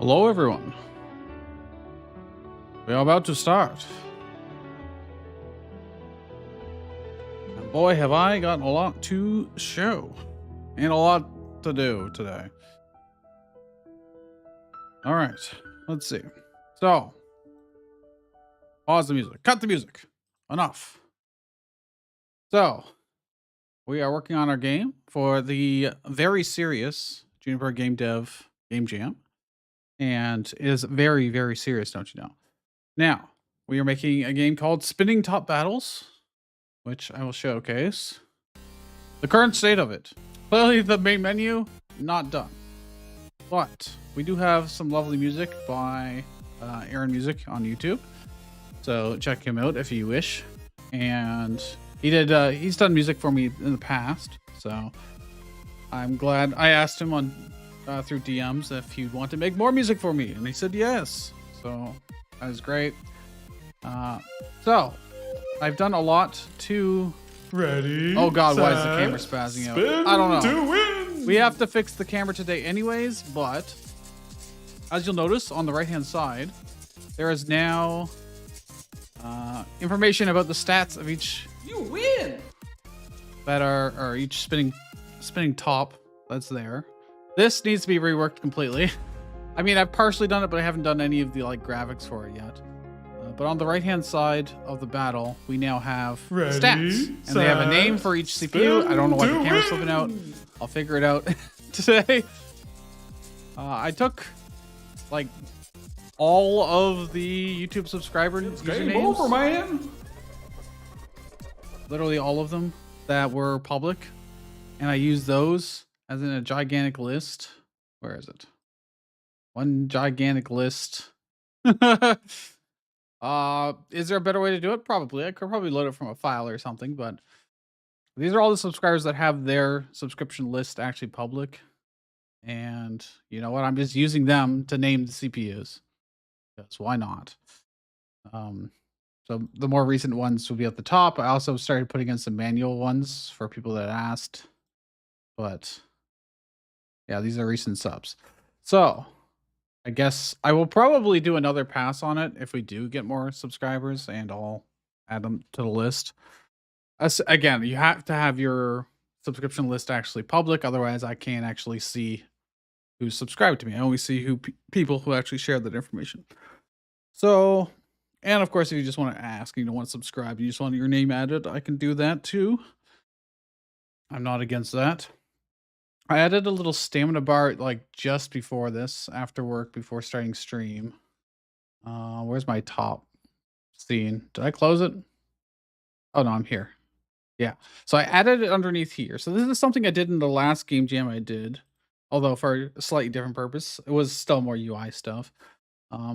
Hello, everyone. We are about to start. And boy, have I got a lot to show and a lot to do today. All right, let's see. So, pause the music. Cut the music. Enough. So, we are working on our game for the very serious Juniper Game Dev Game Jam. And it is very, very serious, don't you know? Now, we are making a game called Spinning Top Battles, which I will showcase. The current state of it. Clearly the main menu, not done. But we do have some lovely music by Aaron Music on YouTube. So check him out if you wish. And he's done music for me in the past. So I'm glad. I asked him on through DMs if he'd want to make more music for me. And he said yes. So that was great. So I've done a lot to... Ready? Oh god, why is the camera spazzing out? I don't know. To win. We have to fix the camera today anyways, but as you'll notice on the right-hand side, there is now information about the stats of each... You win! That are each spinning top that's there. This needs to be reworked completely. I mean, I've partially done it, but I haven't done any of the graphics for it yet. But on the right-hand side of the battle, we now have stats. And they have a name for each CPU. I don't know why the camera's slipping out. I'll figure it out today. I took, all of the YouTube subscriber usernames. Game over, man. Literally all of them that were public. And I used those as in a gigantic list. Where is it? One gigantic list. Is there a better way to do it? Probably. I could probably load it from a file or something, but these are all the subscribers that have their subscription list actually public. And you know what? I'm just using them to name the CPUs. Because why not? So the more recent ones will be at the top. I also started putting in some manual ones for people that asked. But yeah, these are recent subs. So I guess I will probably do another pass on it if we do get more subscribers, and I'll add them to the list. Again, you have to have your subscription list actually public. Otherwise, I can't actually see who's subscribed to me. I only see people who actually share that information. So, and of course, if you just want to ask, you don't want to subscribe, you just want your name added, I can do that too. I'm not against that. I added a little stamina bar just before this, after work, before starting stream. Where's my top scene? Did I close it? Oh no, I'm here. Yeah. So I added it underneath here. So this is something I did in the last game jam I did, although for a slightly different purpose. It was still more UI stuff.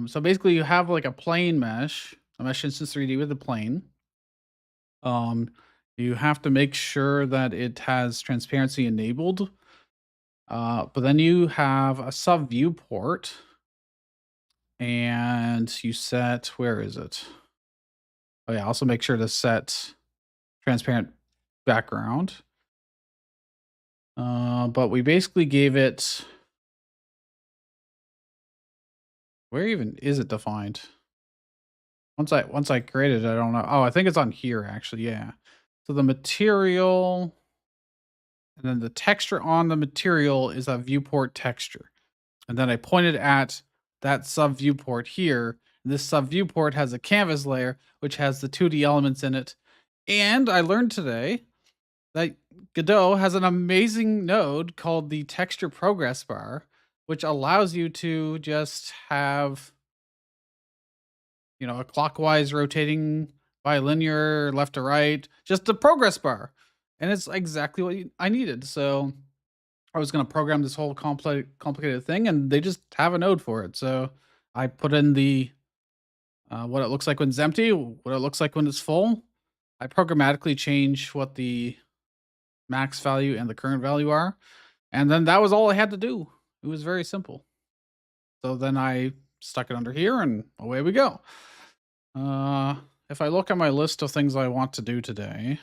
So basically you have a plane mesh, a mesh instance 3D with a plane. You have to make sure that it has transparency enabled. But then you have a sub viewport, and you set, where is it? Oh yeah, also make sure to set transparent background. But we basically gave it, where even is it defined? Once I created it, I don't know. Oh, I think it's on here actually, yeah. So the material, and then the texture on the material is a viewport texture. And then I pointed at that sub viewport here. And this sub viewport has a canvas layer, which has the 2D elements in it. And I learned today that Godot has an amazing node called the texture progress bar, which allows you to just have, a clockwise rotating bilinear left to right, just a progress bar. And it's exactly what I needed. So I was going to program this whole complicated thing, and they just have a node for it. So I put in the what it looks like when it's empty, what it looks like when it's full. I programmatically change what the max value and the current value are. And then that was all I had to do. It was very simple. So then I stuck it under here, and away we go. If I look at my list of things I want to do today,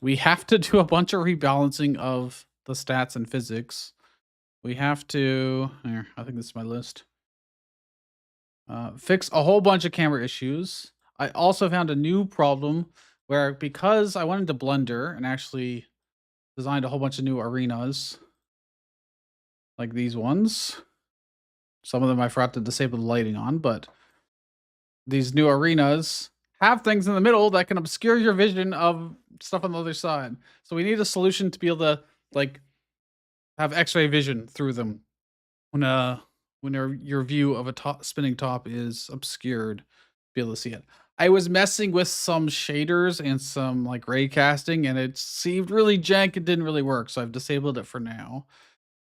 we have to do a bunch of rebalancing of the stats and physics We have to here, I think this is my list. Fix a whole bunch of camera issues. I also found a new problem where because I went into Blender and actually designed a whole bunch of new arenas, like these ones. Some of them I forgot to disable the lighting on, but these new arenas have things in the middle that can obscure your vision of stuff on the other side. So we need a solution to be able to like have X-ray vision through them when your view of a spinning top is obscured, be able to see it. I was messing with some shaders and some like ray casting, and it seemed really jank. It didn't really work, so I've disabled it for now.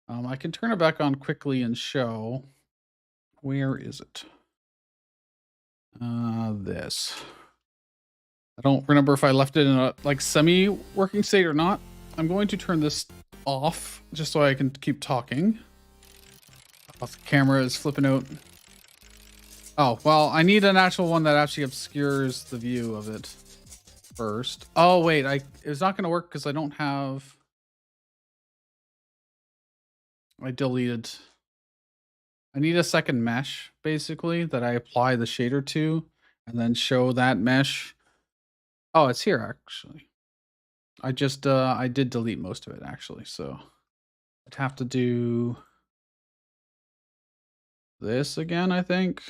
I can turn it back on quickly and show. Where is it? This. I don't remember if I left it in a like semi-working state or not. I'm going to turn this off just so I can keep talking. Oh, the camera is flipping out. Oh, well, I need an actual one that actually obscures the view of it first. Oh, wait, it's not going to work because I don't have... I deleted... I need a second mesh, basically, that I apply the shader to, and then show that mesh. Oh, it's here, actually. I did delete most of it, actually, so I'd have to do this again, I think.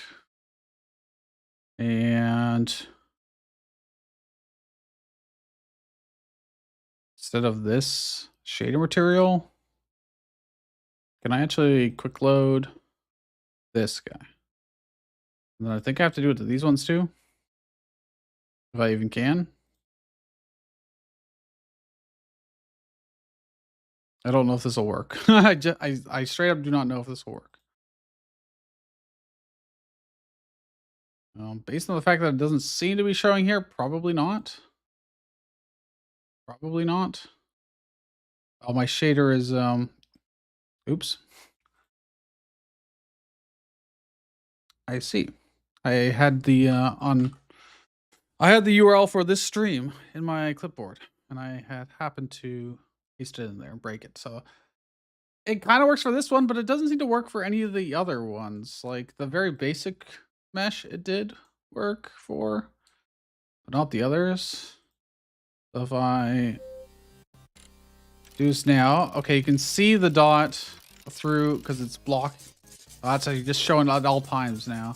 And instead of this shader material, can I actually quick load this guy? And then I think I have to do it to these ones too. If I even can. I don't know if this will work. I straight up do not know if this will work. Based on the fact that it doesn't seem to be showing here, probably not. Probably not. Oh, my shader is oops. I see. I had the I had the URL for this stream in my clipboard, and I had happened to paste it in there and break it. So it kind of works for this one, but it doesn't seem to work for any of the other ones. Like the very basic mesh, it did work for, but not the others. So if I do this now, okay, you can see the dot through because it's blocked. Oh, that's actually just showing at all times now.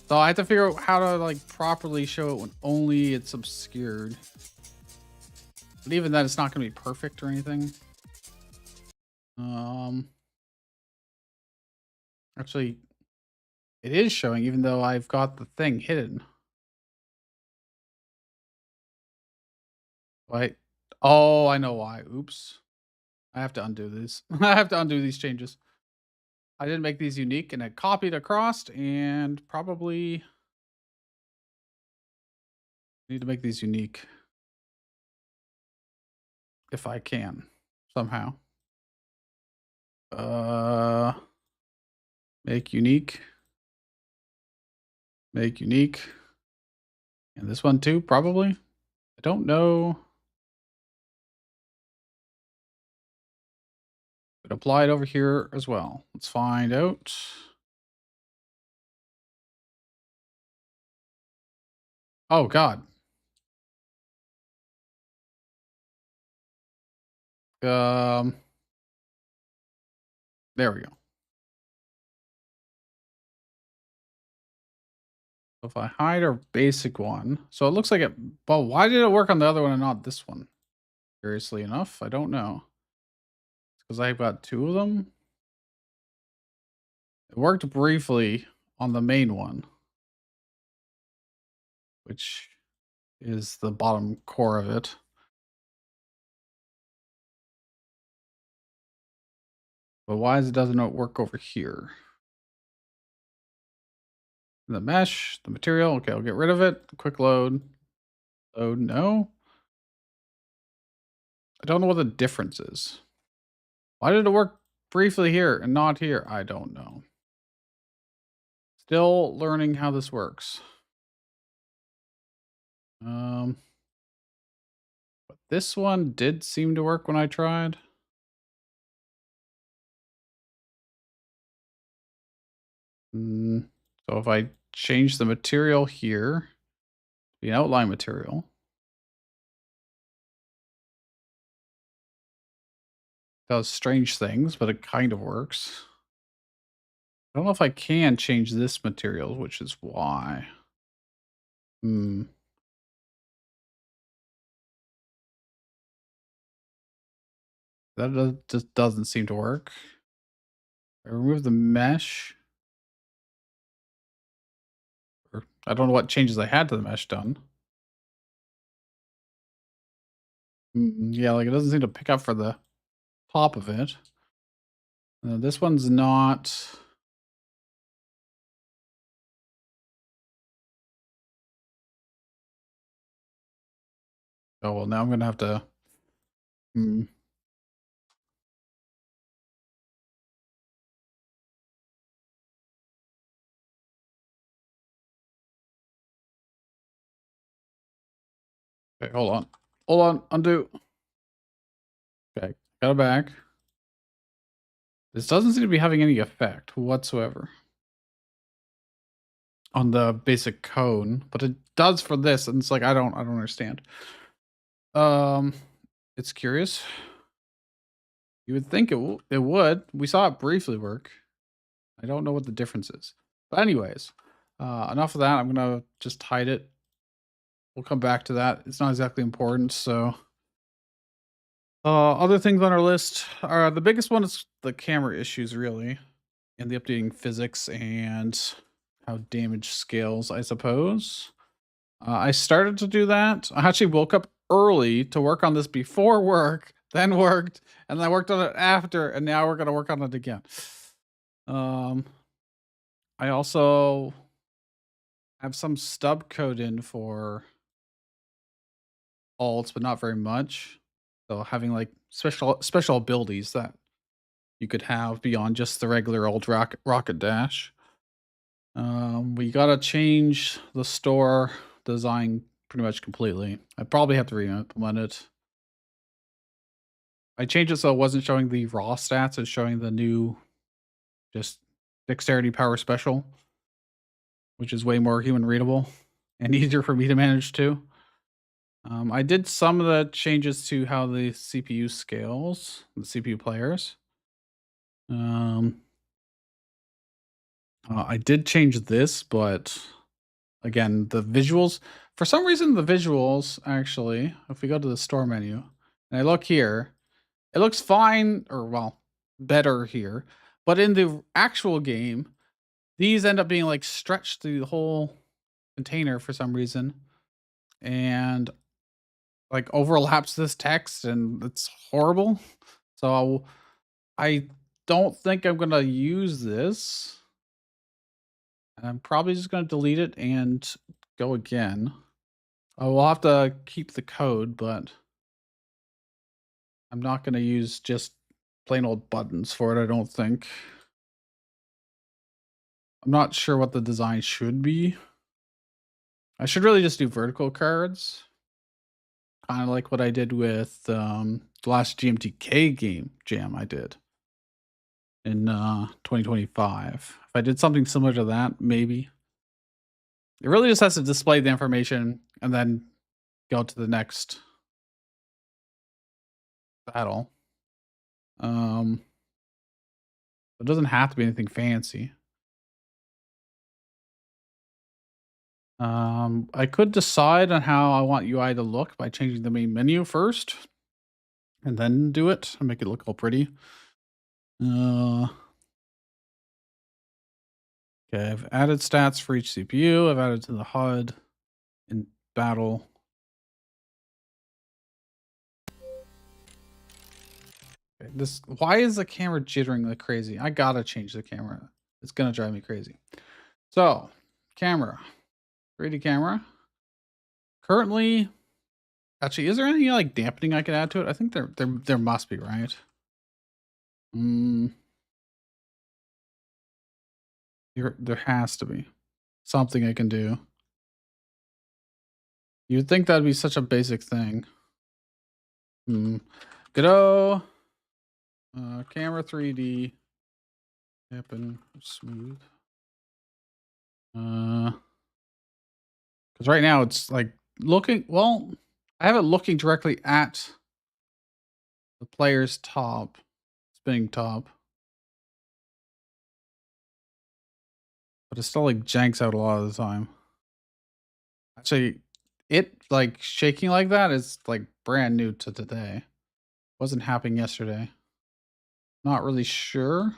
So I have to figure out how to like properly show it when only it's obscured. But even then, it's not going to be perfect or anything. Actually, it is showing even though I've got the thing hidden. Wait. Oh, I know why. Oops. I have to undo this. I have to undo these changes. I didn't make these unique and I copied across and probably need to make these unique if I can somehow. Uh, make unique. Make unique. And this one too, probably. I don't know. But apply it over here as well. Let's find out. Oh God. There we go. If I hide our basic one, so it looks like it. Well, why did it work on the other one and not this one? Curiously enough, I don't know. Because I've got two of them. It worked briefly on the main one, which is the bottom core of it. But why doesn't it work over here? The mesh, the material. Okay, I'll get rid of it. Quick load. Load, no. I don't know what the difference is. Why did it work briefly here and not here? I don't know. Still learning how this works. But this one did seem to work when I tried. So if I change the material here, the outline material, does strange things, but it kind of works. I don't know if I can change this material, which is why. Hmm. Just doesn't seem to work. I remove the mesh. Or I don't know what changes I had to the mesh done. Yeah, like it doesn't seem to pick up for the top of it. This one's not. Oh well, now I'm gonna have to. Hmm. Okay, hold on. Hold on. Undo. Okay, got it back. This doesn't seem to be having any effect whatsoever on the basic cone, but it does for this, and it's like I don't understand. Um, it's curious. You would think it would. We saw it briefly work. I don't know what the difference is. But anyways, enough of that. I'm gonna just hide it. We'll come back to that. It's not exactly important. So, other things on our list are the biggest one is the camera issues, really, and the updating physics and how damage scales, I suppose. I started to do that. I actually woke up early to work on this before work, then worked, and then I worked on it after, and now we're gonna work on it again. Um, I also have some stub code in for alts, but not very much. So having like special abilities that you could have beyond just the regular old rocket dash. We gotta change the store design pretty much completely. I probably have to re-implement it. I changed it so it wasn't showing the raw stats, it's showing the new just dexterity power special, which is way more human readable and easier for me to manage too. I did some of the changes to how the CPU scales, the CPU players. Um, I did change this, but again, the visuals, for some reason, the visuals actually, if we go to the store menu and I look here, it looks fine, or well, better here. But in the actual game, these end up being like stretched through the whole container for some reason. And like overlaps this text and it's horrible. So I don't think I'm gonna use this. I'm probably just gonna delete it and go again. We'll have to keep the code, but I'm not gonna use just plain old buttons for it, I don't think. I'm not sure what the design should be. I should really just do vertical cards. Kind of like what I did with the last GMTK game jam I did in 2025. If I did something similar to that, maybe. It really just has to display the information and then go to the next battle. It doesn't have to be anything fancy. I could decide on how I want UI to look by changing the main menu first, and then do it and make it look all pretty. Okay, I've added stats for each CPU. I've added to the HUD in battle. Okay, this why is the camera jittering like crazy? I gotta change the camera. It's gonna drive me crazy. So, camera, 3D camera. Currently, actually, is there any like dampening I could add to it? I think there must be, right? Mm, there has to be something I can do. You'd think that'd be such a basic thing. Hmm. Good camera 3D dampen smooth. Because right now it's like looking. Well, I have it looking directly at the player's top, spinning top, but it still like janks out a lot of the time. Actually, it like shaking like that is like brand new to today. Wasn't happening yesterday. Not really sure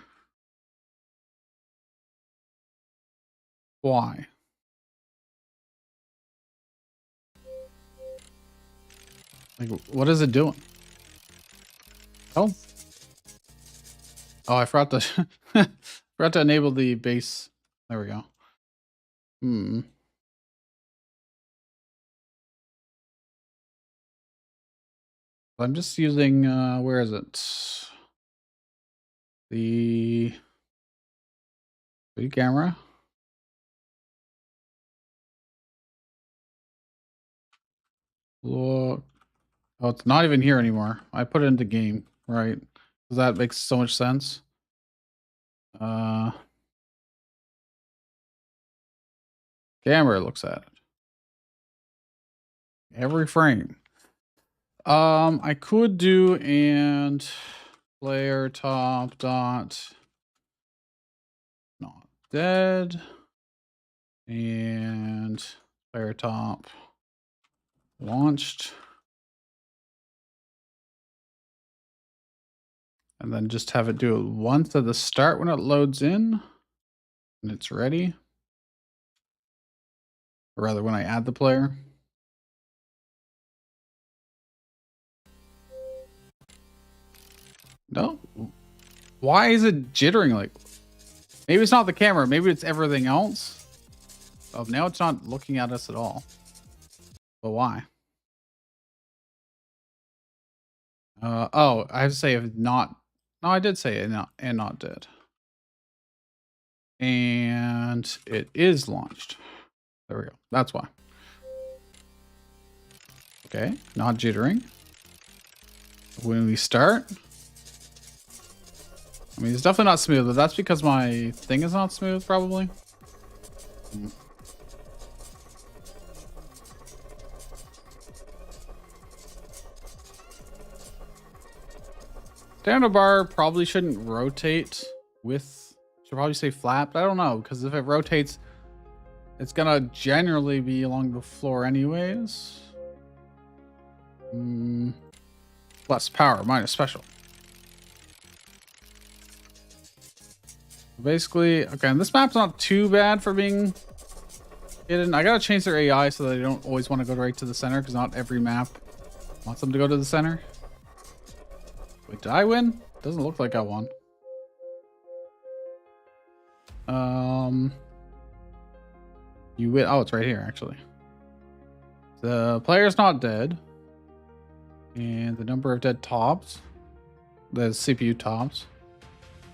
why. Like, what is it doing? Oh, oh, I forgot to forgot to enable the base. There we go. Hmm. I'm just using where is it? The camera. Look. Oh, it's not even here anymore. I put it into game, right? Does that makes so much sense? Uh Camera looks at it. Every frame. I could do and player top dot not dead and player top launched, and then just have it do it once at the start when it loads in and it's ready, or rather when I add the player. No, why is it jittering? Like, maybe it's not the camera, maybe it's everything else. Oh, now it's not looking at us at all. But why? Oh, I have to say if not. No, I did say it and not dead. And it is launched. There we go. That's why. Okay, not jittering. When we start, I mean, it's definitely not smooth, but that's because my thing is not smooth, probably. Standard bar probably shouldn't rotate with, should probably say flat, but I don't know, because if it rotates, it's gonna generally be along the floor anyways. Less power, minus special. Basically, okay, and this map's not too bad for being hidden. I gotta change their AI so that they don't always want to go right to the center, because not every map wants them to go to the center. Wait, did I win? Doesn't look like I won. You win. Oh, it's right here, actually. The player's not dead. And the number of dead tops. The CPU tops.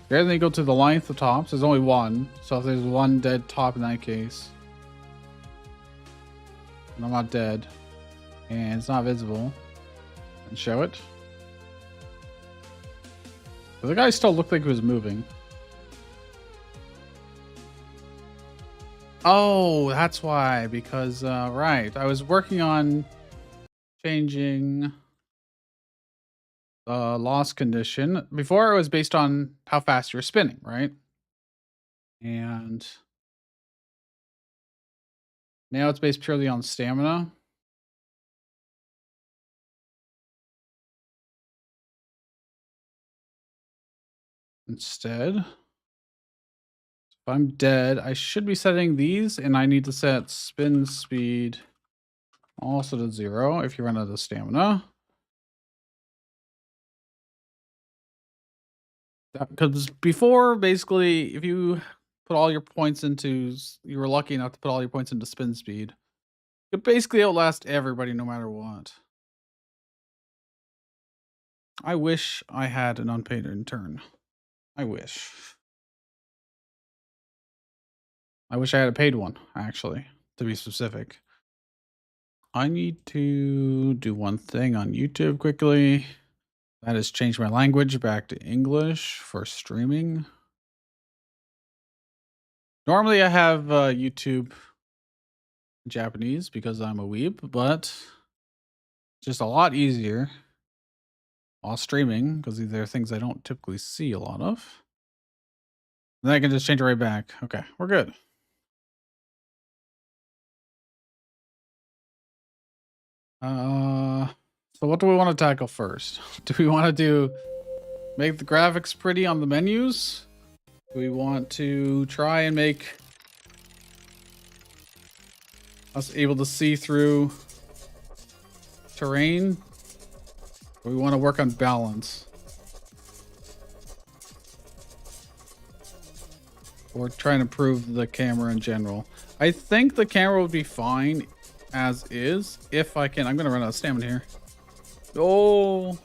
Okay, then you go to the length of tops. There's only one. So if there's one dead top in that case. And I'm not dead. And it's not visible. And show it. But the guy still looked like he was moving. Oh, that's why. Because, right. I was working on changing the loss condition. Before it was based on how fast you're spinning, right? And now it's based purely on stamina. Instead, if I'm dead, I should be setting these, and I need to set spin speed also to 0 if you run out of stamina. Because before, basically, if you put all your points into, you were lucky enough to put all your points into spin speed, you could basically outlast everybody no matter what. I wish I had an unpaid intern. I wish. I wish I had a paid one, actually, to be specific. I need to do one thing on YouTube quickly. That is change my language back to English for streaming. Normally I have YouTube Japanese because I'm a weeb, but just a lot easier while streaming because these are things I don't typically see a lot of. Then I can just change it right back. Okay, we're good. So what do we want to tackle first? Do we want to make the graphics pretty on the menus? Do we want to try and make us able to see through terrain? Or we want to work on balance? Or try and improve the camera in general? I think the camera would be fine as is if I can. I'm going to run out of stamina here. Oh.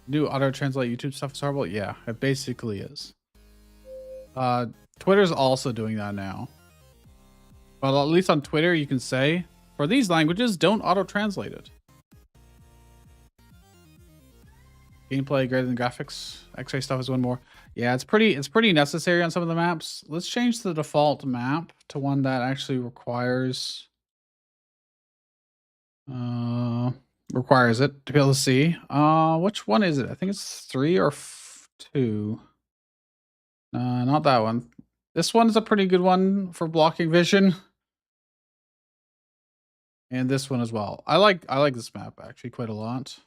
New auto translate YouTube stuff is horrible. Yeah, it basically is. Twitter's also doing that now. But at least on Twitter, you can say, for these languages, don't auto translate it. Gameplay greater than graphics. X-ray stuff is one more. Yeah, it's pretty necessary on some of the maps. Let's change the default map to one that actually requires it to be able to see. Which one is it? I think it's 3 or 2. Not that one. This one is a pretty good one for blocking vision. And this one as well. I like this map actually quite a lot.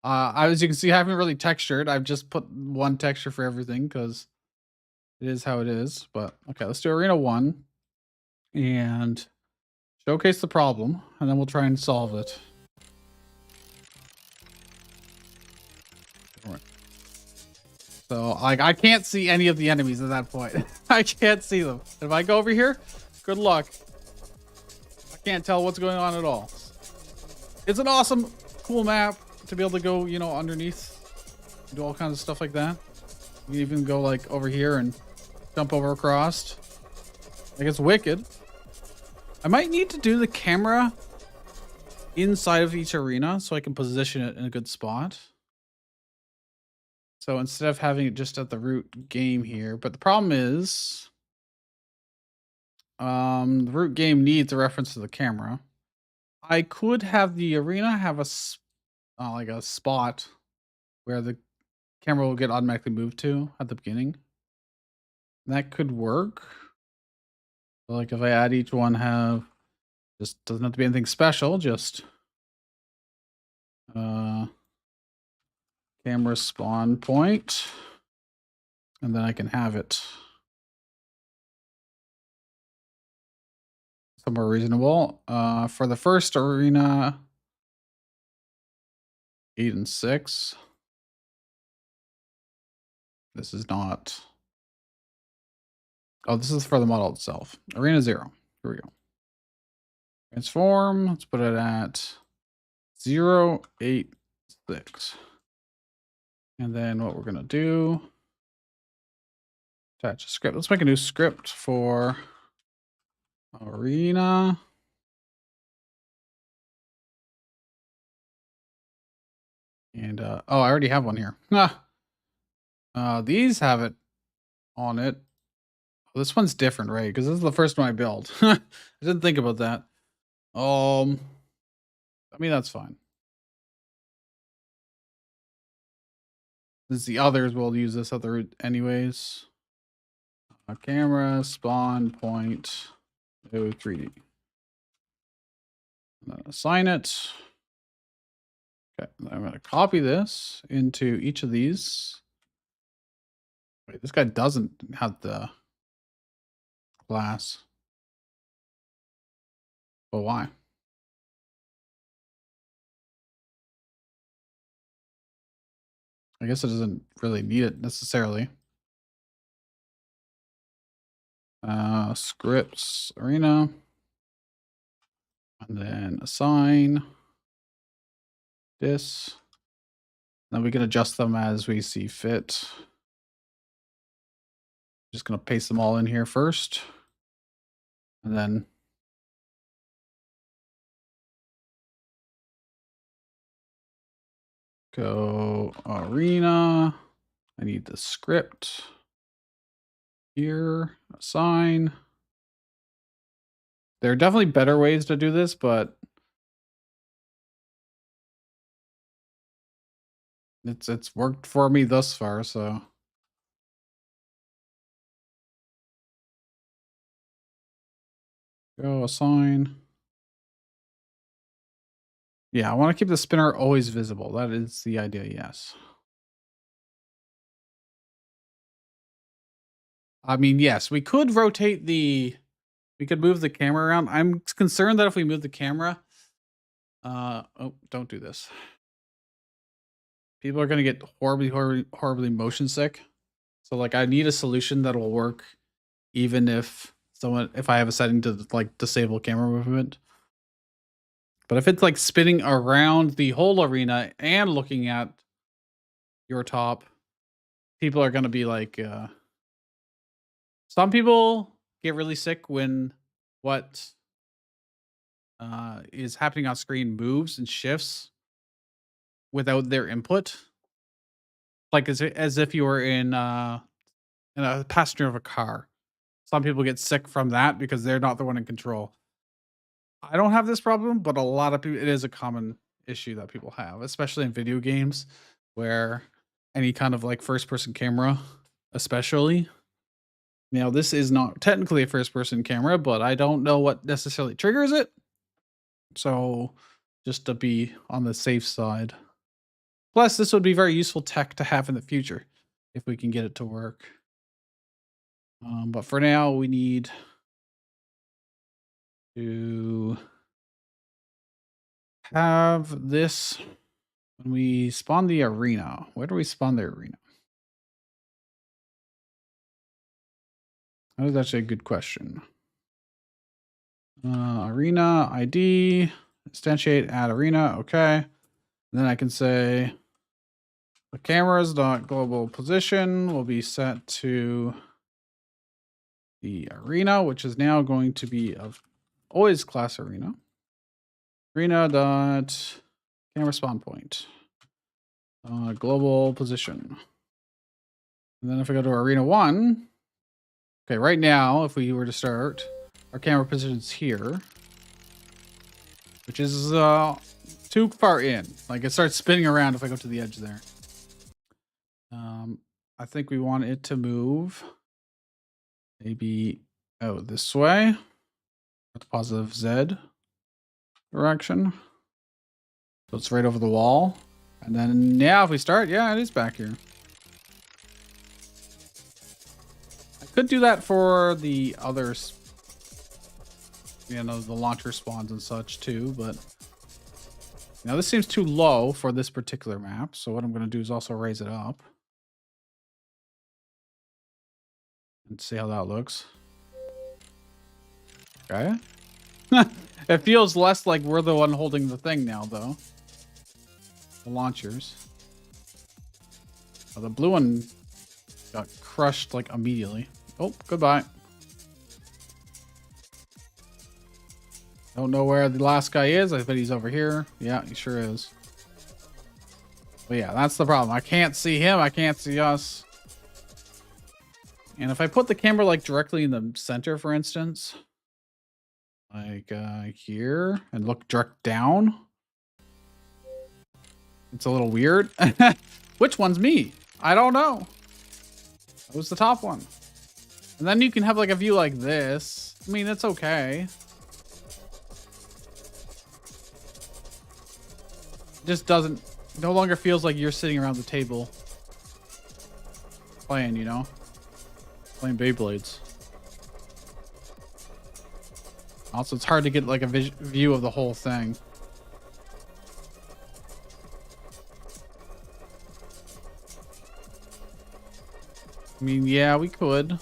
As you can see, I haven't really textured. I've just put one texture for everything because it is how it is. But okay, let's do Arena 1 and showcase the problem, and then we'll try and solve it. So, like, I can't see any of the enemies at that point. I can't see them. If I go over here, good luck. I can't tell what's going on at all. It's an awesome, cool map to be able to go, underneath, do all kinds of stuff like that. You can even go like over here and jump over across. Like, it's wicked. I might need to do the camera inside of each arena so I can position it in a good spot. So instead of having it just at the root game here, but the problem is, the root game needs a reference to the camera. I could have the arena have like a spot where the camera will get automatically moved to at the beginning. That could work. So like if I add each one, just doesn't have to be anything special, just camera spawn point, and then I can have it somewhere reasonable. For the first arena, 8 and 6. This is not. Oh, this is for the model itself. Arena 0. Here we go. Transform. Let's put it at 0, 8, 6. And then what we're going to do, attach a script. Let's make a new script for Arena. And, oh, I already have one here. These have it on it. Oh, this one's different, right? Because this is the first one I built. I didn't think about that. I mean, that's fine. Since the others will use this other route anyways. Camera, spawn, point, 3D. Assign it. Okay, I'm going to copy this into each of these. Wait, this guy doesn't have the glass. But why? I guess it doesn't really need it necessarily. Scripts, arena. And then assign this. Then we can adjust them as we see fit. Just going to paste them all in here first. And then go arena I need the script here, assign. There are definitely better ways to do this, but it's worked for me thus far, so go assign. Yeah, I want to keep the spinner always visible. That is the idea, yes. I mean, yes, we could rotate we could move the camera around. I'm concerned that if we move the camera, oh, don't do this. People are gonna get horribly motion sick. So like I need a solution that will work even if I have a setting to like disable camera movement. But if it's like spinning around the whole arena and looking at your top, people are gonna be like some people get really sick when what is happening on screen moves and shifts without their input. Like as if you were in a passenger of a car. Some people get sick from that because they're not the one in control. I don't have this problem, but a lot of people, it is a common issue that people have, especially in video games where any kind of like first person camera, especially. Now, this is not technically a first person camera, but I don't know what necessarily triggers it. So, just to be on the safe side. Plus, this would be very useful tech to have in the future if we can get it to work. But for now, we need to have this when we spawn the arena. Where do we spawn the arena? That is actually a good question. Arena ID, instantiate add arena. Okay. And then I can say the camera's global position will be set to the arena, which is now going to be of always class arena. Arena dot camera spawn point. Global position. And then if I go to arena 1, okay, right now, if we were to start, our camera position's here, which is too far in. Like it starts spinning around if I go to the edge there. I think we want it to move maybe this way with positive Z direction. So it's right over the wall. And then, yeah, if we start, yeah, it is back here. I could do that for the others, you know, the launcher spawns and such too, but now this seems too low for this particular map. So what I'm going to do is also raise it up and see how that looks. Okay. It feels less like we're the one holding the thing now, though. The launchers. Oh, the blue one got crushed like immediately. Oh, goodbye. Don't know where the last guy is. I bet he's over here. Yeah, he sure is. But yeah, that's the problem. I can't see him. I can't see us. And if I put the camera like directly in the center, for instance, like here, and look direct down, it's a little weird. Which one's me? I don't know. That was the top one. And then you can have like a view like this. I mean, it's okay. It just no longer feels like you're sitting around the table playing, you know? Playing Beyblades. Also, it's hard to get like a view of the whole thing. I mean, yeah, we could.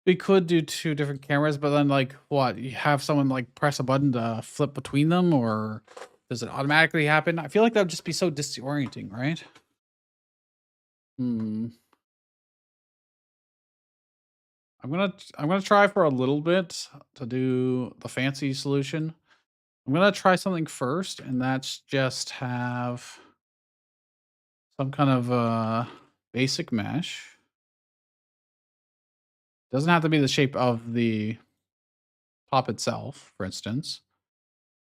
We could do 2 different cameras, but then like what? You have someone like press a button to flip between them, or does it automatically happen? I feel like that would just be so disorienting, right? I'm gonna try for a little bit to do the fancy solution. I'm gonna try something first, and that's just have some kind of basic mesh. Doesn't have to be the shape of the top itself, for instance.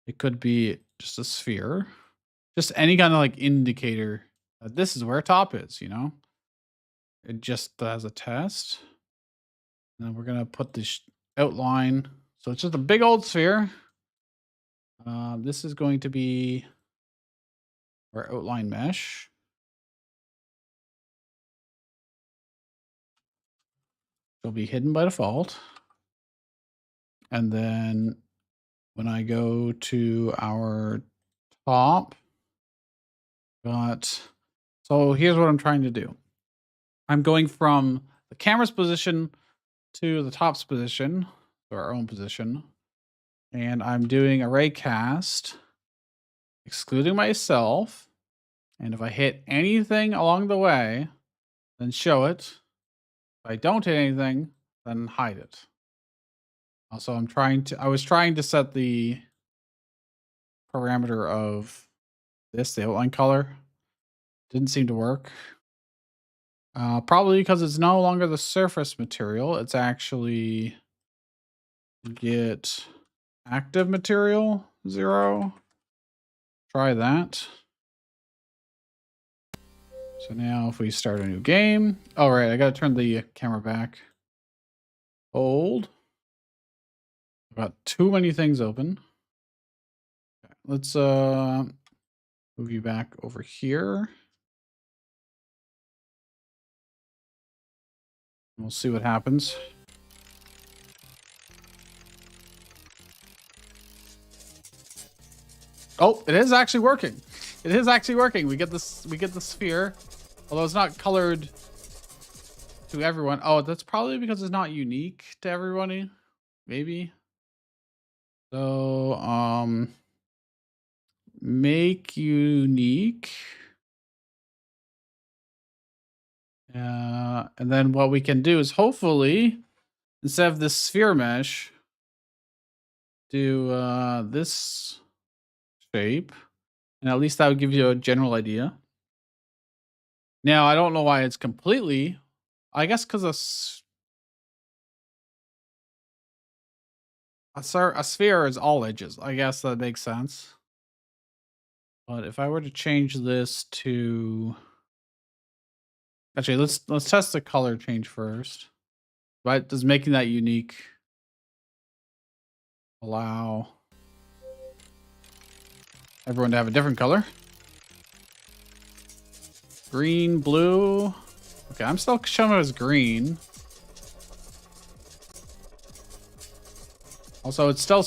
It could be just a sphere. Just any kind of like indicator that this is where top is, you know? It just as a test. And then we're gonna put this outline. So it's just a big old sphere. This is going to be our outline mesh. It'll be hidden by default. And then when I go to our top, so here's what I'm trying to do. I'm going from the camera's position to the top's position, or our own position. And I'm doing array cast, excluding myself. And if I hit anything along the way, then show it. If I don't hit anything, then hide it. Also, I was trying to set the parameter of this, the outline color. Didn't seem to work. Probably because it's no longer the surface material. It's actually get active material 0. Try that. So now if we start a new game. All right, I got to turn the camera back. Hold. I've got too many things open. Okay, let's move you back over here. We'll see what happens. Oh, it is actually working. It is actually working. We get the sphere. Although it's not colored to everyone. Oh, that's probably because it's not unique to everybody. Maybe. So, make unique. And then what we can do is hopefully, instead of this sphere mesh, do this shape. And at least that would give you a general idea. Now, I don't know why it's completely, I guess because a sphere is all edges. I guess that makes sense. But if I were to change this to, actually, let's test the color change first. Right? Does making that unique allow everyone to have a different color? Green, blue. Okay, I'm still showing it as green. Also, it's still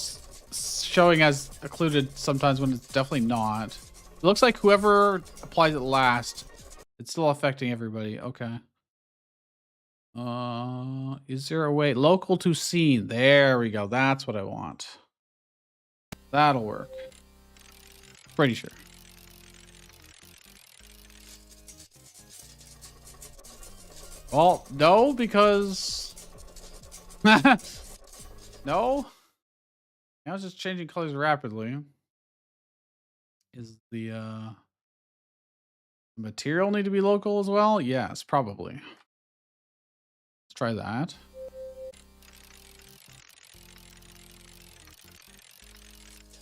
showing as occluded sometimes when it's definitely not. It looks like whoever applies it last, it's still affecting everybody. Okay. Is there a way local to scene? There we go. That's what I want. That'll work. Pretty sure. Well, no, because no. Now it's just changing colors rapidly. Is the material need to be local as well? Yes, probably. Let's try that.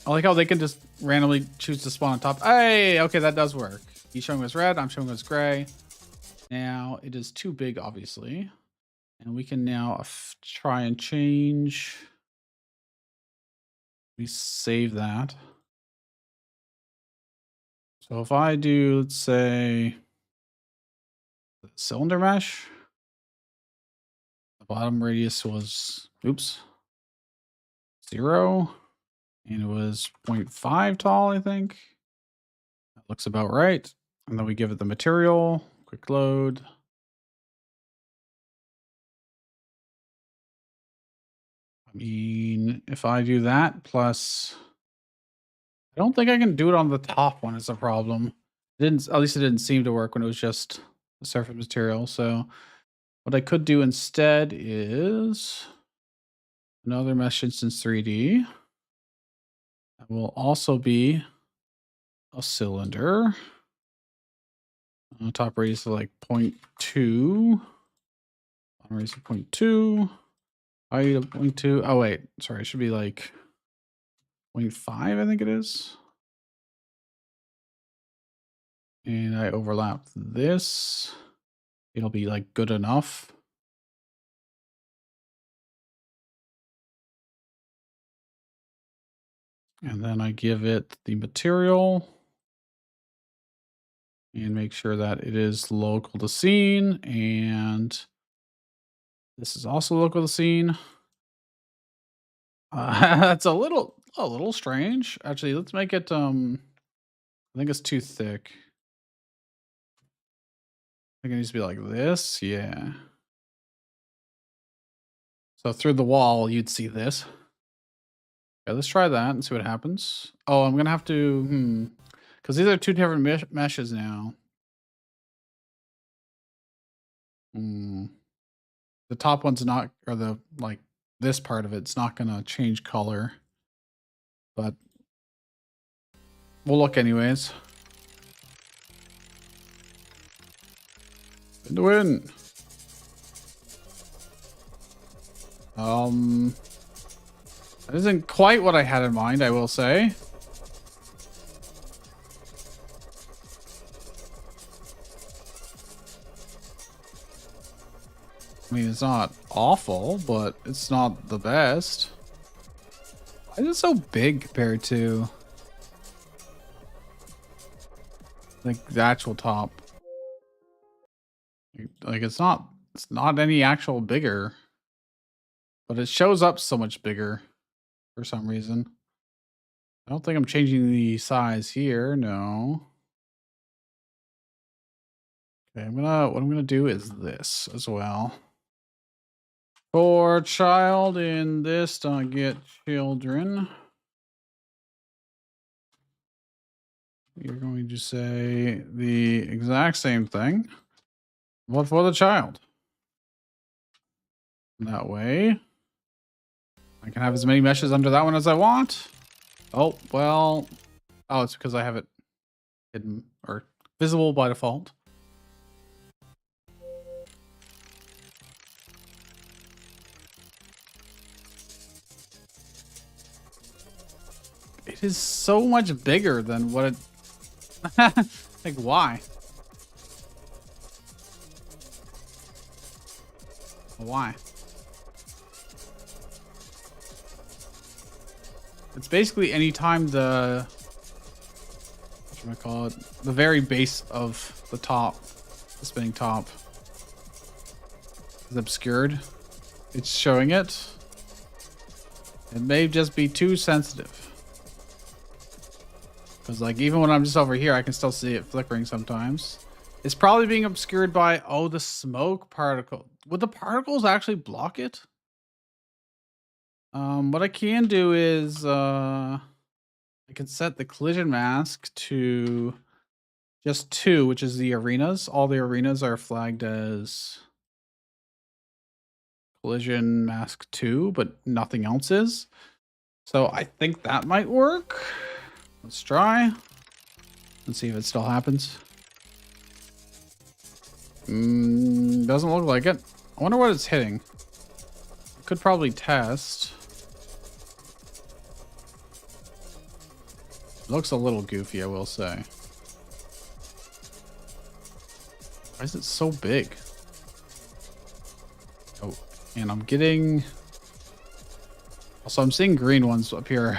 I like how they can just randomly choose to spawn on top. Hey, okay, that does work. He's showing us red, I'm showing us gray. Now it is too big, obviously. And we can now try and change. We save that. So if I do, let's say, cylinder mesh, the bottom radius was, oops, 0. And it was 0.5 tall, I think. That looks about right. And then we give it the material, quick load. I mean, if I do that plus, I don't think I can do it on the top one is a problem. At least it didn't seem to work when it was just the surface material. So what I could do instead is another mesh instance 3D. That will also be a cylinder. Top radius is like 0.2. Bottom radius of 0.2. Height of 0.2. Oh, wait. Sorry. It should be like 0.5, I think it is. And I overlap this. It'll be like good enough. And then I give it the material and make sure that it is local to scene. And this is also local to scene. That's a little strange. Actually, let's make it, I think it's too thick. I think it needs to be like this. Yeah. So through the wall, you'd see this. Okay, let's try that and see what happens. Oh, I'm gonna have to, because these are two different meshes now. The top one's not, or the like this part of it's not gonna change color, but we'll look anyways. In the win. That isn't quite what I had in mind, I will say. I mean, it's not awful, but it's not the best. Why is it so big compared to like the actual top? Like it's not any actual bigger, but it shows up so much bigger for some reason. I don't think I'm changing the size here. No. Okay, what I'm gonna do is this as well. For child in this, I get children. You're going to say the exact same thing, but for the child. That way, I can have as many meshes under that one as I want. Oh, well. Oh, it's because I have it hidden or visible by default. It is so much bigger than what it... like, why? Why? It's basically anytime the... what should I call it? The very base of the top, the spinning top, is obscured. It's showing it. It may just be too sensitive. Because like even when I'm just over here, I can still see it flickering sometimes. It's probably being obscured by, oh, the smoke particle. Would the particles actually block it? What I can do is I can set the collision mask to just 2, which is the arenas. All the arenas are flagged as collision mask 2, but nothing else is. So I think that might work. Let's try. Let's see if it still happens. Doesn't look like it. I wonder what it's hitting. I could probably test. It looks a little goofy, I will say. Why is it so big? Oh, and I'm getting... Also, I'm seeing green ones up here.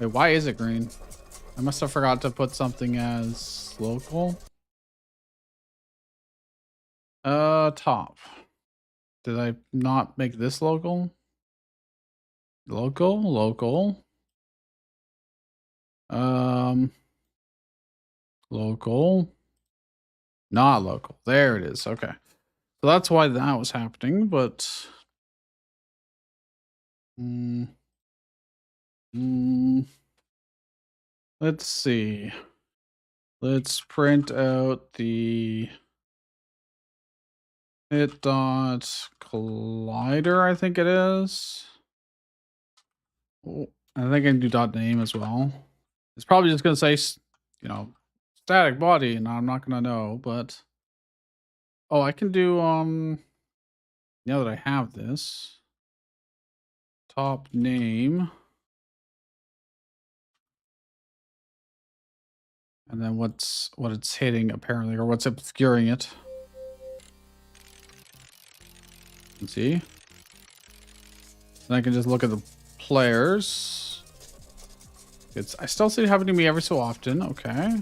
Wait, why is it green? I must have forgot to put something as local. Top. Did I not make this local? Local. Local. Not local. There it is. Okay. So that's why that was happening, but... let's see. Let's print out the hit dot collider, I think it is. Oh, I think I can do dot name as well. It's probably just gonna say, you know, static body, and I'm not gonna know, but oh, I can do now that I have this top name, and then what it's hitting apparently, or what's obscuring it. Let's see. Then I can just look at the players. I still see it happening to me every so often. Okay.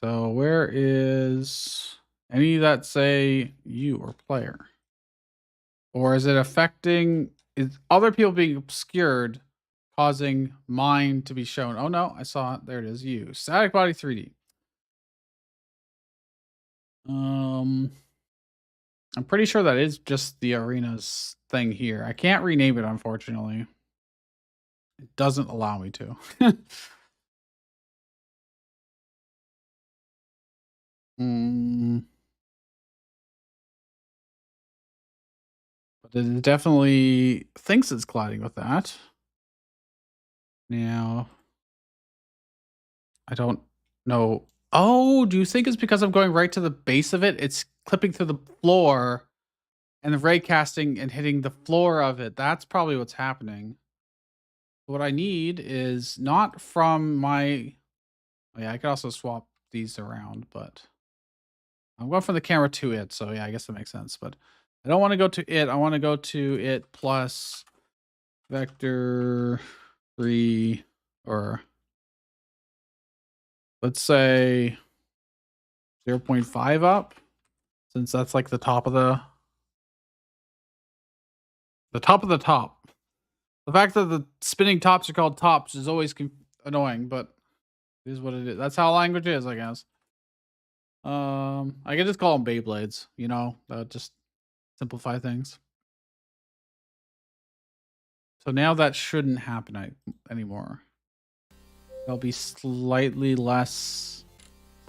So where is any that say you or player? Or is it affecting, is other people being obscured causing mine to be shown? Oh no, I saw it. There it is. You. Static body 3D. Um I'm pretty sure that is just the arena's thing here. I can't rename it, unfortunately. It doesn't allow me to. Mm, but it definitely thinks it's colliding with that. Now, I don't know. Oh, do you think it's because I'm going right to the base of it? It's clipping through the floor and the ray casting and hitting the floor of it. That's probably what's happening. What I need is not from my. Oh, yeah, I could also swap these around, but I'm going from the camera to it. So yeah, I guess that makes sense. But I don't want to go to it. I want to go to it plus vector 3, or let's say 0.5 up, since that's like the top of the top of the top. The fact that the spinning tops are called tops is always annoying, but it is what it is. That's how language is, I guess. I can just call them Beyblades, you know, just simplify things. So now that shouldn't happen anymore. They'll be slightly less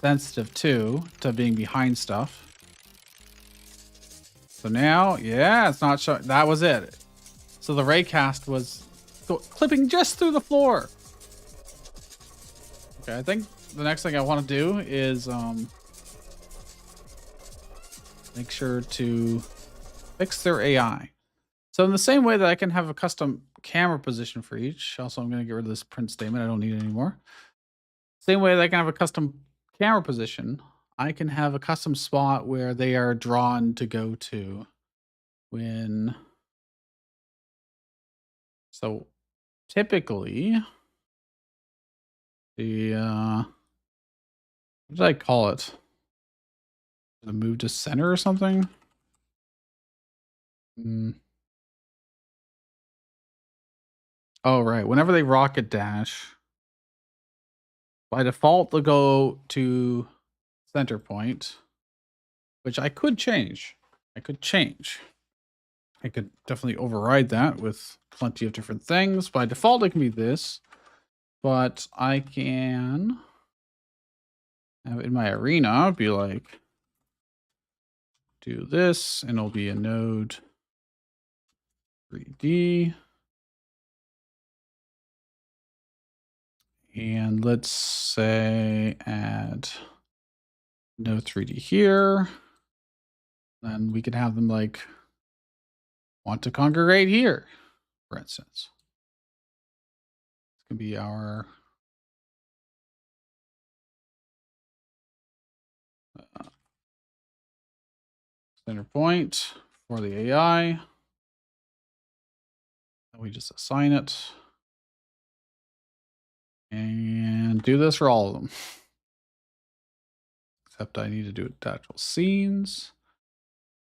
sensitive too to being behind stuff. So now, yeah, it's not showing. That was it. So the raycast was clipping just through the floor. Okay, I think the next thing I want to do is make sure to fix their AI. So in the same way that I can have a custom camera position for each, also I'm going to get rid of this print statement. I don't need it anymore. Same way that I can have a custom camera position, I can have a custom spot where they are drawn to go to when. So typically the what did I call it? The move to center or something? Mm. Oh, right. Whenever they rocket dash, by default, they'll go to center point, which I could change. I could change. I could definitely override that with plenty of different things. By default, it can be this, but I can have in my arena be like, do this, and it'll be a node 3D. And let's say add node 3D here. Then we could have them like want to congregate here, for instance. This could be our center point for the AI. And we just assign it and do this for all of them. Except I need to do it to actual scenes.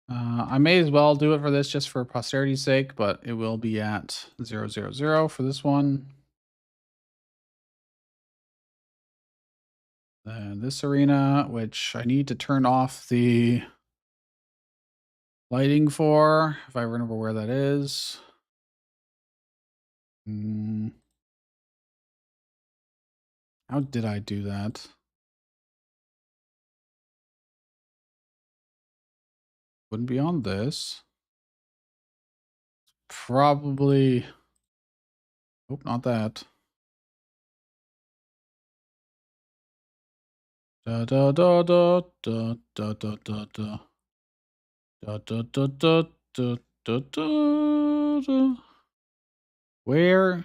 I may as well do it for this just for posterity's sake, but it will be at 000 for this one. Then this arena, which I need to turn off the lighting for, if I remember where that is. How did I do that? Wouldn't be on this. Probably. Oh, not that. Da da da da da da da da da. Da da da da da da da da. Where?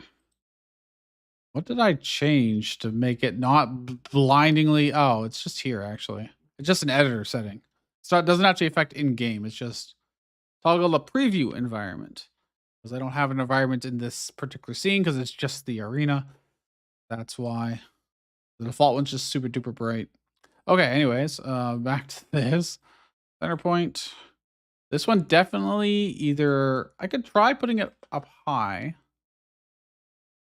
What did I change to make it not blindingly? Oh, it's just here actually. It's just an editor setting. So it doesn't actually affect in game. It's just toggle the preview environment because I don't have an environment in this particular scene because it's just the arena. That's why the default one's just super duper bright. Okay, anyways, back to this center point. This one definitely either I could try putting it up high,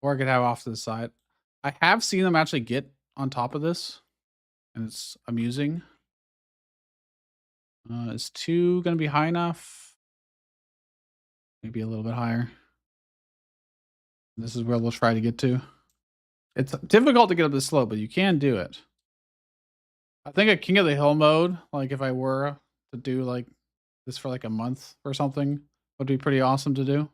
or I could have off to the side. I have seen them actually get on top of this, and it's amusing. Is 2 gonna be high enough? Maybe a little bit higher. This is where we'll try to get to. It's difficult to get up this slope, but you can do it. I think a King of the Hill mode, like if I were to do like this for like a month or something, would be pretty awesome to do.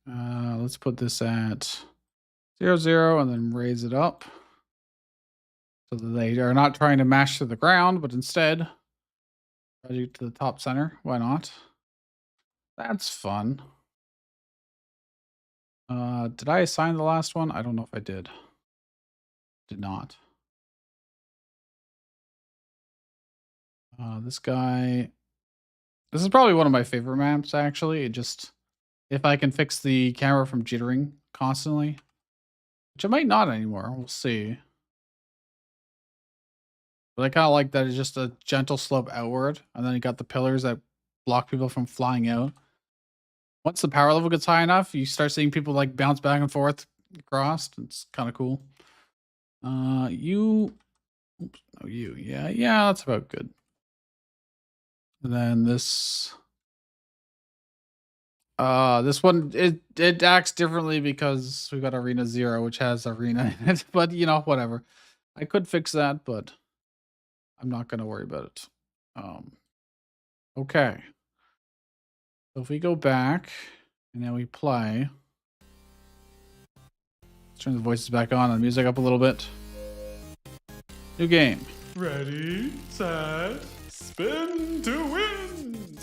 Let's put this at 0, 0, and then raise it up so that they are not trying to mash through the ground, but instead try to get to the top center. Why not? That's fun. Did I assign the last one? I don't know if I did. Did not. This guy. This is probably one of my favorite maps, actually. It just, if I can fix the camera from jittering constantly, which I might not anymore. We'll see. But I kind of like that it's just a gentle slope outward, and then you got the pillars that block people from flying out. Once the power level gets high enough, you start seeing people like bounce back and forth across. It's kind of cool. You, oops, no, you, yeah, that's about good. And then this one, it acts differently because we got Arena 0, which has Arena in it, but you know, whatever. I could fix that, but I'm not gonna worry about it. Okay. So if we go back and then we play, let's turn the voices back on and the music up a little bit. New game. Ready, set, spin to win.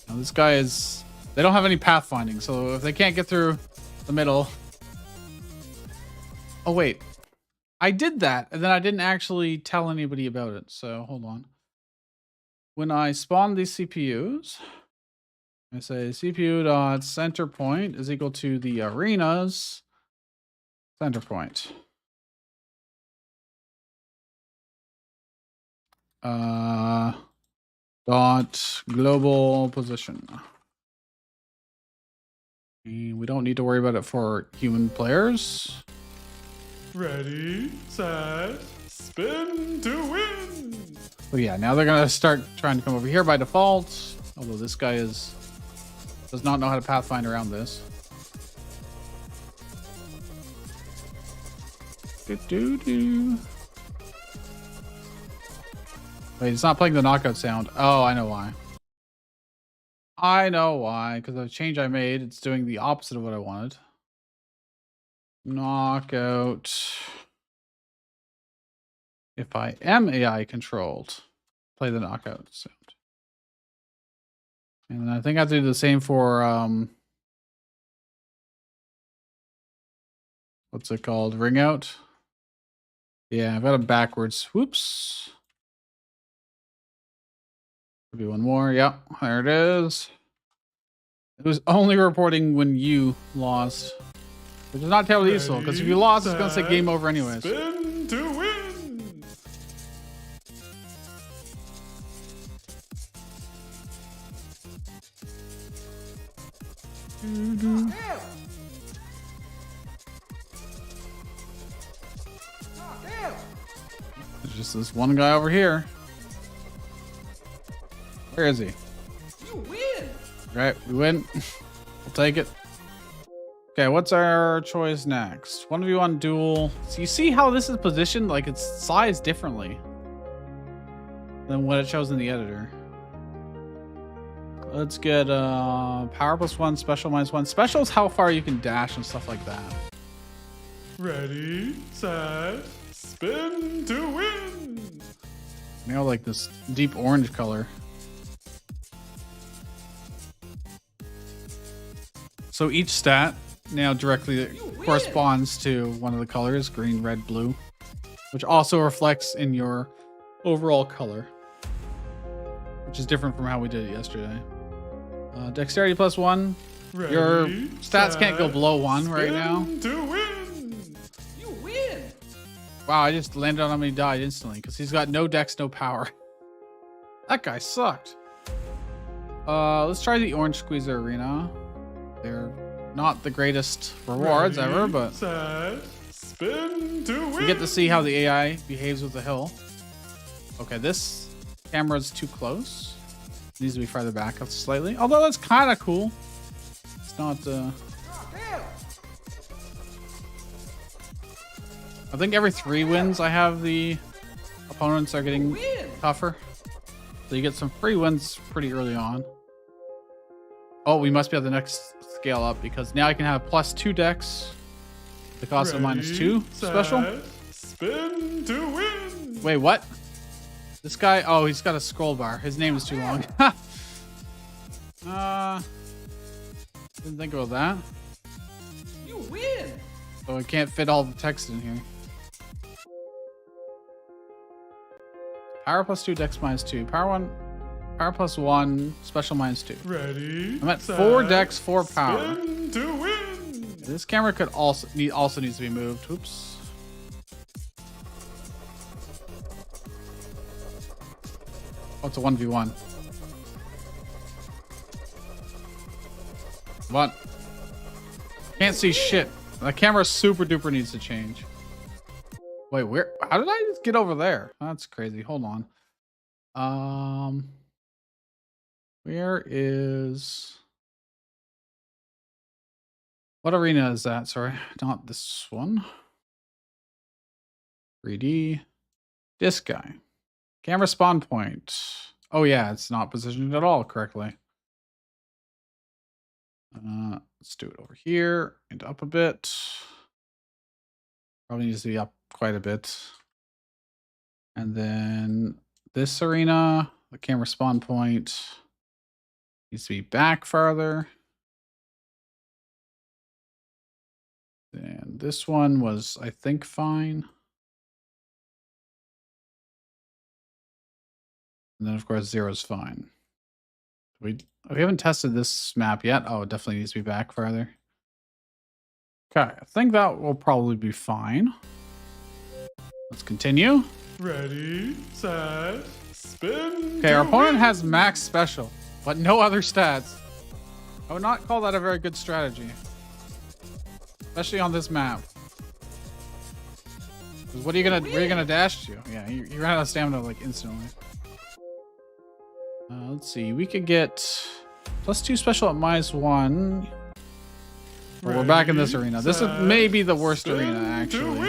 Now this guy is, they don't have any pathfinding, so if they can't get through the middle. Oh wait, I did that and then I didn't actually tell anybody about it. So hold on. When I spawn these CPUs, I say CPU dot center point is equal to the arena's center point. Dot global position. We don't need to worry about it for human players. Ready, set, spin to win. So yeah, now they're gonna start trying to come over here by default. Although this guy does not know how to pathfind around this. Do. Wait, it's not playing the knockout sound. Oh, I know why. I know why, because of the change I made, it's doing the opposite of what I wanted. Knockout. If I am AI controlled, play the knockout sound. And then I think I have to do the same for what's it called? Ring out. Yeah, I've got it backwards. Whoops. Could be one more. Yeah, there it is. It was only reporting when you lost. Which is not terribly useful, because if you lost, it's going to say game over anyways. Spin to win. There's just this one guy over here. Where is he? You win. Right, we win. We'll take it. Okay, what's our choice next? 1v1 duel. So you see how this is positioned? Like it's sized differently than what it shows in the editor. Let's get power +1, special -1. Special is how far you can dash and stuff like that. Ready, set, spin to win. Now like this deep orange color. So each stat now directly corresponds to one of the colors, green, red, blue, which also reflects in your overall color, which is different from how we did it yesterday. Dexterity +1. Ready, Your stats can't go set, below 1 right now. spin to win. You win. Wow, I just landed on him and he died instantly because he's got no dex, no power. That guy sucked. Let's try the orange squeezer arena. They're not the greatest rewards Ready, ever, but set, spin to win. we get to see how the AI behaves with the hill. Okay, this camera's too close. Needs to be farther back up slightly. Although that's kind of cool. It's not. I think every 3 wins, I have the opponents are getting tougher. So you get some free wins pretty early on. Oh, we must be at the next scale up because now I can have +2 dex. The cost of -2 special. Spin to win. Wait, what? This guy, oh, he's got a scroll bar. His name is too long. Didn't think about that. You win. So I can't fit all the text in here. Power +2, dex -2. Power +1, special -2. Ready. I'm at set, 4 dex, 4 power. Spin to win. This camera could also needs to be moved. Oops. Oh, it's a 1v1. What? Can't see shit. The camera super duper needs to change. Wait, where? How did I just get over there? That's crazy. Hold on. Where is? What arena is that? Sorry, not this one. 3D. This guy. Camera spawn point. Oh yeah, it's not positioned at all correctly. Let's do it over here and up a bit. Probably needs to be up quite a bit. And then this arena, the camera spawn point needs to be back farther. And this one was, I think, fine. And then, of course, 0 is fine. We haven't tested this map yet. Oh, it definitely needs to be back farther. Okay, I think that will probably be fine. Let's continue. Ready, set, spin. Okay, our to opponent win. has max special, but no other stats. I would not call that a very good strategy. Especially on this map. 'Cause what are you gonna dash to? Yeah, you ran out of stamina like instantly. Let's see, we could get +2 special at -1. Well, we're back in this arena. This is maybe the worst arena, actually.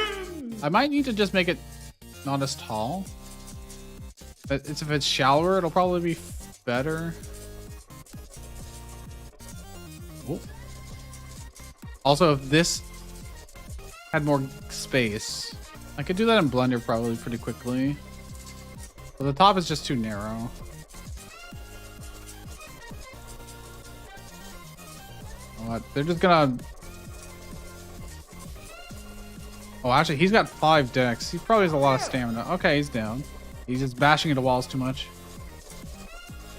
I might need to just make it not as tall. If it's shallower, it'll probably be better. Oh. Also, if this had more space, I could do that in Blender probably pretty quickly. But the top is just too narrow. What? They're just gonna... Oh, actually, he's got 5 dex. He probably has a lot of stamina. Okay, he's down. He's just bashing into walls too much.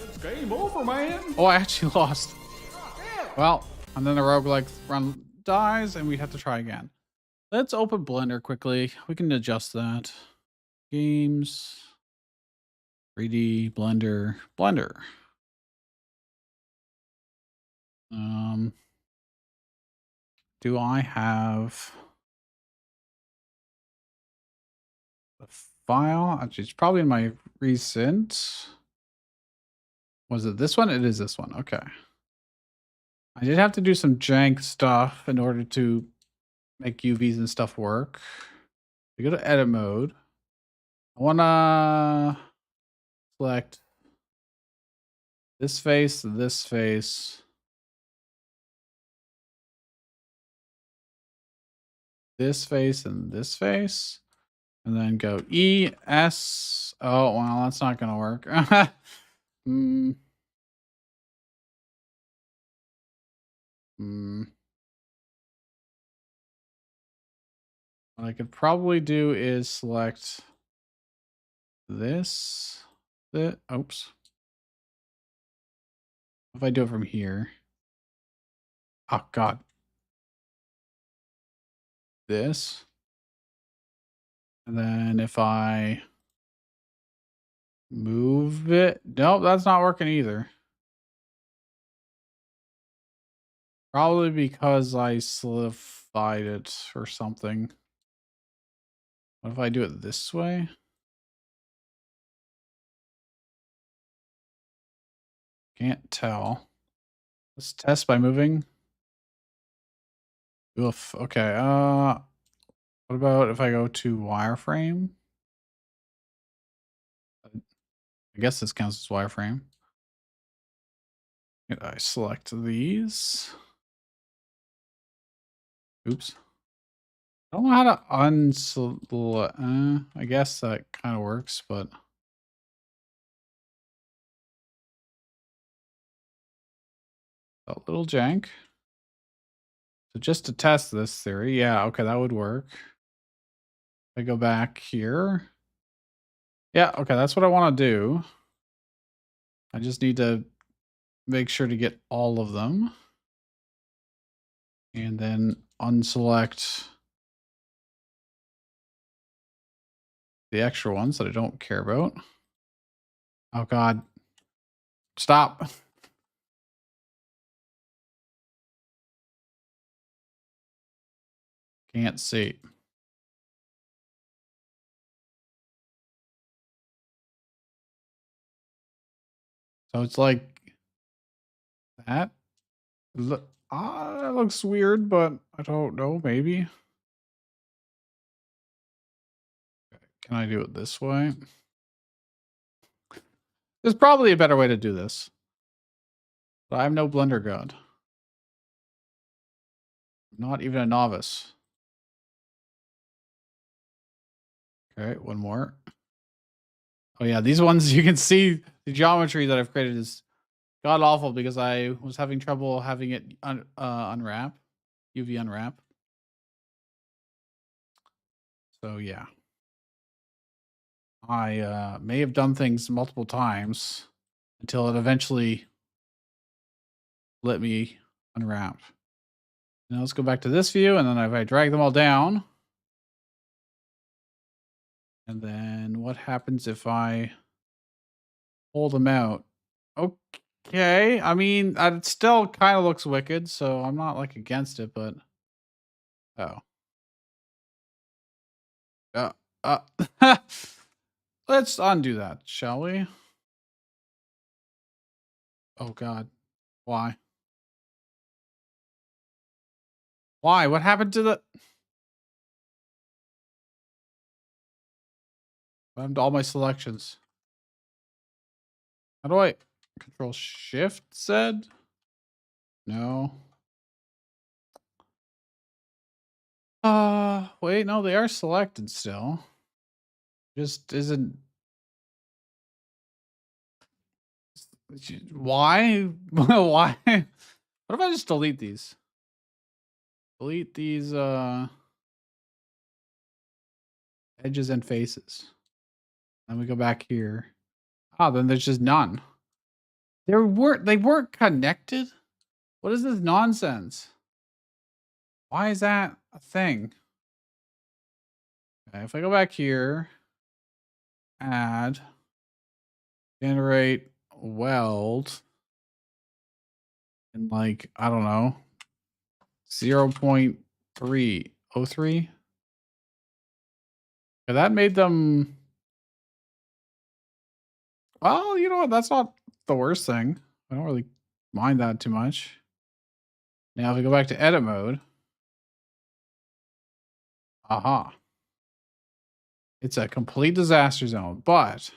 It's game over, man. Oh, I actually lost. Well, and then the roguelike run dies, and we have to try again. Let's open Blender quickly. We can adjust that. Games. 3D, Blender. Do I have the file? Actually, it's probably in my recent. Was it this one? It is this one. Okay. I did have to do some jank stuff in order to make UVs and stuff work. We go to edit mode. I want to select This face, this face. This face and this face. And then go E, S. Oh, well, that's not going to work. mm, mm. What I could probably do is select this. Oops. If I do it from here. Oh, God. This. And then if I move it. Nope, that's not working either. Probably because I solidified it or something. What if I do it this way? Can't tell. Let's test by moving. Oof. Okay. What about if I go to wireframe? I guess this counts as wireframe. And I select these. Oops. I don't know how to unselect. I guess that kind of works, but a little jank. So just to test this theory, yeah, okay, that would work. I go back here. Yeah, okay, that's what I want to do. I just need to make sure to get all of them. And then unselect the extra ones that I don't care about. Oh, God. Stop. Can't see. So it's like that. Look, that looks weird, but I don't know. Maybe. Can I do it this way? There's probably a better way to do this. But I'm no Blender god. Not even a novice. Okay, one more. Oh yeah, these ones you can see the geometry that I've created is god awful because I was having trouble having it unwrap, UV unwrap. So yeah, I may have done things multiple times until it eventually let me unwrap. Now let's go back to this view, and then if I drag them all down, and then what happens if I hold them out? Okay, I mean, it still kind of looks wicked, so I'm not like against it, but oh, uh, uh, let's undo that, shall we? Oh God, why? Why? What happened to the? What happened to all my selections? How do I control shift said? No. Wait, no, they are selected still. Just isn't. Why? Why? What if I just delete these? Delete these edges and faces. Then we go back here. Oh, then there's just none. They weren't connected? What is this nonsense? Why is that a thing? Okay, if I go back here, add, generate weld, and like, I don't know, 0.303. Okay, that made them. Well, you know what? That's not the worst thing. I don't really mind that too much. Now, if we go back to edit mode, aha. It's a complete disaster zone, but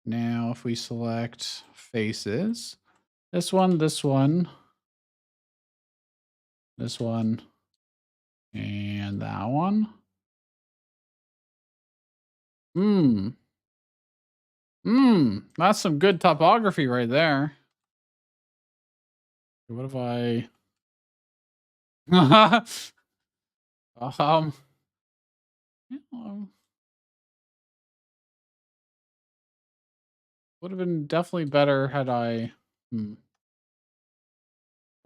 Now, if we select faces, this one, this one, this one, and that one. Hmm. That's some good topography right there. What if I um yeah, would have been definitely better had I what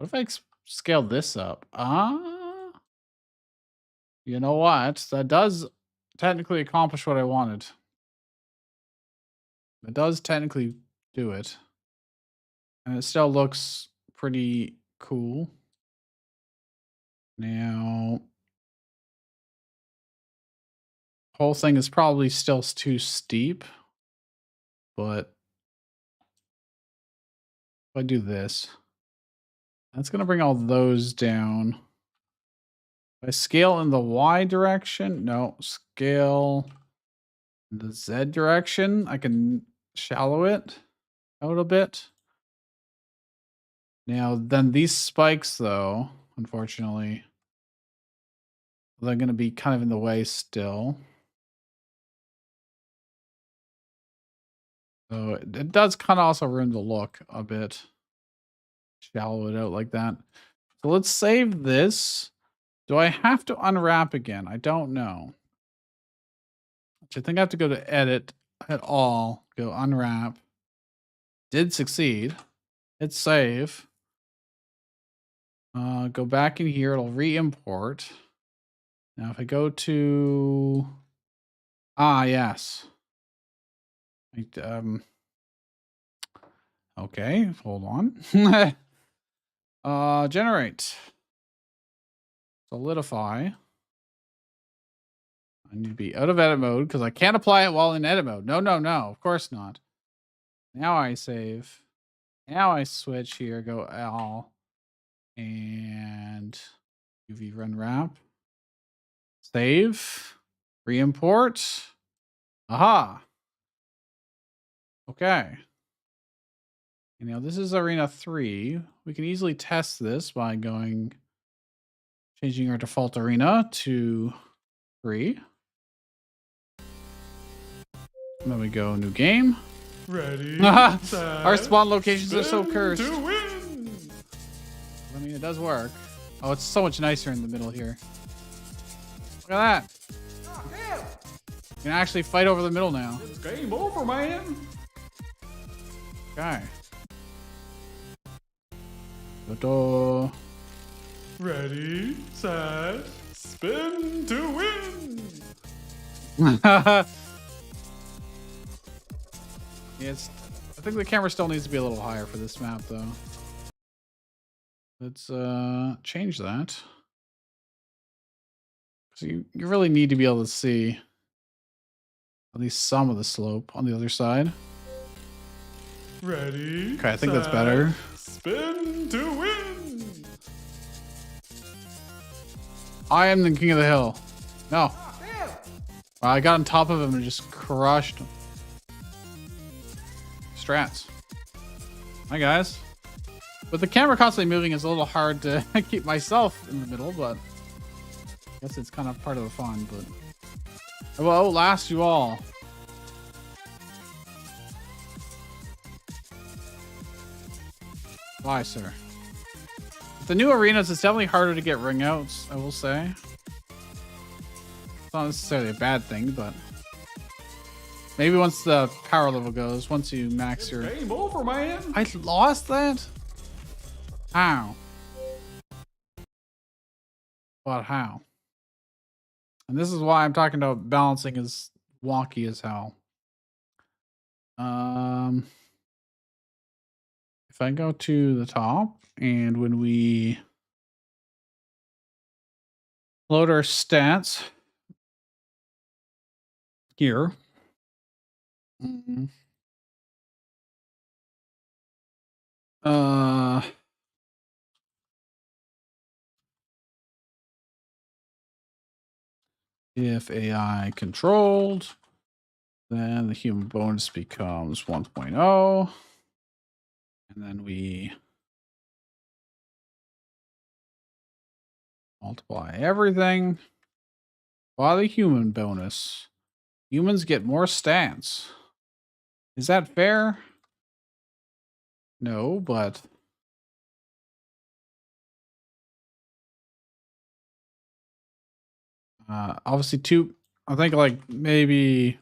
if I scaled this up? You know what? That does technically accomplish what I wanted. It does technically do it. And it still looks pretty cool. Now, whole thing is probably still too steep, but if I do this, that's going to bring all those down. If I scale in the Y direction, no, scale in the Z direction, I can shallow it out a bit. Now, then these spikes, though, unfortunately, they're going to be kind of in the way still. So it does kind of also ruin the look a bit. Shallow it out like that. So let's save this. Do I have to unwrap again? I don't know. I think I have to go to edit at all. Go unwrap. Did succeed. Hit save. Go back in here. It'll re-import. Now if I go to yes. Okay, hold on. Generate. Solidify. I need to be out of edit mode because I can't apply it while in edit mode. No, no, no. Of course not. Now I save. Now I switch here, go all, and UV run wrap. Save. Re-import. Aha. Okay. And now this is Arena 3. We can easily test this by changing our default arena to 3. And then we go new game. Ready, Our spawn locations are so spin cursed. to win. I mean, it does work. Oh, it's so much nicer in the middle here. Look at that. You can actually fight over the middle now. It's game over, man. Okay. Ta-da. Ready, set, spin to win. Yes, I think the camera still needs to be a little higher for this map, though. Let's change that. So you really need to be able to see at least some of the slope on the other side. Ready, Okay, I think that's set, better. Spin to win. I am the king of the hill. No. Well, I got on top of him and just crushed him. Strats. Hi, guys. With the camera constantly moving, it's a little hard to keep myself in the middle, but I guess it's kind of part of the fun, but I will outlast you all. Why, sir? With the new arenas, it's definitely harder to get ring outs, I will say. It's not necessarily a bad thing, but maybe once the power level goes, once you max your... Game over, man. I lost that? How? But how? And this is why I'm talking about balancing is wonky as hell. If I go to the top and when we load our stats here. If AI controlled, Then the human bonus becomes 1.0. And then we multiply everything by the human bonus. Humans get more stats. Is that fair? No, but obviously two. I think like maybe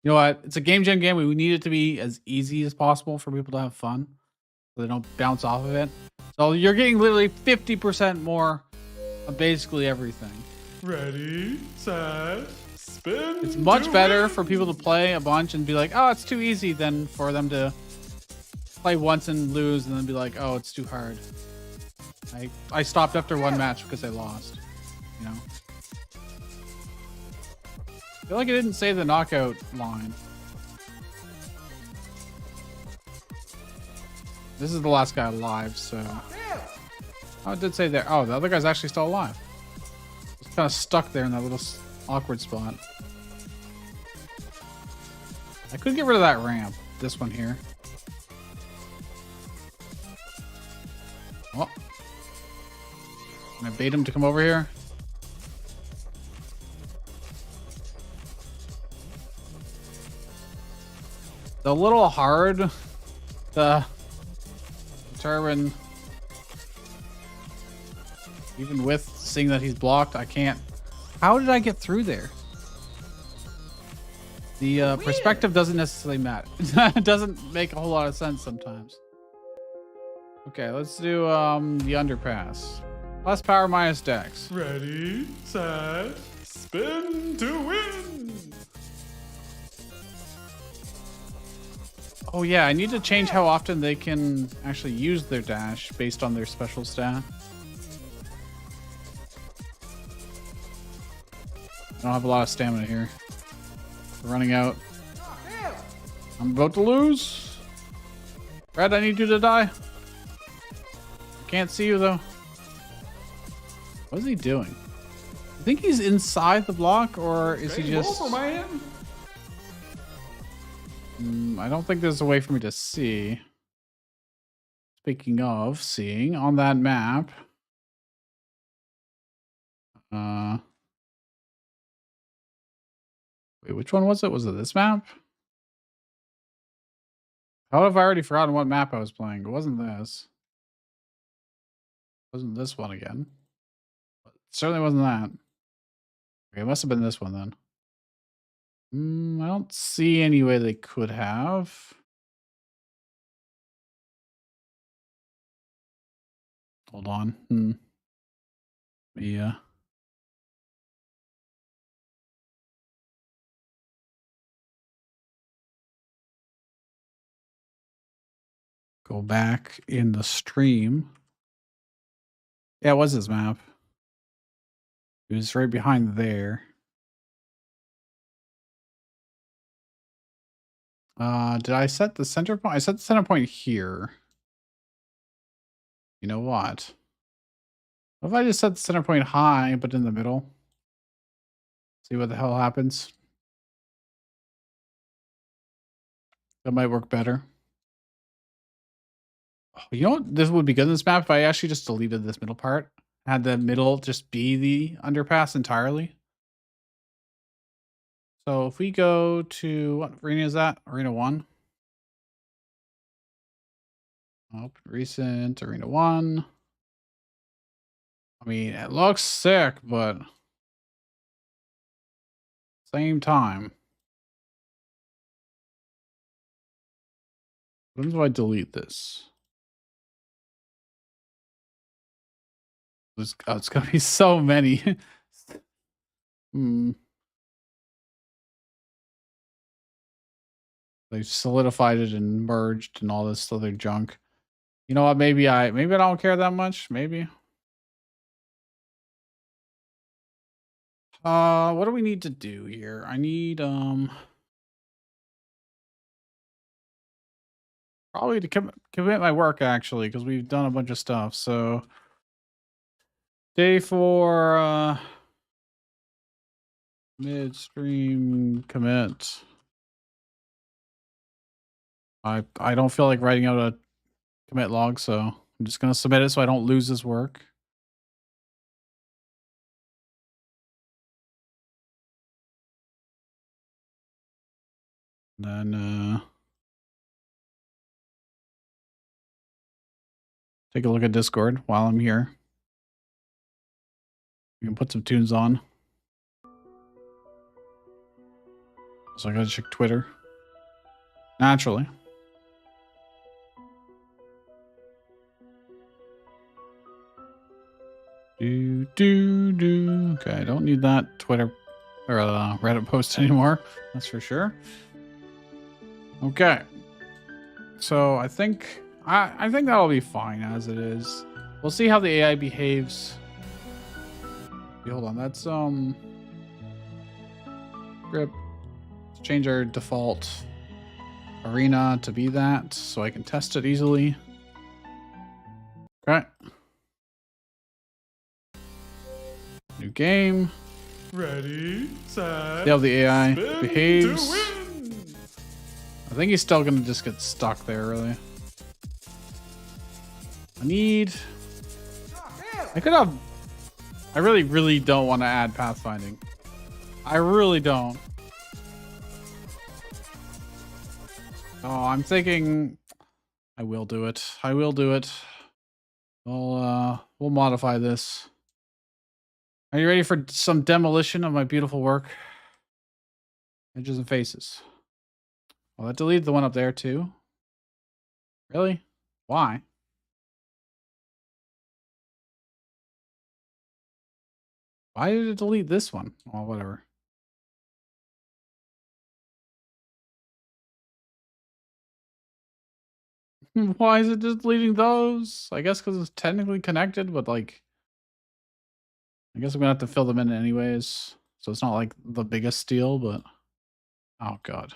you know what? It's a game jam game. We need it to be as easy as possible for people to have fun, so they don't bounce off of it. So you're getting literally 50% more of basically everything. Ready, set, spin. It's much to better win. for people to play a bunch and be like, oh, it's too easy, than for them to play once and lose and then be like, oh, it's too hard. I stopped after one match because I lost. You know? I feel like I didn't say the knockout line. This is the last guy alive, so. Oh, it did say there. Oh, the other guy's actually still alive. He's kind of stuck there in that little awkward spot. I could get rid of that ramp. This one here. Oh. Can I bait him to come over here? It's a little hard to determine. Even with seeing that he's blocked, I can't. How did I get through there? The perspective doesn't necessarily matter. It doesn't make a whole lot of sense sometimes. Okay, let's do the underpass. Plus power minus dex. Ready, set, spin to win. Oh yeah, I need to change how often they can actually use their dash based on their special stat. I don't have a lot of stamina here. We're running out. I'm about to lose. Red, I need you to die. I can't see you though. What is he doing? I think he's inside the block, or is he Game just... over, man. I don't think there's a way for me to see. Speaking of seeing, on that map... Wait, which one was it? Was it this map? How have I already forgotten what map I was playing? It wasn't this. It wasn't this one again. It certainly wasn't that. Okay, it must have been this one then. I don't see any way they could have. Hold on. Yeah. Go back in the stream. Yeah, it was this map. It was right behind there. Did I set the center point? I set the center point here. You know what? What if I just set the center point high, but in the middle? See what the hell happens. That might work better. Oh, you know what? This would be good in this map if I actually just deleted this middle part. Had the middle just be the underpass entirely. So if we go to, what arena is that? Arena 1. Open recent, Arena 1. I mean, it looks sick, but same time. When do I delete this? It's gonna be so many. They solidified it and merged and all this other junk. You know what? Maybe I don't care that much. Maybe. What do we need to do here? I need probably to commit my work actually, because we've done a bunch of stuff. So day 4 midstream commit. I don't feel like writing out a commit log, so I'm just gonna submit it so I don't lose this work. And then take a look at Discord while I'm here. You can put some tunes on. So I gotta check Twitter. Naturally. Okay, I don't need that Twitter or Reddit post anymore. That's for sure. Okay. So I think I think that'll be fine as it is. We'll see how the AI behaves. Okay, hold on, that's script. Let's change our default arena to be that so I can test it easily. Okay. New game. Ready, set, See how the AI spin behaves. to win. I think he's still gonna just get stuck there, really. I could have. I really, really don't want to add pathfinding. I really don't. Oh, I'm thinking I will do it. I will do it. We'll modify this. Are you ready for some demolition of my beautiful work? Edges and faces. Well, that deleted the one up there too. Really? Why? Why did it delete this one? Oh, whatever. Why is it just deleting those? I guess because it's technically connected, but like, I guess I'm gonna have to fill them in anyways. So it's not like the biggest deal, but oh god.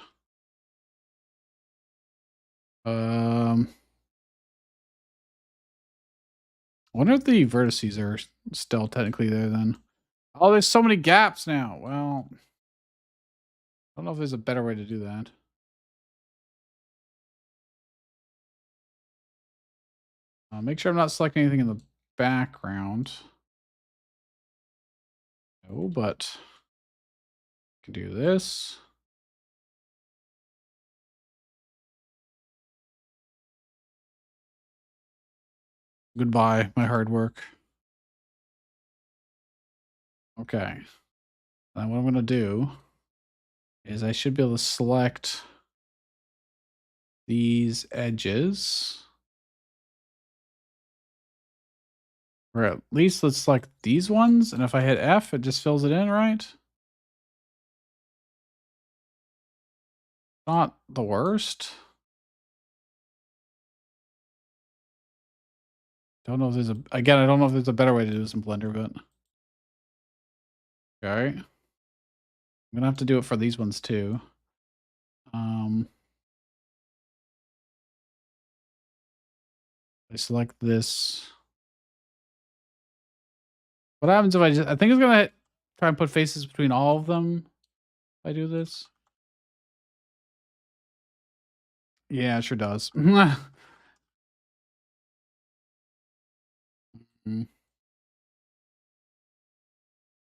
I wonder if the vertices are still technically there then. Oh, there's so many gaps now. Well, I don't know if there's a better way to do that. Make sure I'm not selecting anything in the background. No, but I can do this. Goodbye, my hard work. Okay. Then what I'm going to do is I should be able to select these edges. Or at least let's select these ones. And if I hit F, it just fills it in, right? Not the worst. Don't know if there's I don't know if there's a better way to do this in Blender, but okay. I'm gonna have to do it for these ones too. I select this. What happens if I think it's gonna try and put faces between all of them if I do this. Yeah, it sure does. Mm.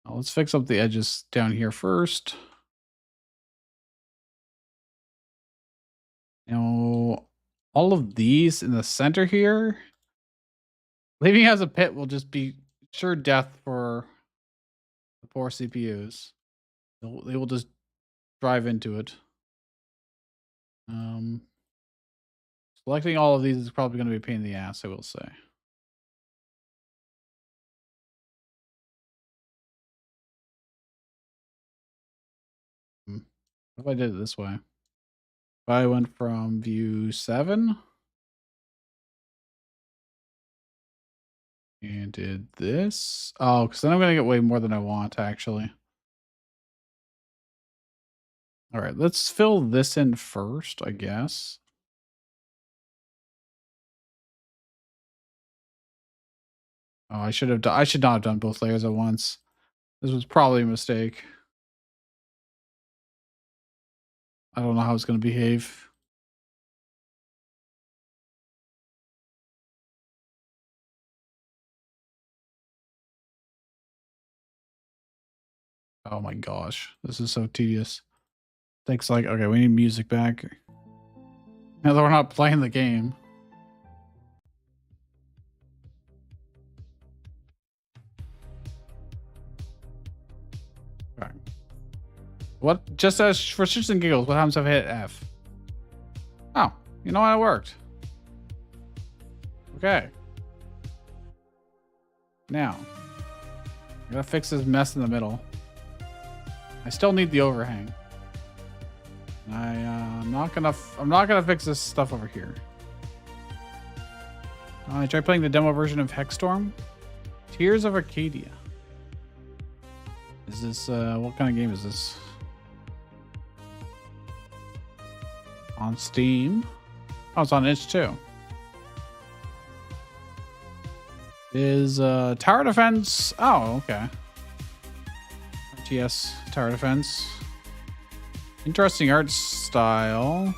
Now let's fix up the edges down here first. Now, all of these in the center here, leaving as a pit will just be sure death for the poor CPUs. They will just drive into it. Selecting all of these is probably going to be a pain in the ass, I will say. What if I did it this way? If I went from view 7 and did this. Oh, because then I'm going to get way more than I want, actually. All right, let's fill this in first, I guess. Oh, I should not have done both layers at once. This was probably a mistake. I don't know how it's going to behave. Oh my gosh. This is so tedious. Takes like, okay, we need music back. Now that we're not playing the game. Okay. What, just as for shits and giggles, what happens if I hit F? Oh, you know what? It worked. Okay. Now, I gotta fix this mess in the middle. I still need the overhang. I'm not gonna fix this stuff over here. I tried playing the demo version of Hexstorm. Tears of Arcadia. Is this what kind of game is this? On Steam. Oh, it's on itch too. Is tower defense? Oh, okay. RTS tower defense. Interesting art style.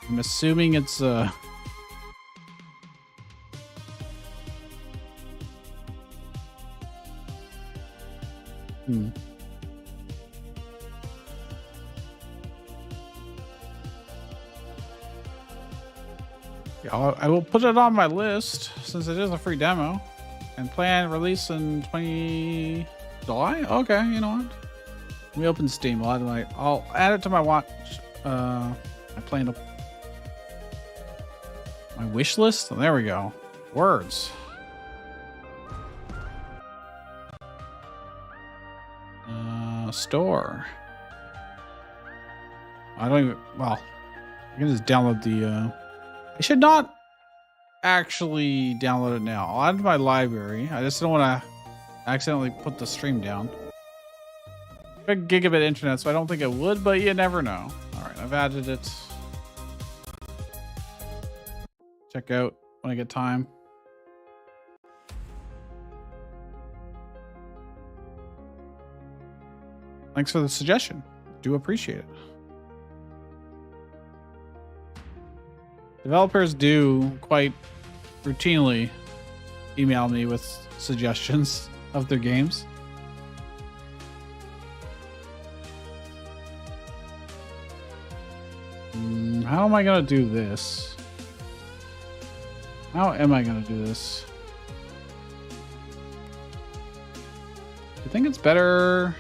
I'm assuming it's Yeah, I will put it on my list since it is a free demo and plan release in 20 July. Okay, you know what? Let me open Steam. I'll add it to my watch. I plan to my wish list. Oh, there we go. Words. Store. I don't even. Well, I can just download the. I should not actually download it now. I'll add it to my library. I just don't want to accidentally put the stream down. Big gigabit internet, so I don't think it would, but you never know. All right, I've added it. Check out when I get time. Thanks for the suggestion. Do appreciate it. Developers do quite routinely email me with suggestions of their games. How am I going to do this? How am I going to do this? I think it's better.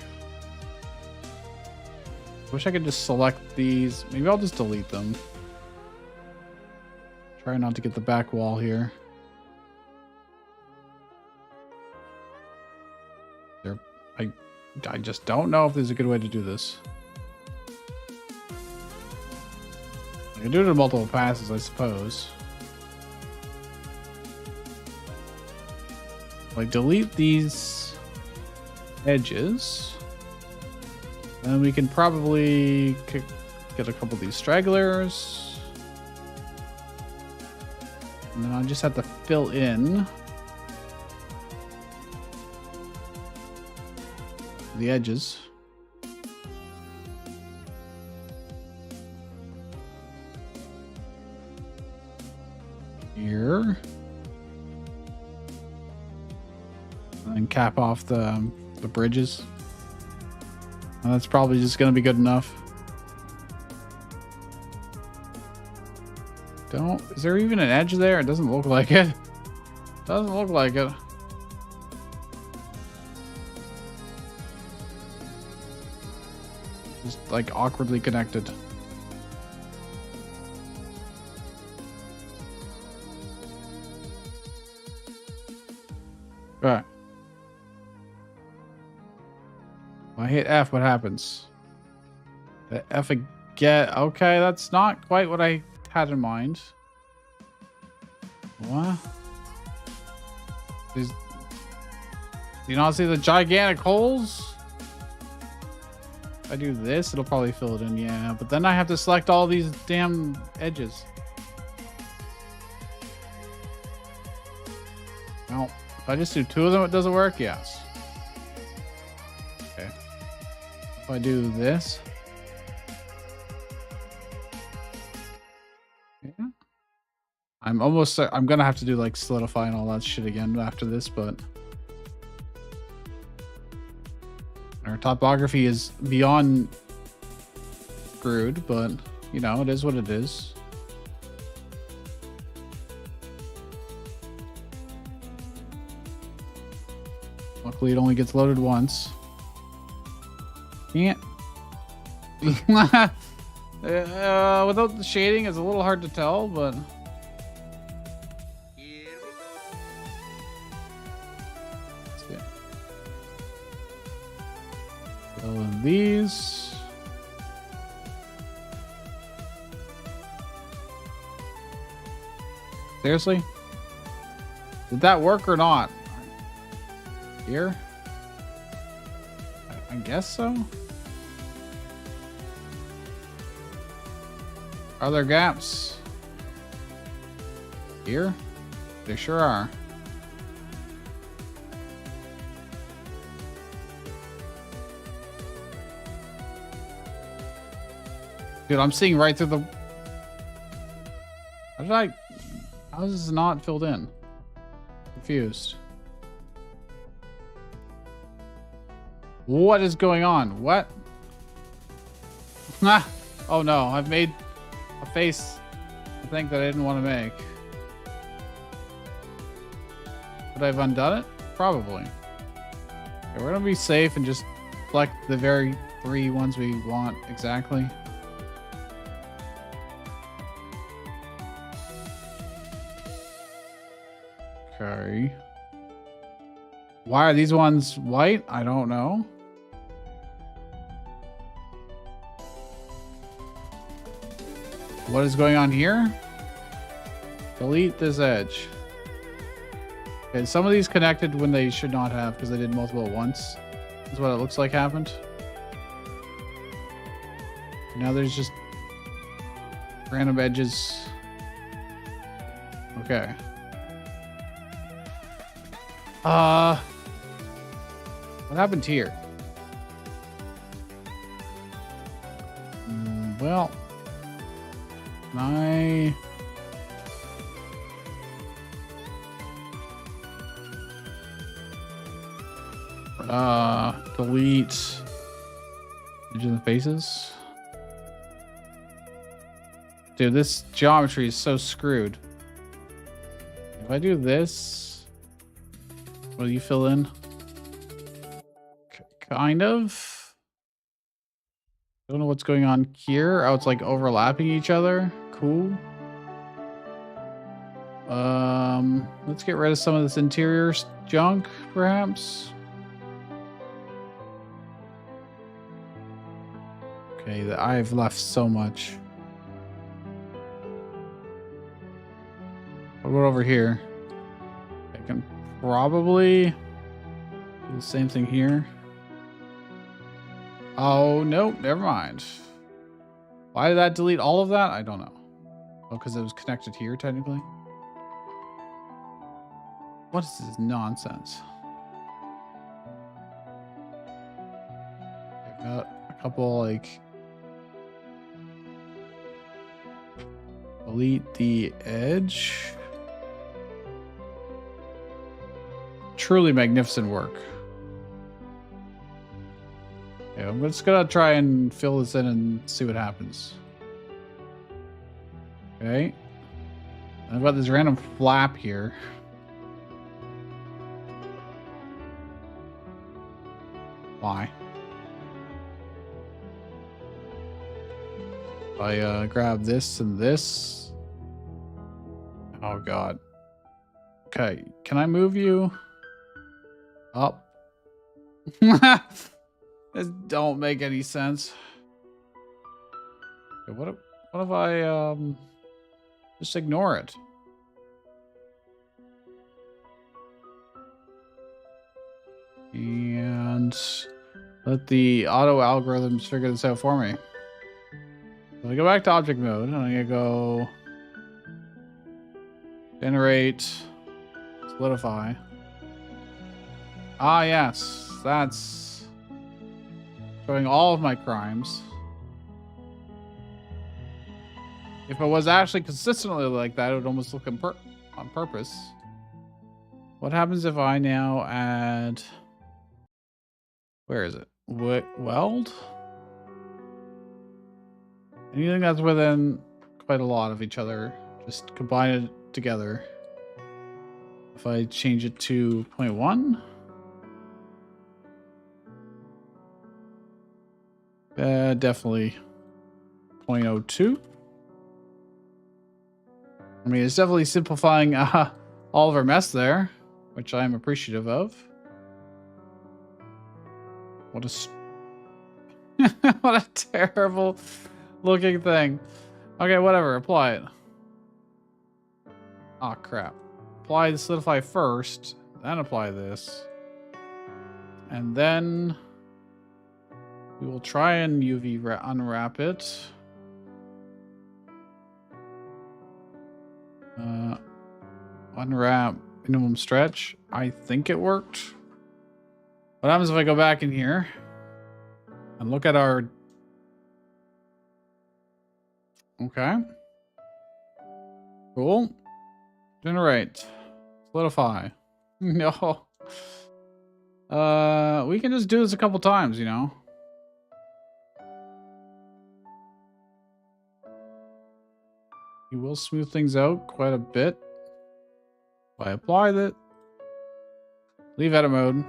Wish I could just select these. Maybe I'll just delete them. Try not to get the back wall here. I just don't know if there's a good way to do this. I can do it in multiple passes, I suppose. Like delete these edges. Then we can probably get a couple of these stragglers. And then I just have to fill in the edges. Here. And then cap off the bridges. And that's probably just going to be good enough. Is there even an edge there? It doesn't look like it. Doesn't look like it. Just like awkwardly connected. Alright. When I hit F, what happens? The F again. Okay, that's not quite what I had in mind. What? Do you not see the gigantic holes? If I do this, it'll probably fill it in, yeah. But then I have to select all these damn edges. Well, if I just do two of them, it doesn't work? Yes. Okay. If I do this. Yeah. I'm gonna have to do like solidify and all that shit again after this, but Our topography is beyond screwed, but you know, it is what it is. Luckily, it only gets loaded once. Can't. Without the shading, it's a little hard to tell, but. Fill in these. Seriously? Did that work or not? Here? I guess so. Are there gaps? Here? There sure are. Dude, I'm seeing right through the... How is this not filled in? Confused. What is going on? What? Ah! Oh no, I've made a face I think that I didn't want to make. Would I have undone it? Probably. Okay, we're gonna be safe and just select the very 3 ones we want exactly. Okay. Why are these ones white? I don't know. What is going on here? Delete this edge. Okay, some of these connected when they should not have because they did multiple at once. That's what it looks like happened. Now there's just random edges. Okay. What happened here? Well, delete edge of the faces. Dude, this geometry is so screwed. If I do this, will you fill in? Kind of. Don't know what's going on here. Oh, it's like overlapping each other. Cool. Let's get rid of some of this interior junk, perhaps. Okay, I've left so much. What about over here? I can probably do the same thing here. Oh, nope, never mind. Why did that delete all of that? I don't know. Oh, because it was connected here, technically. What is this nonsense? I've got a couple, like... Delete the edge. Truly magnificent work. Yeah, I'm just gonna try and fill this in and see what happens. Okay. I've got this random flap here. Why? I grab this and this. Oh god. Okay, can I move you up? This don't make any sense. Okay, what if I just ignore it? And let the auto algorithms figure this out for me. So I go back to object mode and I'm gonna go generate solidify. Ah yes, that's showing all of my crimes. If it was actually consistently like that, it would almost look on purpose. What happens if I now add... Where is it? weld. Anything that's within quite a lot of each other, just combine it together. If I change it to 0.1, definitely 0.02. I mean, it's definitely simplifying all of our mess there, which I'm appreciative of. What a what a terrible looking thing. Okay, whatever. Apply it. Oh crap. Apply the solidify first, then apply this, and then we will try and UV unwrap it. Unwrap minimum stretch. I think it worked. What happens if I go back in here and look at our... Okay. Cool. Generate. Solidify. No. We can just do this a couple times, you know. You will smooth things out quite a bit. If I apply that, leave edit mode,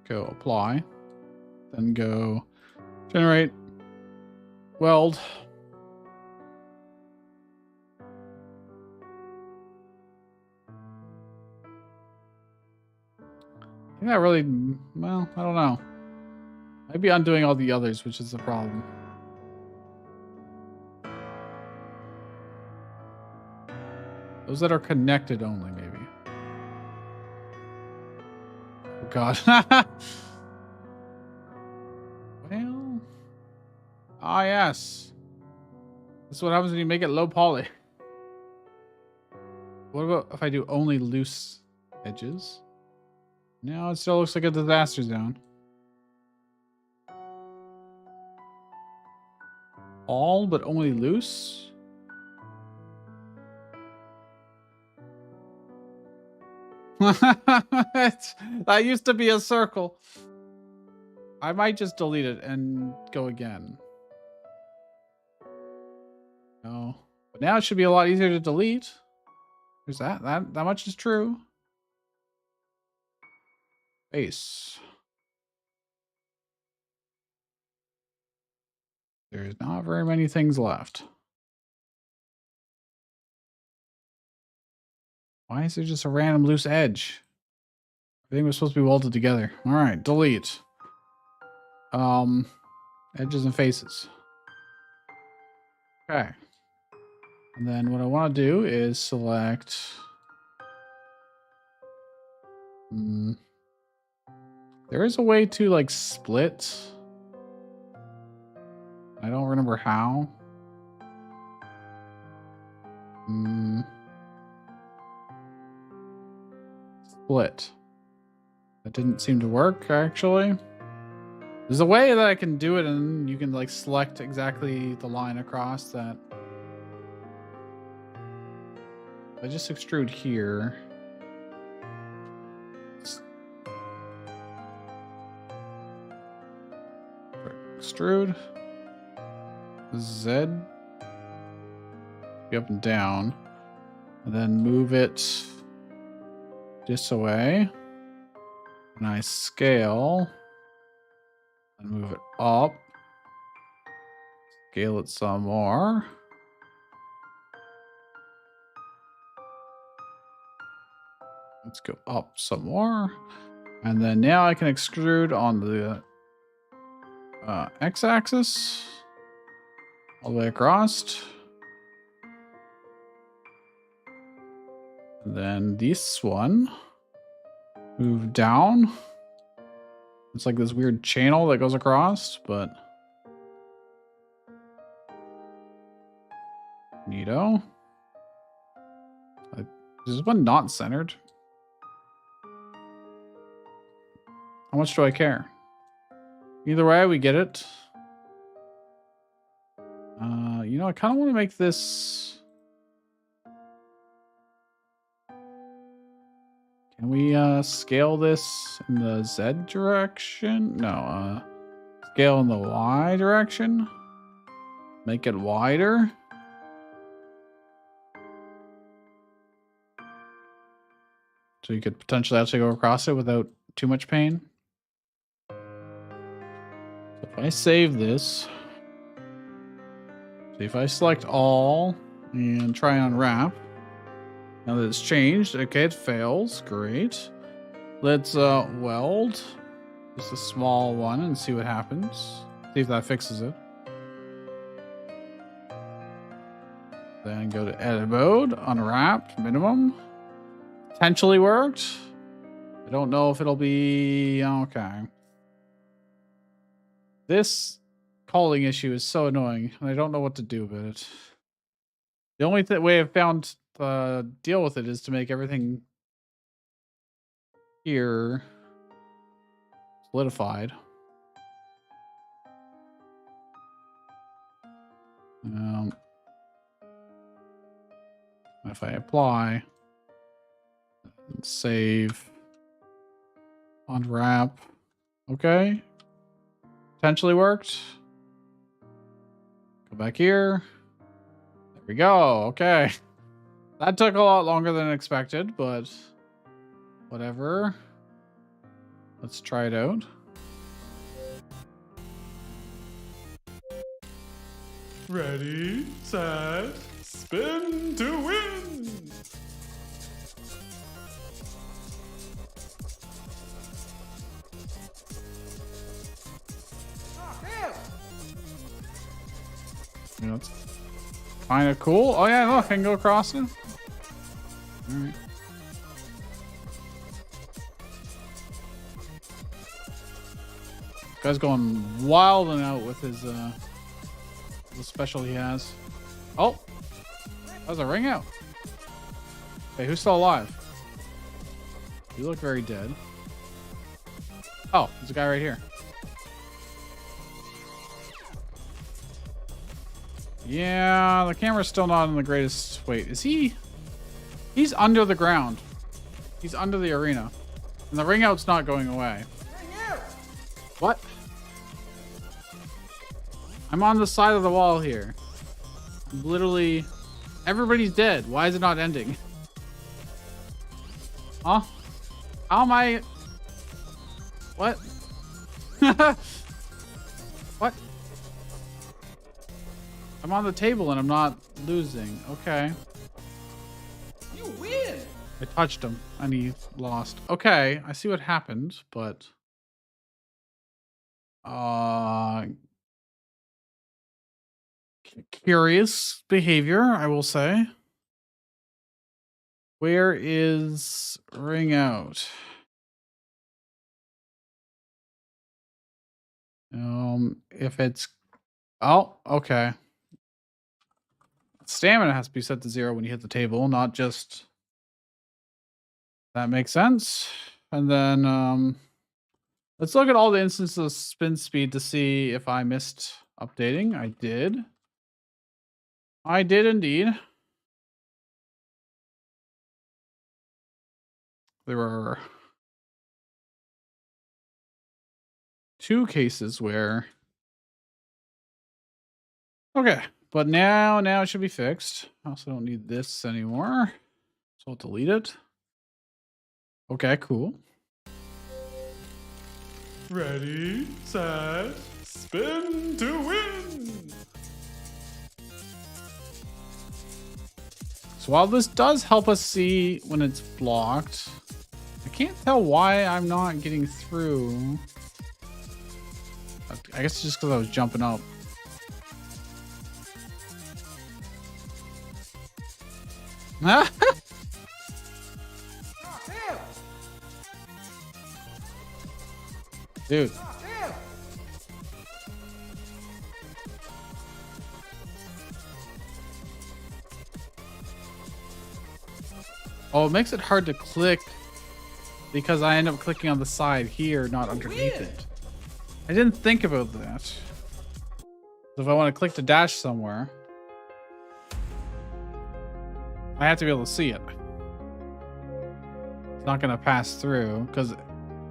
go apply, then go generate, weld. I think that really, well, I don't know. I'd be undoing all the others, which is the problem. Those that are connected only, maybe. Oh, God. Well. Ah, yes. This is what happens when you make it low poly. What about if I do only loose edges? No, it still looks like a disaster zone. All but only loose? That used to be a circle. I might just delete it and go again. No. But now it should be a lot easier to delete. There's that. That much is true. Base. There's not very many things left. Why is there just a random loose edge? Everything was supposed to be welded together. All right, delete. Edges and faces. Okay. And then what I want to do is select... There is a way to, like, split. I don't remember how. Split. That didn't seem to work, actually. There's a way that I can do it and you can, like, select exactly the line across that. I just extrude here. Extrude. Z. Be up and down. And then move it this way. And I scale. And move it up. Scale it some more. Let's go up some more. And then now I can extrude on the x-axis. All the way across. And then this one. Move down. It's like this weird channel that goes across, but... Neato. Is this one not centered? How much do I care? Either way, we get it. You know, I kind of want to make this... Can we scale this in the Z direction? No, scale in the Y direction. Make it wider. So you could potentially actually go across it without too much pain. So if I save this, see if I select all and try unwrap. Now that it's changed, okay, it fails. Great. Let's weld just a small one and see what happens. See if that fixes it. Then go to edit mode, unwrapped, minimum. Potentially worked. I don't know if it'll be okay. This calling issue is so annoying, and I don't know what to do about it. The only way I've found to deal with it is to make everything here solidified. If I apply, save, unwrap, okay, potentially worked. Go back here. There we go. Okay, that took a lot longer than expected, but whatever. Let's try it out. Ready, set, spin to win! Yeah, that's kind of cool. Oh yeah, look, I can go across it. All right. Guy's going wild and out with his the special he has. Oh, that was a ring out. Okay, who's still alive? You look very dead. Oh, there's a guy right here. Yeah, the camera's still not in the greatest. Wait, is he? He's under the ground. He's under the arena. And the ring out's not going away. What? I'm on the side of the wall here. Literally, everybody's dead. Why is it not ending? Huh? How am I? What? What? I'm on the table and I'm not losing. Okay. You win! I touched him and he lost. Okay, I see what happened, but curious behavior, I will say. Where is ring out? If it's okay. Stamina has to be set to 0 when you hit the table, not just that makes sense. And then let's look at all the instances of spin speed to see if I missed updating. I did. I did indeed. There were 2 cases where okay, but now it should be fixed. I also don't need this anymore, so I'll delete it. Okay, cool. Ready, set, spin to win! So while this does help us see when it's blocked, I can't tell why I'm not getting through. I guess it's just because I was jumping up. Dude. Oh, it makes it hard to click because I end up clicking on the side here, not underneath it. I didn't think about that. So if I want to click to dash somewhere, I have to be able to see it. not going to pass through because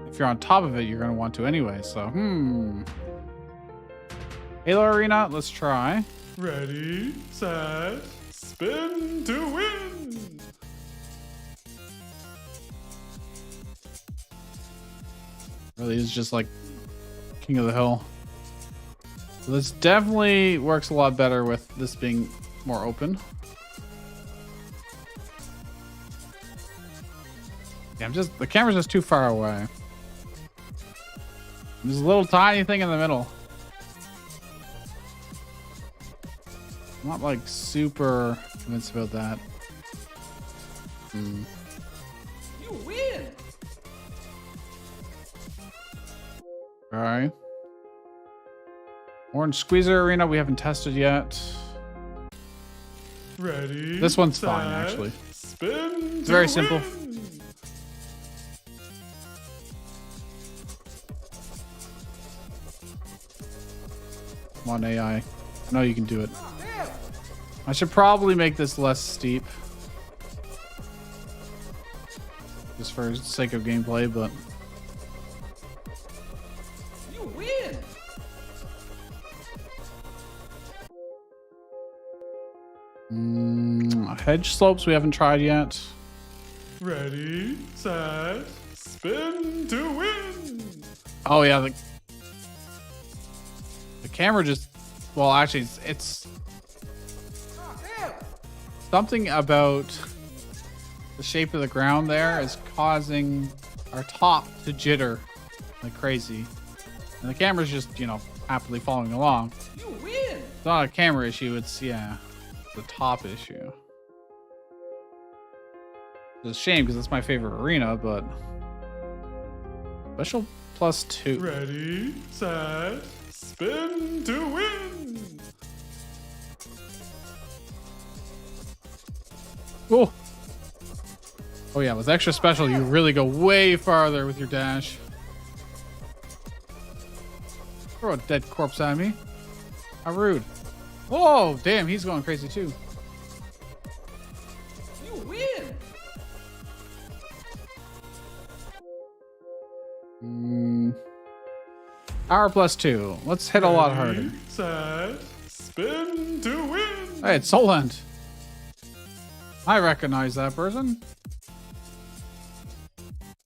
if you're on top of it, you're going to want to anyway. So, Halo Arena, let's try. Ready, set, spin to win. Really is just like King of the Hill. So this definitely works a lot better with this being more open. Yeah, the camera's just too far away. There's a little tiny thing in the middle. I'm not like super convinced about that. You win. Alright. Orange Squeezer Arena we haven't tested yet. Ready. This one's set, fine, actually. Spin. It's very simple. Come on, AI. I know you can do it. I should probably make this less steep. Just for the sake of gameplay, but... You win. Hedge slopes we haven't tried yet. Ready, set, spin to win. Oh yeah, the camera just... Well, actually, it's something about the shape of the ground there is causing our top to jitter like crazy. And the camera's just, you know, happily following along. You win. It's not a camera issue, it's, yeah, the top issue. It's a shame because it's my favorite arena, but... Special +2. Ready, set, spin to win. Oh. Oh yeah, with extra special, you really go way farther with your dash. Throw a dead corpse at me. How rude. Oh, damn, he's going crazy too. You win. Power +2. Let's hit a lot harder. Set, spin to win. Hey, it's Solent. I recognize that person.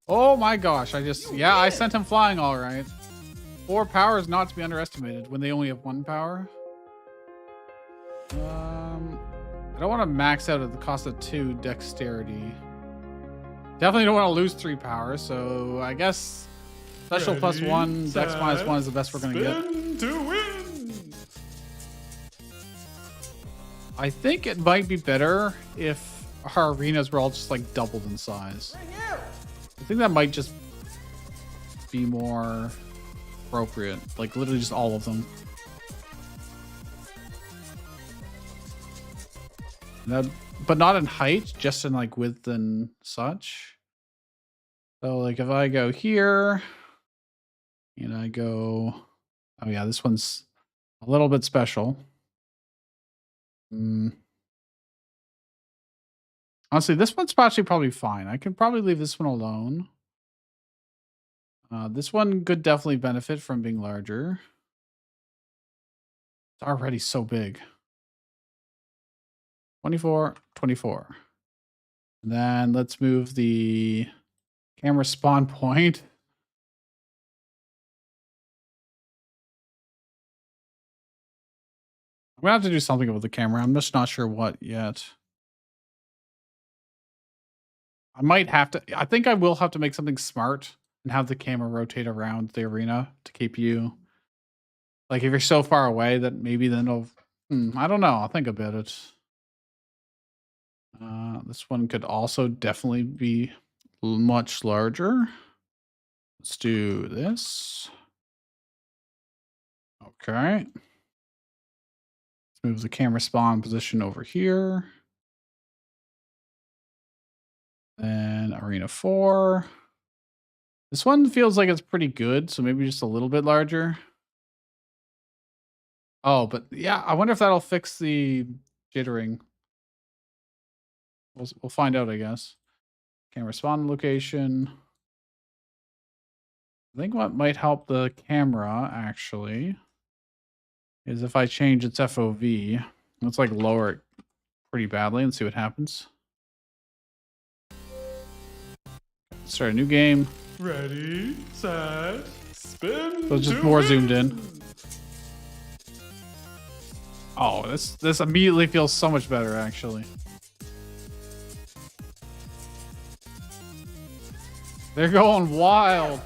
Oh my gosh, I sent him flying all right. 4 power is not to be underestimated when they only have 1 power. I don't want to max out at the cost of 2 dexterity. Definitely don't want to lose 3 power, so I guess special Ready, +1, dex set, -1 is the best we're gonna get. Spin to win. I think it might be better if our arenas were all just like doubled in size. I think that might just be more appropriate. Like literally just all of them. But not in height, just in like width and such. So like if I go here and I go, oh yeah, this one's a little bit special. Honestly, this one's actually probably fine. I could probably leave this one alone. This one could definitely benefit from being larger. It's already so big. 24, 24. And then let's move the camera spawn point. I'm gonna have to do something with the camera. I'm just not sure what yet. I might have to, I think I will have to make something smart and have the camera rotate around the arena to keep you, like if you're so far away that maybe then it'll, I don't know. I'll think about it. This one could also definitely be much larger. Let's do this. Okay. Let's move the camera spawn position over here. Then arena 4. This one feels like it's pretty good, so maybe just a little bit larger. Oh, but yeah, I wonder if that'll fix the jittering. We'll find out, I guess. Can't respond to location. I think what might help the camera actually is if I change its FOV. Let's like lower it pretty badly and see what happens. Start a new game. Ready, set, spin. So it's just to more win. zoomed in. Oh, this immediately feels so much better actually. They're going wild.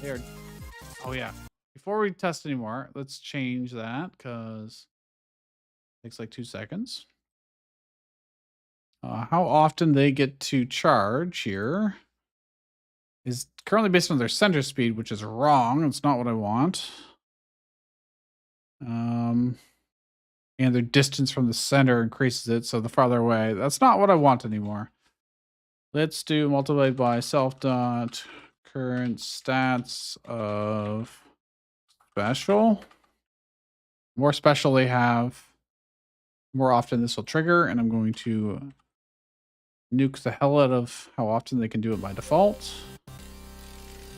They're oh yeah. Before we test anymore, let's change that because it takes like 2 seconds. How often they get to charge here is currently based on their center speed, which is wrong. It's not what I want. And their distance from the center increases it, so the farther away. That's not what I want anymore. Let's do multiplied by self dot current stats of special. More special they have, more often this will trigger, and I'm going to nuke the hell out of how often they can do it by default.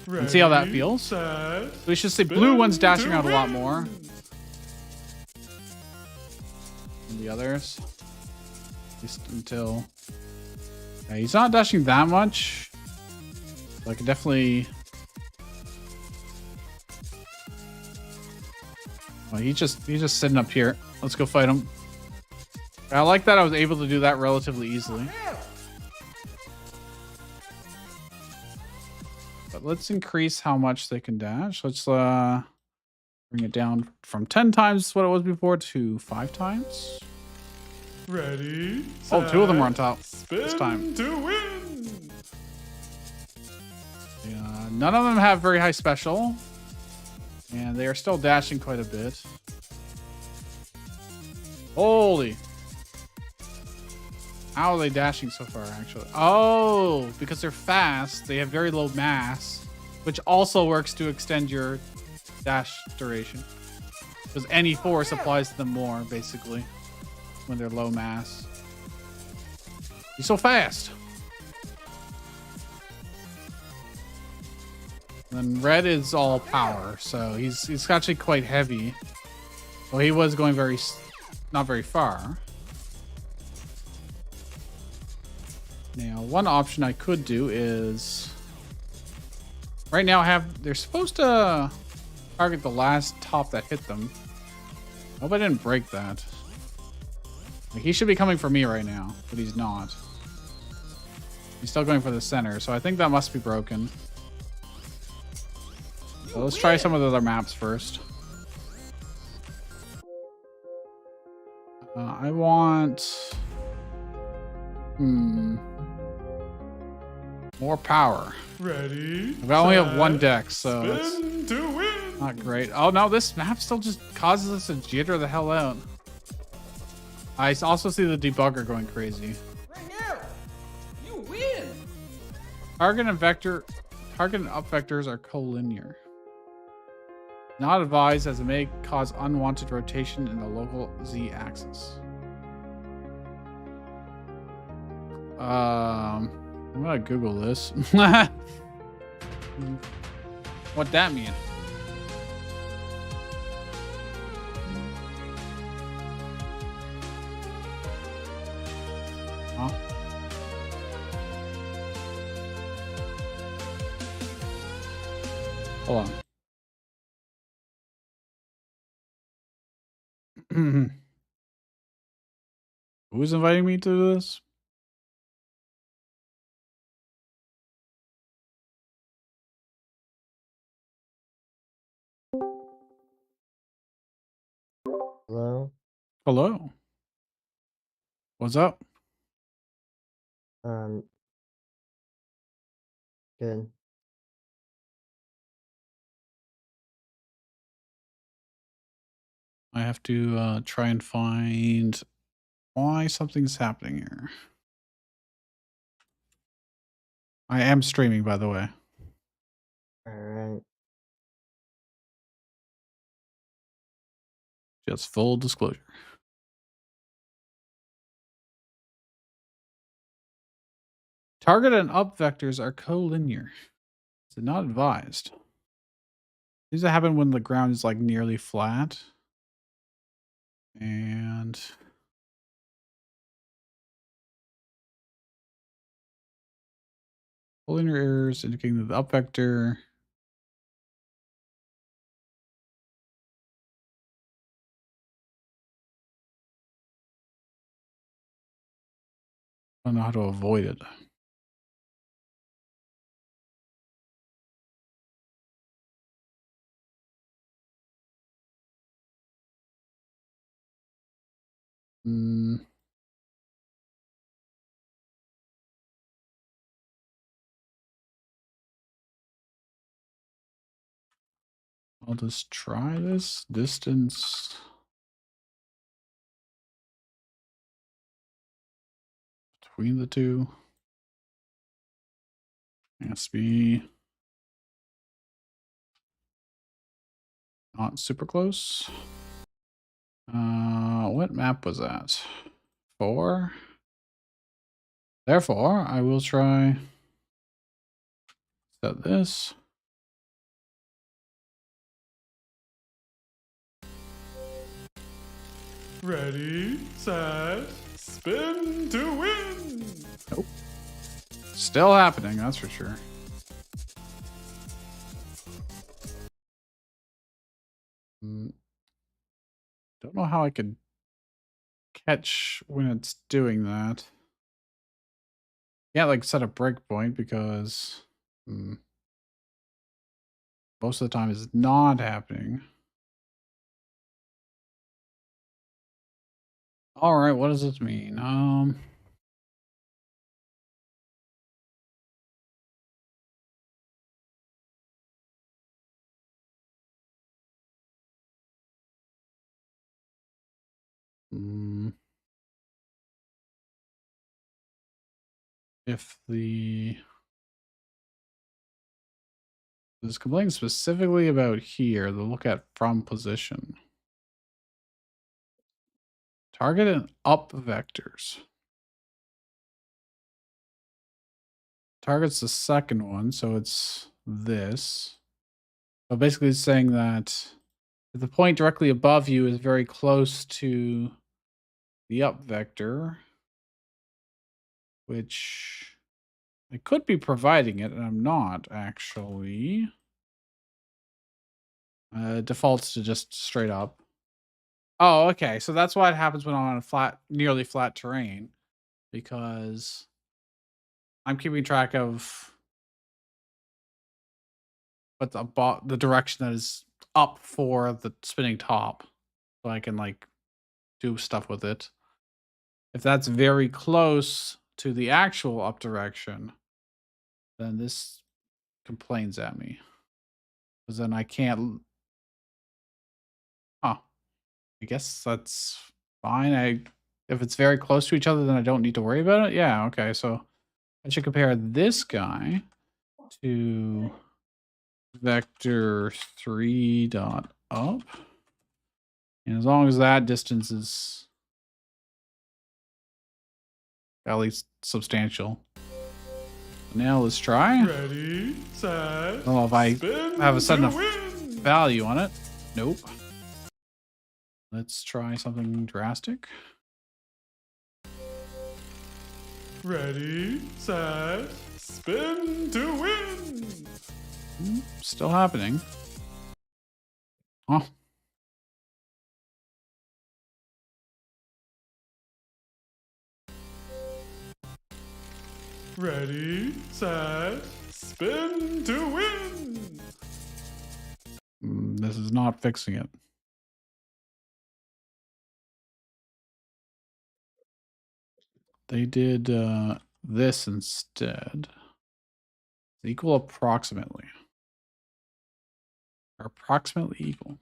Ready, And see how that feels. Set, We should say blue one's dashing around a lot more than the others. At least until... Yeah, he's not dashing that much. So I can definitely... Oh, he's just sitting up here. Let's go fight him. I like that I was able to do that relatively easily. But let's increase how much they can dash. Let's bring it down from 10 times what it was before to 5 times. Ready, Oh, set, 2 of them are on top spin this time. to win. Yeah, none of them have very high special. And they are still dashing quite a bit. Holy. How are they dashing so far, actually? Oh, because they're fast, they have very low mass, which also works to extend your dash duration. Because any force applies to them more, basically, when they're low mass. He's so fast. And red is all power, so he's actually quite heavy. Well, he was going not very far. Now, one option I could do is right now they're supposed to target the last top that hit them. I hope I didn't break that. Like, he should be coming for me right now, but he's not. He's still going for the center, so I think that must be broken. So let's try some of the other maps first. I want... more power. Ready, I only have set, 1 deck, so that's spin to win. not great. Oh no, this map still just causes us to jitter the hell out. I also see the debugger going crazy. Right here. You win. Target and up vectors are collinear. Not advised as it may cause unwanted rotation in the local Z axis. I'm gonna Google this. What that mean? Huh? Hold on. Who's inviting me to this? Hello. Hello. What's up? Um. Good. I have to try and find why something's happening here. I am streaming, by the way. All right. Just full disclosure. Target and up vectors are collinear. It's not advised. These happen when the ground is like nearly flat. And collinear errors indicating that the up vector I don't know how to avoid it. Mm. I'll just try this distance between the two. Has to be not super close. What map was that? 4. Therefore, I will try set this. Ready, set, spin to win. Nope. Still happening, that's for sure. Don't know how I could catch when it's doing that. Can't like set a breakpoint because most of the time it's not happening. All right, what does this mean? If this complaining specifically about here, the look at from position. Target and up vectors. Target's the second one, so it's this. So basically it's saying that if the point directly above you is very close to the up vector, which I could be providing it, and I'm not actually. Defaults to just straight up. Oh, okay. So that's why it happens when I'm on a flat, nearly flat terrain, because I'm keeping track of what the direction that is up for the spinning top, so I can like do stuff with it. If that's very close to the actual up direction, then this complains at me, because then I can't. Huh. I guess that's fine. If it's very close to each other, then I don't need to worry about it. Yeah. Okay. So I should compare this guy to vector 3 dot up. And as long as that distance is at least substantial. Now let's try. Ready, set, Oh, if I have a set enough win. value on it. Nope. Let's try something drastic. Ready, set, spin to win. Still happening. Oh. Ready, set, spin to win. This is not fixing it. They did this instead. Equal approximately. Or approximately equal.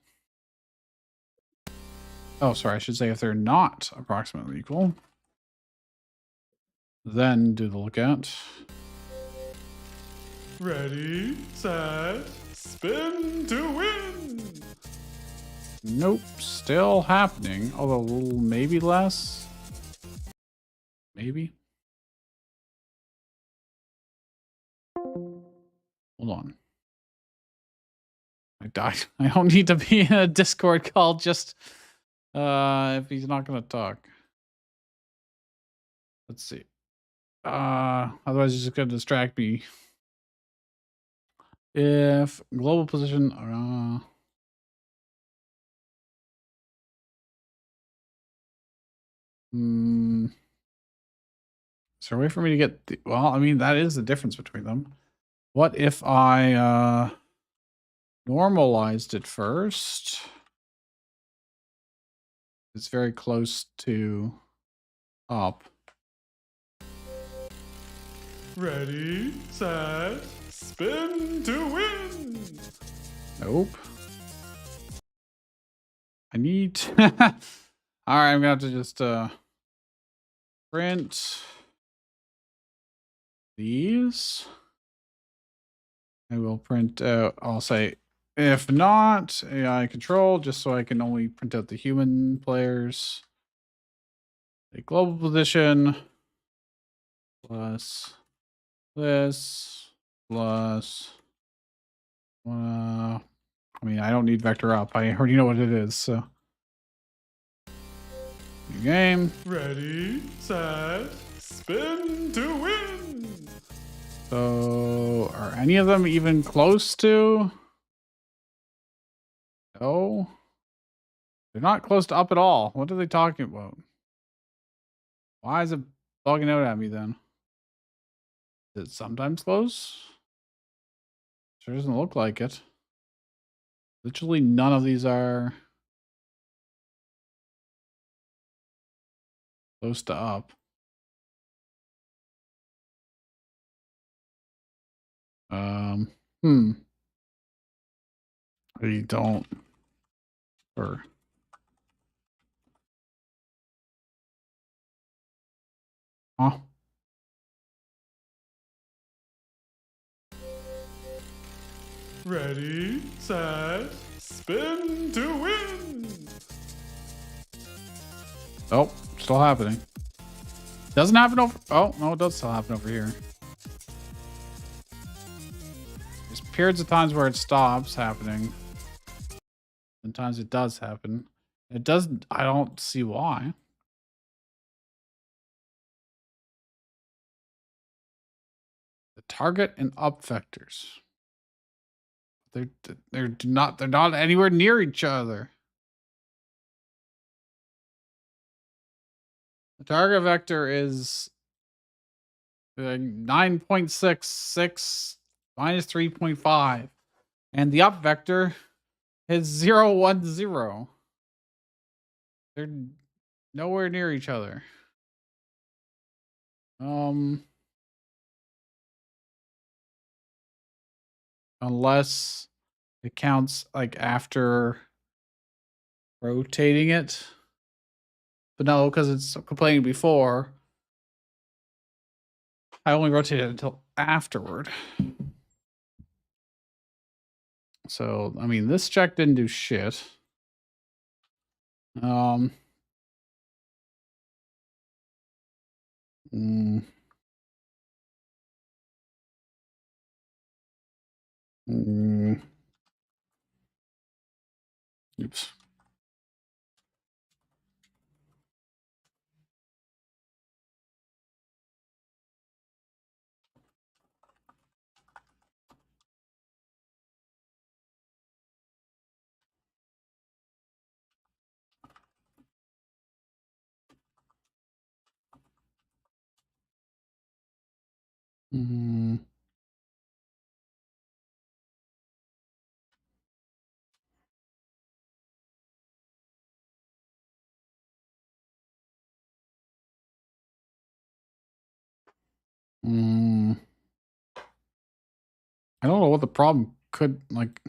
Oh, sorry. I should say if they're not approximately equal, then do the lookout. Ready, set, spin to win. Nope. Still happening. Although a little maybe less. Maybe. Hold on. I died. I don't need to be in a Discord call just if he's not gonna talk. Let's see. Otherwise he's just gonna distract me. If global position is there a way for me to get the, well, I mean, that is the difference between them. What if I normalized it first? It's very close to up. Ready, set, spin to win. Nope. I need all right, I'm gonna have to just print these. I will print out, I'll say if not AI control, just so I can only print out the human players. A global position plus this plus I mean, I don't need vector up. I already know what it is, so new game. Ready, set, spin to win. So are any of them even close to? No. They're not close to up at all. What are they talking about? Why is it bugging out at me then? Is it sometimes close? Sure doesn't look like it. Literally none of these are close to up. Hmm. I don't. Or huh? Ready, set, spin to win. Oh, still happening. Doesn't happen over. Oh no, it does still happen over here. There's periods of times where it stops happening. Sometimes it does happen. It doesn't. I don't see why. The target and up vectors. They're not anywhere near each other. The target vector is 9.66 minus 3.5, and the up vector is 0, 1, 0. They're nowhere near each other. Unless it counts like after rotating it. But no, because it's complaining before. I only rotated it until afterward. So, I mean, this check didn't do shit. Mm, mm, oops. Mm, mm. I don't know what the problem could like.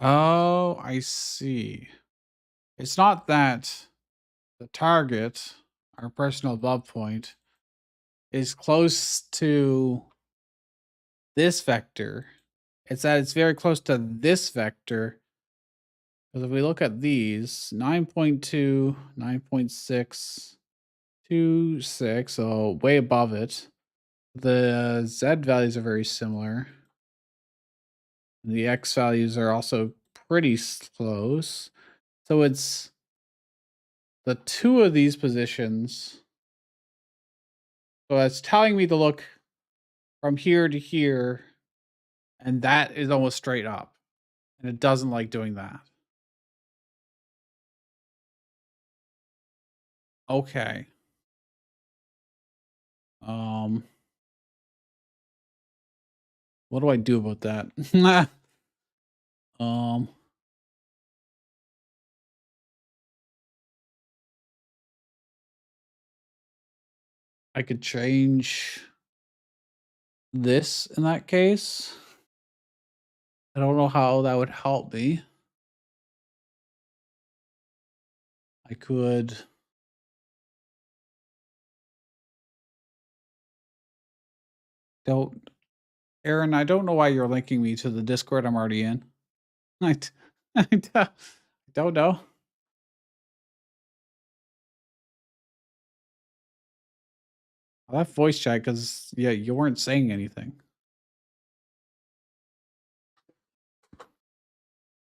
Oh, I see. It's not that the target, our personal above point, is close to this vector. it's that it's very close to this vector. Because if we look at these, 9.2, 9.6, 2.6, so way above it. The Z values are very similar. The X values are also pretty close. So it's the two of these positions. So it's telling me to look from here to here, and that is almost straight up. And it doesn't like doing that. Okay. What do I do about that? um I could change this in that case. I don't know how that would help me. I could don't Aaron, I don't know why you're linking me to the Discord I'm already in. I don't know. I left voice chat because yeah, you weren't saying anything.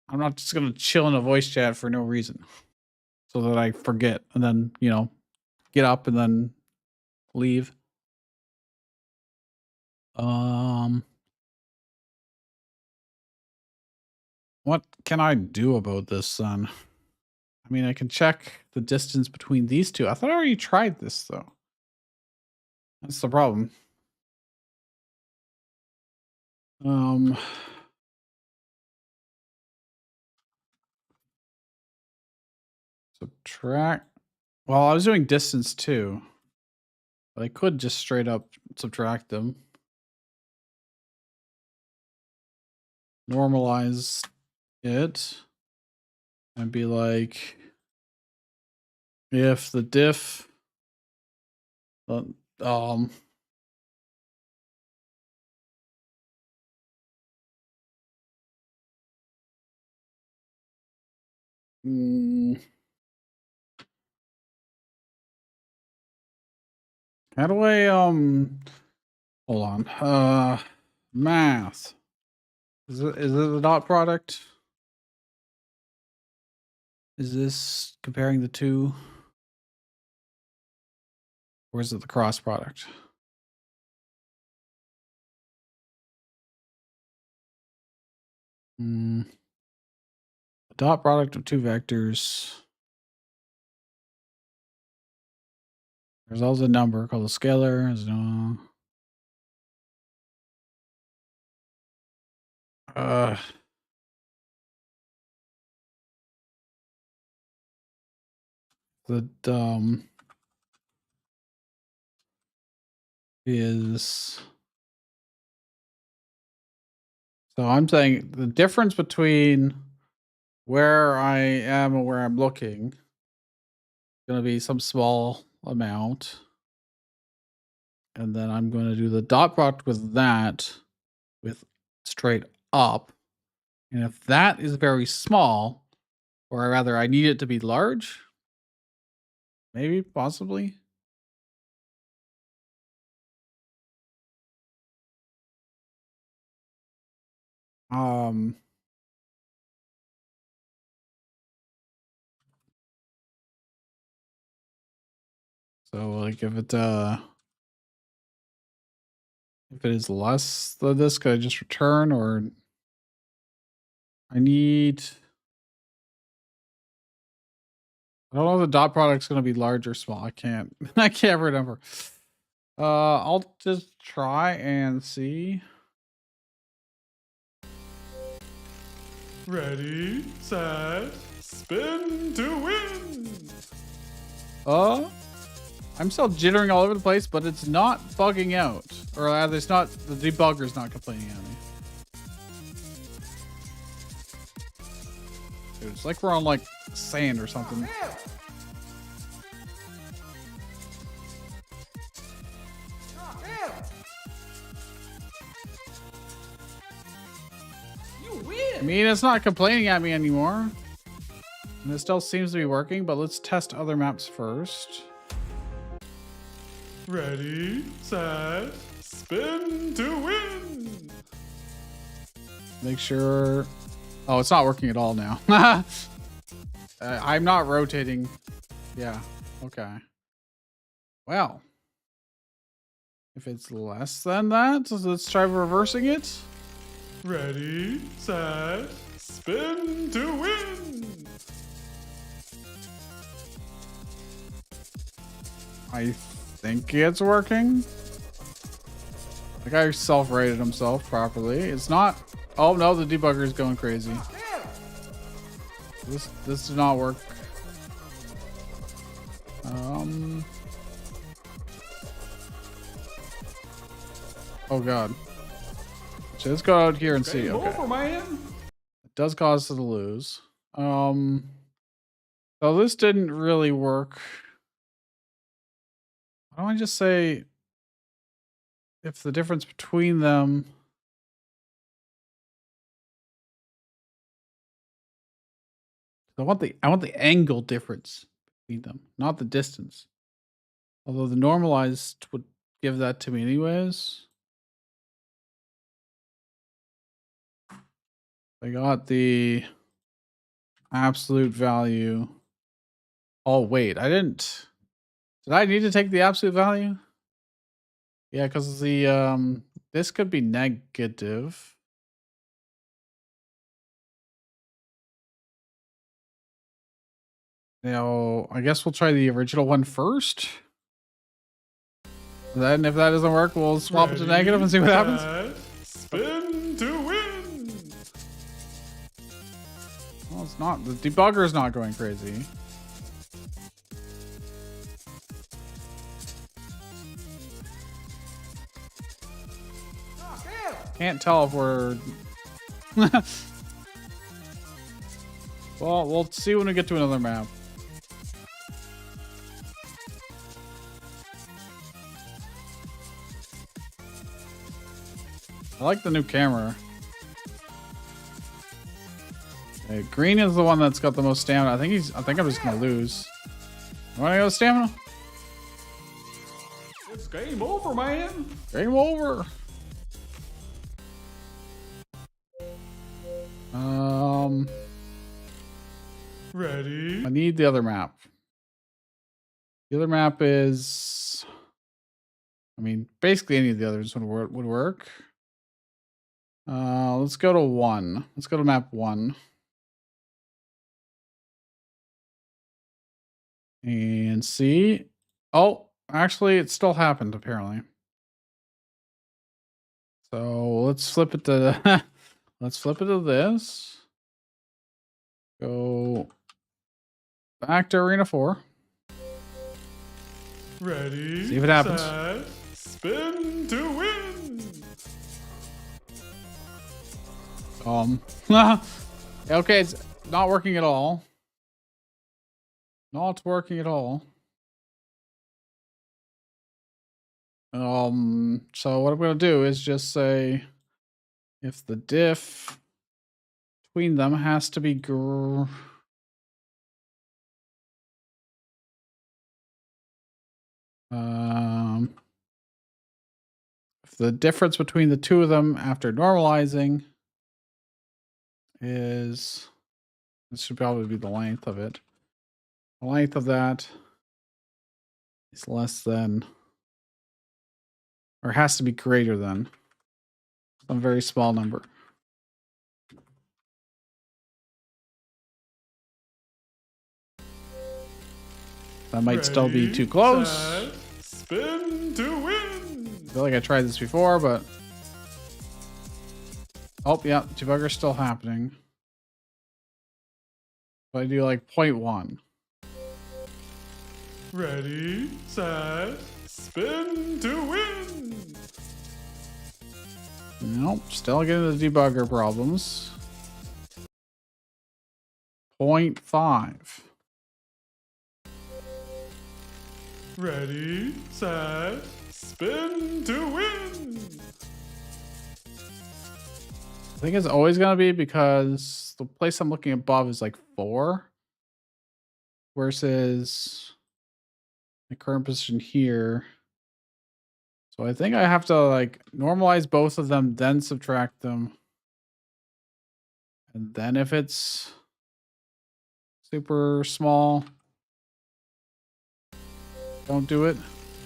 I'm not just gonna chill in a voice chat for no reason. So that I forget and then, get up and then leave. What can I do about this then? I mean, I can check the distance between these two. I thought I already tried this though. That's the problem. Subtract. Well, I was doing distance too, but I could just straight up subtract them. Normalize it and be like, if the diff, how do I, hold on, math. Is it a dot product? Is this comparing the two? Or is it the cross product? The dot product of two vectors. There's also a number called a scalar. The is, so I'm saying the difference between where I am and where I'm looking is going to be some small amount. And then I'm going to do the dot product with that with straight up. And if that is very small, or rather I need it to be large, maybe, possibly. So like if it is less than this, could I just return, or I need, I don't know if the dot product's gonna be large or small. I can't I can't remember. I'll just try and see. Ready, set, spin to win. I'm still jittering all over the place, but it's not bugging out. Or rather, it's not, the debugger's not complaining at me. Dude, it's like we're on like sand or something. I mean, it's not complaining at me anymore. And it still seems to be working, but let's test other maps first. Ready, set, spin to win. Make sure. Oh, it's not working at all now. I'm not rotating. Yeah. Okay. Well, if it's less than that, let's try reversing it. Ready, set, spin to win. I think it's working. The guy self-rated himself properly. It's not. Oh no, the debugger is going crazy. This does not work. Oh god. So let's go out here and see. Game Okay. over, man. It does cause us to lose. So this didn't really work. Why don't I just say if the difference between them I want the angle difference between them, not the distance. Although the normalized would give that to me anyways. I got the absolute value. Oh wait, I didn't. Did I need to take the absolute value? Yeah, because the this could be negative. Now, I guess we'll try the original one first. Then, if that doesn't work, we'll swap it to negative and see what happens. Spin to win. Well, it's not. The debugger is not going crazy. Can't tell if we're. Well, we'll see when we get to another map. I like the new camera. Okay, green is the one that's got the most stamina. I think I'm just gonna lose. You wanna go stamina? It's game over, man. Game over. Ready. I need the other map. The other map is, I mean, basically any of the others would work. Let's go to 1. Let's go to map 1. And see. Oh, actually, it still happened, apparently. So let's flip it to let's flip it to this. Go back to Arena 4. Ready. See if it happens. Set, spin to win. Okay, it's not working at all. Not working at all. So what I'm gonna do is just say if the diff between them has to be if the difference between the two of them after normalizing is, this should probably be the length of it. The length of that is less than, or has to be greater than some very small number. That might still be too close. Set, spin to win. I feel like I tried this before, but oh yeah, debugger's still happening. If I do like 0.1. Ready, set, spin to win. Nope, still getting the debugger problems. 0.5. Ready, set, spin to win. I think it's always gonna be because the place I'm looking above is like 4 versus the current position here. So I think I have to like normalize both of them, then subtract them. And then if it's super small, don't do it.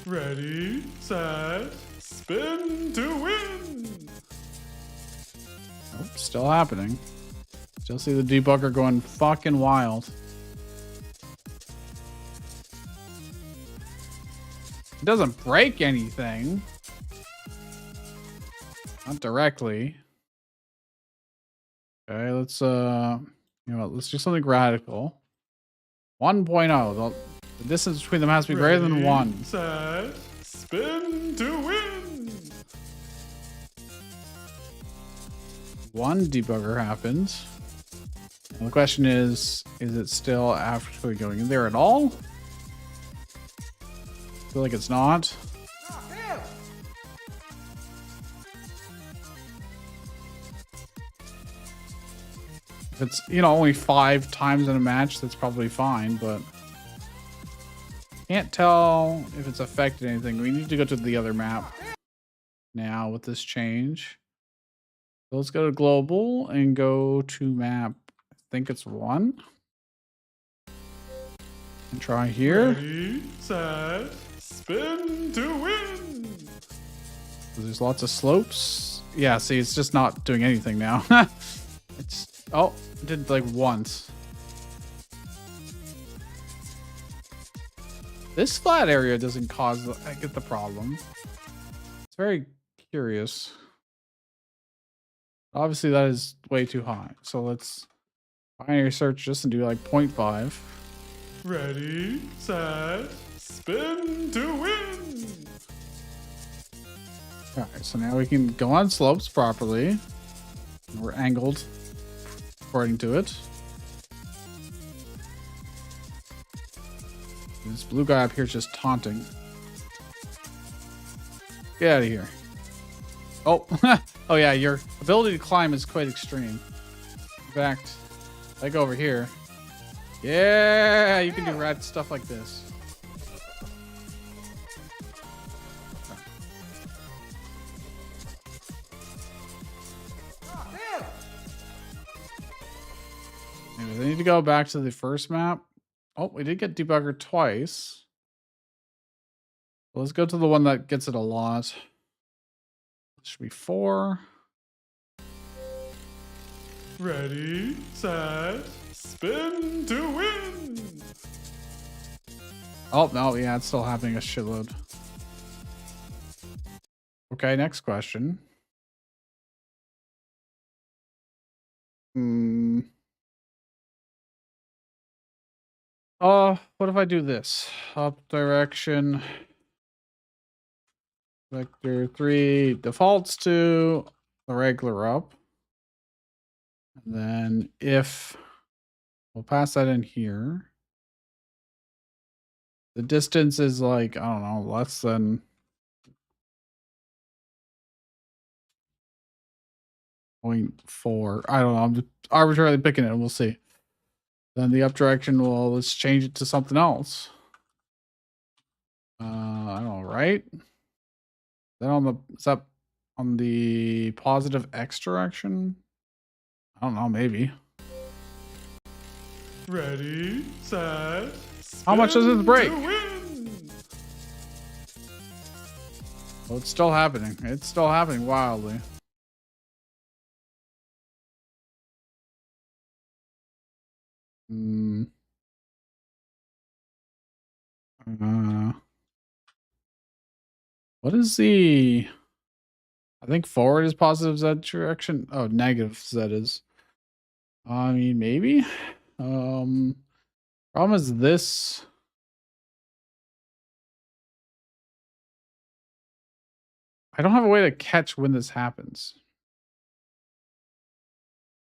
Ready, set, spin to win. Nope, still happening. Still see the debugger going fucking wild. It doesn't break anything. Not directly. Okay, let's you know what, let's do something radical. 1.0. The distance between them has to be greater than Ready, 1. Set, spin to win. 1 debugger happens. And the question is it still actually going in there at all? I feel like it's not. Oh, hell. If it's, you know, only 5 times in a match, that's probably fine, but can't tell if it's affected anything. We need to go to the other map now with this change. So let's go to global and go to map. I think it's 1. And try here. Ready, set, spin to win. There's lots of slopes. Yeah, see, it's just not doing anything now. It's, oh, it did like once. This flat area doesn't cause, I get the problem. It's very curious. Obviously that is way too high. So let's binary search this and do like 0.5. Ready, set, spin to win. Alright, so now we can go on slopes properly. We're angled according to it. This blue guy up here is just taunting. Get out of here. Oh, oh yeah, your ability to climb is quite extreme. In fact, I go over here. Yeah, you can do rad stuff like this. Oh, hell. Anyways, I need to go back to the first map. Oh, we did get debugger twice. Let's go to the one that gets it a lot. It should be 4. Ready, set, spin to win. Oh, no, yeah, it's still happening a shitload. Okay, next question. What if I do this? Up direction. Vector 3 defaults to the regular up. And then if we'll pass that in here. The distance is like, I don't know, less than 0.4. I don't know. I'm just arbitrarily picking it and we'll see. Then the up direction, well, let's change it to something else. I don't know, right? Then on the, is that on the positive X direction? I don't know, maybe. Ready, set, How much does this break? to win. Well, it's still happening. It's still happening wildly. What is the... I think forward is positive Z direction. Oh, negative Z is. I mean, maybe. Problem is this. I don't have a way to catch when this happens.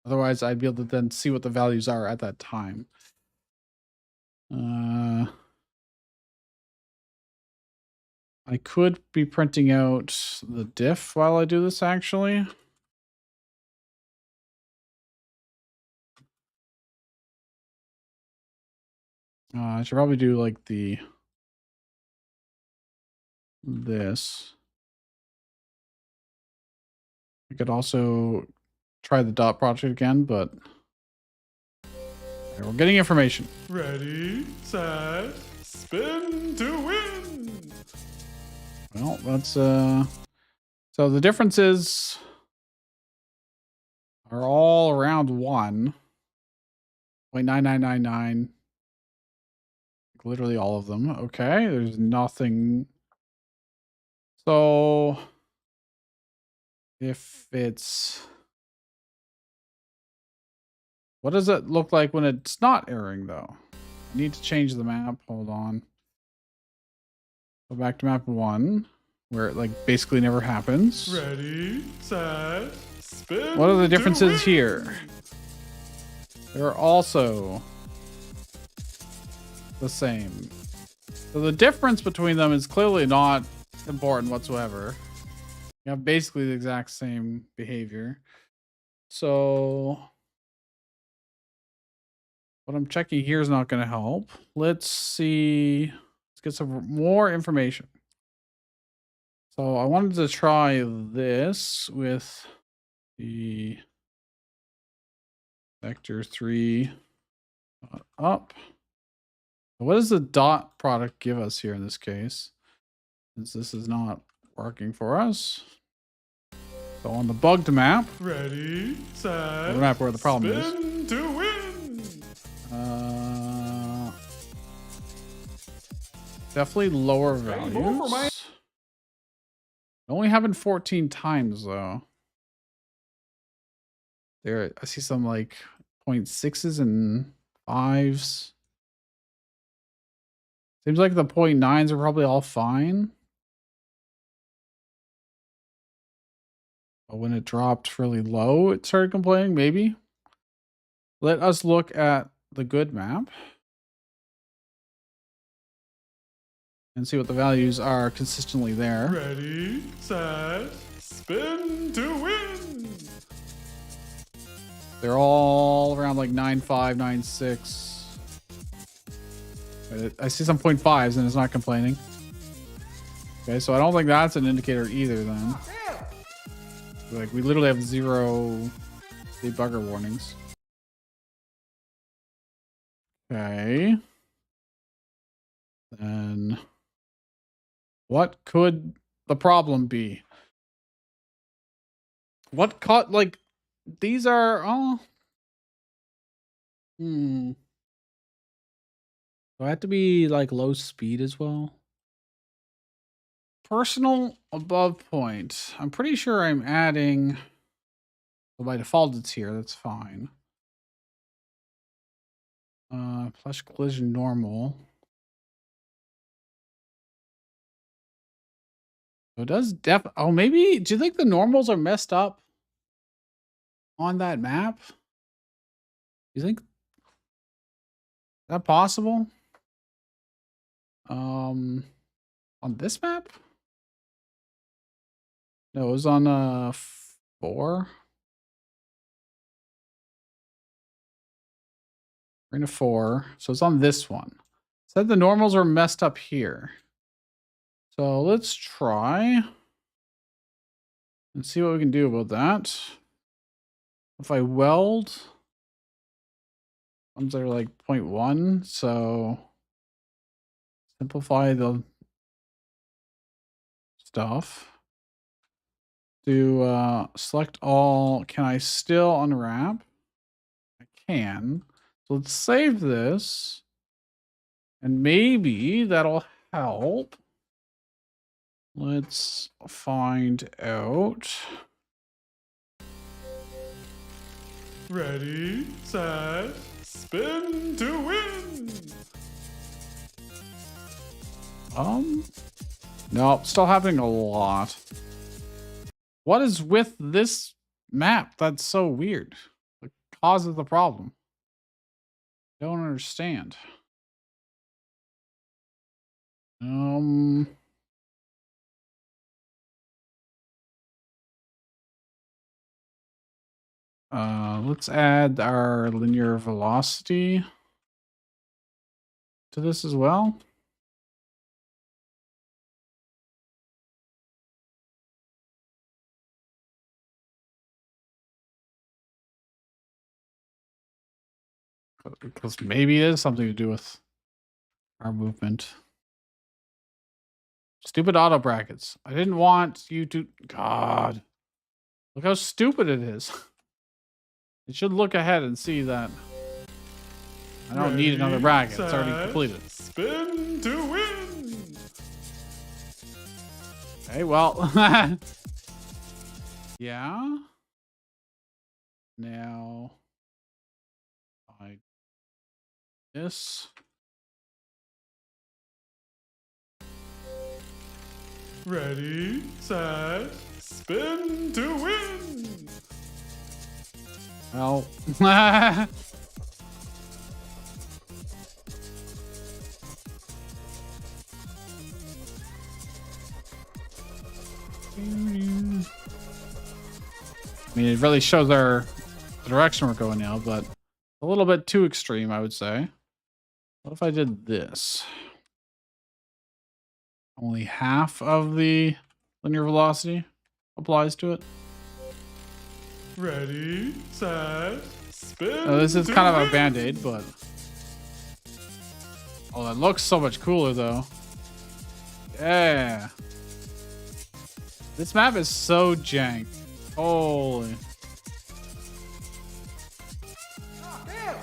Otherwise, I'd be able to then see what the values are at that time. I could be printing out the diff while I do this, actually. I should probably do like this. I could also try the dot project again, but okay, we're getting information. Ready, set, spin to win. Well, that's so the differences are all around 1.9999. Literally all of them. Okay, there's nothing. So if it's, what does it look like when it's not erroring though? I need to change the map. Hold on. Go back to map 1 where it like basically never happens. Ready, set, spin. What are the to differences win. here? They're also the same. So the difference between them is clearly not important whatsoever. You have basically the exact same behavior. So what I'm checking here is not going to help. Let's see. Let's get some more information. So I wanted to try this with the vector 3 up. What does the dot product give us here in this case? Since this is not working for us. So on the bugged map, Ready, set, the map where the problem is. spin to win. Definitely lower Game over, man. values. Only happened 14 times though. There, I see some like 0.6s and 5s. Seems like the 0.9s are probably all fine. But when it dropped really low, it started complaining, maybe. Let us look at the good map and see what the values are consistently there. Ready, set, spin to win. They're all around like 9.5, 9.6. I see some 0.5s and it's not complaining. Okay, so I don't think that's an indicator either then. Like we literally have 0 debugger warnings. Okay. Then what could the problem be? What caught like these are do I have to be like low speed as well? Personal above point. I'm pretty sure I'm adding, well, by default it's here, that's fine. Plus collision normal. So it does oh, maybe, do you think the normals are messed up on that map? You think that possible? On this map? No, it was on 4. We're in a 4. So it's on this one. Said the normals are messed up here. So let's try and see what we can do about that. If I weld, ones that are like 0.1, so simplify the stuff. Do select all. Can I still unwrap? I can. So let's save this. And maybe that'll help. Let's find out. Ready, set, spin to win. No, still happening a lot. What is with this map that's so weird? The cause of the problem. Don't understand. Let's add our linear velocity. to this as well. Because maybe it is something to do with our movement. Stupid auto brackets. I didn't want you to... God. Look how stupid it is. It should look ahead and see that I don't need another bracket. It's already set, completed. Spin to win. Okay, well. Yeah. Now. This. Ready, set, spin to win. Well. I mean, it really shows the direction we're going now, but a little bit too extreme, I would say. What if I did this? Only half of the linear velocity applies to it. Ready, set, spin. Now, this is to kind of win. a band-aid, but... Oh, that looks so much cooler, though. Yeah. This map is so jank. Holy. Ah, damn!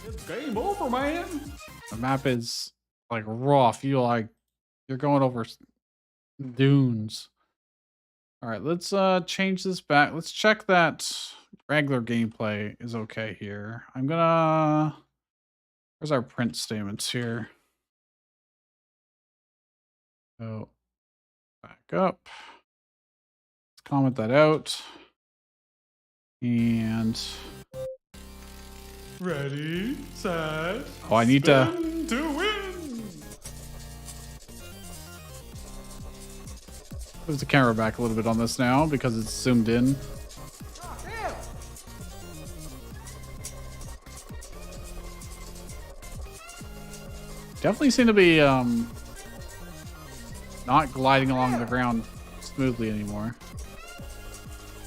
It's game over, man. The map is like rough. You're going over dunes. All right, let's change this back. Let's check that regular gameplay is okay here. I'm gonna... Where's our print statements here? So back up. Let's comment that out. And Ready, set. oh, I need to... spin to win. move the camera back a little bit on this now because it's zoomed in. Ah, damn! Definitely seem to be not gliding along the ground smoothly anymore.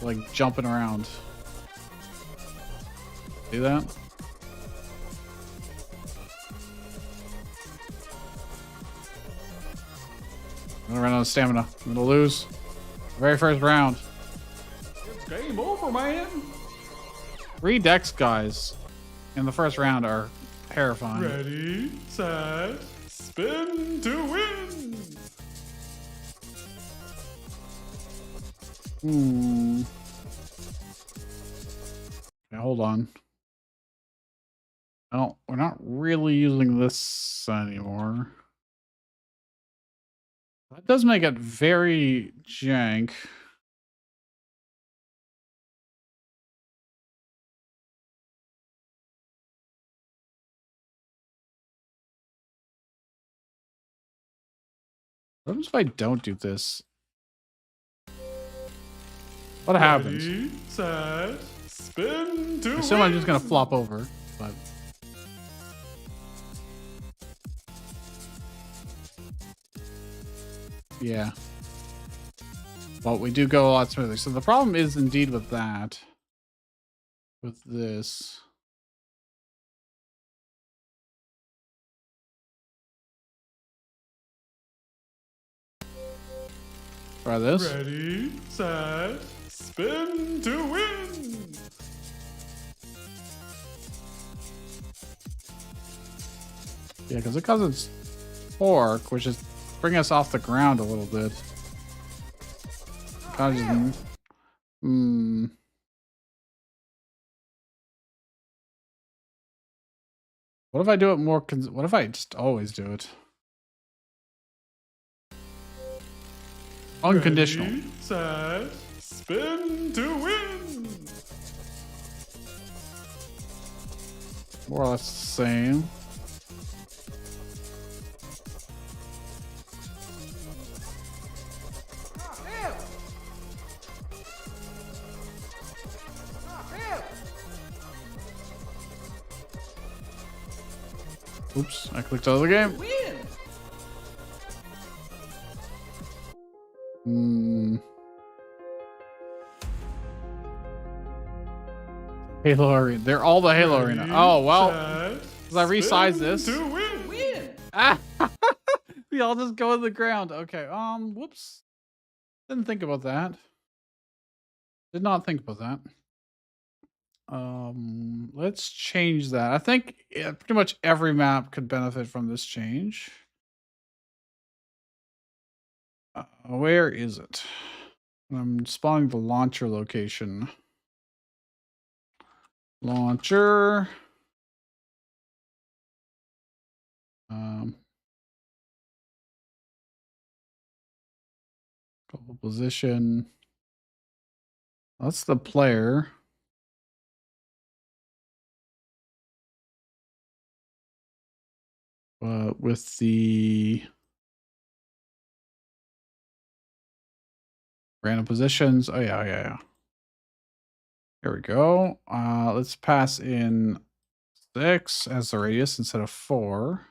Like jumping around. See that? I'm gonna run out of stamina. I'm gonna lose. Very first round. It's game over, man. 3 decks, guys, in the first round are terrifying. Ready, set, spin to win. Okay, hold on. No, we're not really using this anymore. That does make it very jank. What happens if I don't do this? What happens? Ready, set, spin to I win. assume I'm just gonna flop over, but yeah. Well, we do go a lot smoother. So the problem is indeed with that. With this. Try this. Ready, set, spin to win. Yeah, because it causes torque, which is bring us off the ground a little bit. Kind of just, What if I do it more? What if I just always do it? Unconditional. Ready, set, spin to win. More or less the same. Ah, damn! Ah, damn! Oops, I clicked out of the game. Win! Halo Arena. They're all the Halo Arena. Oh, well. Because I resized this. To win. Win! Ah, we all just go in the ground. Okay. Whoops. Didn't think about that. Did not think about that. Let's change that. I think pretty much every map could benefit from this change. Where is it? I'm spawning the launcher location. Launcher. Couple position. That's the player. With the random positions. Oh yeah. Here we go. Let's pass in 6 as the radius instead of 4.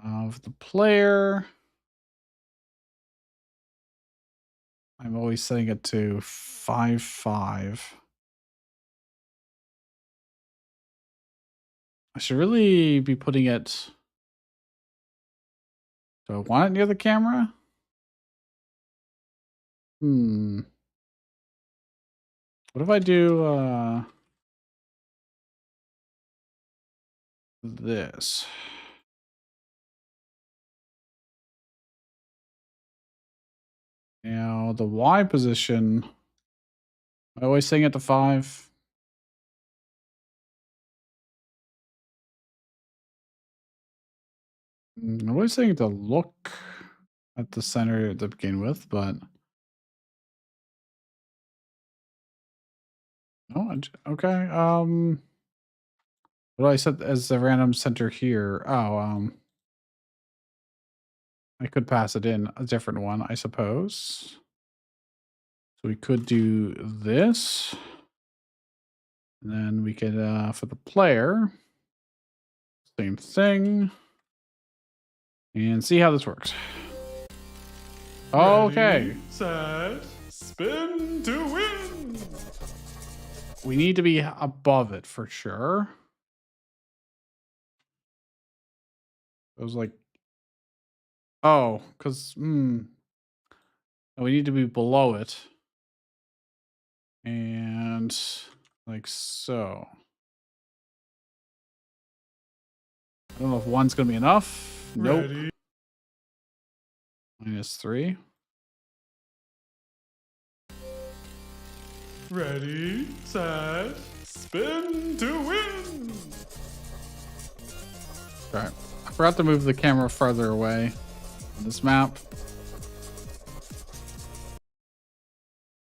Of the player, I'm always setting it to 5-5. I should really be putting it. Do I want it near the camera? What if I do this? Now the Y position, I always setting it to 5. I'm always saying to look at the center to begin with, but no. Okay. What do I set as the random center here? Oh, I could pass it in a different one, I suppose. So we could do this, and then we could for the player, same thing, and see how this works. Okay. Ready, set, spin to win. We need to be above it for sure. It was like, oh, because we need to be below it, and like so. I don't know if 1's gonna be enough. Nope. Ready, -3. ready, set, spin to win. Alright. I forgot to move the camera farther away on this map.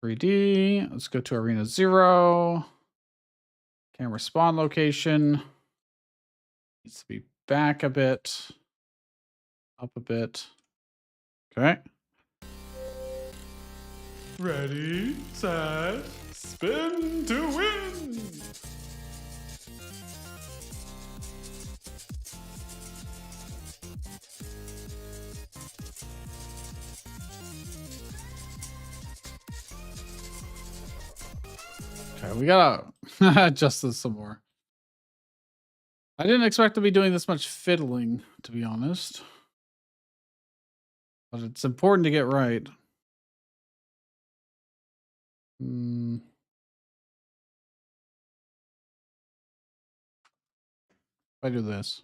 3D. Let's go to Arena 0. Camera spawn location. Needs to be back a bit. Up a bit. Okay. Ready, set, spin to win. Okay, we gotta adjust this some more. I didn't expect to be doing this much fiddling, to be honest. But it's important to get right. If I do this.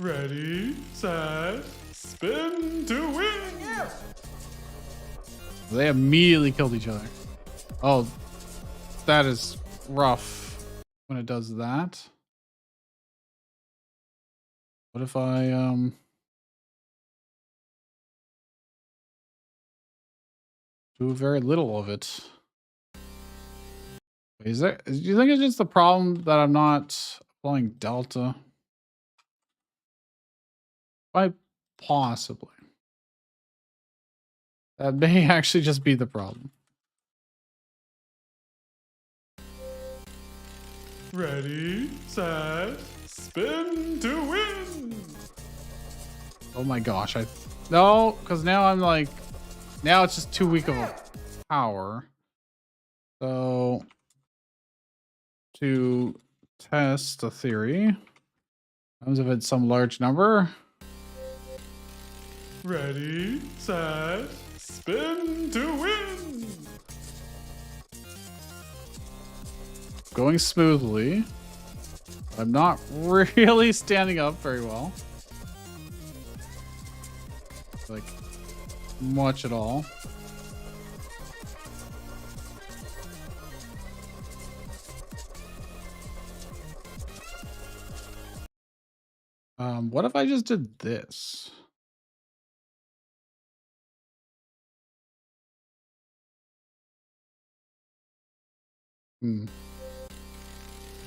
Ready, set, spin to win. They immediately killed each other. Oh, that is rough when it does that. What if I do very little of it? Is there? Do you think it's just the problem that I'm not applying delta? Quite possibly. That may actually just be the problem. Ready, set, spin to win. Oh my gosh, no, because now I'm like, now it's just too weak of a power. So to test the theory, as if it's some large number. Ready, set, spin to win. Going smoothly. I'm not really standing up very well. Like, much at all. What if I just did this?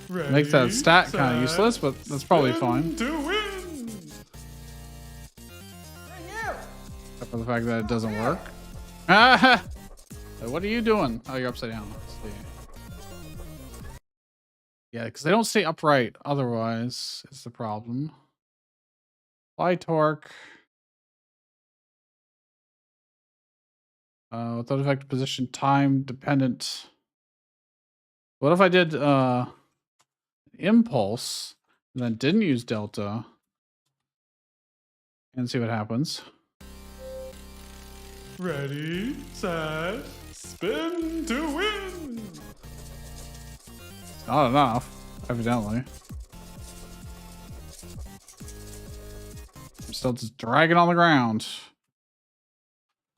Ready, Makes that stat kind of set, useless, but that's probably fine. to win. Except for the fact that it doesn't work. Ah! What are you doing? Oh, you're upside down. Let's see. Yeah, because they don't stay upright. Otherwise, it's the problem. Apply torque. Without effective position, time dependent. What if I did impulse and then didn't use delta and see what happens? Ready, set, spin to win. It's not enough, evidently. I'm still just dragging on the ground.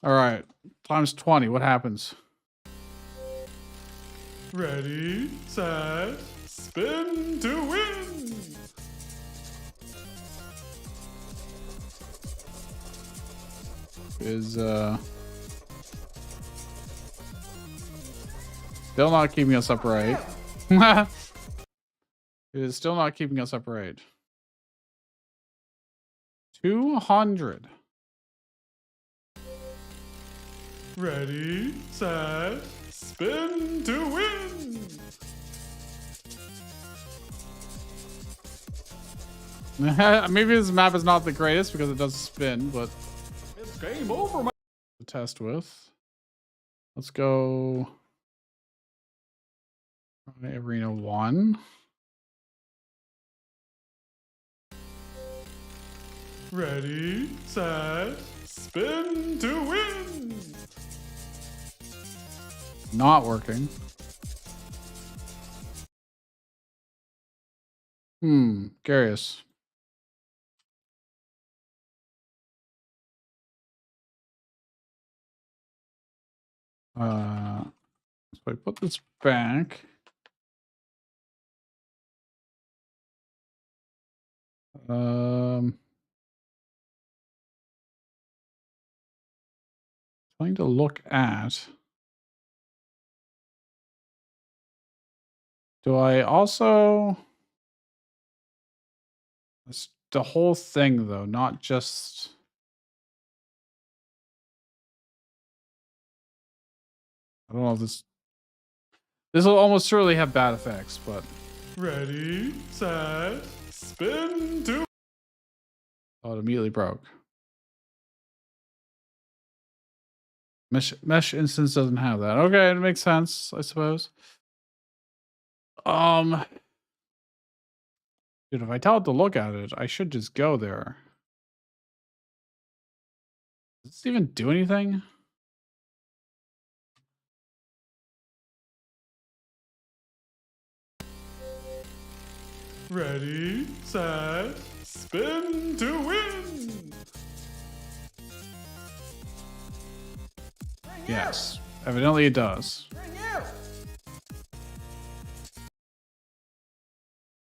All right, times 20. What happens? Ready, set, spin to win. Is still not keeping us upright. It is still not keeping us upright. 200. Ready, set, spin to win. Maybe this map is not the greatest because it does spin, but It's game over, to test with. Let's go arena 1. Ready, set, spin to win. Not working. Curious. So I put this back. Trying to look at. Do I also? It's the whole thing though, not just. I don't know if this. This will almost surely have bad effects, but. Ready, set, spin to. Oh, it immediately broke. Mesh instance doesn't have that. Okay, it makes sense, I suppose. Dude, if I tell it to look at it, I should just go there. Does this even do anything? Ready, set, spin to win. Yes, evidently it does.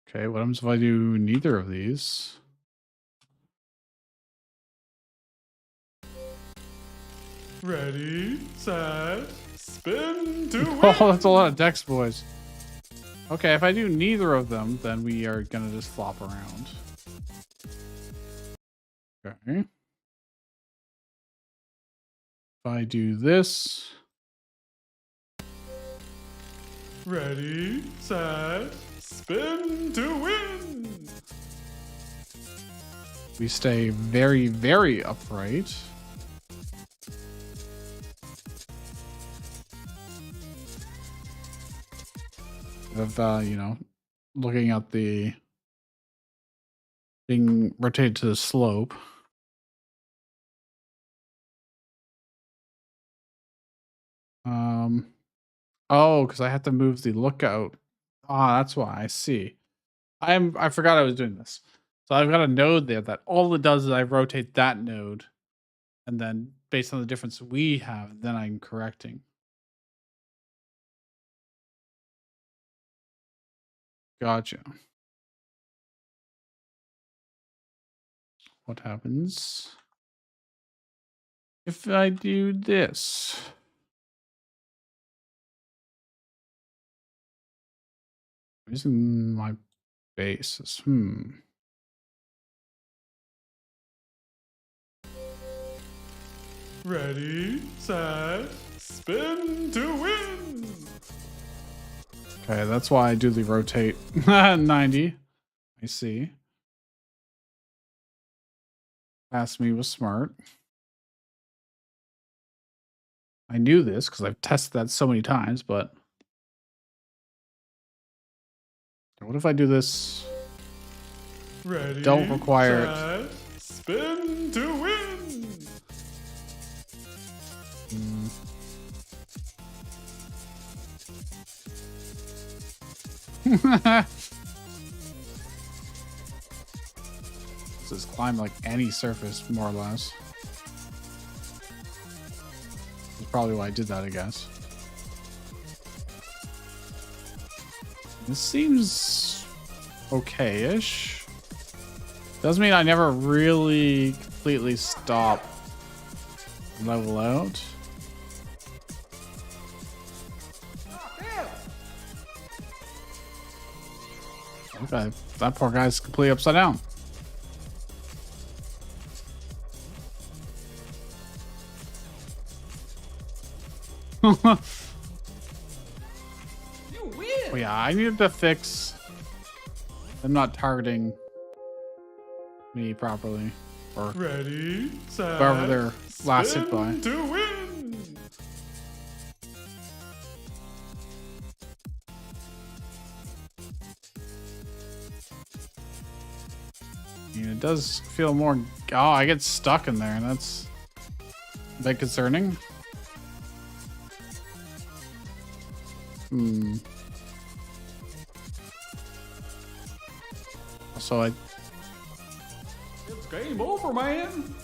Okay, what happens if I do neither of these? Ready, set, spin to win. Oh, that's a lot of dex, boys. Okay, if I do neither of them, then we are gonna just flop around. Okay. If I do this. Ready, set, spin to win. We stay very, very upright. Of you know, looking at the being rotated to the slope. Oh, because I have to move the lookout. Ah, that's why. I see. I forgot I was doing this. So I've got a node there that all it does is I rotate that node, and then based on the difference we have, then I'm correcting. Gotcha. What happens if I do this? I'm using my bases. Ready, set, spin to win. Okay, that's why I do the rotate 90. I see. Past me was smart. I knew this because I've tested that so many times, but what if I do this? Ready, Don't require set, spin to win. Just climb like any surface, more or less. That's probably why I did that, I guess. This seems okay-ish. Doesn't mean I never really completely stop and level out. Okay, that poor guy's completely upside down. You win. Well, yeah, I needed to fix them not targeting me properly, or Ready, set, whoever their last hit by. spin to win. I mean, it does feel more. Oh, I get stuck in there, and that's a bit concerning. So It's game over, man.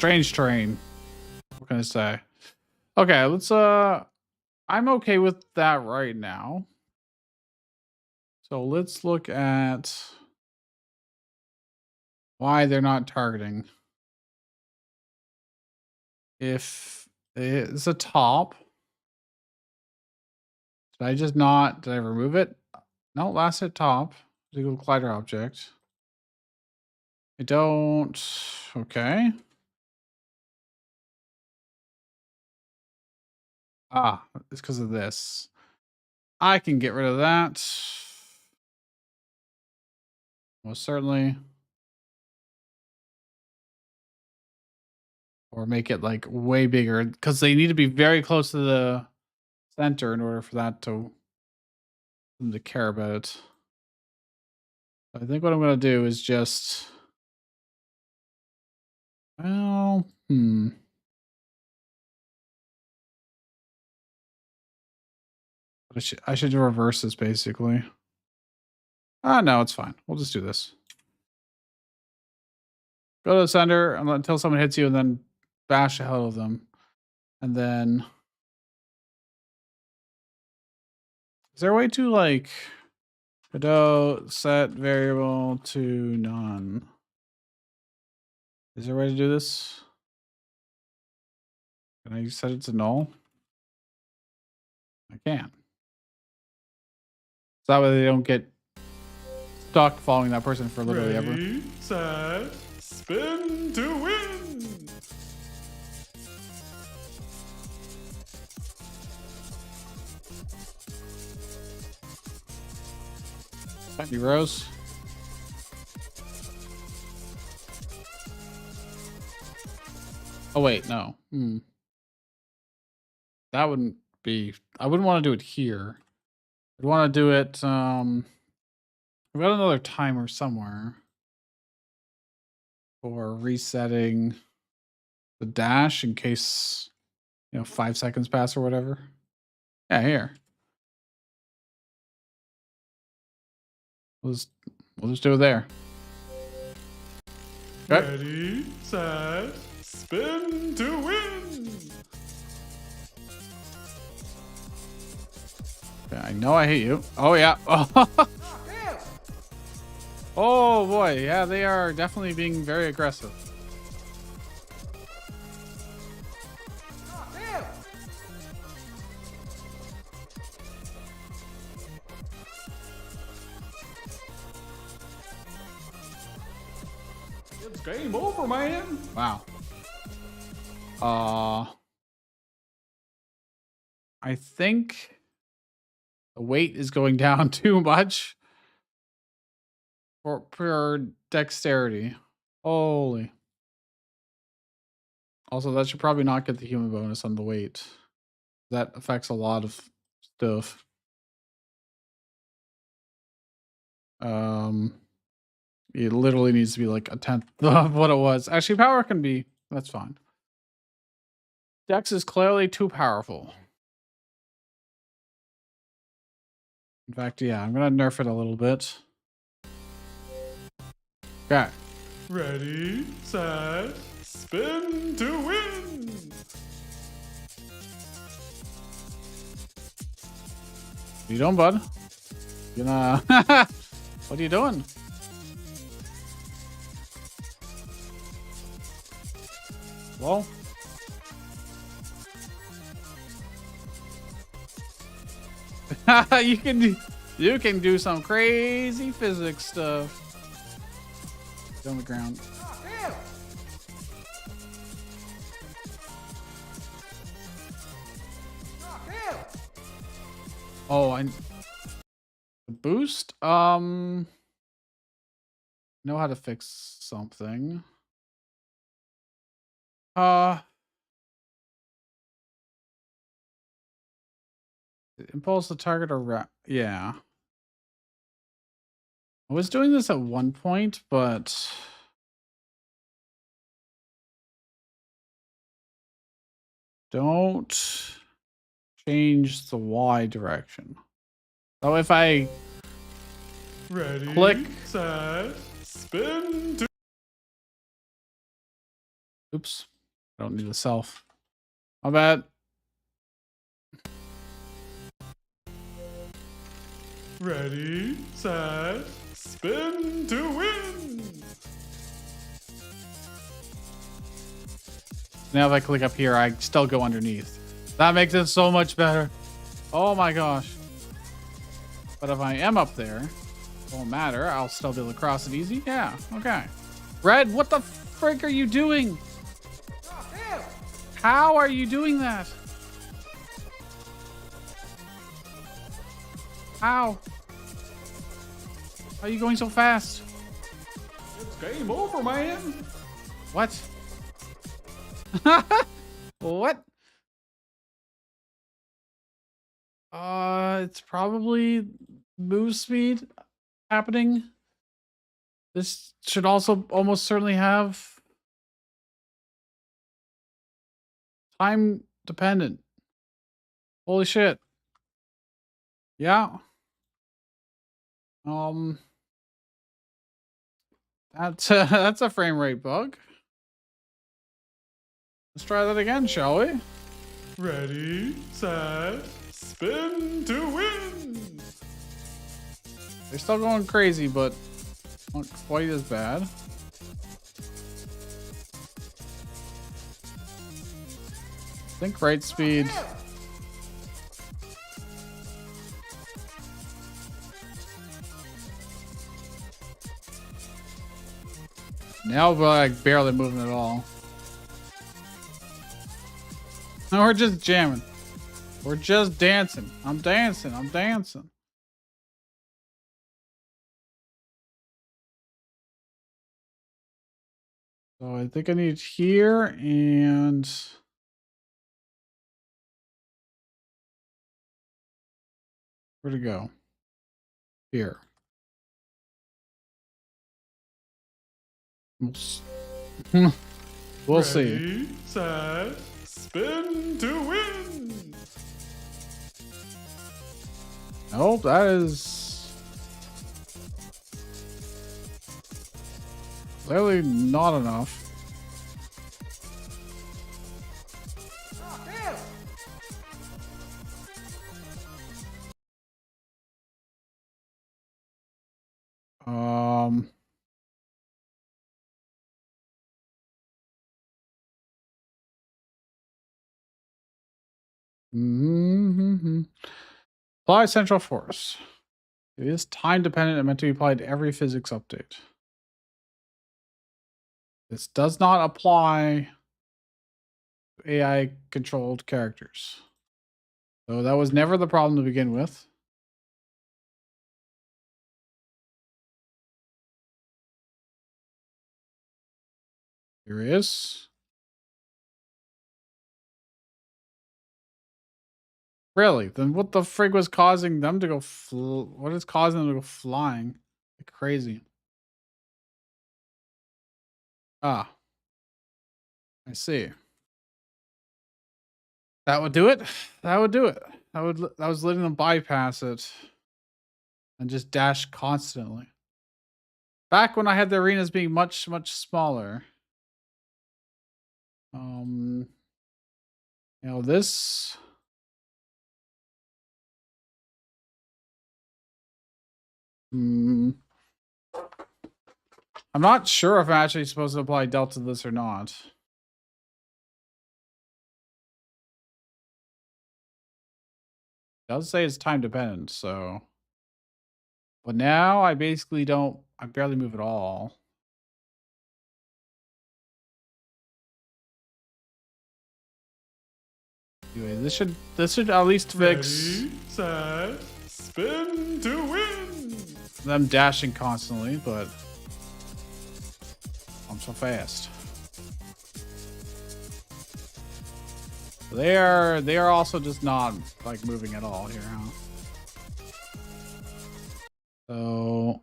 strange terrain. What can I say? Okay, let's I'm okay with that right now. So let's look at why they're not targeting. If it's a top, did I just not? Did I remove it? No, last hit top. Legal glider object. I don't. Okay. Ah, it's because of this. I can get rid of that. Most certainly. Or make it like way bigger because they need to be very close to the center in order for that to them to care about it. I think what I'm gonna do is just well, I should reverse this basically. Ah, no, it's fine. We'll just do this. Go to the center until someone hits you, and then bash the hell out of them, and then. Is there a way to like Godot set variable to none? Is there a way to do this? Can I set it to null? I can. So that way they don't get stuck following that person for literally ever. Ready, set, spin to win. Tiny Rose. Oh wait, no. That wouldn't be. I wouldn't want to do it here. I'd want to do it. I've got another timer somewhere for resetting the dash in case 5 seconds pass or whatever. Yeah, here. We'll just do it there. Okay. Ready, set, spin to win. Okay, I know I hate you. Oh yeah. Oh boy, yeah, they are definitely being very aggressive. It's game over, man. Wow. I think the weight is going down too much for pure dexterity. Holy. Also, that should probably not get the human bonus on the weight. That affects a lot of stuff. It literally needs to be like a tenth of what it was. Actually, power can be. That's fine. Dex is clearly too powerful. In fact, yeah, I'm gonna nerf it a little bit. Okay. Ready, set, spin to win. What are you doing, bud? You gonna... What are you doing? Well... you can do some crazy physics stuff. Get on the ground. Oh, I boost. Know how to fix something. Impulse the target or yeah. I was doing this at one point, but don't change the Y direction. So if I Ready, click, set, spin to. oops, I don't need a self. My bad. Ready, set, spin to win. Now if I click up here, I still go underneath. That makes it so much better. Oh my gosh. But if I am up there, it won't matter. I'll still be able to cross it easy. Yeah, okay. Red, what the frick are you doing? How are you doing that? How? How are you going so fast? It's game over, man. What? What? It's probably move speed happening. This should also almost certainly have time dependent. Holy shit. Yeah. That's a frame rate bug. Let's try that again, shall we? Ready, set, spin to win. They're still going crazy, but not quite as bad. Think right speed. Now we're like barely moving at all. No, we're just jamming. We're just dancing. I'm dancing. I'm dancing. So I think I need here and where'd it go? Here. We'll see. Ready, set, spin to win. Nope, that is clearly not enough. Um, Apply central force. It is time dependent and meant to be applied to every physics update. This does not apply to AI controlled characters. So that was never the problem to begin with. Here he is. Really? Then what the frig was causing them to go what is causing them to go flying? Like crazy. Ah. I see. That would do it. That would do it. That was letting them bypass it and just dash constantly. Back when I had the arenas being much, much smaller. You know, this I'm not sure if I'm actually supposed to apply delta to this or not. It does say it's time dependent, so. But now I basically I barely move at all. Anyway, this should at least fix Ready, set, spin to win. them dashing constantly, but I'm so fast. They are also just not like moving at all here, huh? So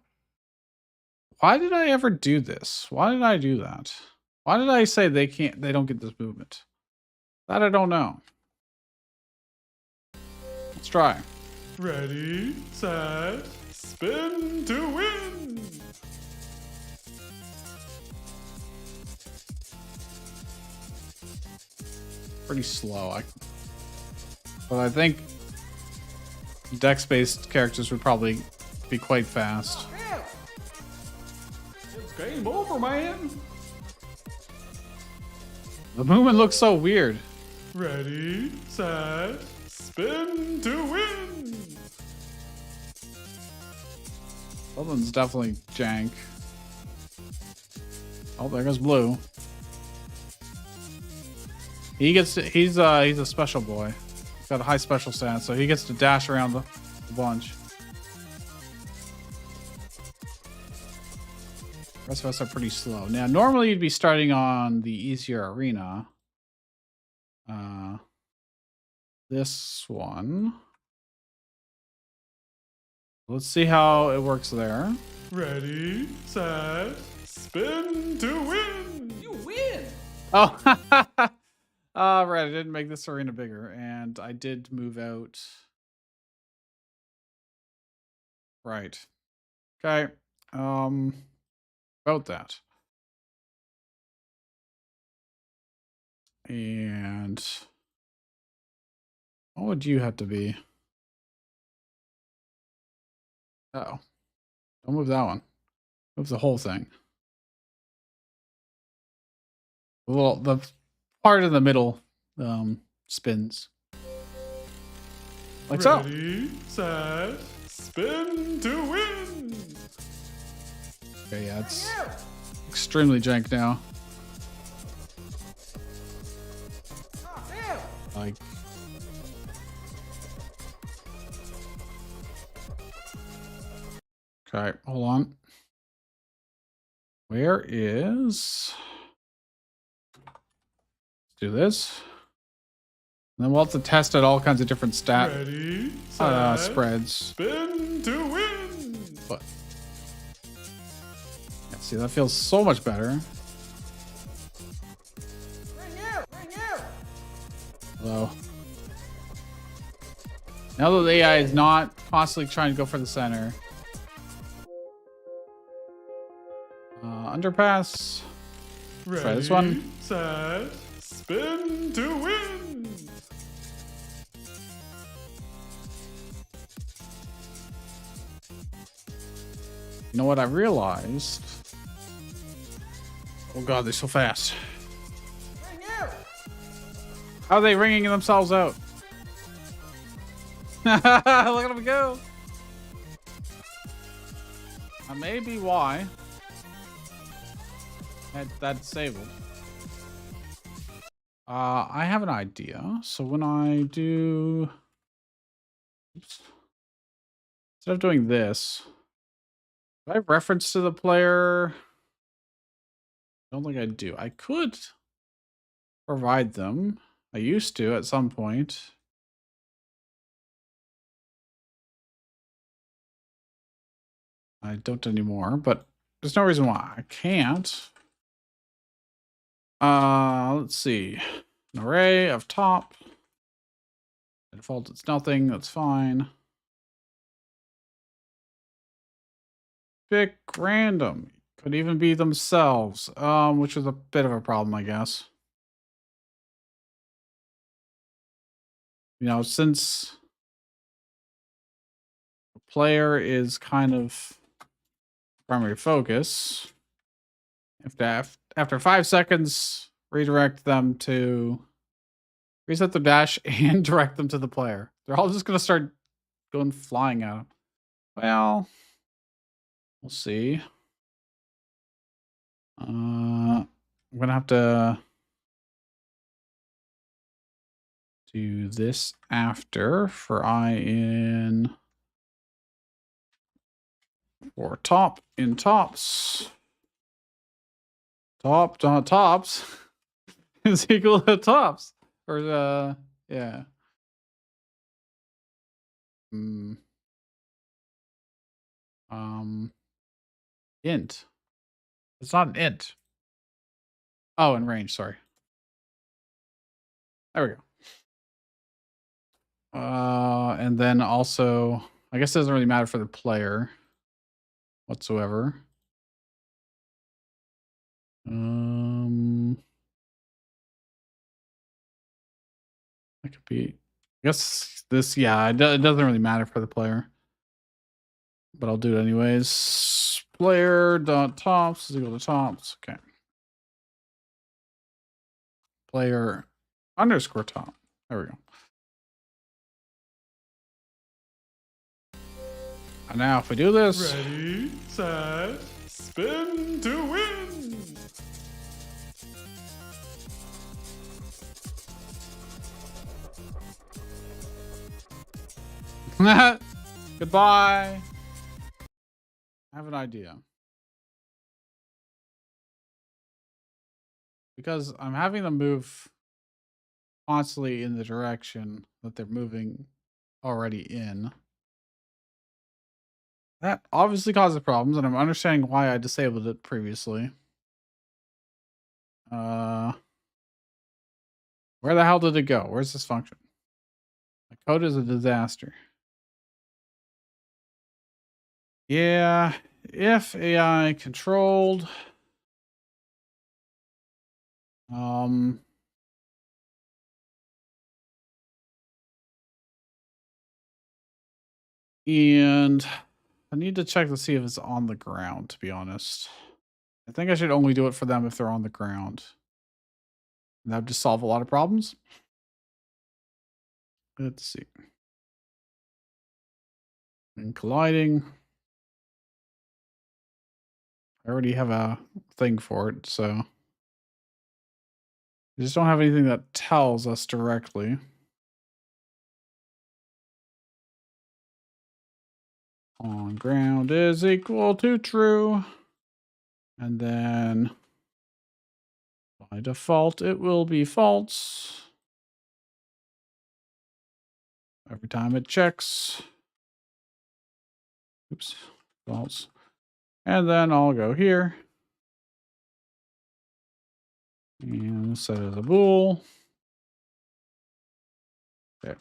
why did I ever do this? Why did I do that? Why did I say they don't get this movement? That I don't know. Let's try. Ready, set, spin to win. Pretty slow. But I think dex-based characters would probably be quite fast. It's game over, man. The movement looks so weird. Ready, set, spin to win. Something's definitely jank. Oh, there goes blue. He's a special boy. He's got a high special stance, so he gets to dash around the bunch. The rest of us are pretty slow. Now, normally you'd be starting on the easier arena. This one. Let's see how it works there. Ready, set, spin to win. You win. Oh, right. I didn't make this arena bigger, and I did move out. Right. Okay. About that. And what would you have to be? Oh, don't move that one. Move the whole thing. The part in the middle spins. Like so. Ready, set, spin to win. Okay, yeah, it's extremely jank now. Like, okay, hold on. Where is do this. And then we'll have to test out all kinds of different Ready, set, spreads. spin to win. But yeah, see, that feels so much better. Hello. Now that the AI is not constantly trying to go for the center. Underpass. Ready, Try this one. set, spin to win. You know what I realized? Oh god, they're so fast. How are they ringing themselves out? Look at them go. That may be why. That's disabled. I have an idea. So when I do... Oops. Instead of doing this, do I have reference to the player? I don't think I do. I could provide them. I used to at some point. I don't anymore, but there's no reason why I can't. Let's see. An array of top. By default, it's nothing. That's fine. Pick random. Could even be themselves, which is a bit of a problem, I guess. You know, since the player is kind of primary focus, if after 5 seconds, redirect them to reset the dash and direct them to the player. They're all just going to start going flying at him. Well, we'll see. I'm going to have to do this after for I in for top in tops. Top dot tops is equal to tops. Or yeah. Int. It's not an int. Oh, in range, sorry. There we go. And then also, I guess it doesn't really matter for the player whatsoever. That could be, I guess this, yeah, it doesn't really matter for the player, but I'll do it anyways. Player dot tops is equal to tops. Okay. Player underscore top. There we go. And now if we do this, Ready, set, spin to win. goodbye. I have an idea. Because I'm having them move constantly in the direction that they're moving already in. That obviously causes problems, and I'm understanding why I disabled it previously. Where the hell did it go? Where's this function? My code is a disaster. Yeah, if AI controlled. And I need to check to see if it's on the ground, to be honest. I think I should only do it for them if they're on the ground. And that would just solve a lot of problems. Let's see. And colliding. I already have a thing for it, so. I just don't have anything that tells us directly. On ground is equal to true. And then By default, it will be false. Every time it checks. Oops, false. And then I'll go here. And set it as a bool. Okay.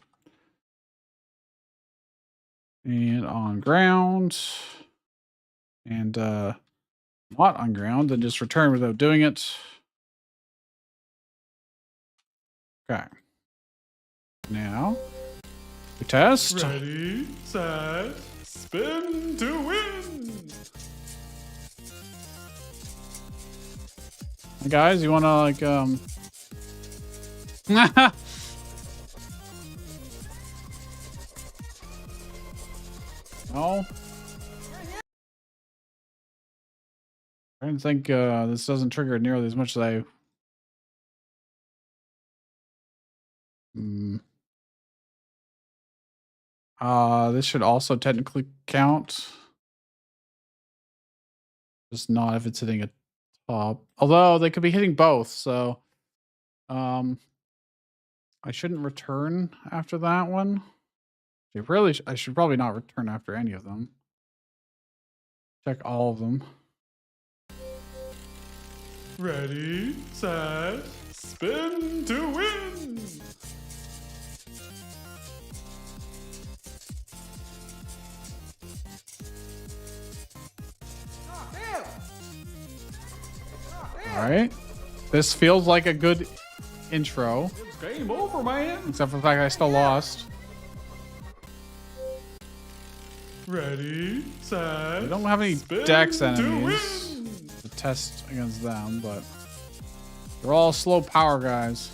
And on ground. And not on ground, then just return without doing it. Okay. Now we test. Ready, set, spin to win. Hey guys, you wanna like No? I don't think this doesn't trigger nearly as much as I this should also technically count. Just not if it's hitting a top. Although they could be hitting both, so I shouldn't return after that one. I should probably not return after any of them. Check all of them. Ready, set, spin to win. All right. This feels like a good intro, It's game over, man. except for the fact I still lost. Ready, set. We don't have any spin dex to enemies win. to test against them, but they're all slow power guys.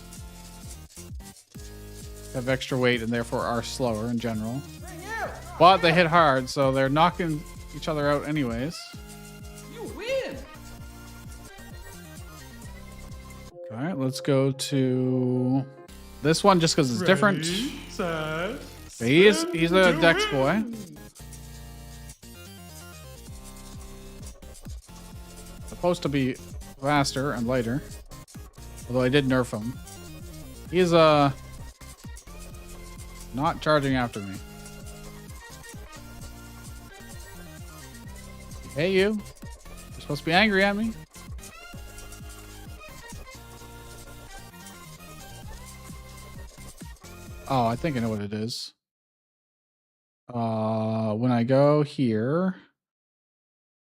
Have extra weight and therefore are slower in general. But they hit hard, so they're knocking each other out anyways. You win. All right, let's go to this one just because it's different. Ready, set, He's spin a to dex boy. win. Supposed to be faster and lighter. Although I did nerf him. He's not charging after me. Hey you. You're supposed to be angry at me. Oh, I think I know what it is. When I go here,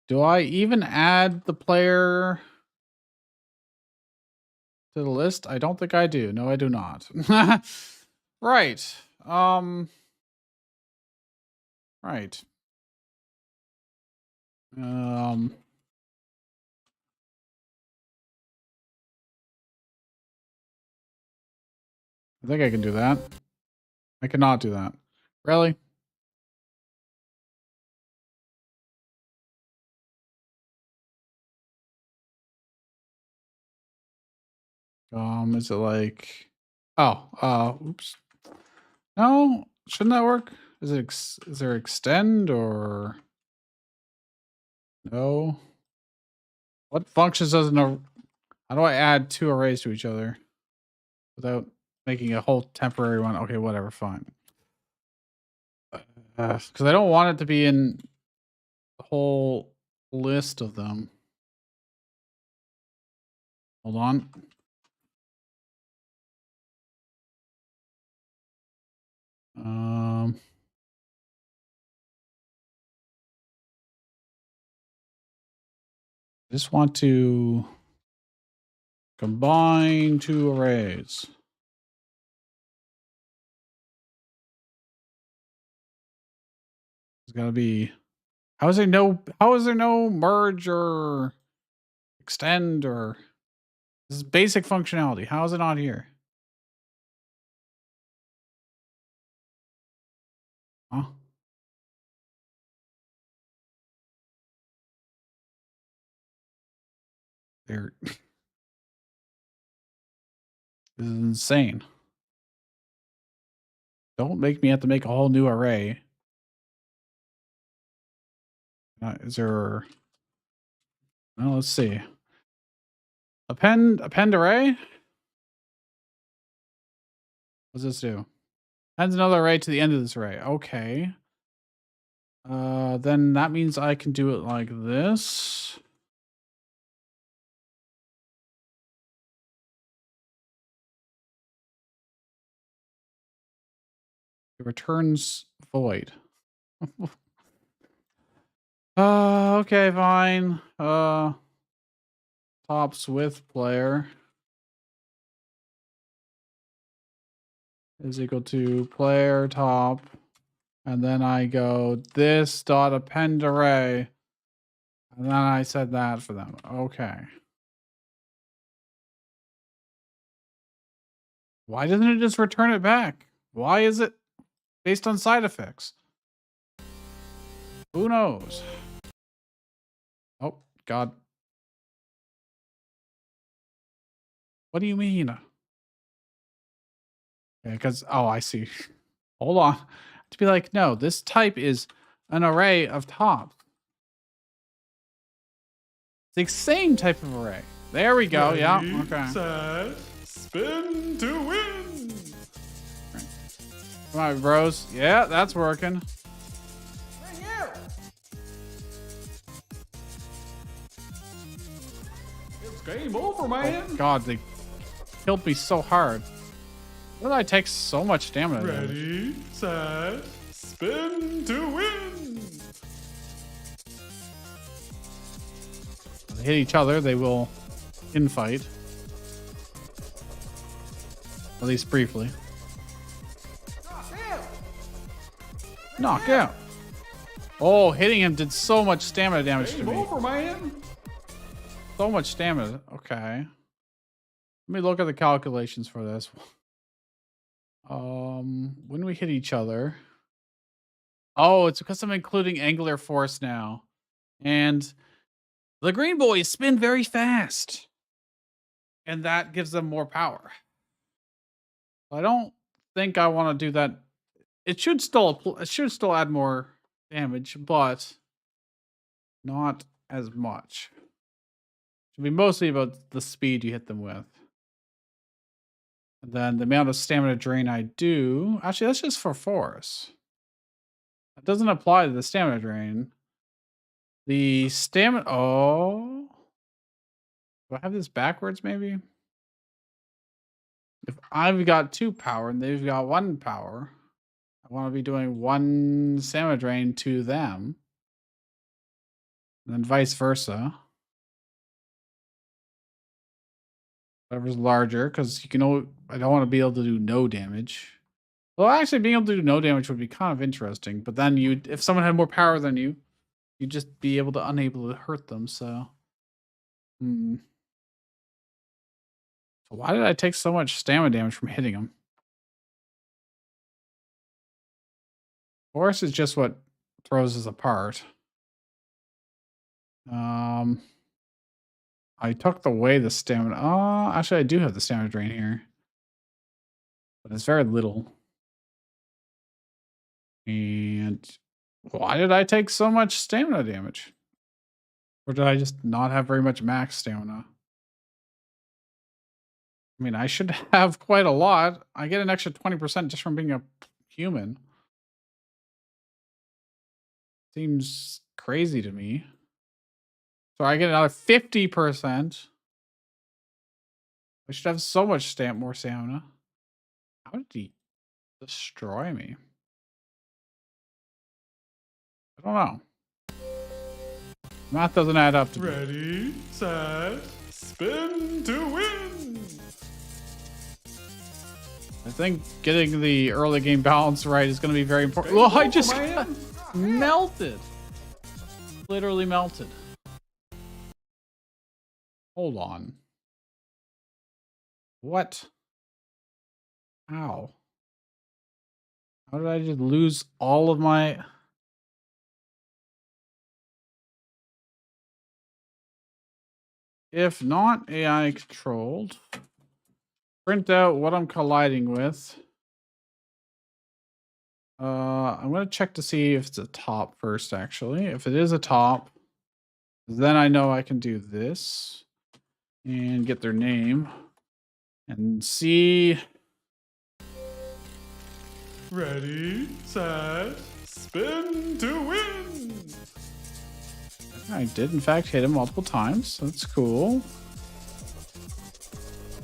do I even add the player to the list? I don't think I do. No, I do not. Right. Right. I think I can do that. I cannot do that. Really? Is it like, oops. No, shouldn't that work? Is there extend or no? What functions does how do I add two arrays to each other without making a whole temporary one? Okay, whatever, fine. Because I don't want it to be in the whole list of them. Hold on. I just want to combine two arrays. There's gotta be. How is there no merge or extend or this is basic functionality? How is it not here? Huh? They're this is insane. Don't make me have to make a whole new array. Is there? Well, let's see. Append array? What does this do? Appends another array to the end of this array. Okay. Then that means I can do it like this. It returns void. Okay, fine. Tops with player is equal to player top. And then I go this dot append array. And then I said that for them. Okay. Why doesn't it just return it back? Why is it based on side effects? Who knows? Oh, God. What do you mean? Yeah, because, oh, I see. Hold on. To be like, no, this type is an array of tops. It's the same type of array. There we go. Ready, Yeah. Okay. Set, spin to win. Come on, bros. Yeah, that's working. Right here. It's game over, man. Oh, God, they killed me so hard. Why did I take so much stamina damage? Ready, set, spin to win. When they hit each other, they will infight. At least briefly. Knock out. Oh, hitting him did so much stamina damage to Game me. over, man. So much stamina. Okay. Let me look at the calculations for this. When we hit each other. Oh, it's because I'm including angular force now. And the green boys spin very fast. And that gives them more power. I don't think I want to do that. It should still add more damage, but not as much. It should be mostly about the speed you hit them with. And then the amount of stamina drain I do. Actually, that's just for force. That doesn't apply to the stamina drain. The stamina. Oh. Do I have this backwards, maybe? If I've got 2 power and they've got 1 power, I want to be doing 1 stamina drain to them. And then vice versa. Whatever's larger, because you can I don't want to be able to do no damage. Well, actually, being able to do no damage would be kind of interesting. But then if someone had more power than you, you'd just be able to unable to hurt them. So, So why did I take so much stamina damage from hitting them? Force is just what throws us apart. I took away the stamina. Oh, actually, I do have the stamina drain here, but it's very little. And why did I take so much stamina damage? Or did I just not have very much max stamina? I mean, I should have quite a lot. I get an extra 20% just from being a human. Seems crazy to me. So I get another 50%. I should have so much more stamina. How did he destroy me? I don't know. Math doesn't add up to me. Ready, set, spin to win. I think getting the early game balance right is going to be very important. Oh, I just got melted. Literally melted. Hold on. What? How? How did I just lose all of my... If not AI controlled, print out what I'm colliding with. I'm going to check to see if it's a top first, actually. If it is a top, then I know I can do this. and get their name and see. Ready, set, spin to win. I did, in fact, hit him multiple times. That's cool.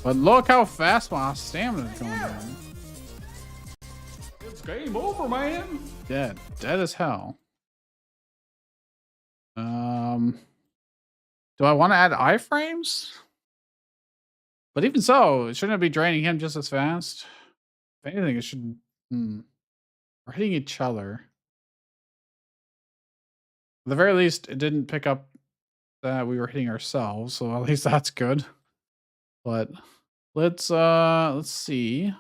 But look how fast my stamina is going down. It's game over, man. Dead as hell. Do I want to add iframes? But even so, shouldn't it be draining him just as fast? If anything, it should. We're hitting each other. At the very least, it didn't pick up that we were hitting ourselves, so at least that's good. But let's see.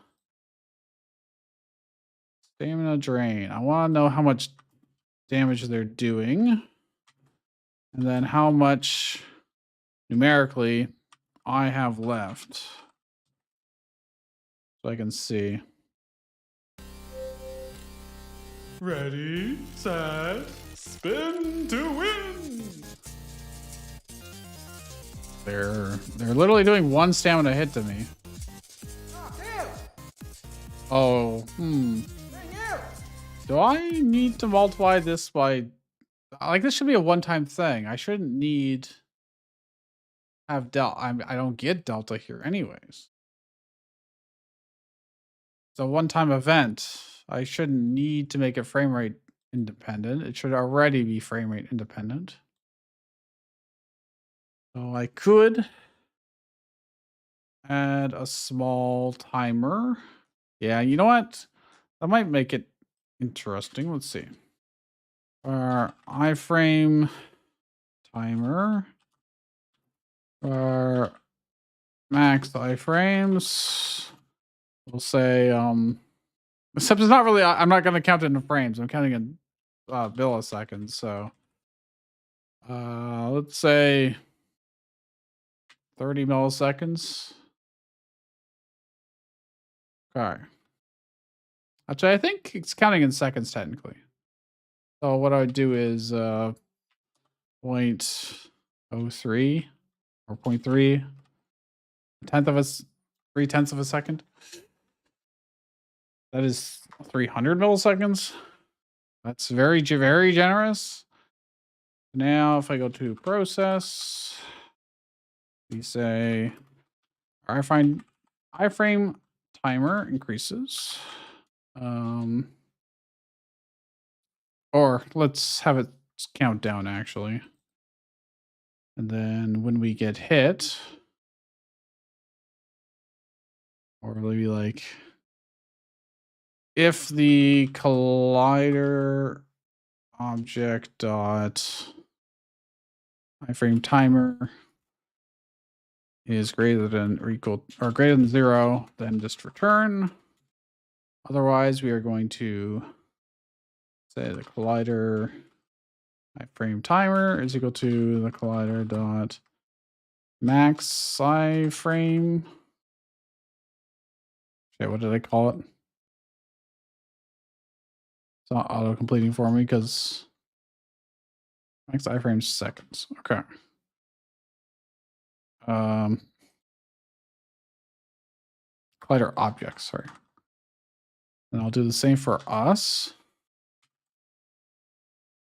Stamina drain. I want to know how much damage they're doing. And then how much numerically I have left. So I can see. Ready, set, spin to win. They're literally doing one stamina hit to me. Oh, do I need to multiply this by... Like, this should be a one-time thing. I shouldn't need... have delta. I don't get delta here anyways. It's a one-time event. I shouldn't need to make it frame rate independent. It should already be frame rate independent. So I could add a small timer. Yeah, you know what? That might make it interesting. Let's see. Our iframe timer. Our max iframes. We'll say, except it's not really, I'm not going to count it in frames. I'm counting in milliseconds. So, let's say 30 milliseconds. Okay. Actually, I think it's counting in seconds technically. So what I would do is 0.03 or 0.3, 3/10 of a second. That is 300 milliseconds. That's very generous. Now, if I go to process, we say our iframe timer increases. Or let's have it count down actually. And then when we get hit, or maybe like if the collider object dot iframe timer is greater than or equal or greater than 0, then just return. Otherwise, we are going to say the collider iframe timer is equal to the collider dot max iframe. Okay, what did I call it? It's not auto completing for me because max iframes seconds. Okay. Collider objects, sorry. And I'll do the same for us.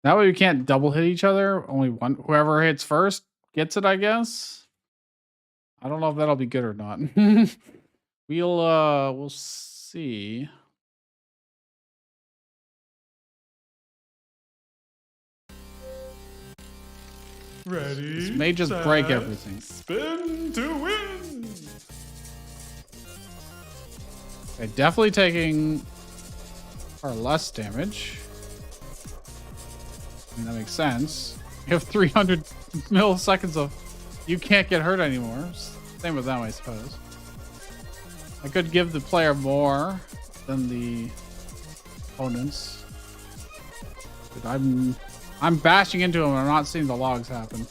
That way we can't double hit each other. Only one, whoever hits first gets it, I guess. I don't know if that'll be good or not. We'll see. Ready, This may just break set, everything. Spin to win. Okay, definitely taking far less damage. I mean, that makes sense. You have 300 milliseconds of you can't get hurt anymore. Same with them, I suppose. I could give the player more than the opponents. But I'm bashing into them and I'm not seeing the logs happen.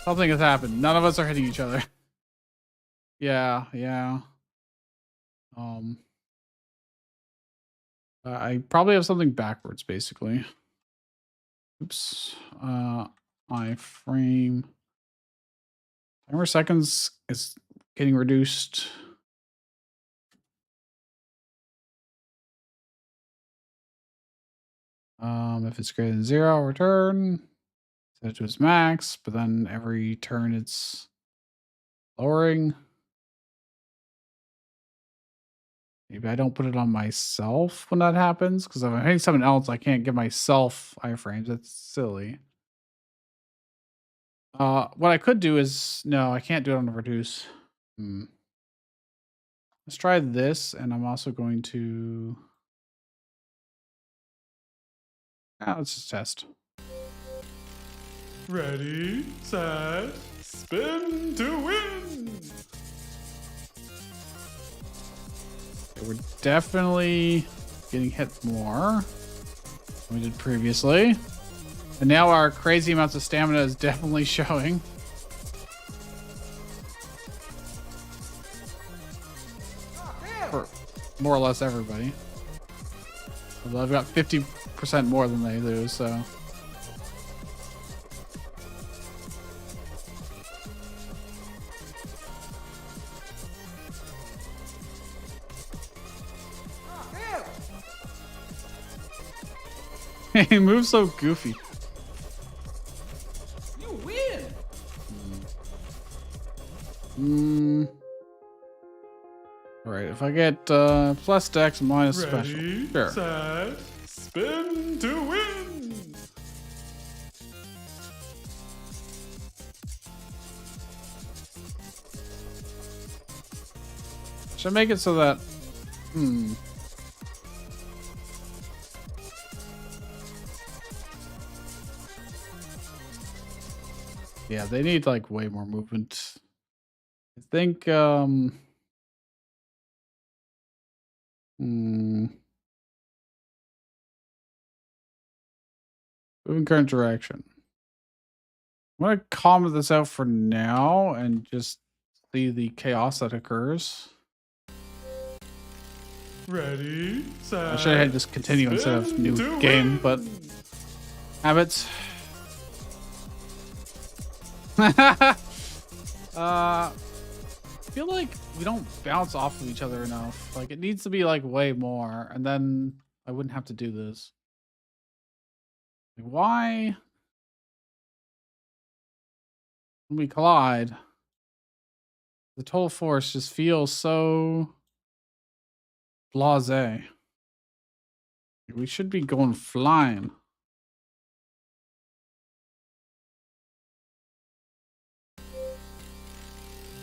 Something has happened. None of us are hitting each other. Yeah. I probably have something backwards, basically. Oops. Iframe Timer seconds is getting reduced. If it's greater than 0, return. Set it to its max, but then every turn it's lowering. Maybe I don't put it on myself when that happens, because if I'm hitting someone else, I can't give myself iframes. That's silly. What I could do is no, I can't do it on the reduce. Let's try this, and I'm also going to. Let's just test. Ready, set, spin to win. Okay, we're definitely getting hit more than we did previously. And now our crazy amounts of stamina is definitely showing. For more or less everybody. Although I've got 50% more than they do, so. He moves so goofy. You win. All right, if I get plus dex minus special. Ready, Sure. set, spin to win. Should I make it so that yeah, they need like way more movement. I think moving current direction. I'm gonna comment this out for now and just see the chaos that occurs. Ready, set, I should have just continue instead of new game, but habits. I feel like we don't bounce off of each other enough. Like it needs to be like way more, and then I wouldn't have to do this. Like, why? When we collide, the total force just feels so blasé. We should be going flying.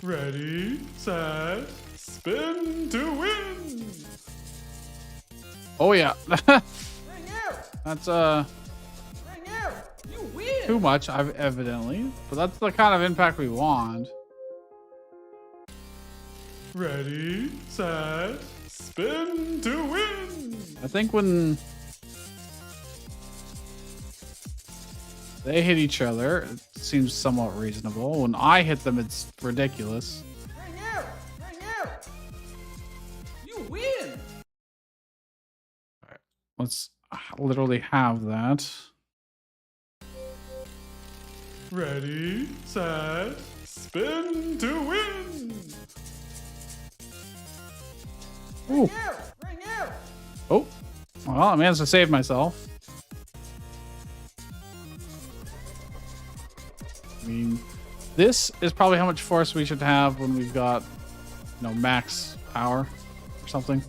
Ready, set, spin to win. Oh yeah. Bring you. That's Bring you. You win. too much, evidently. But that's the kind of impact we want. Ready, set, spin to win. I think when they hit each other, it seems somewhat reasonable. When I hit them, it's ridiculous. Bring you. Bring you. You win. Let's literally have that. Ready, set, spin to win. Ooh. You. Bring you. Oh. Well, I managed to save myself. I mean, this is probably how much force we should have when we've got, max power or something.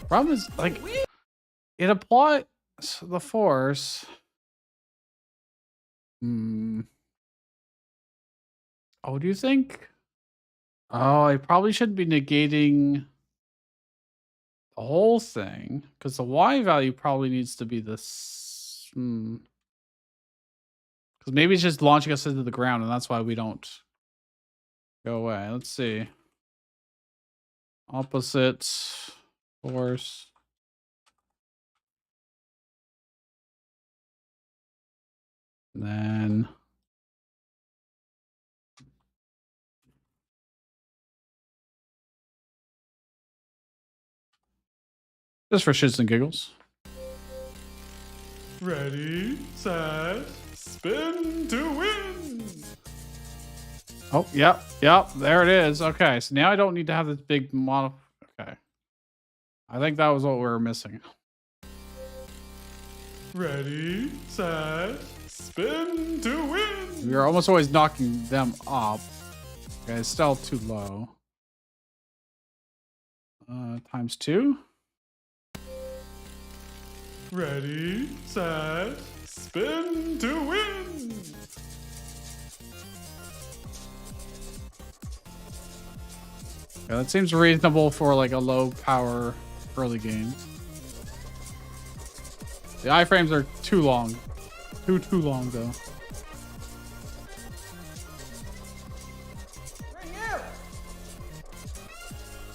Problem is, like, it applies the force. Oh, do you think? Oh, I probably should be negating the whole thing because the Y value probably needs to be this. Because maybe it's just launching us into the ground, and that's why we don't go away. Let's see. Opposite force. And then just for shits and giggles. Ready, set, spin to win. Oh, yep. There it is. Okay, so now I don't need to have this big model. Okay. I think that was what we were missing. Ready, set, spin to win. We were almost always knocking them up. Okay, it's still too low. Times 2. Ready, set, spin to win. Yeah, that seems reasonable for like a low power early game. The iframes are too long. Too long though. Bring out.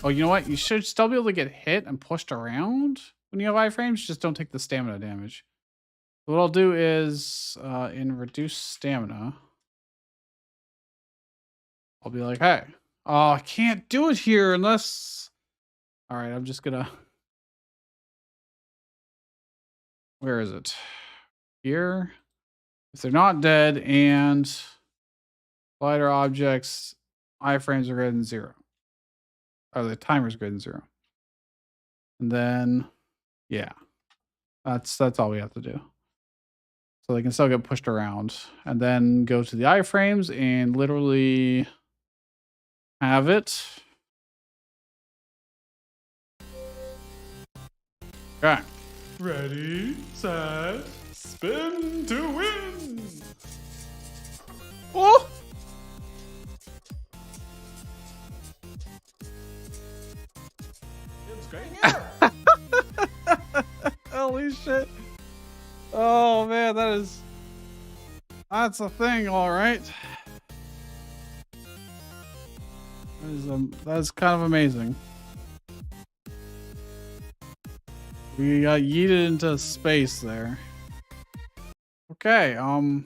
Oh, you know what? You should still be able to get hit and pushed around when you have iframes. Just don't take the stamina damage. So what I'll do is in reduce stamina, I'll be like, hey, oh, I can't do it here unless. All right, I'm just gonna. Where is it? Here. If they're not dead and slider objects, iframes are greater than 0. Or the timer's greater than 0. And then, yeah, that's all we have to do. So they can still get pushed around. And then go to the iframes and literally have it. Okay. Ready, set, spin to win. Oh! Bring out. Holy shit. Oh man, that's a thing, all right. That's kind of amazing. We got yeeted into space there. Okay, we'll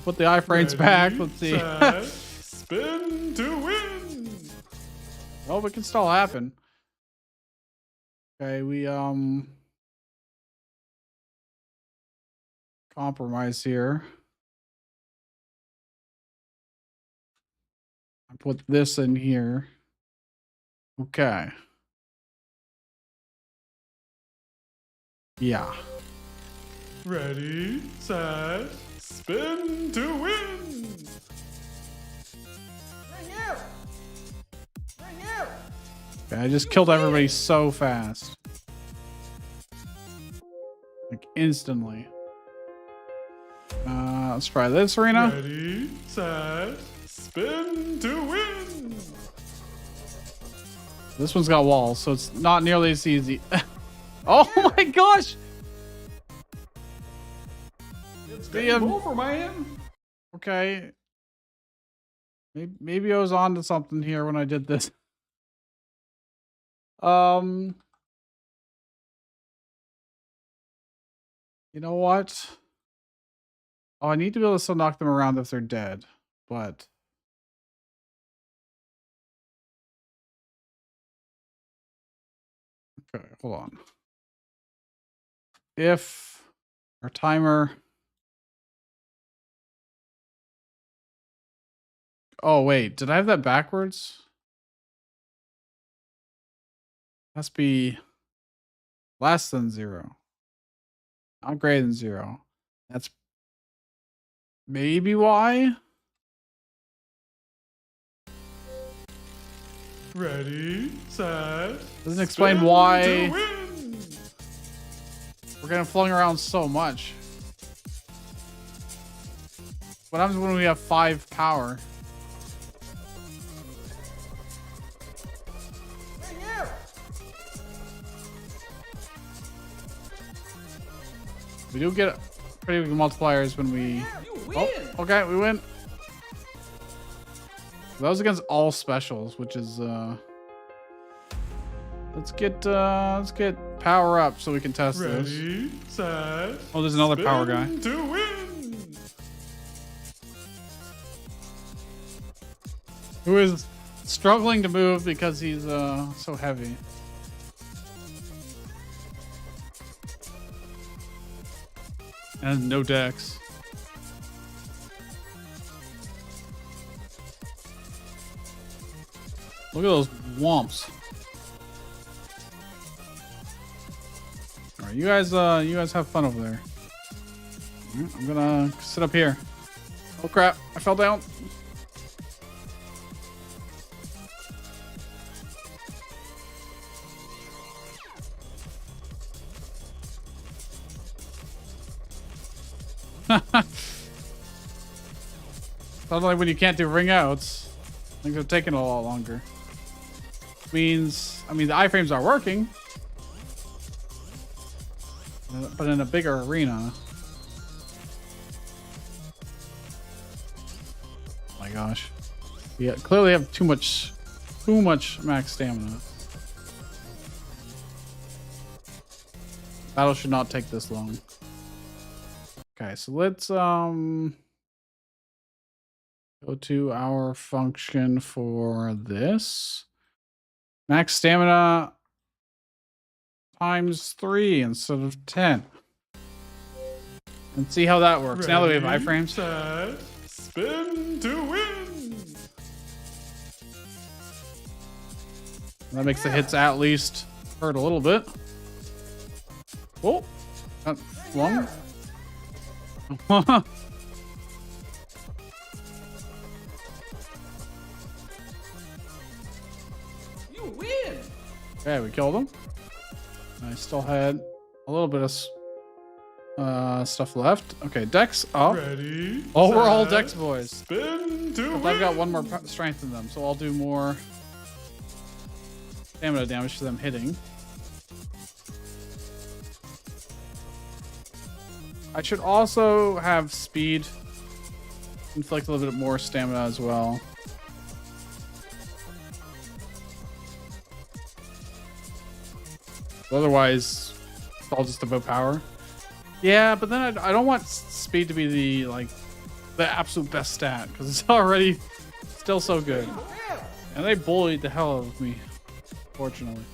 put the iframes back. Let's see. Set, spin to win. Oh, it can still happen. Okay, we compromise here. I put this in here. Okay. Yeah. Ready, set, spin to win. Bring out. Bring out. Okay, I just killed everybody so fast. Like instantly. Let's try this arena. Ready, set, spin to win. This one's got walls, so it's not nearly as easy. Oh my gosh! It's game over, man. Okay. Maybe I was on to something here when I did this. You know what? Oh, I need to be able to still knock them around if they're dead, but okay, hold on. If our timer. Oh, wait, did I have that backwards? Must be less than 0. Not greater than 0. That's maybe why. Ready, set. Doesn't explain spin why to win. we're gonna floating around so much. What happens when we have 5 power? Bring out. We do get pretty big multipliers when we. You win. Oh, okay, we win. That was against all specials, which is let's get power up so we can test this. Ready, set. Oh, there's another power guy. spin to win. Who is struggling to move because he's so heavy. And no dex. Look at those womps. All right, you guys have fun over there. I'm gonna sit up here. Oh crap! I fell down. Sounds like when you can't do ring outs, things are taking a lot longer. Means, I mean, the iframes are working, but in a bigger arena. Oh my gosh, we clearly have too much max stamina. Battle should not take this long. Okay, so let's go to our function for this. Max stamina times 3 instead of 10. And see how that works. Now that we have iframes. Set, spin to win. That makes the hits at least hurt a little bit. Oh, got flung. You win! Okay, we killed him. I still had a little bit of stuff left. Okay, Dex up. Ready. Oh, we're all set, Dex boys. Spin to But win. I've got one more strength in them, so I'll do more stamina damage to them hitting. I should also have speed. Inflict a little bit more stamina as well. Otherwise, it's all just about power. Yeah, but then I don't want speed to be the absolute best stat because it's already still so good. And they bullied the hell out of me, fortunately.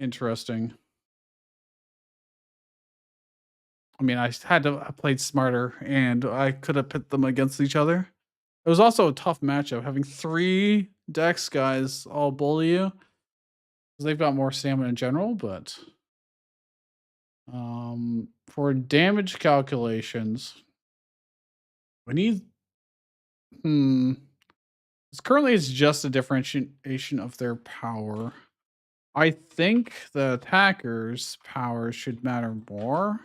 Interesting. I mean, I had to have played smarter and I could have pit them against each other. It was also a tough matchup having 3 Dex guys all bully you. They've got more stamina in general, but for damage calculations, we need currently it's just a differentiation of their power. I think the attacker's power should matter more,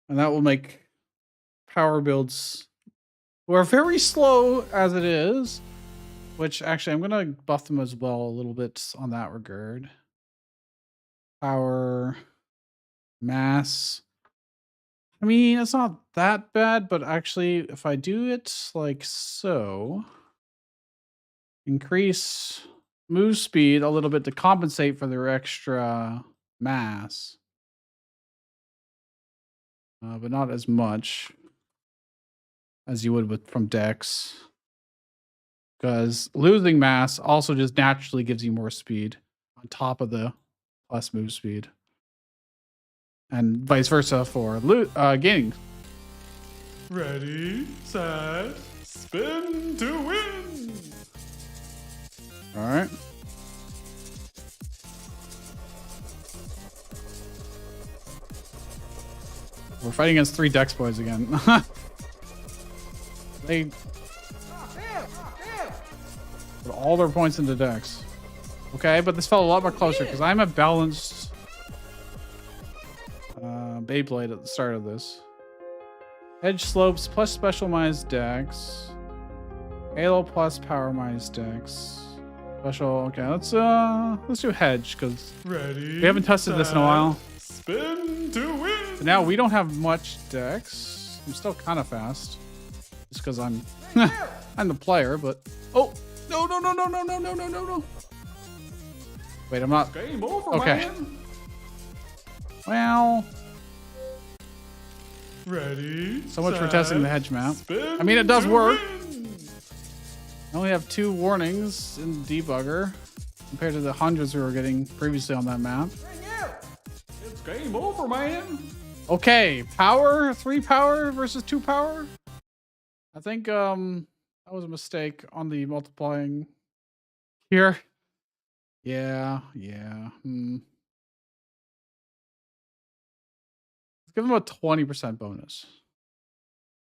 and that will make power builds who are very slow as it is. Which actually, I'm going to buff them as well a little bit on that regard. Power, mass. I mean, it's not that bad, but actually, if I do it like so, increase move speed a little bit to compensate for their extra mass. But not as much as you would from Dex. Because losing mass also just naturally gives you more speed on top of the plus move speed. And vice versa for gaining. Ready, set, spin to win. All right. We're fighting against 3 Dex boys again. They put all their points into Dex. Okay, but this felt a lot more closer because I'm a balanced Beyblade at the start of this. Edge slopes plus specialized Dex. Halo plus power minus Dex. Special. Okay, let's do hedge because we haven't tested this in a while. Spin to win. So now we don't have much Dex. I'm still kind of fast, just because I'm I'm the player. But oh no. Wait, I'm not. Game over, Okay. man. Well, Ready. so much for set, testing the hedge map. spin I mean, it does to work. win. I only have 2 warnings in debugger compared to the hundreds we were getting previously on that map. It's game over, man. Okay, power, 3 power versus 2 power. I think That was a mistake on the multiplying here. Yeah, yeah. Let's give him a 20% bonus.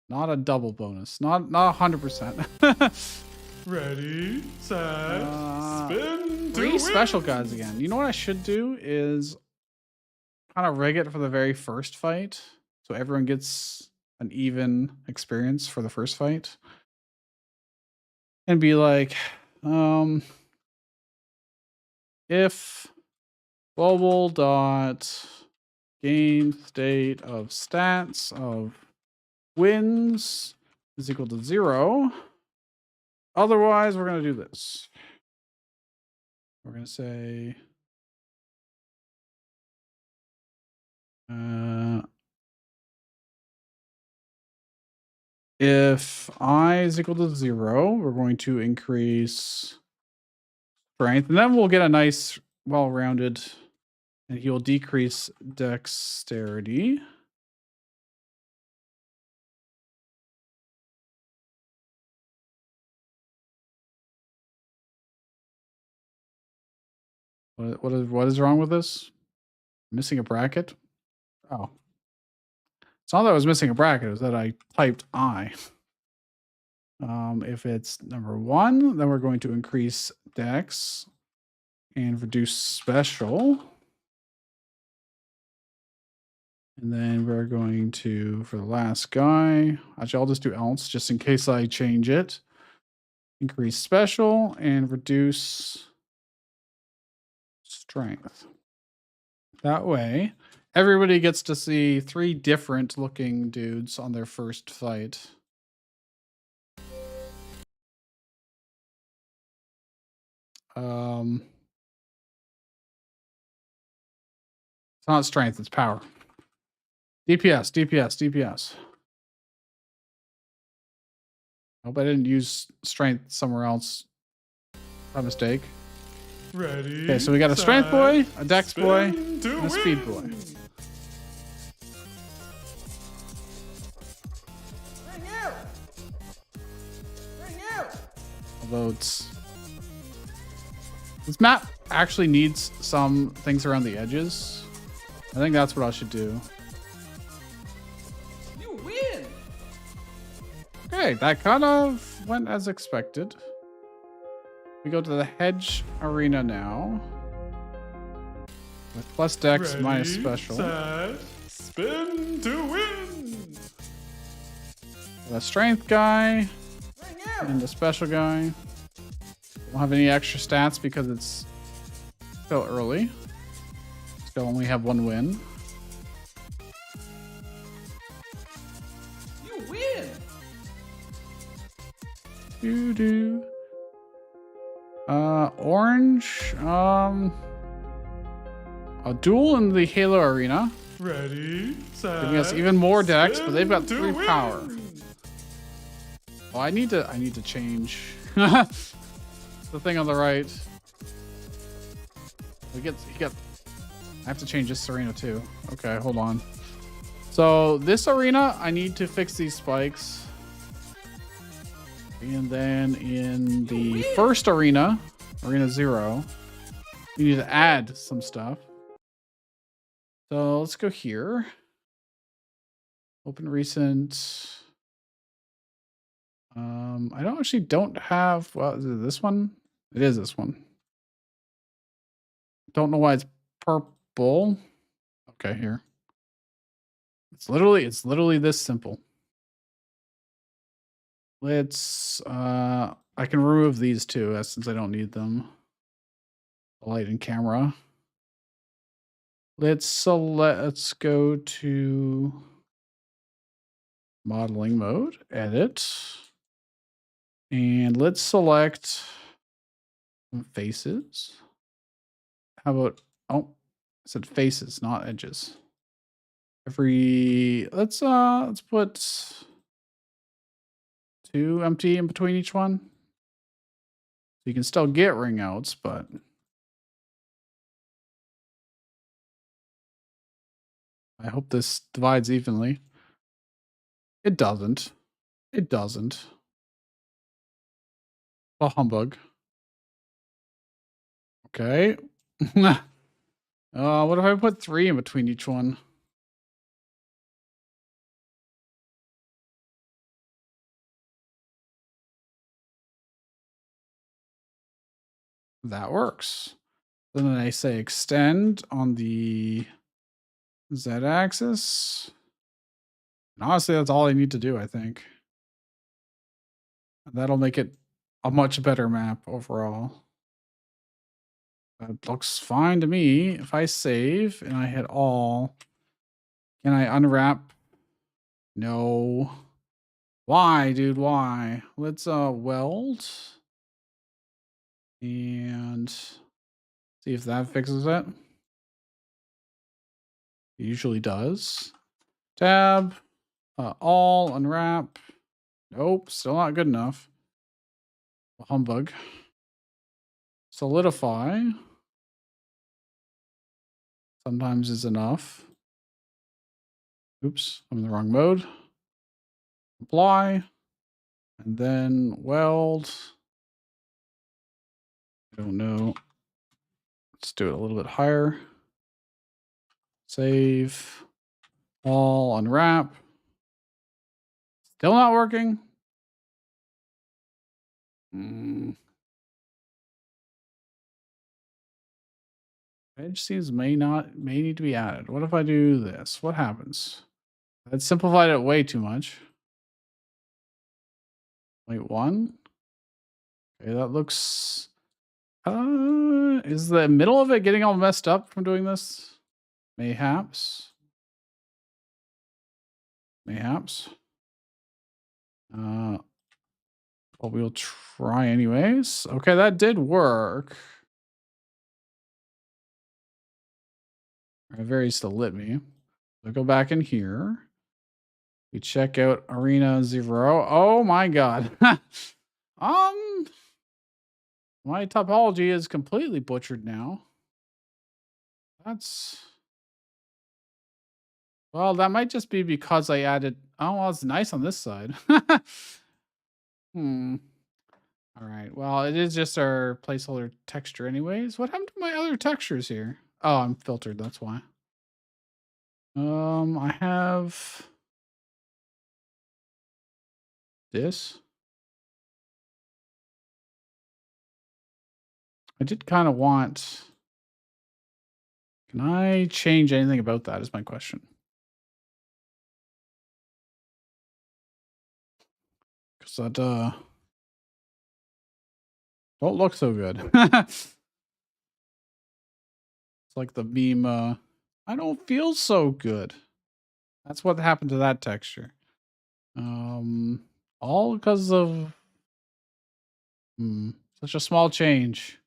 Not a double bonus. Not 100%. Ready, set, spin to Three win. special guys again. You know what I should do is kind of rig it for the very first fight, so everyone gets an even experience for the first fight, and be like, if global dot game state of stats of wins is equal to 0. Otherwise, we're going to do this. We're going to say if I is equal to 0, we're going to increase strength, and then we'll get a nice, well-rounded, and he will decrease dexterity. What is wrong with this? Missing a bracket? Oh. It's not that I was missing a bracket, it was that I typed I. If it's number 1, then we're going to increase dex and reduce special. And then we're going to, for the last guy, actually I'll just do else just in case I change it. Increase special and reduce strength. That way, everybody gets to see 3 different looking dudes on their first fight. It's not strength, it's power. DPS. Hope I didn't use strength somewhere else by mistake. Ready. Okay, so we got a strength boy, a dex boy, spin to and a speed win. boy. Bring out! Bring out! Although this map actually needs some things around the edges. I think that's what I should do. You win! Okay, that kind of went as expected. We go to the hedge arena now. With plus dex Ready, minus special. set, spin to win. The strength guy Bring out! and the special guy. Don't have any extra stats because it's still early. Still only have 1 win. You win! Doo-doo. Orange. A duel in the Halo arena. Ready, set, Giving us even more dex, but they've got spin 3 to win. power. Oh, I need to change. The thing on the right. He got. I have to change this arena too. Okay, hold on. So this arena, I need to fix these spikes. And then in the first arena, arena 0, we need to add some stuff. So let's go here. Open recent. I don't have, well, is it this one? It is this one. Don't know why it's purple. Okay, here. It's literally this simple. Let's I can remove these two since I don't need them. Light and camera. Let's go to modeling mode, edit. And let's select some faces. How about, oh, I said faces, not edges. Let's put 2 empty in between each one. So you can still get ring outs, but I hope this divides evenly. It doesn't. It doesn't. Well, humbug. Okay. What if I put 3 in between each one? That works. Then I say extend on the Z-axis. And honestly, that's all I need to do, I think. That'll make it a much better map overall. That looks fine to me. If I save and I hit all, can I unwrap? No. Why, dude? Why? Let's weld and see if that fixes it. It usually does. Tab, all, unwrap. Nope, still not good enough. Humbug. Solidify. Sometimes is enough. Oops, I'm in the wrong mode. Apply. And then weld. I don't know. Let's do it a little bit higher. Save. All, unwrap. Still not working. Edge seams may need to be added. What if I do this? What happens? That simplified it way too much. Wait, 1. Okay, that looks. Is the middle of it getting all messed up from doing this? Mayhaps. Mayhaps. But we'll try anyways. Okay, that did work. Very still lit me. So go back in here. We check out Arena 0. Oh my god. My topology is completely butchered now. Well, that might just be because I added. Oh, well, it's nice on this side. All right. Well, it is just our placeholder texture anyways. What happened to my other textures here? Oh, I'm filtered. That's why. I have this. I did kind of want. Can I change anything about that is my question. Because that don't look so good. It's like the meme, I don't feel so good. That's what happened to that texture. All because of such a small change.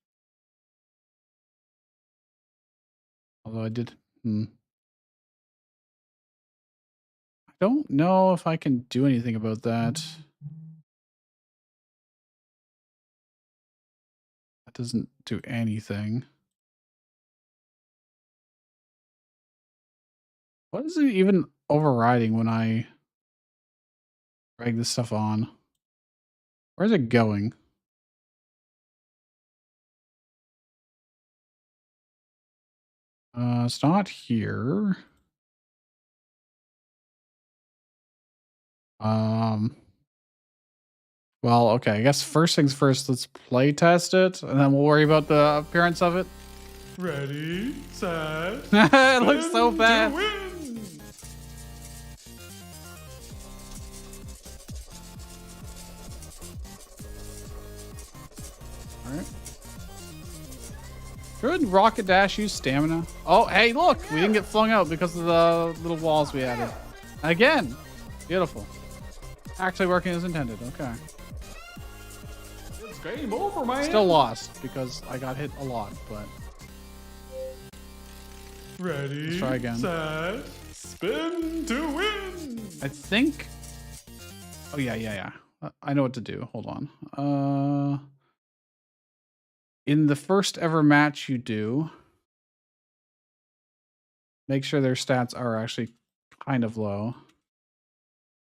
Although I did. I don't know if I can do anything about that. That doesn't do anything. What is it even overriding when I drag this stuff on? Where's it going? It's not here. Well, okay, I guess first things first, let's play test it, and then we'll worry about the appearance of it. Ready, set, It looks so spin bad. to win. Alright. Should Rocket Dash use stamina? Oh, hey, look! We didn't get flung out because of the little walls we added. Again! Beautiful. Actually working as intended, okay. It's game over, man. Still lost because I got hit a lot, but Ready, let's try again. set, spin to win. I think. Oh yeah. I know what to do. Hold on. In the first ever match you do, make sure their stats are actually kind of low.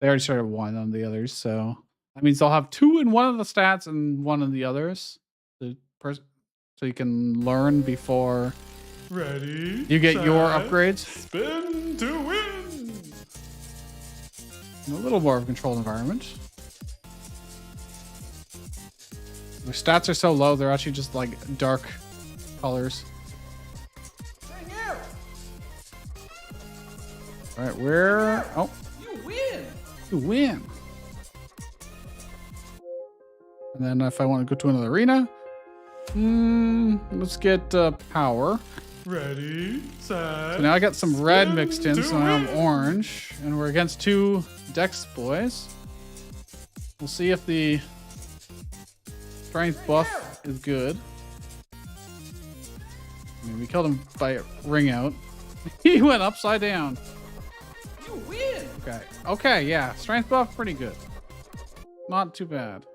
They already started 1 on the others, so That means they'll have 2 in one of the stats and 1 in the others. So you can learn before Ready? you get your set, upgrades. Spin to win. In a little more of a controlled environment. Their stats are so low, they're actually just like dark colors. Bring you. All right, where? Oh, You win. you win. And then if I want to go to another arena, let's get power. Ready, set. So now I got some red spin mixed in, to so now I'm win. orange, and we're against 2 Dex boys. We'll see if the strength buff is good. I mean, we killed him by ring out. He went upside down. You win. Okay. Okay, yeah. Strength buff, pretty good. Not too bad.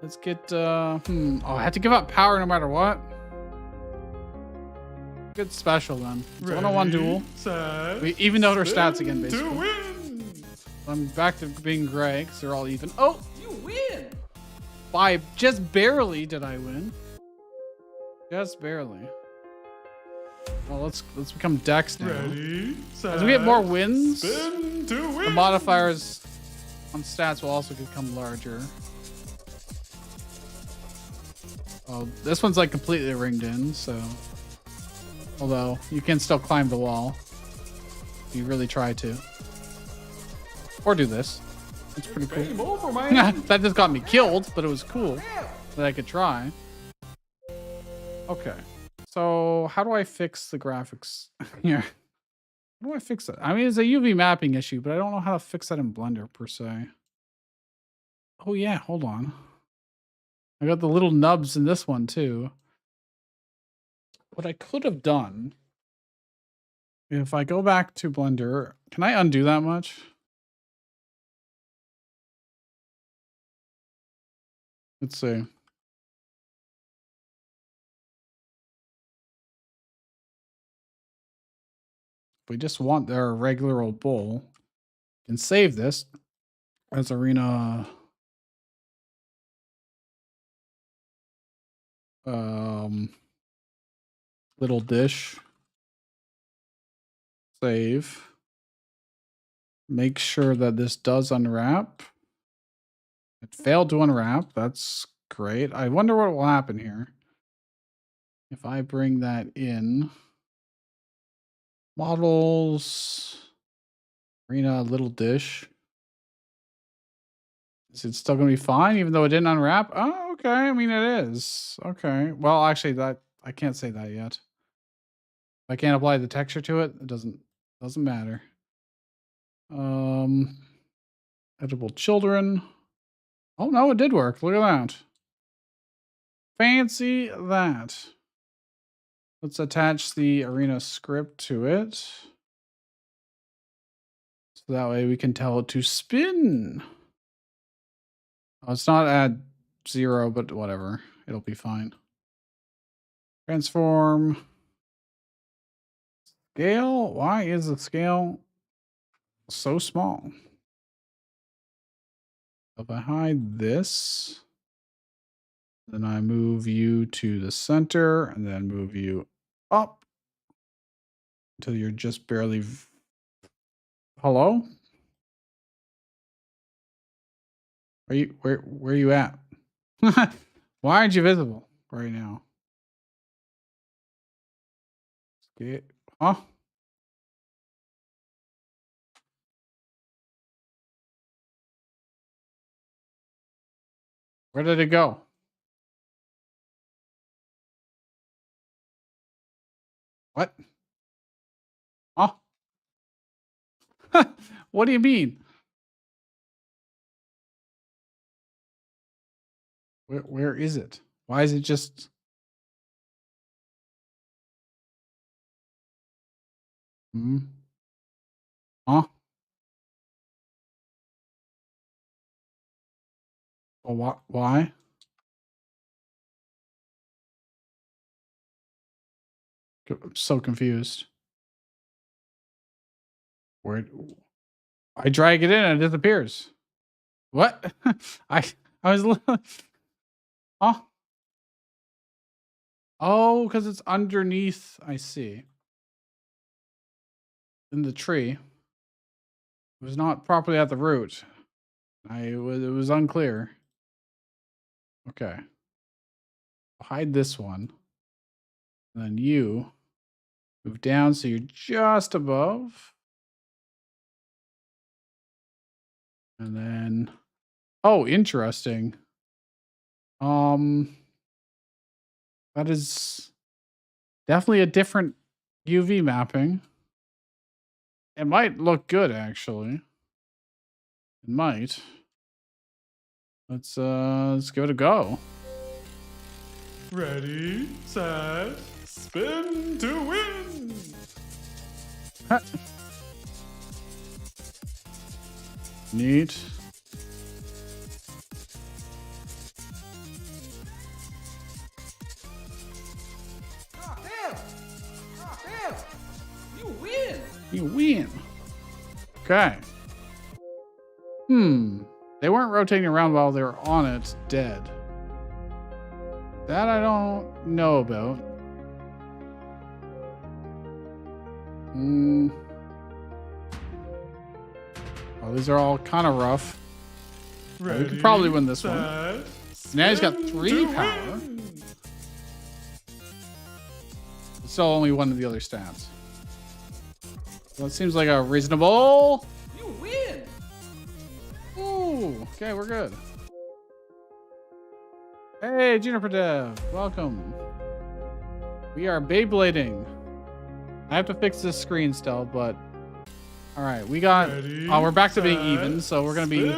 Let's get, Oh, I had to give up power no matter what. Good special then. It's a 101 duel. Set, Even out our stats spin again, to basically. win. I'm back to being gray because they're all even. Oh, You win. by just barely did I win. Just barely. Well, let's become Dex now. Ready, set. As we get more wins, Spin to win. the modifiers on stats will also become larger. Oh, this one's like completely ringed in, so. Although you can still climb the wall if you really try to. Or do this. It's pretty cool. Game over, man. That just got me killed, but it was cool that I could try. Okay. So how do I fix the graphics here? How do I fix it? I mean, it's a UV mapping issue, but I don't know how to fix that in Blender per se. Oh yeah, hold on. I got the little nubs in this one too. What I could have done, if I go back to Blender, can I undo that much? Let's see. If we just want their regular old bowl, and save this as arena little dish. Save. Make sure that this does unwrap. It failed to unwrap. That's great. I wonder what will happen here. If I bring that in. Models. Arena little dish. Is it still going to be fine even though it didn't unwrap? Oh, okay. I mean, it is. Okay. Well, actually, that I can't say that yet. If I can't apply the texture to it, it doesn't matter. Edible children. Oh no, it did work. Look at that. Fancy that. Let's attach the arena script to it. So that way we can tell it to spin. Oh, it's not at 0, but whatever. It'll be fine. Transform. Scale. Why is the scale so small? If I hide this, then I move you to the center and then move you up until you're just barely. Hello? Where are you at? Why aren't you visible right now? Huh? Where did it go? What? Huh? What do you mean? Where is it? Why is it just? Hmm? Huh? Well, why? I'm so confused. Where? I drag it in and it disappears. What? I I was huh? Oh, because it's underneath. I see. In the tree. It was not properly at the root. It was unclear. Okay. Hide this one. And then you move down so you're just above. And then oh, interesting. Um that is definitely a different UV mapping. It might look good actually. It might. Let's give it a go. Ready, set, spin to win. Ha. Neat. Ah, damn! Ah, damn! You win! You win. Okay. They weren't rotating around while they were on it, dead. That I don't know about. Oh, these are all kind of rough. We could probably win this one. Now he's got 3 power. Still only one of the other stats. So it seems like a reasonable. You win! Ooh, okay, we're good. Hey, Juniper Dev, welcome. We are Beyblading. I have to fix this screen still, but all right, we got. We're back to being even, so we're gonna be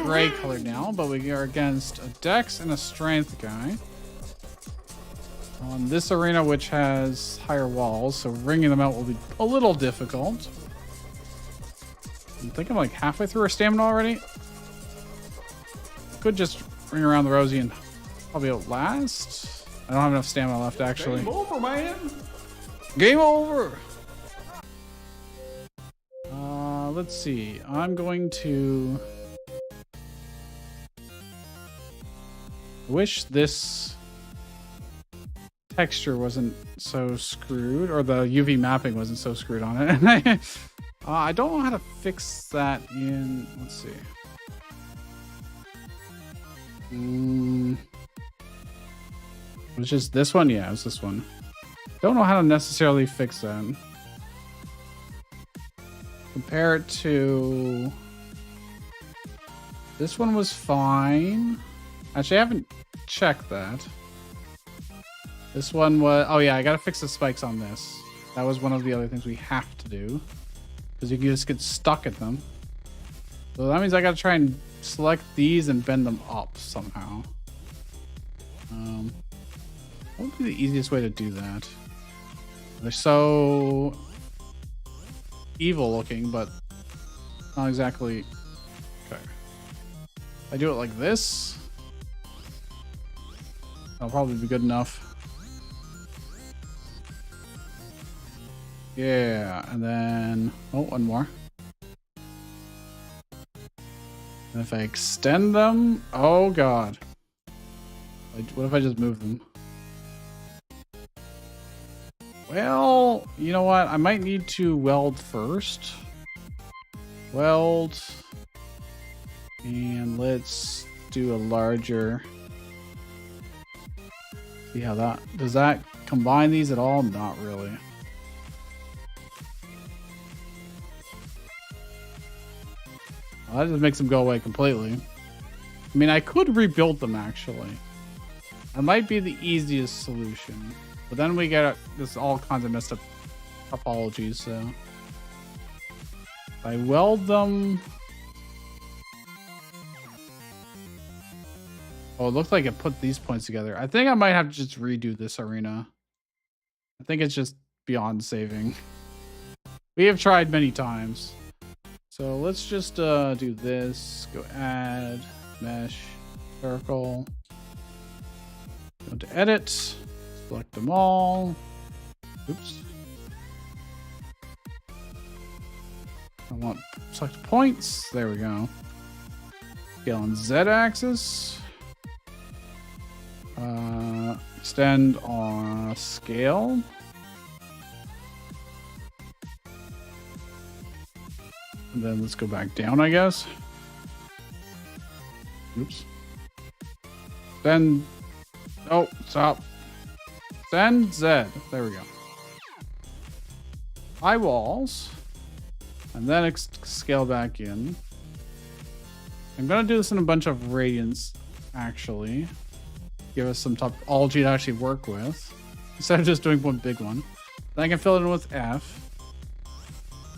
gray colored now, but we are against a Dex and a Strength guy on this arena, which has higher walls, so ringing them out will be a little difficult. I think I'm like halfway through our stamina already. Could just ring around the rosy and probably outlast. I don't have enough stamina left, actually. Game over, man. Game over. Let's see. I'm going to. I wish this texture wasn't so screwed, or the UV mapping wasn't so screwed on it. I don't know how to fix that in. Let's see. It was just this one? Yeah, it was this one. Don't know how to necessarily fix that. Compare it to... This one was fine. Actually, I haven't checked that. This one was... Oh yeah, I gotta fix the spikes on this. That was one of the other things we have to do. Because you can just get stuck at them. So that means I gotta try and select these and bend them up somehow. What would be the easiest way to do that? They're so evil looking, but not exactly. Okay. If I do it like this, that'll probably be good enough. Yeah, and then one more. And if I extend them, oh god. What if I just move them? Well, you know what? I might need to weld first. Weld. And let's do a larger. See how that... Does that combine these at all? Not really. Well, that just makes them go away completely. I mean, I could rebuild them, actually. That might be the easiest solution. But then we get this all kinds of messed up topologies, so... If I weld them... Oh, it looked like it put these points together. I think I might have to just redo this arena. I think it's just beyond saving. We have tried many times. So let's just do this. Go add, mesh, circle. Go to edit. Select them all. Oops. I want select points. There we go. Scale on Z-axis. Extend on scale. And then let's go back down, I guess. Oops. Then, oh, stop. Send Z. There we go. High walls. And then scale back in. I'm going to do this in a bunch of radians, actually. Give us some topology to actually work with. Instead of just doing one big one. Then I can fill it in with F.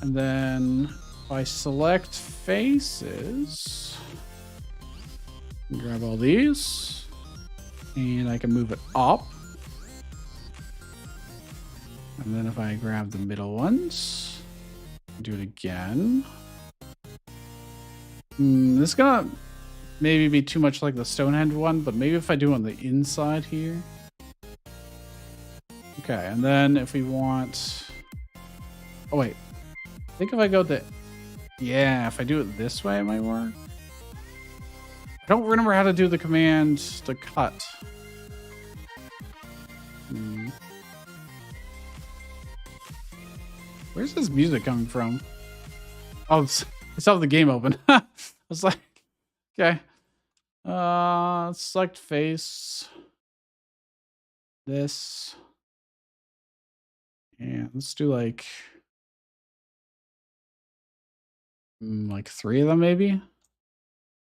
And then if I select faces, grab all these. And I can move it up. And then if I grab the middle ones, do it again. This is gonna maybe be too much like the Stonehenge one, but maybe if I do on the inside here. Okay, and then if we want... Oh, wait. I think if I go the... Yeah, if I do it this way, it might work. I don't remember how to do the command to cut. Where's this music coming from? Oh, it's off the game open. I was like, okay. Select face. This. And let's do like 3 of them maybe.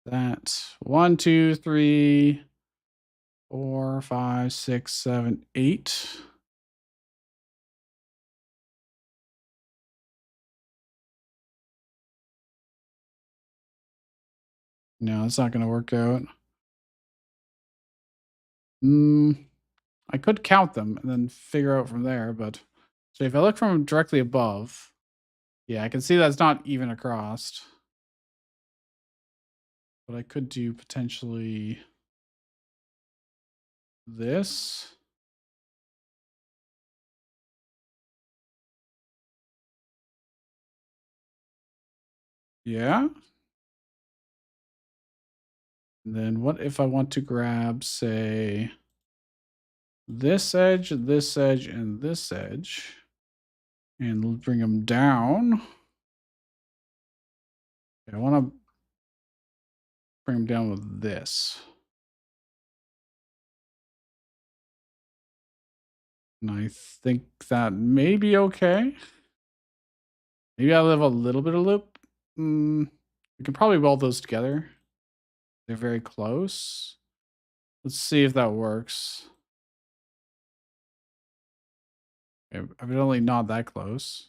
That 1, 2, 3, 4, 5, 6, 7, 8. No, it's not going to work out. I could count them and then figure out from there, but so if I look from directly above, yeah, I can see that's not even across. But I could do potentially this. Yeah. And then what if I want to grab, say, this edge, and this edge, and bring them down? I want to bring them down with this. And I think that may be okay. Maybe I'll have a little bit of loop. We can probably weld those together. They're very close. Let's see if that works. Evidently not that close.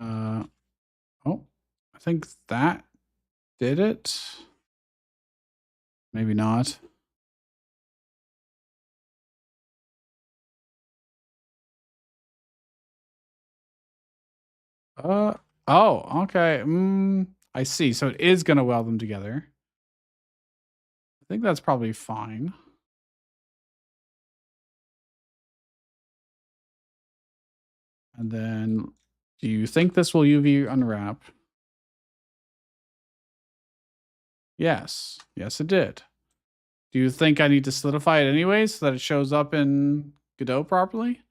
Oh, I think that did it. Maybe not. Oh, okay. I see. So it is going to weld them together. I think that's probably fine. And then, do you think this will UV unwrap? Yes. Yes, it did. Do you think I need to solidify it anyways so that it shows up in Godot properly?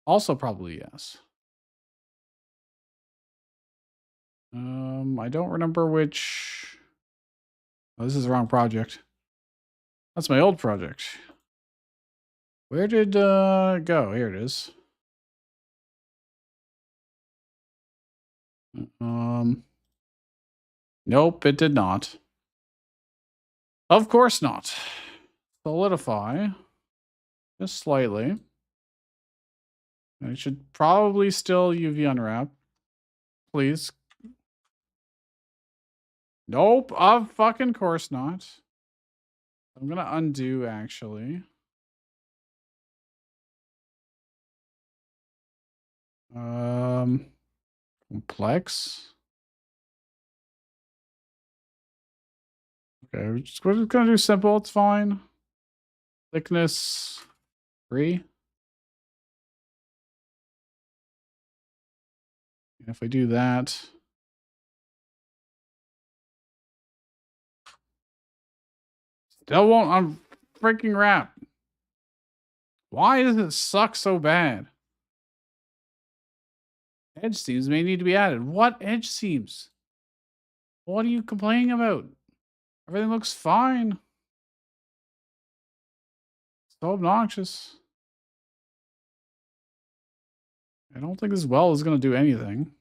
Also probably yes. I don't remember which... Oh, this is the wrong project. That's my old project. Where did it go? Here it is. Nope, it did not. Of course not. Solidify. Just slightly. And it should probably still UV unwrap. Please. Nope, of fucking course not. I'm gonna undo actually. Complex. Okay, we're just gonna do simple, it's fine. Thickness 3. And if we do that, still won't freaking wrap. Why does it suck so bad? Edge seams may need to be added. What edge seams? What are you complaining about? Everything looks fine. So obnoxious. I don't think this well is going to do anything.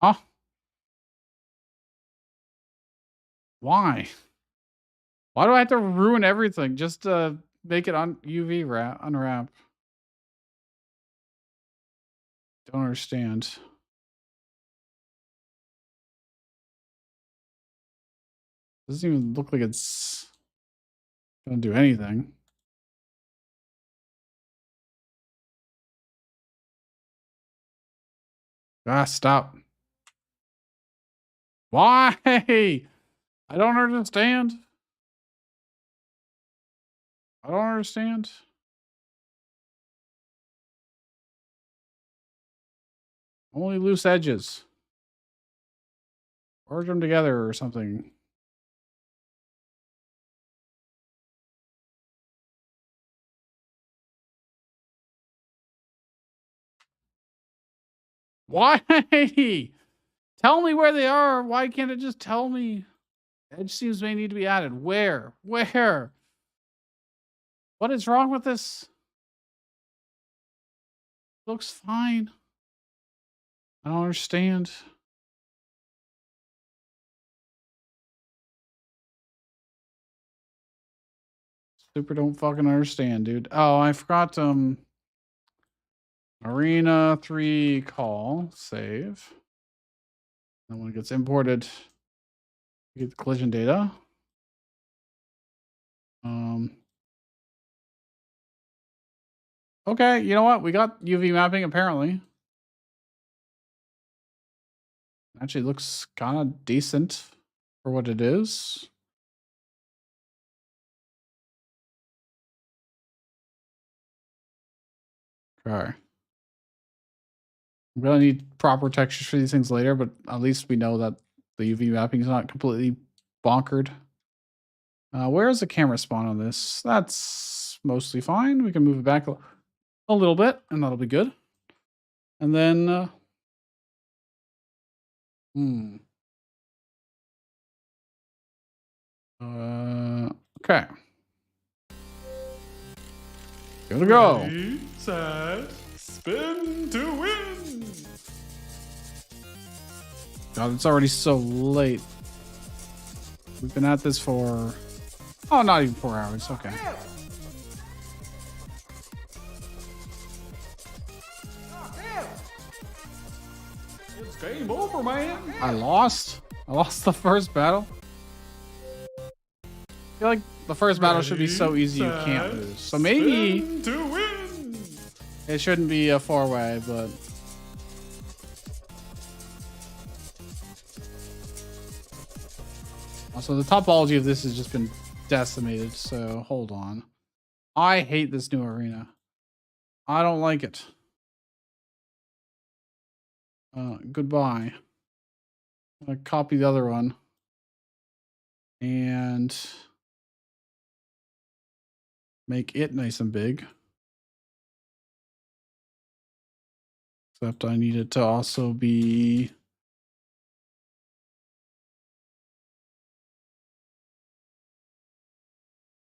Huh? Why? Why do I have to ruin everything just to make it on UV unwrap? Don't understand. Doesn't even look like it's gonna do anything. Ah, stop. Why? I don't understand. I don't understand. Only loose edges. Merge them together or something. Why? Tell me where they are. Why can't it just tell me? Edge seams may need to be added. Where? Where? What is wrong with this? Looks fine. I don't understand. Super don't fucking understand, dude. Oh, I forgot Arena 3 call save. And when it gets imported, you get the collision data. Okay, you know what? We got UV mapping apparently. Actually looks kind of decent for what it is. Okay. I'm gonna need proper textures for these things later, but at least we know that the UV mapping is not completely bonkered. Where is the camera spawn on this? That's mostly fine. We can move it back a little bit, and that'll be good. And then, okay. Here we go. Ready, set, spin to win. God, it's already so late. We've been at this for, oh, not even 4 hours. Okay. It's game over, man. I lost the first battle. I feel like the first battle should be so easy you can't lose. So maybe Spin to win. it shouldn't be a 4-way, but also the topology of this has just been decimated. So hold on. I hate this new arena. I don't like it. Goodbye. I'm gonna copy the other one and make it nice and big. Except I need it to also be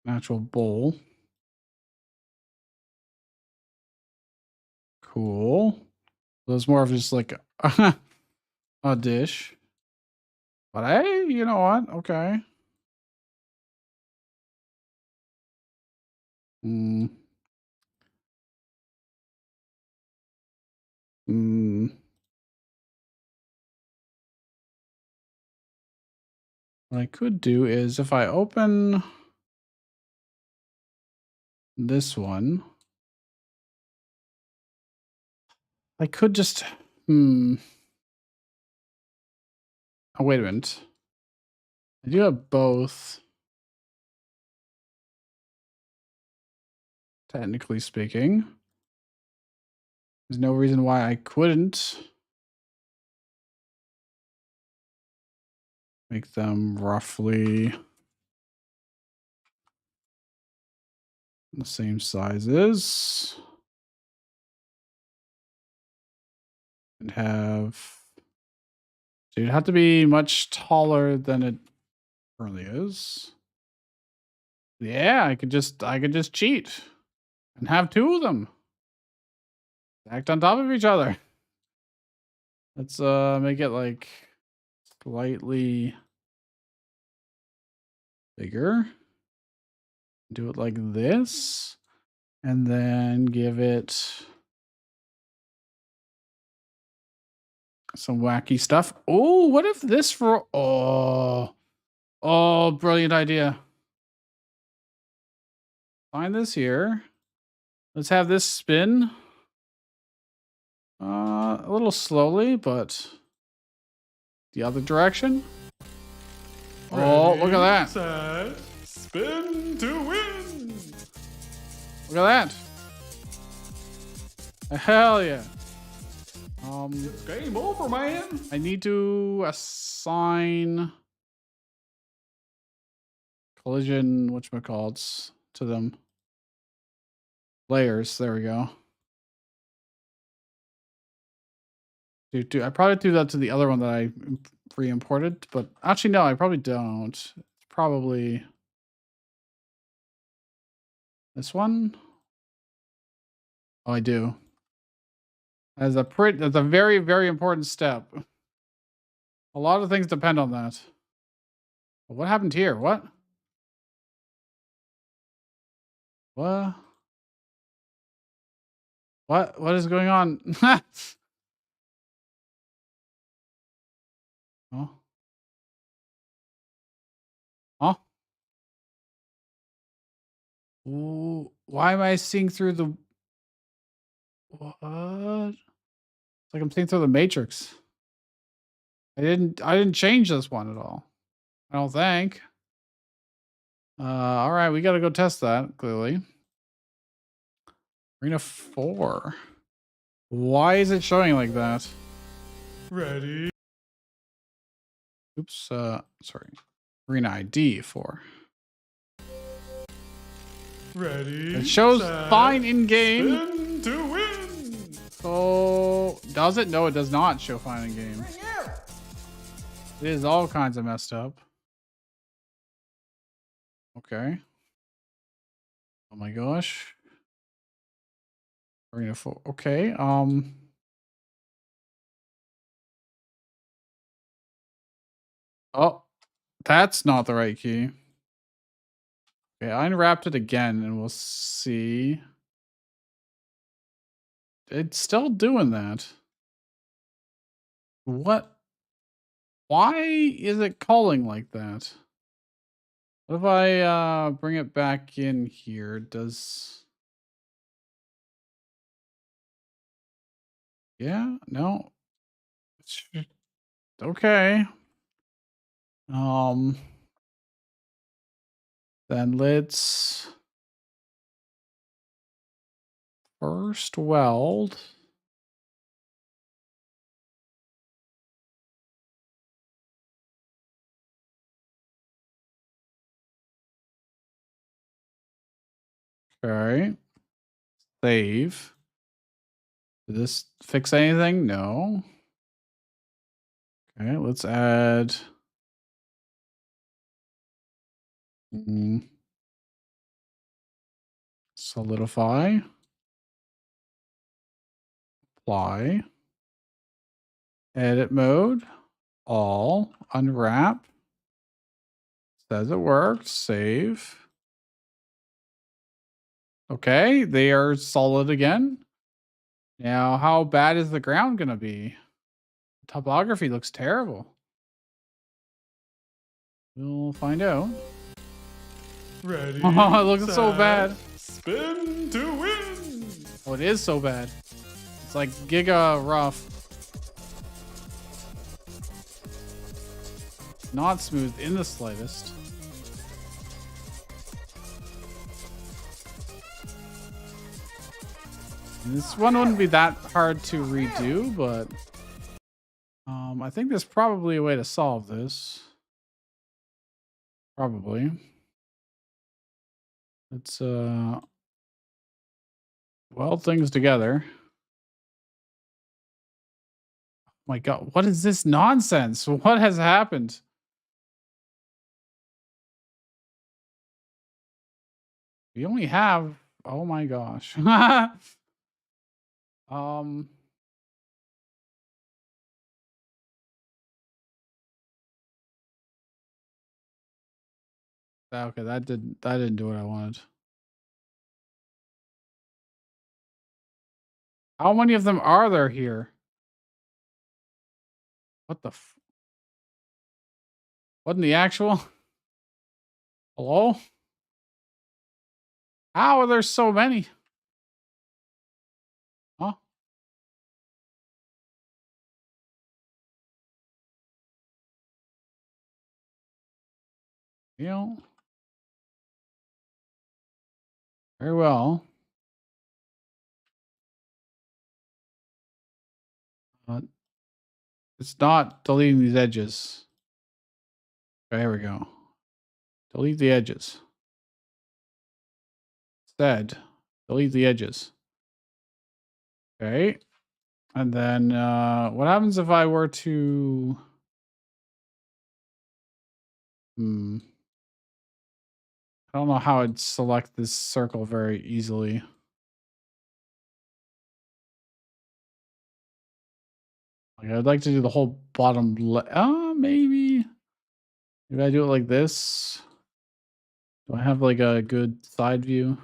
natural bowl. Cool. So it's more of just like a dish. But hey, you know what? Okay. Mm. Mm. What I could do is if I open this one, I could just, oh, wait a minute. I do have both. technically speaking. There's no reason why I couldn't make them roughly the same sizes. And have... So you'd have to be much taller than it currently is. Yeah, I could just cheat and have two of them stacked on top of each other. Let's make it like slightly bigger. Do it like this, and then give it some wacky stuff. Oh, what if this for... Oh, brilliant idea. Find this here. Let's have this spin. A little slowly, but the other direction. Oh, look at that. Set, spin to win. Look at that. Hell yeah. It's game over, man. I need to assign collision, whatchamacallits, to them. Layers, there we go. I probably do that to the other one that I re-imported, but actually no, I probably don't. It's probably this one. Oh, I do. That's a very, very important step. A lot of things depend on that. What happened here? What? What? What is going on? Oh. Huh? Ooh, why am I seeing through the... What? It's like I'm seeing through the matrix. I didn't change this one at all. I don't think. All right, we got to go test that, clearly. Arena 4. Why is it showing like that? Ready. Oops, sorry. Arena ID 4. Ready. It shows set, fine in game. Spin to win. So, does it? No, it does not show fine in game. For you. It is all kinds of messed up. Okay. Oh my gosh. Arena 4. Okay. Oh, that's not the right key. Okay, I unwrapped it again and we'll see. It's still doing that. What? Why is it calling like that? What if I bring it back in here? Does... Yeah, no. Okay. Then let's first weld. Okay. Save. Did this fix anything? No. Okay, let's add... Solidify. Apply. Edit mode. All. Unwrap. Says it worked. Save. Okay, they are solid again. Now, how bad is the ground going to be? Topography looks terrible. We'll find out. Ready. Oh, it looks so set, bad. Spin to win. Oh, it is so bad. It's like giga rough. Not smooth in the slightest. This one wouldn't be that hard to redo, but I think there's probably a way to solve this. Probably. Let's weld things together. My God, what is this nonsense? What has happened? We only have, oh my gosh. um okay, that didn't do what I wanted. How many of them are there here? What the what in the actual? Hello? How are there so many? Huh? You know, very well. Uh, it's not deleting these edges. Okay, here we go. Delete the edges. Instead, delete the edges. Okay. And then what happens if I were to I don't know how I'd select this circle very easily. Like I'd like to do the whole bottom maybe. Maybe I do it like this. Do I have like a good side view?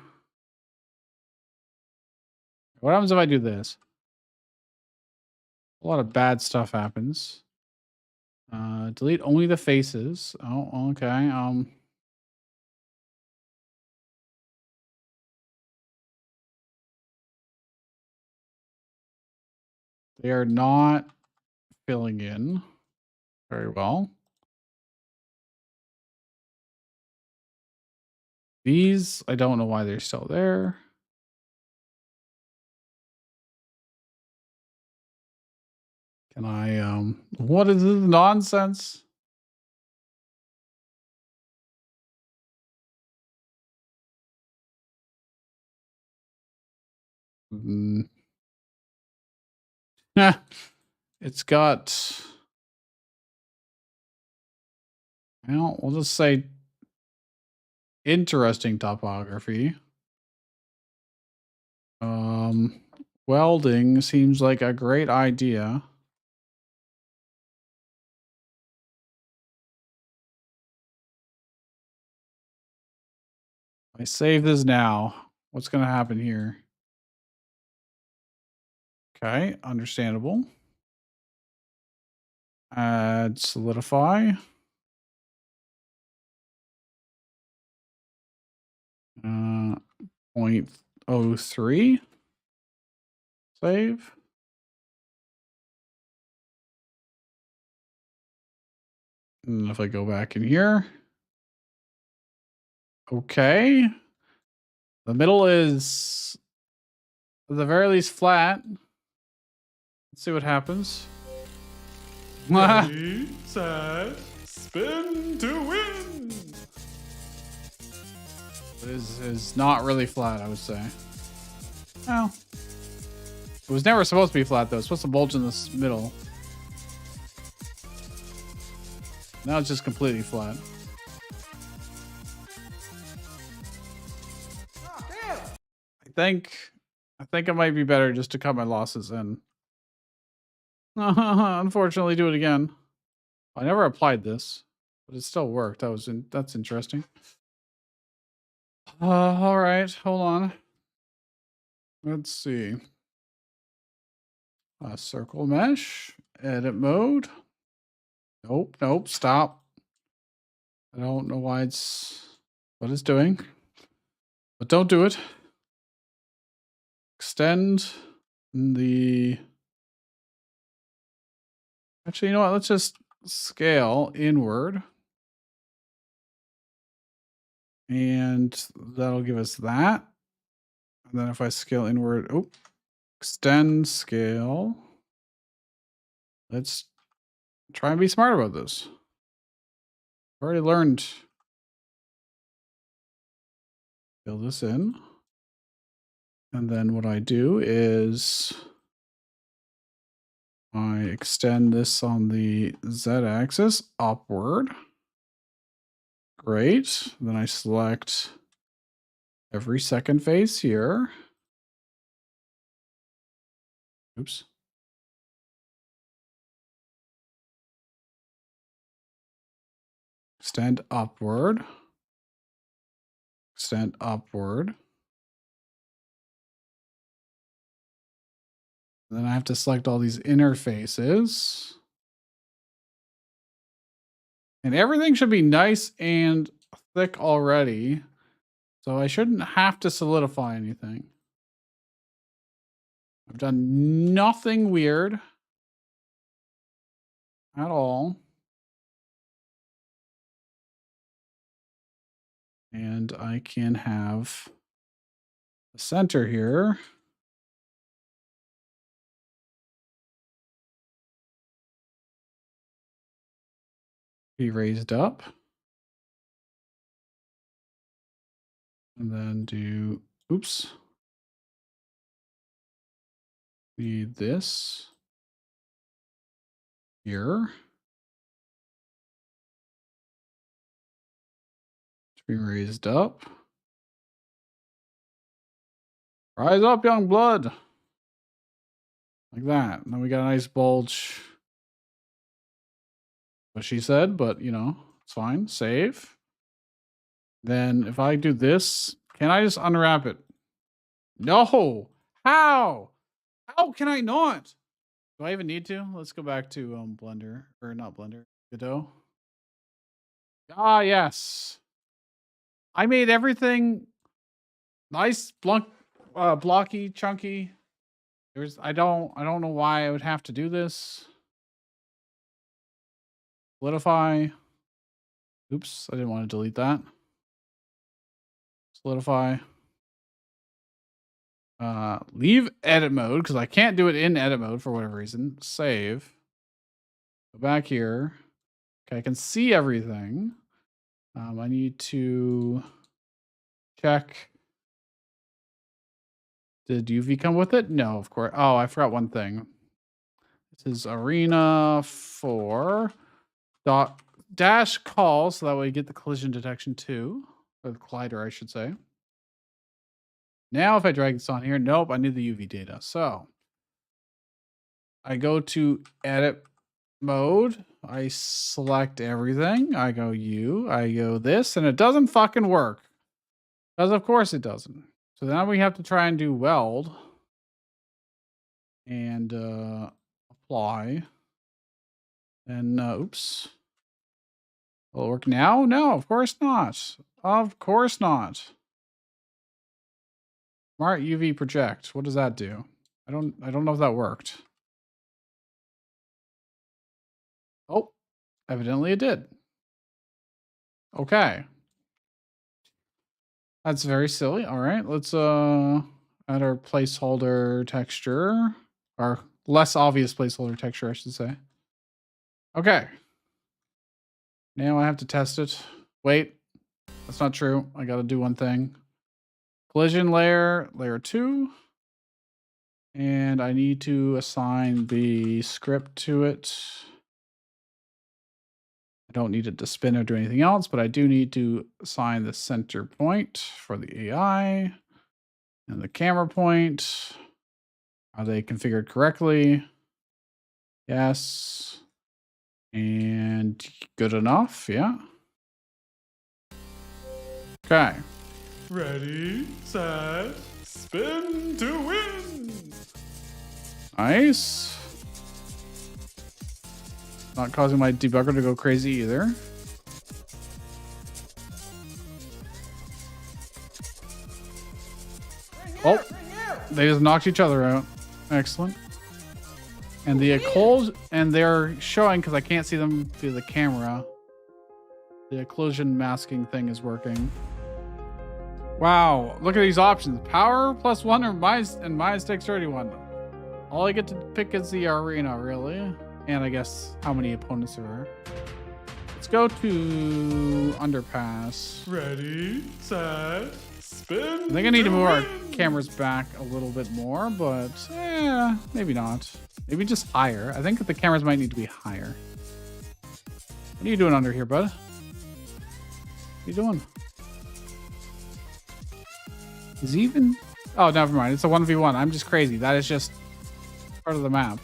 What happens if I do this? A lot of bad stuff happens. Delete only the faces. Oh, okay. They are not filling in very well. These, I don't know why they're still there. Can I, what is this nonsense? Mm. It's got, well, we'll just say interesting topography. Welding seems like a great idea. I save this now. What's going to happen here? Okay, understandable. Add solidify. 0.03. Save. And if I go back in here. Okay. The middle is at the very least flat. Let's see what happens. Ready, set, spin to win. It is not really flat, I would say. Well, it was never supposed to be flat, though. It's supposed to bulge in the middle. Now it's just completely flat. Oh, damn. I think it might be better just to cut my losses and unfortunately do it again. I never applied this, but it still worked. That's interesting. All right, hold on. Let's see. Circle mesh, edit mode. Nope, stop. I don't know why what it's doing, but don't do it. Extend the, actually, you know what? Let's just scale inward. And that'll give us that. And then if I scale inward, Extend scale. Let's try and be smart about this. I've already learned. Fill this in. And then what I do is I extend this on the z-axis upward. Great. Then I select every second face here. Oops. Extend upward. Extend upward. Then I have to select all these interfaces. And everything should be nice and thick already. So I shouldn't have to solidify anything. I've done nothing weird at all. And I can have the center here. Be raised up. And then do, oops. Need this here to be raised up. Rise up, young blood. Like that. And then we got a nice bulge. What she said, but you know, it's fine. Save. Then if I do this, can I just unwrap it? No. How? How can I not? Do I even need to? Let's go back to Blender, or not Blender, Godot. Ah, yes. I made everything nice, blocky, chunky. I don't know why I would have to do this. Solidify. Oops, I didn't want to delete that. Solidify. Leave edit mode because I can't do it in edit mode for whatever reason. Save. Go back here. Okay, I can see everything. I need to check. Did UV come with it? No, of course. Oh, I forgot one thing. This is arena 4 dot dash call, so that way you get the collision detection too, or the collider, I should say. Now, if I drag this on here, nope, I need the UV data. So I go to edit mode. I select everything. I go U. I go this, and it doesn't fucking work. Because of course it doesn't. So now we have to try and do weld and apply. And oops. Will it work now? No, of course not. Of course not. Smart UV project. What does that do? I don't know if that worked. Oh, evidently it did. Okay. That's very silly. All right, let's add our placeholder texture, or less obvious placeholder texture, I should say. Okay. Now I have to test it. Wait, that's not true. I got to do one thing. Collision layer, layer 2. And I need to assign the script to it. I don't need it to spin or do anything else, but I do need to assign the center point for the AI and the camera point. Are they configured correctly? Yes. And good enough, yeah. Okay. Ready, set, spin to win. Nice. Not causing my debugger to go crazy either. Oh, they just knocked each other out. Excellent. And the occlusion, and they're showing, because I can't see them through the camera, the occlusion masking thing is working. Wow, look at these options. Power +1 or minus, and minus dexterity 1. All I get to pick is the arena, really. And I guess how many opponents there are. Let's go to underpass. Ready, set, spin. I think I need to move our cameras back a little bit more, but maybe not. Maybe just higher. I think the cameras might need to be higher. What are you doing under here, bud? What are you doing? Is he even... Oh, never mind. It's a 1v1. I'm just crazy. That is just part of the map.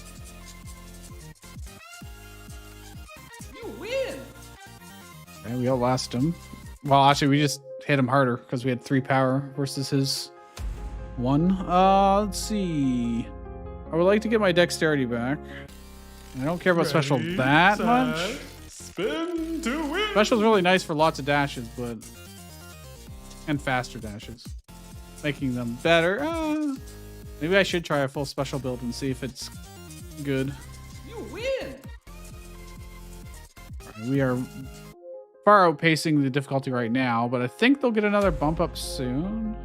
You win! Okay, we outlast him. Well, actually, we just hit him harder because we had 3 power versus his 1. Let's see. I would like to get my dexterity back. I don't care about special that much. Spin to win. Special's really nice for lots of dashes, but... And faster dashes. Making them better. Maybe I should try a full special build and see if it's good. You win! We are far outpacing the difficulty right now, but I think they'll get another bump up soon.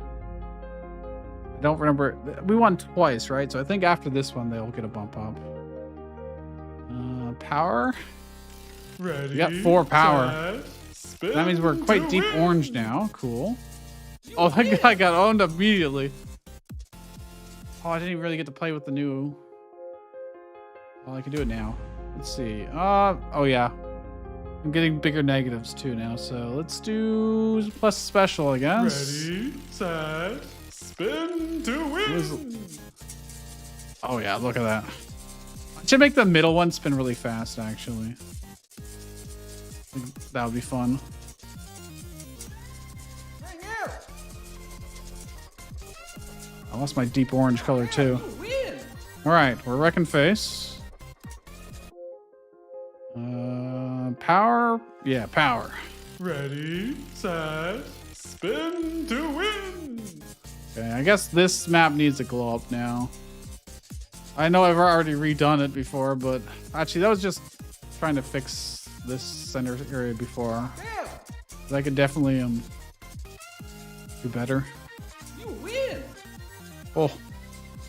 I don't remember. We won twice, right? So I think after this one, they'll get a bump up. Power. Ready, We got 4 power. set, spin That means we're quite to deep win. orange now. Cool. Oh, that guy got owned immediately. Oh, I didn't even really get to play with the new... Well, I can do it now. Let's see. Oh yeah. I'm getting bigger negatives too now, so let's do plus special, I guess. Ready, set, spin to win. Oh yeah, look at that. I should make the middle one spin really fast, actually. I think that would be fun. Bring you! I lost my deep orange color too. You win! All right, we're wrecking face. Power. Yeah, power. Ready, set, spin to win. Okay, I guess this map needs a glow up now. I know I've already redone it before, but actually that was just trying to fix this center area before. Yeah! I could definitely do better. You win! Oh,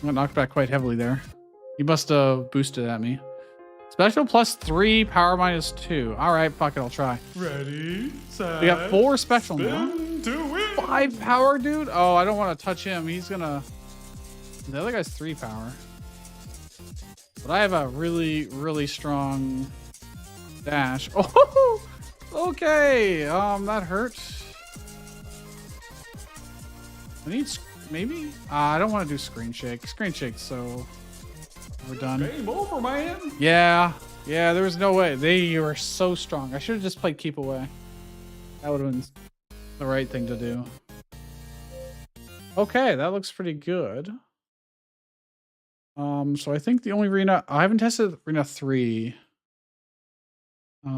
I got knocked back quite heavily there. He must have boosted at me. Special plus 3, power minus 2. All right, fuck it, I'll try. Ready, set, We got 4 special now. spin to win. 5 power, dude. Oh, I don't want to touch him. He's gonna... The other guy's 3 power. But I have a really, really strong dash. Oh, okay. That hurt. I need maybe. I don't want to do screen shake. Screen shake, so we're done. Game over, man. Yeah, there was no way. They were so strong. I should have just played keep away. That would have been the right thing to do. Okay, that looks pretty good. So I think the only arena I haven't tested arena 3.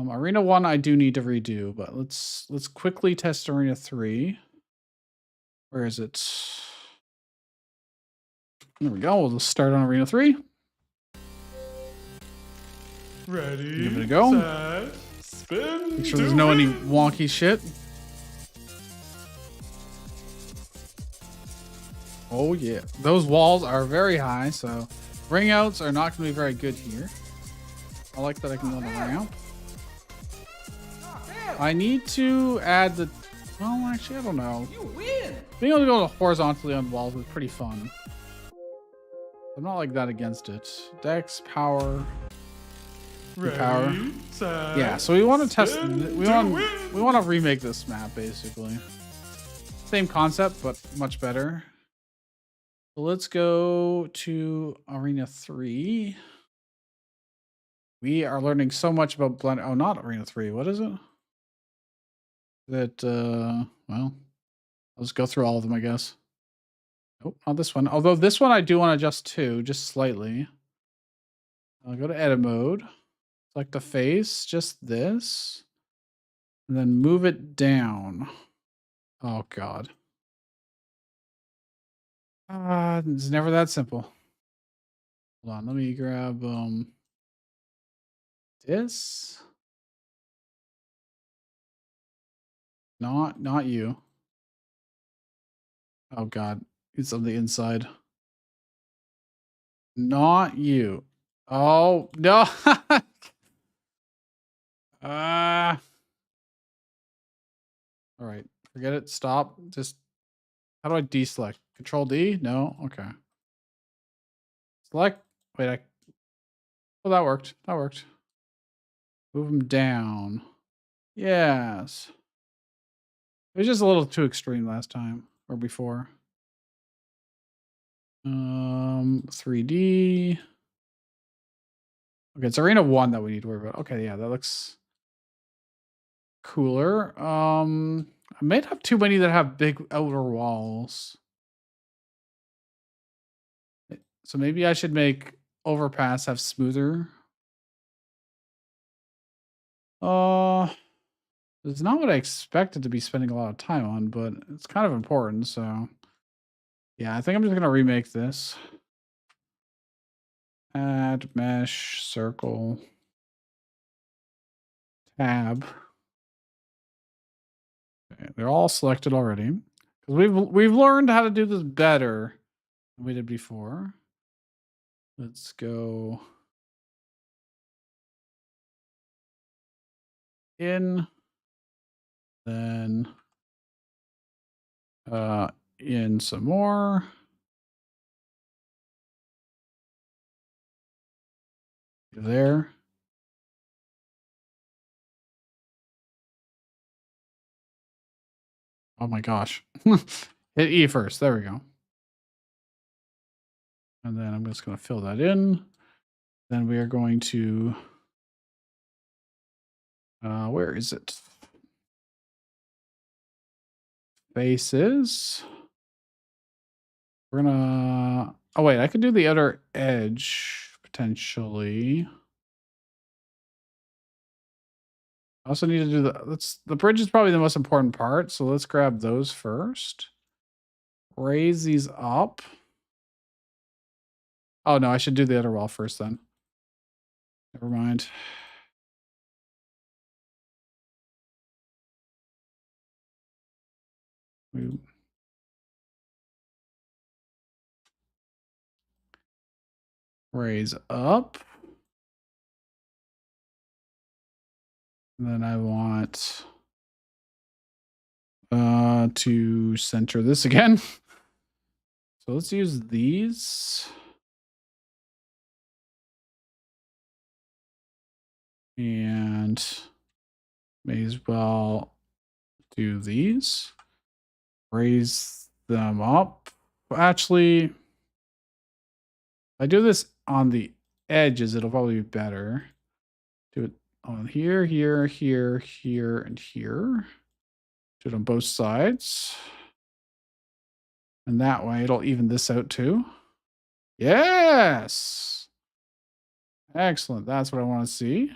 Arena 1 I do need to redo, but let's quickly test arena 3. Where is it? There we go. We'll just start on arena 3. Ready, Give it a go. set, spin Make sure to there's no any win. wonky shit. Oh yeah, those walls are very high, so ring outs are not going to be very good here. I like that I can go on the ramp. I need to add the... Well, actually, I don't know. You win! Being able to go horizontally on walls was pretty fun. I'm not like that against it. Dex, power... Ready, power. set, Yeah, so we want to test... spin We to want win. to remake this map, basically. Same concept, but much better. So let's go to Arena 3. We are learning so much about blend. Oh, not Arena 3. What is it? That, well, I'll just go through all of them, I guess. Nope, not this one. Although this one I do want to adjust too, just slightly. I'll go to edit mode. Select the face, just this. And then move it down. Oh, God. It's never that simple. Hold on, let me grab this. Not you. Oh God, it's on the inside. Not you. Oh, no. All right. Forget it. Stop. Just, how do I deselect? Control D? No? Okay. Select. Wait, oh, that worked. That worked. Move them down. Yes. It was just a little too extreme last time or before. 3D. Okay, it's Arena 1 that we need to worry about. Okay, yeah, that looks cooler. I might have too many that have big outer walls. So maybe I should make overpass have smoother. Uh, it's not what I expected to be spending a lot of time on, but it's kind of important. So yeah, I think I'm just gonna remake this. Add mesh circle tab. Okay, they're all selected already because we've learned how to do this better than we did before. Let's go in, then in some more. There. Oh my gosh. Hit E first. There we go. And then I'm just going to fill that in. Then we are going to, where is it? Faces. We're gonna, oh wait, I could do the other edge potentially. I also need to do the bridge is probably the most important part. So let's grab those first. Raise these up. Oh no, I should do the other wall first then. Never mind. We raise up. And then I want to center this again. So let's use these. And may as well do these. Raise them up. Actually, if I do this on the edges, it'll probably be better. Do it on here, here, here, here, and here. Do it on both sides. And that way it'll even this out too. Yes. Excellent. That's what I want to see.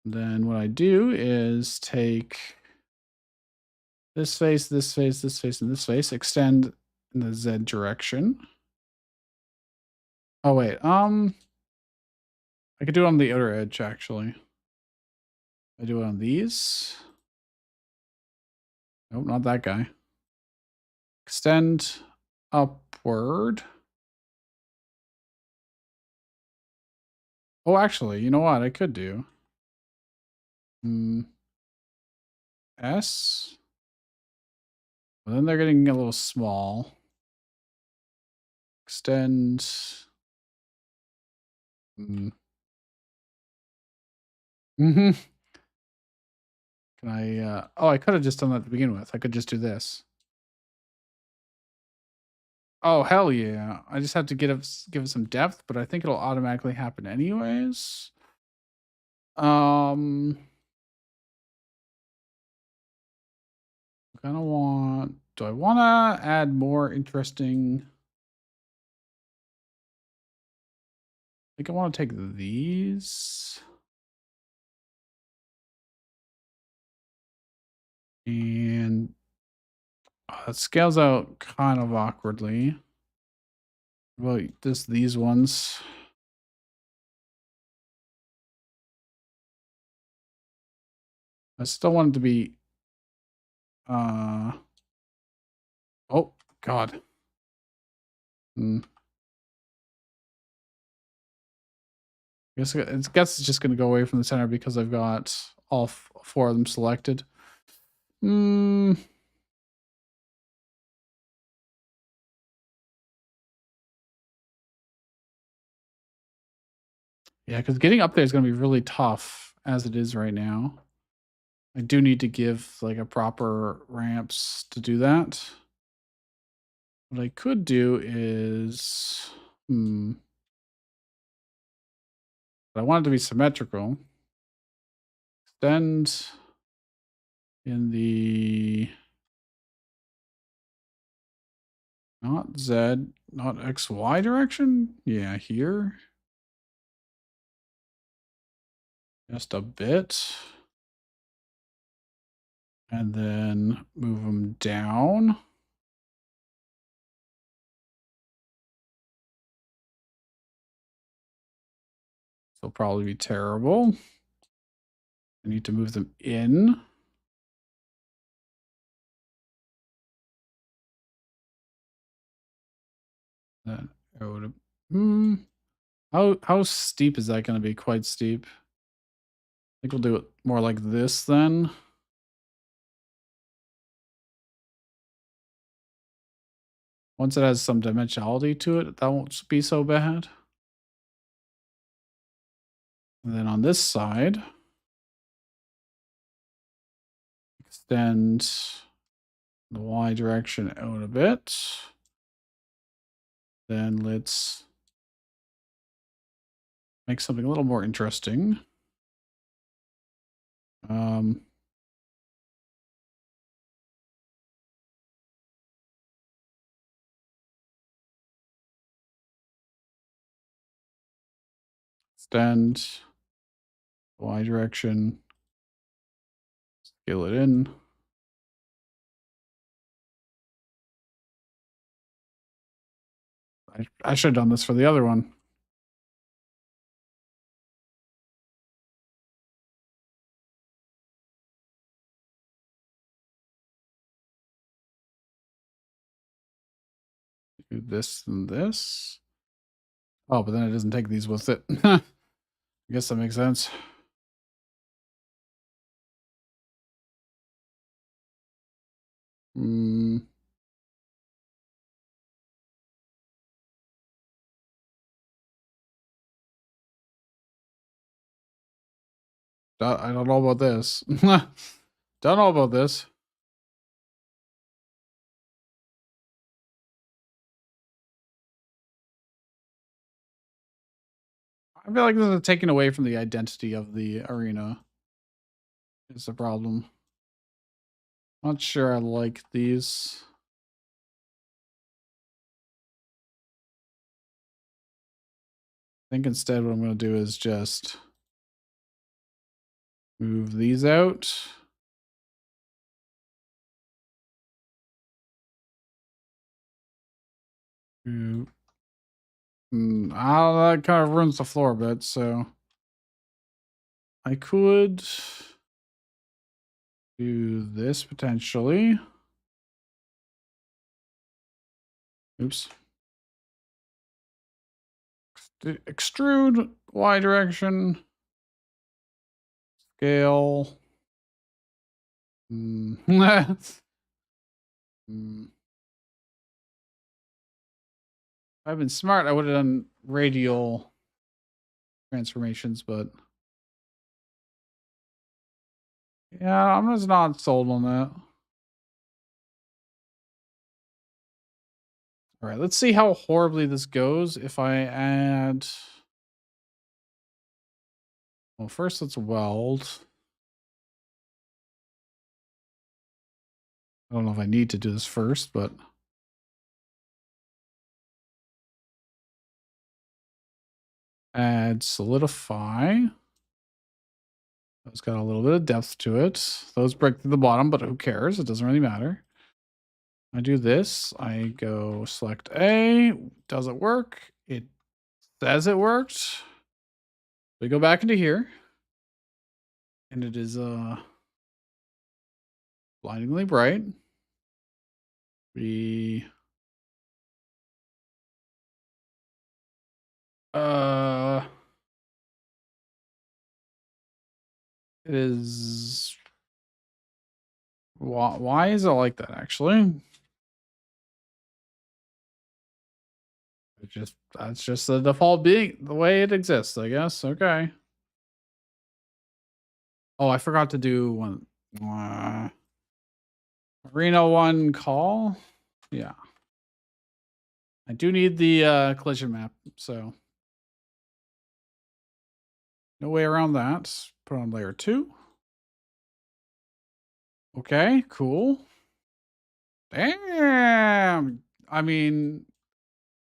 Then what I do is take this face, this face, this face, and this face, extend in the Z direction. Oh wait, I could do it on the outer edge actually. I do it on these. Nope, not that guy. Extend upward. Oh, actually, you know what I could do? S. Well, then they're getting a little small. Extend. Mm-hmm. Can I, oh, I could have just done that to begin with. I could just do this. Oh, hell yeah. I just have to give it some depth, but I think it'll automatically happen anyways. Kind of want, do I want to add more interesting? I think I want to take these. And it scales out kind of awkwardly. Well, just these ones. I still want it to be, oh, God. I guess it's just going to go away from the center because I've got all four of them selected. Hmm. Yeah, because getting up there is going to be really tough as it is right now. I do need to give like a proper ramps to do that. What I could do is, but I want it to be symmetrical. Extend in the not Z, not XY direction. Yeah, here. Just a bit. And then move them down. They'll probably be terrible. I need to move them in. Then go to how steep is that going to be? Quite steep. I think we'll do it more like this then. Once it has some dimensionality to it, that won't be so bad. And then on this side, extend the Y direction out a bit. Then let's make something a little more interesting. Extend Y direction, scale it in. I should have done this for the other one. Do this and this. Oh, but then it doesn't take these with it. I guess that makes sense. I don't know about this. Don't know about this. I feel like this is taking away from the identity of the arena. Is the problem. Not sure I like these. I think instead what I'm going to do is just move these out. That kind of ruins the floor a bit, so I could do this potentially. Oops. Extrude Y direction. Scale. If I've been smart, I would have done radial transformations, but yeah, I'm just not sold on that. All right, let's see how horribly this goes if I add. Well, first let's weld. I don't know if I need to do this first, but add solidify. It's got a little bit of depth to it. Those break through the bottom, but who cares? It doesn't really matter. I do this. I go select A. Does it work? It says it worked. We go back into here. And it is blindingly bright. We It is. Why is it like that? Actually, that's just the default being the way it exists. I guess. Okay. Oh, I forgot to do one. Arena 1 call. Yeah. I do need the collision map, so no way around that. Put on layer 2. Okay, cool. Damn. I mean,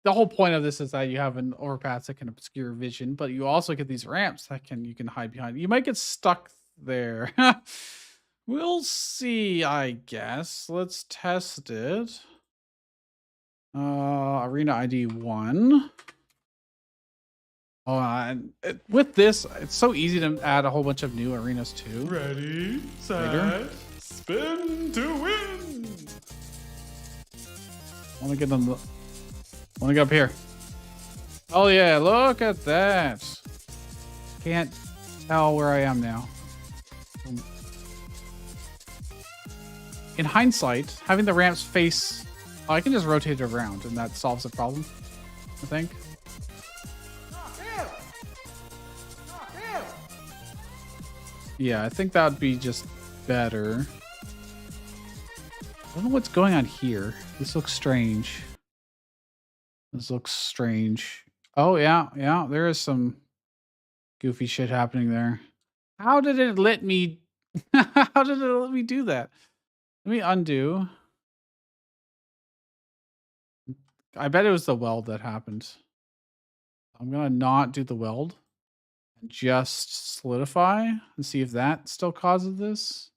the whole point of this is that you have an overpass that can obscure vision, but you also get these ramps that you can hide behind. You might get stuck there. We'll see, I guess. Let's test it. Arena ID 1. Oh, and with this, it's so easy to add a whole bunch of new arenas too. Ready, set, spin to win. Want to get on the. Want to get up here. Oh yeah, look at that. Can't tell where I am now. In hindsight, having the ramps face, oh, I can just rotate it around, and that solves the problem. I think. Yeah, I think that would be just better. I don't know what's going on here. This looks strange. This looks strange. Oh, yeah. There is some goofy shit happening there. How did it let me... How did it let me do that? Let me undo. I bet it was the weld that happened. I'm going to not do the weld. Just solidify and see if that still causes this.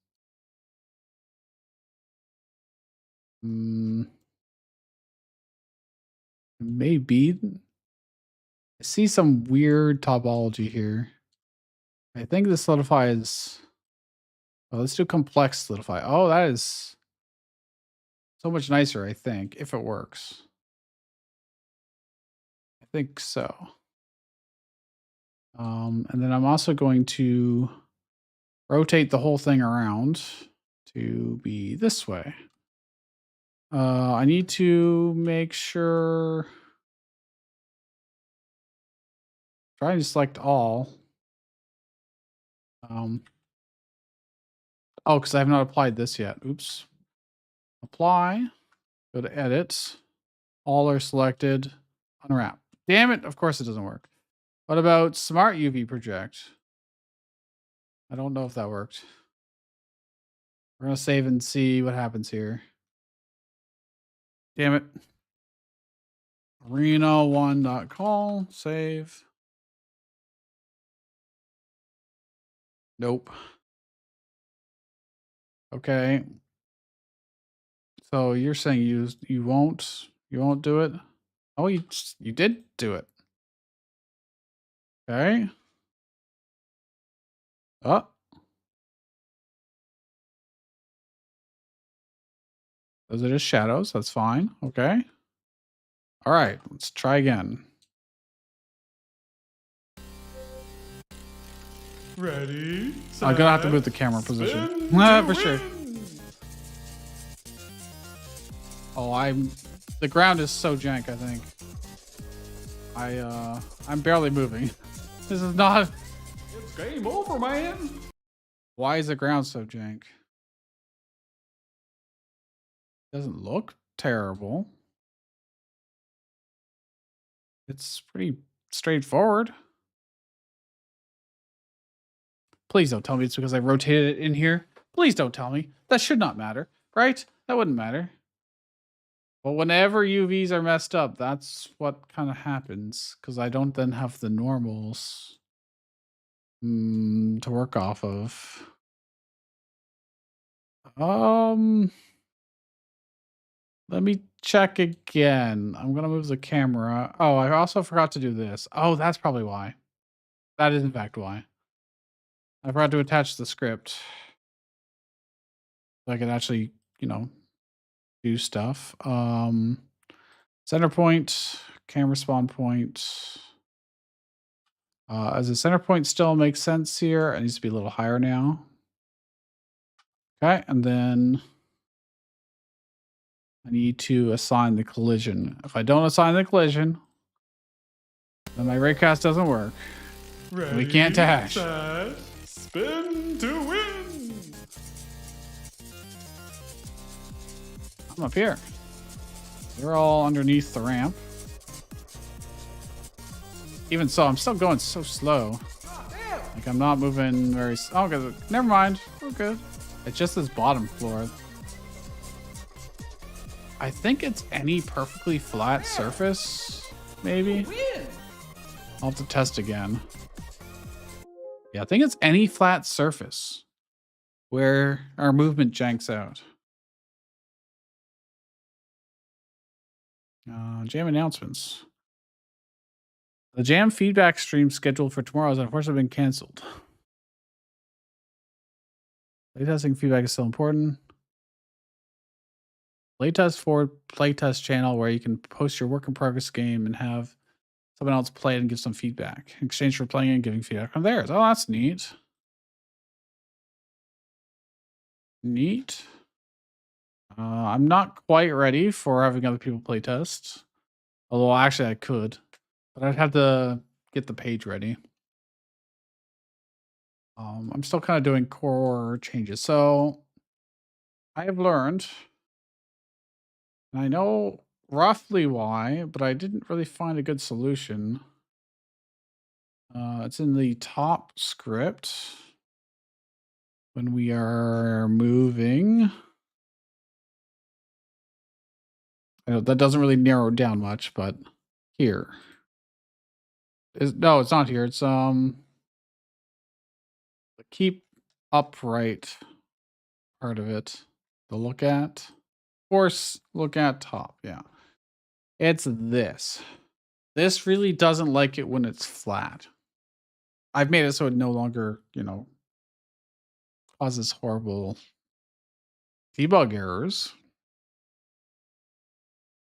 Maybe. I see some weird topology here. I think the solidify is. Oh, let's do complex solidify. Oh, that is so much nicer, I think, if it works. I think so. And then I'm also going to rotate the whole thing around to be this way. I need to make sure. Try to select all. Oh, because I have not applied this yet. Oops. Apply. Go to edit. All are selected. Unwrap. Damn it. Of course it doesn't work. What about smart UV project? I don't know if that worked. We're going to save and see what happens here. Damn it. Arena1.call. Save. Nope. Okay. So you're saying you won't do it? Oh, you did do it. Okay. Oh. Those are just shadows. That's fine. Okay. All right. Let's try again. Ready, set, I'm gonna have to move the camera position. spin to For sure. win. Oh, the ground is so jank, I think. I'm barely moving. This is not. It's game over, man. Why is the ground so jank? Doesn't look terrible. It's pretty straightforward. Please don't tell me it's because I rotated it in here. Please don't tell me. That should not matter, right? That wouldn't matter. But whenever UVs are messed up, that's what kind of happens. Because I don't then have the normals to work off of. Let me check again. I'm gonna move the camera. Oh, I also forgot to do this. Oh, that's probably why. That is in fact why. I forgot to attach the script. So I could actually, do stuff. Center point, camera spawn point. As the center point still makes sense here, it needs to be a little higher now. Okay, and then I need to assign the collision. If I don't assign the collision, then my raycast doesn't work. Ready, We can't dash. set, spin to win. I'm up here. They're all underneath the ramp. Even so, I'm still going so slow. Like I'm not moving very. Oh, good. Never mind. We're good. It's just this bottom floor. I think it's any perfectly flat surface. Maybe. I'll have to test again. Yeah, I think it's any flat surface where our movement janks out. Jam announcements. The jam feedback stream scheduled for tomorrow has unfortunately been canceled. Playtesting feedback is still important. Playtest forward playtest channel where you can post your work in progress game and have someone else play it and give some feedback in exchange for playing and giving feedback on theirs. Oh, that's neat. Neat. I'm not quite ready for having other people play test. Although actually I could. But I'd have to get the page ready. I'm still kind of doing core changes. So I have learned, and I know roughly why, but I didn't really find a good solution. It's in the top script when we are moving. I know that doesn't really narrow it down much, but here. No, it's not here. It's the keep upright part of it. The look at. Force look at top. Yeah. It's this. This really doesn't like it when it's flat. I've made it so it no longer, causes horrible debug errors.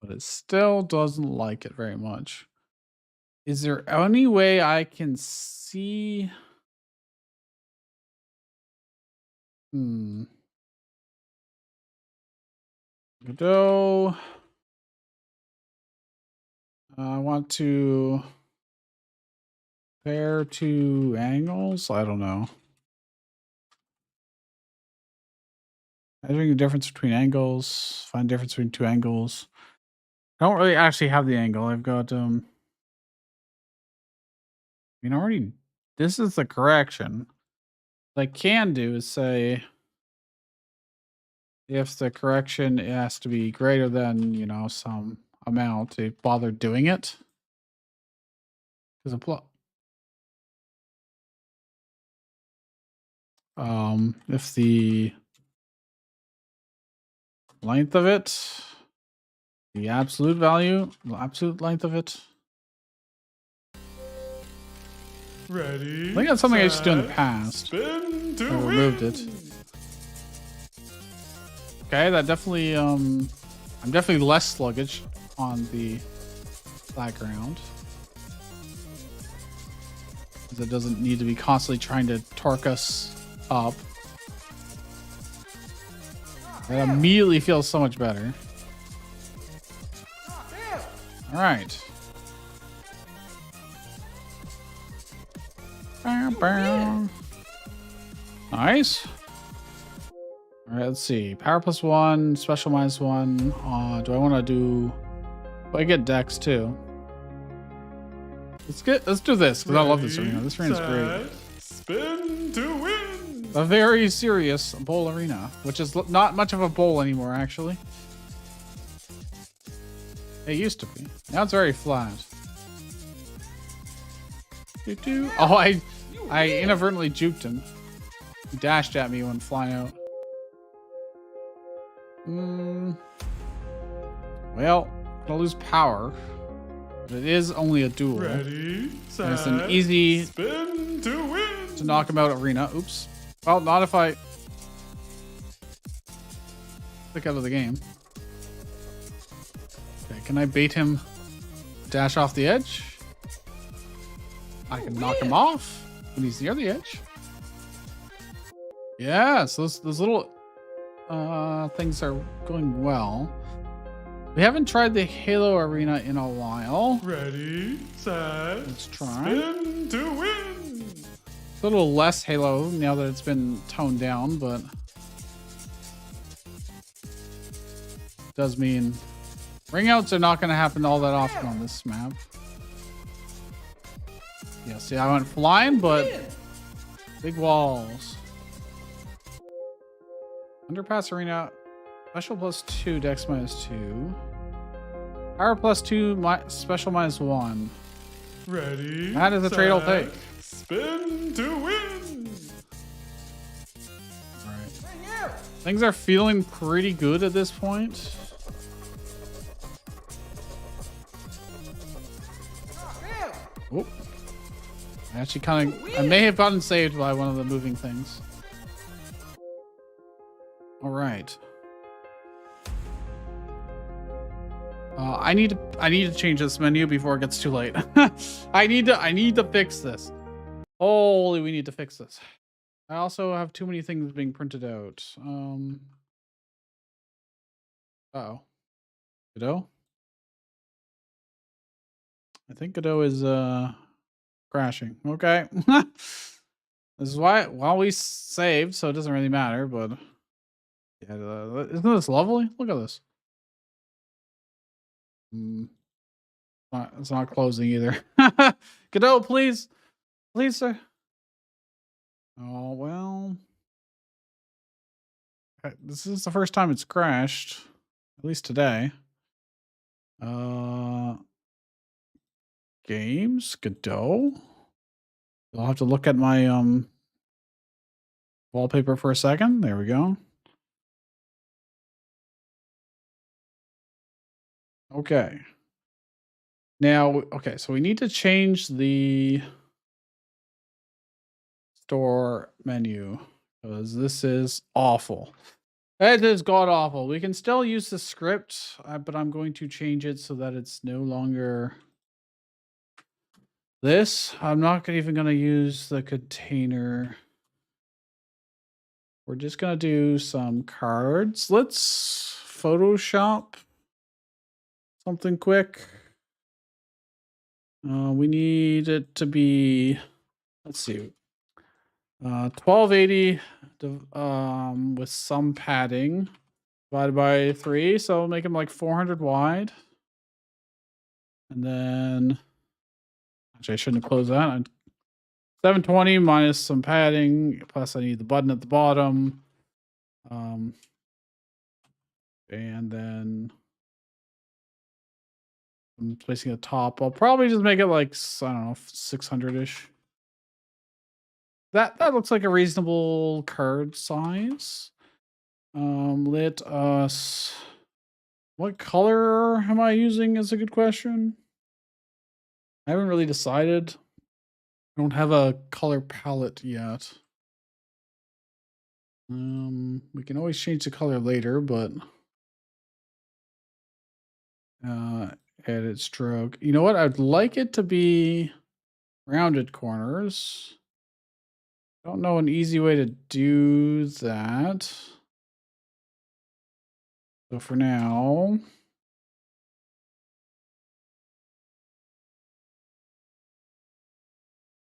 But it still doesn't like it very much. Is there any way I can see? Godot. I want to compare two angles. I don't know. Measuring the difference between angles. Find the difference between two angles. I don't really actually have the angle. I've got already this is the correction. What I can do is say if the correction has to be greater than, some amount to bother doing it. Because if the length of it, the absolute value, the absolute length of it. Ready, I think that's something I used to do in the past. Spin to I removed it. Okay, that definitely I'm definitely less sluggish on the background. Because it doesn't need to be constantly trying to torque us up. It immediately feels so much better. All right. Nice. All right, let's see. Power +1, special -1. Do I want to do? Oh, I get Dex too. Let's do this because I love this arena. This arena is great. Spin to win. A very serious bowl arena, which is not much of a bowl anymore, actually. It used to be. Now it's very flat. Oh, I inadvertently juked him. He dashed at me when flying out. Well, I'm gonna lose power. But it is only a duel. Ready, set, and it's an easy spin to win. To knock him out arena. Oops. Well, not if I click out of the game. Okay, can I bait him dash off the edge? I can knock him off when he's near the edge. Yes, those little things are going well. We haven't tried the Halo Arena in a while. Ready, set, Let's try. spin to win. It's a little less Halo now that it's been toned down, but does mean ring outs are not going to happen all that often on this map. Yeah, see, I went flying, but big walls. Underpass Arena, special +2, dex -2. Power +2, special -1. Ready, That is a trade I'll set, take. spin to win. All right. Bring out. Things are feeling pretty good at this point. Knock out. Oh. I actually I may have gotten saved by one of the moving things. All right. I need to change this menu before it gets too late. I need to fix this. Holy, we need to fix this. I also have too many things being printed out. Uh-oh. Godot? I think Godot is crashing. Okay. This is why we saved, so it doesn't really matter, but yeah, isn't this lovely? Look at this. It's not closing either. Godot, please. Please, sir. Oh, well. This is the first time it's crashed. At least today. Games? Godot? I'll have to look at my wallpaper for a second. There we go. Okay. Now, okay, so we need to change the store menu because this is awful. It is god awful. We can still use the script, but I'm going to change it so that it's no longer this. I'm not even going to use the container. We're just going to do some cards. Let's Photoshop something quick. We need it to be, let's see, 1280 with some padding divided by 3. So we'll make them like 400 wide. And then, actually, I shouldn't have closed that. 720 minus some padding. Plus, I need the button at the bottom. And then I'm placing a top. I'll probably just make it like, I don't know, 600-ish. That looks like a reasonable card size. Let us. What color am I using is a good question. I haven't really decided. I don't have a color palette yet. We can always change the color later, but edit stroke. You know what? I'd like it to be rounded corners. I don't know an easy way to do that. So for now,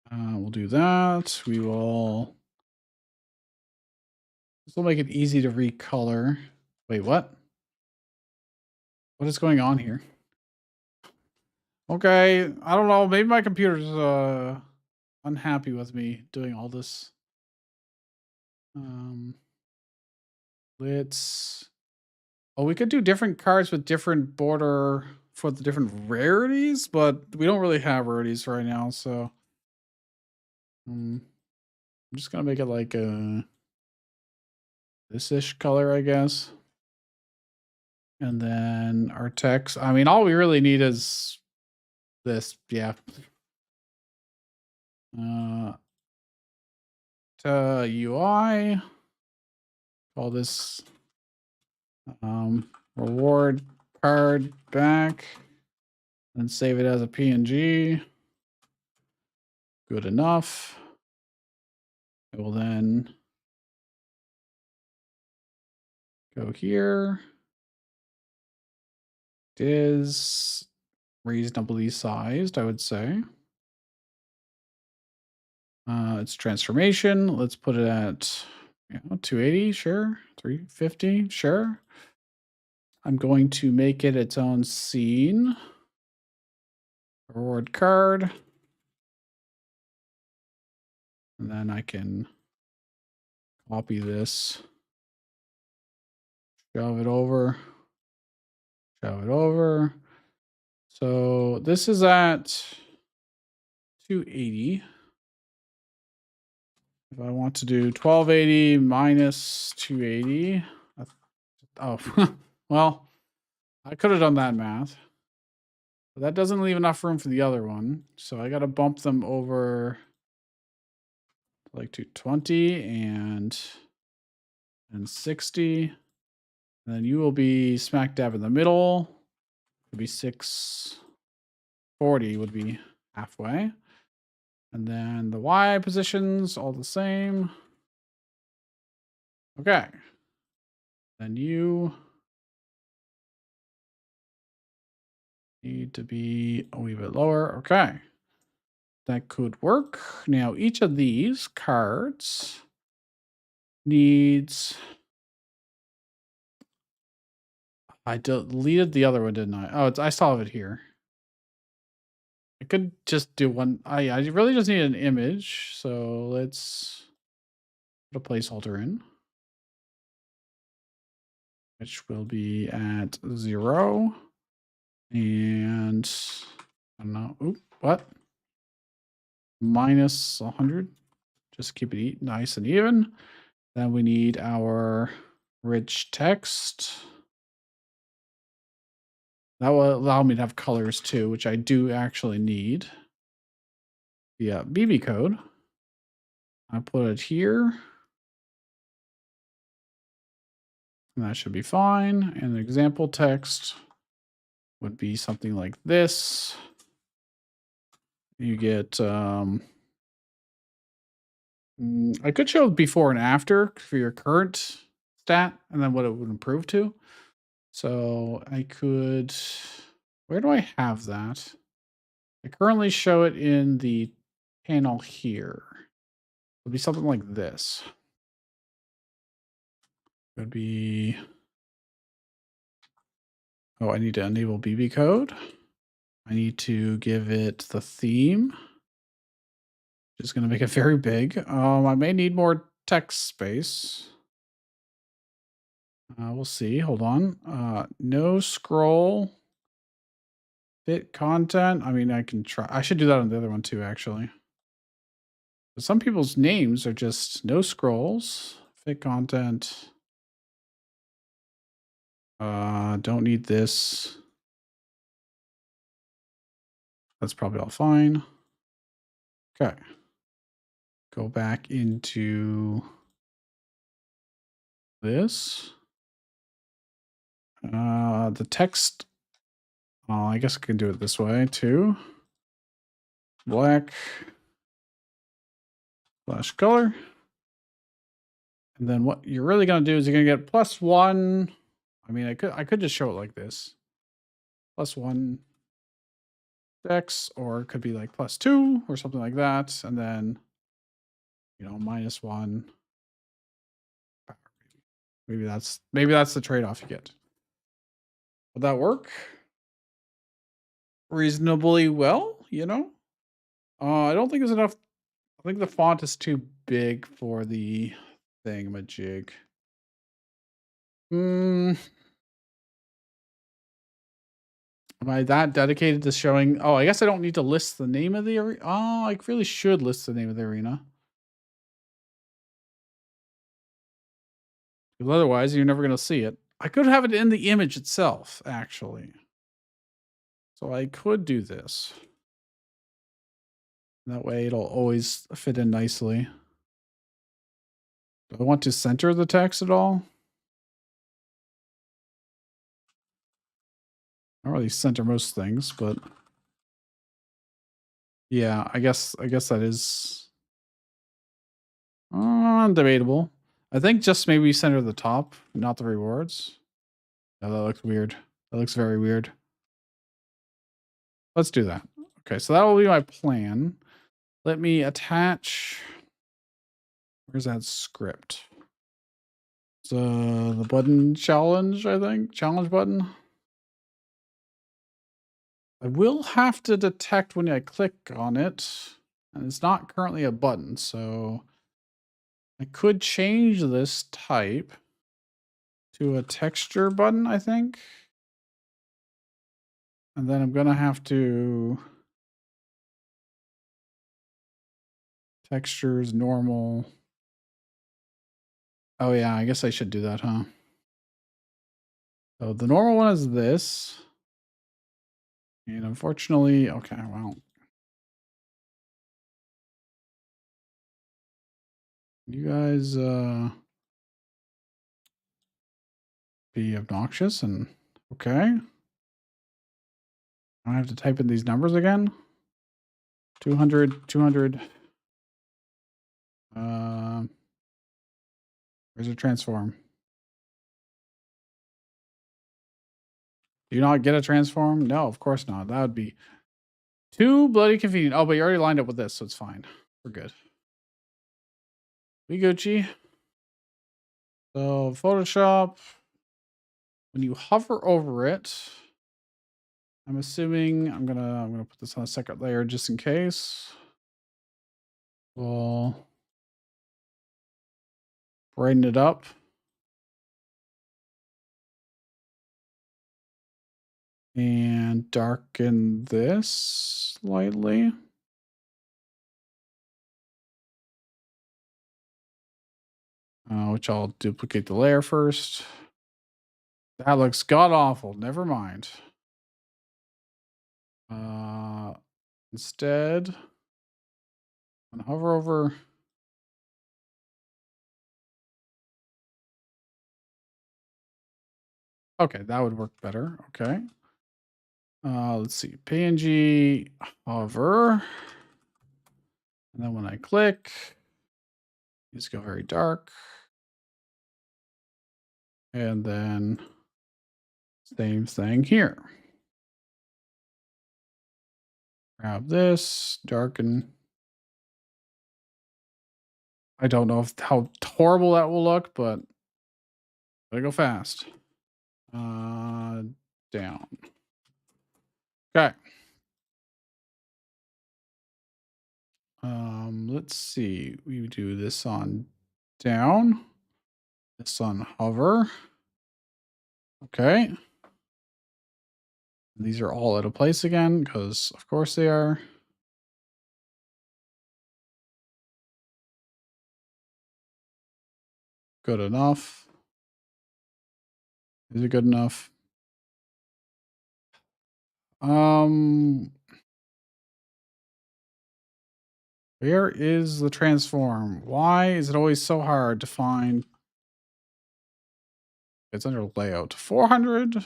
we'll do that. This will make it easy to recolor. Wait, what? What is going on here? Okay, I don't know. Maybe my computer's unhappy with me doing all this. Let's. Oh, we could do different cards with different border for the different rarities, but we don't really have rarities right now, so I'm just gonna make it like a this-ish color, I guess. And then our text. I mean, all we really need is this, yeah. To UI. Call this reward card back and save it as a PNG. Good enough. I will then go here. It is reasonably sized, I would say. It's transformation. Let's put it at 280, sure. 350, sure. I'm going to make it its own scene. Reward card. And then I can copy this. Shove it over. Shove it over. So this is at 280. If I want to do 1280 minus 280. Oh, well, I could have done that math. But that doesn't leave enough room for the other one. So I got to bump them over like 220 and 60. And then you will be smack dab in the middle. It'd be 640 would be halfway. And then the Y positions all the same. Okay. Then you need to be a wee bit lower. Okay. That could work. Now, each of these cards needs... I deleted the other one, didn't I? Oh, I still have it here. I could just do one. I really just need an image. So let's put a placeholder in, which will be at 0. And I don't know. Oop, what? Minus 100. Just keep it nice and even. Then we need our rich text. That will allow me to have colors too, which I do actually need. The BB code. I put it here. And that should be fine. And the example text would be something like this. You get, I could show before and after for your current stat and then what it would improve to. So I could, where do I have that? I currently show it in the panel here. It'll be something like this. It would be, oh, I need to enable BB code. I need to give it the theme. Just going to make it very big. I may need more text space. We'll see. Hold on. No scroll. Fit content. I mean, I can try. I should do that on the other one too, actually. But some people's names are just no scrolls. Fit content. Don't need this. That's probably all fine. Okay. Go back into this. The text. I guess I can do it this way too. Black / color. And then what you're really going to do is you're going to get +1. I mean, I could just show it like this. +1 text, or it could be like +2 or something like that. And then, -1. Maybe that's the trade-off you get. Would that work? Reasonably well, I don't think there's enough. I think the font is too big for the thingamajig. Am I that dedicated to showing? Oh, I guess I don't need to list the name of the arena. Oh, I really should list the name of the arena. Because otherwise, you're never going to see it. I could have it in the image itself, actually. So I could do this. That way it'll always fit in nicely. Do I want to center the text at all? I don't really center most things, but Yeah, I guess that is debatable. I think just maybe center the top, not the rewards. No, that looks weird. That looks very weird. Let's do that. Okay, so that will be my plan. Let me attach. Where's that script? It's the button challenge, I think. Challenge button. I will have to detect when I click on it. And it's not currently a button, so I could change this type to a texture button, I think. And then I'm gonna have to textures normal. Oh yeah, I guess I should do that, huh? So the normal one is this. And unfortunately, okay, well. You guys be obnoxious and okay. I have to type in these numbers again. 200, 200. Where's your transform? Do you not get a transform? No, of course not. That would be too bloody convenient. Oh, but you already lined up with this, so it's fine. We're good. We Gucci. So Photoshop, when you hover over it, I'm assuming I'm gonna put this on a second layer just in case. We'll brighten it up. And darken this slightly. Which I'll duplicate the layer first. That looks god awful. Never mind. Instead, I'm gonna hover over. Okay, that would work better. Okay. Let's see. PNG hover. And then when I click, these go very dark. And then same thing here. Grab this, darken. I don't know how horrible that will look, but gotta go fast. Down. Okay. Let's see. We do this on down. This on hover. Okay. These are all out of place again, because of course they are. Good enough. Is it good enough? Where is the transform? Why is it always so hard to find? It's under layout. 400?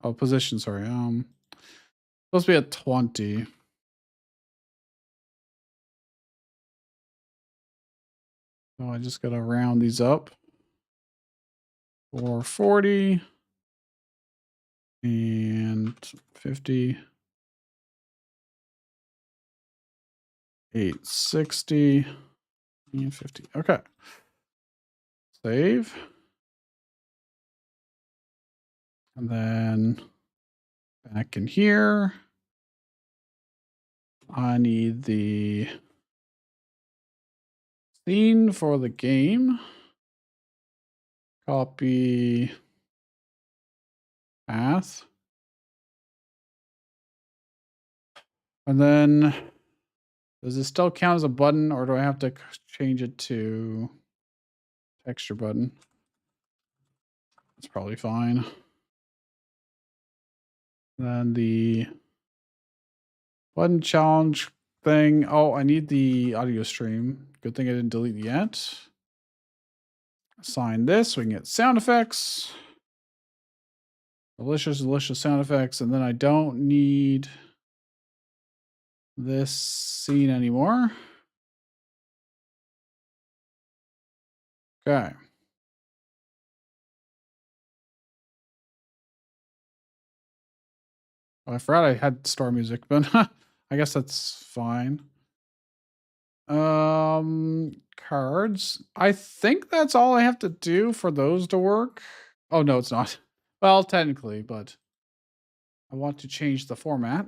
Oh, position, sorry. Supposed to be at 20. So I just gotta round these up. 440 and 50. 860 and 50. Okay. Save. And then back in here, I need the scene for the game. Copy path. And then does it still count as a button, or do I have to change it to texture button? That's probably fine. Then the button challenge thing. Oh, I need the audio stream. Good thing I didn't delete it yet. Assign this. So we can get sound effects. Delicious, delicious sound effects. And then I don't need this scene anymore. Okay. Oh, I forgot I had store music, but I guess that's fine. Cards. I think that's all I have to do for those to work. Oh no, it's not. Well, technically, but I want to change the format.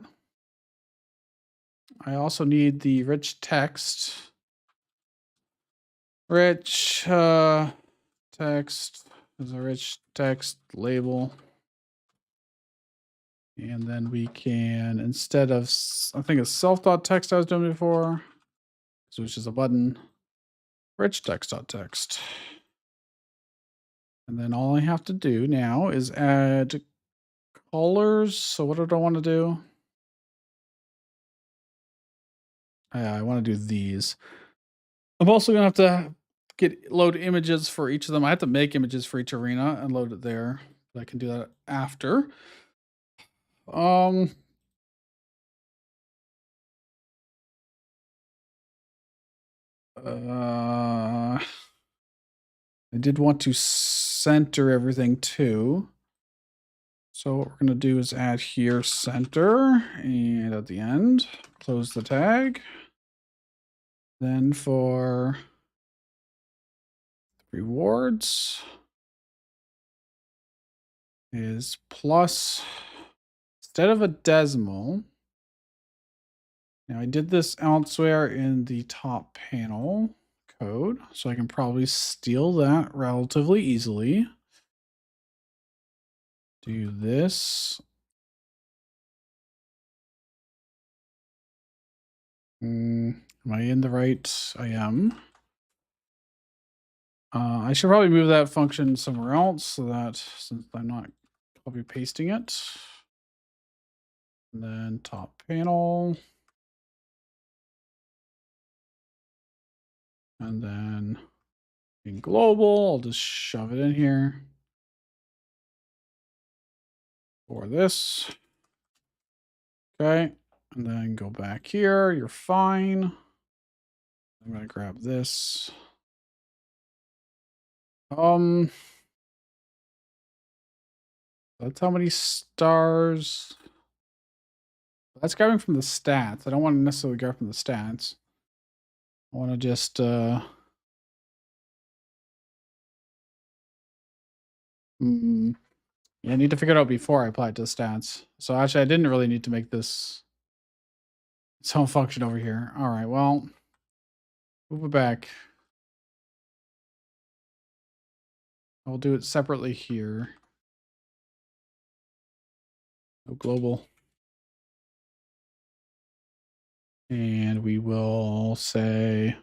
I also need the rich text. Rich text is a rich text label. And then we can, instead of, I think it's self.text I was doing before, which is a button, rich text.text. And then all I have to do now is add colors. So what do I want to do? I want to do these. I'm also going to have to load images for each of them. I have to make images for each arena and load it there. But I can do that after. I did want to center everything too. So what we're going to do is add here center, and at the end, close the tag. Then for rewards is plus, instead of a decimal. Now I did this elsewhere in the top panel code, so I can probably steal that relatively easily. Do this. Am I in the right? I am. I should probably move that function somewhere else so that, since I'm not copy pasting it. And then top panel. And then in global, I'll just shove it in here. For this. Okay. And then go back here. You're fine. I'm going to grab this. That's how many stars. That's grabbing from the stats. I don't want to necessarily grab from the stats. I want to just yeah, I need to figure it out before I apply it to the stats. So actually I didn't really need to make this its own function over here. All right, well, move it back. I'll do it separately here. No global. And we will say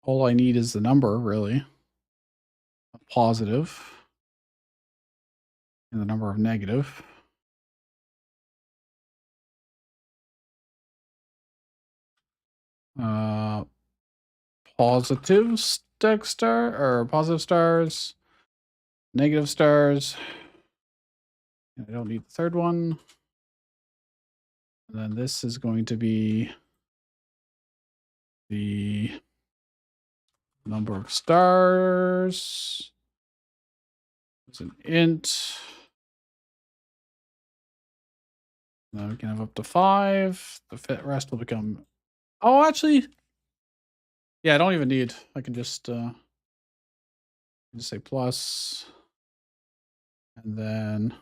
all I need is the number, really. A positive. And the number of negative. Positive stack star or positive stars, negative stars. I don't need the third one. And then this is going to be the number of stars. It's an int. Now we can have up to 5. The rest will become. Oh, actually, yeah, I don't even need. I can just say plus, and then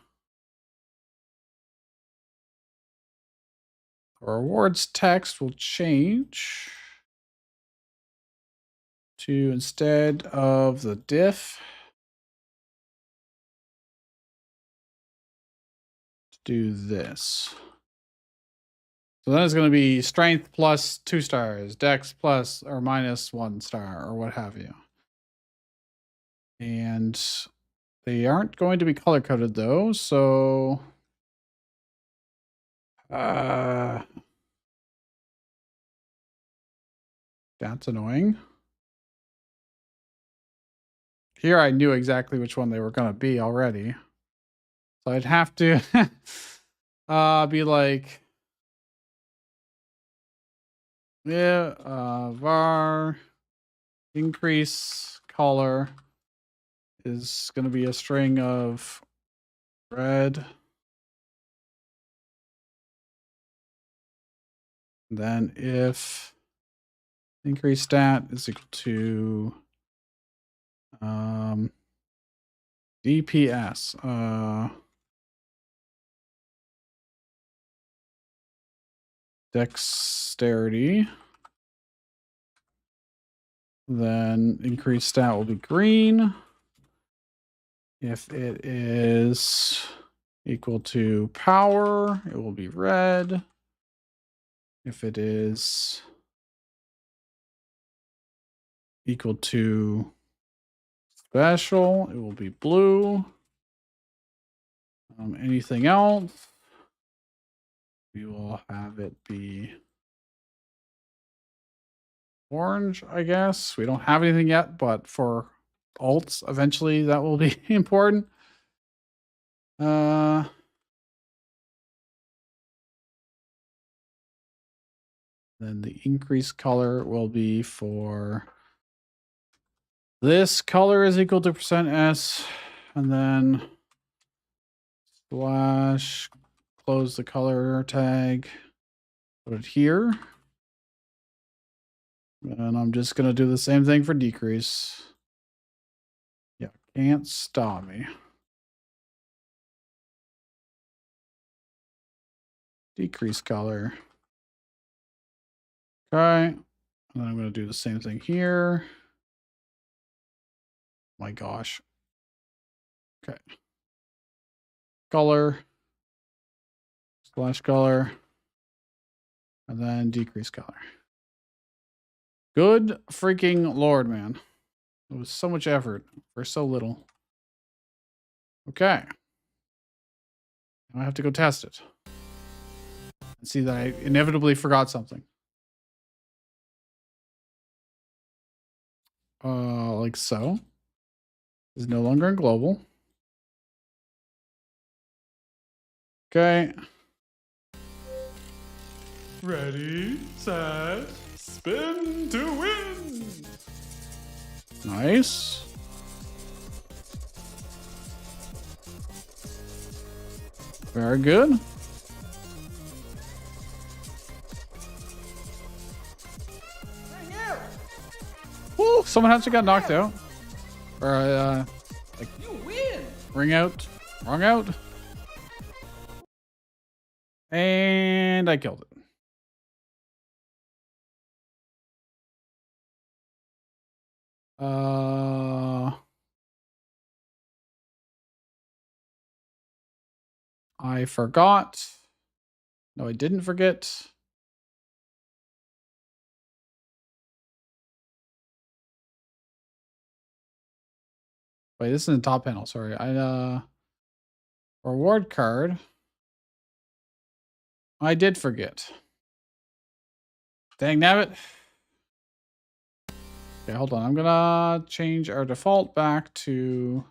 our rewards text will change to, instead of the diff, do this. So then it's going to be strength plus 2 stars, dex plus or minus 1 star, or what have you. And they aren't going to be color coded though, so that's annoying. Here I knew exactly which one they were going to be already. So I'd have to Be like, yeah, var increase color is going to be a string of red. Then if increase stat is equal to DPS, dexterity, then increase stat will be green. If it is equal to power, it will be red. If it is equal to special, it will be blue. Anything else, we will have it be orange, I guess. We don't have anything yet, but for alts, eventually that will be important. Then the increased color will be for this color is equal to %s, and then slash close the color tag, put it here. And I'm just going to do the same thing for decrease. Yeah, can't stop me. Decrease color. Okay. And then I'm going to do the same thing here. My gosh. Okay. Color. Slash color. And then decrease color. Good freaking Lord, man. It was so much effort for so little. Okay. Now I have to go test it. And see that I inevitably forgot something. Like so. Is no longer in global. Okay. Ready, set, spin to win. Nice. Very good. Ring out. Woo! Someone actually got knocked out. Or like You win. ring out. Wrong out. And I killed it. I forgot. No, I didn't forget. Wait, this is in the top panel. Sorry. Reward card. I did forget. Dang nabbit. Okay, hold on. I'm gonna change our default back to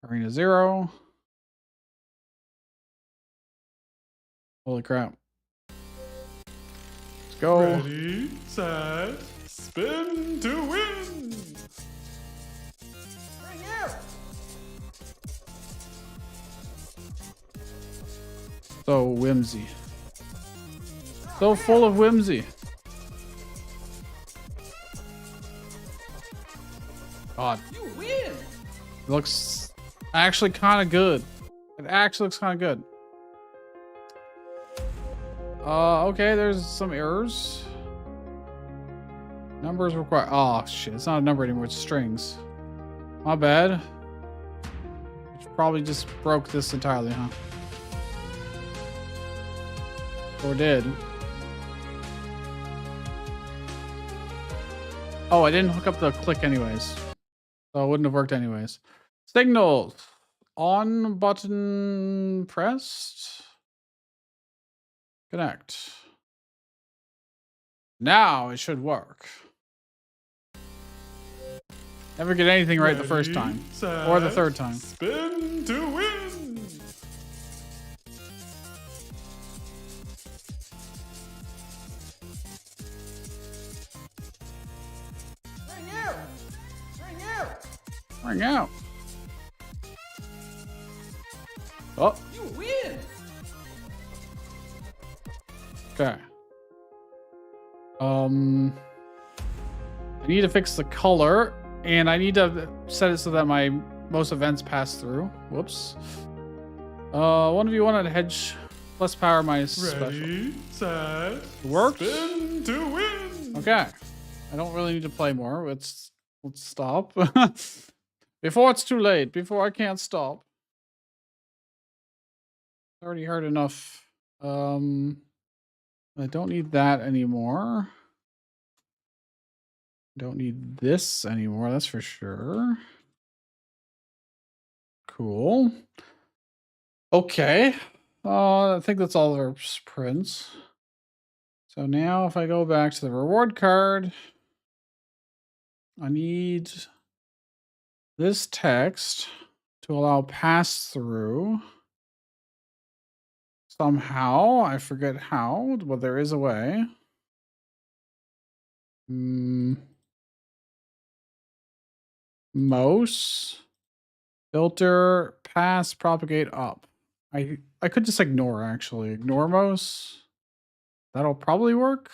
Arena 0. Holy crap. Let's go. Ready, set, spin to win. Ring out. So whimsy. So full of whimsy. God. You win. It looks actually kind of good. It actually looks kind of good. Okay, there's some errors. Numbers required. Oh, shit. It's not a number anymore. It's strings. My bad. Probably just broke this entirely, huh? Or did. Oh, I didn't hook up the click anyways. So it wouldn't have worked anyways. Signals. On button pressed. Connect. Now it should work. Never get anything right the first time. Or the third time. Spin to win. Bring out. Oh. You win. Okay. I need to fix the color, and I need to set it so that my most events pass through. Whoops. One of you wanted a hedge plus power minus special. Ready, set, Works. spin to win. Okay. I don't really need to play more. Let's stop. Before it's too late. Before I can't stop. I already heard enough. I don't need that anymore. Don't need this anymore, that's for sure. Cool. Okay. I think that's all of our prints. So now if I go back to the reward card, I need this text to allow pass through. Somehow, I forget how, but there is a way. Most filter pass propagate up. I could just ignore actually. Ignore most. That'll probably work.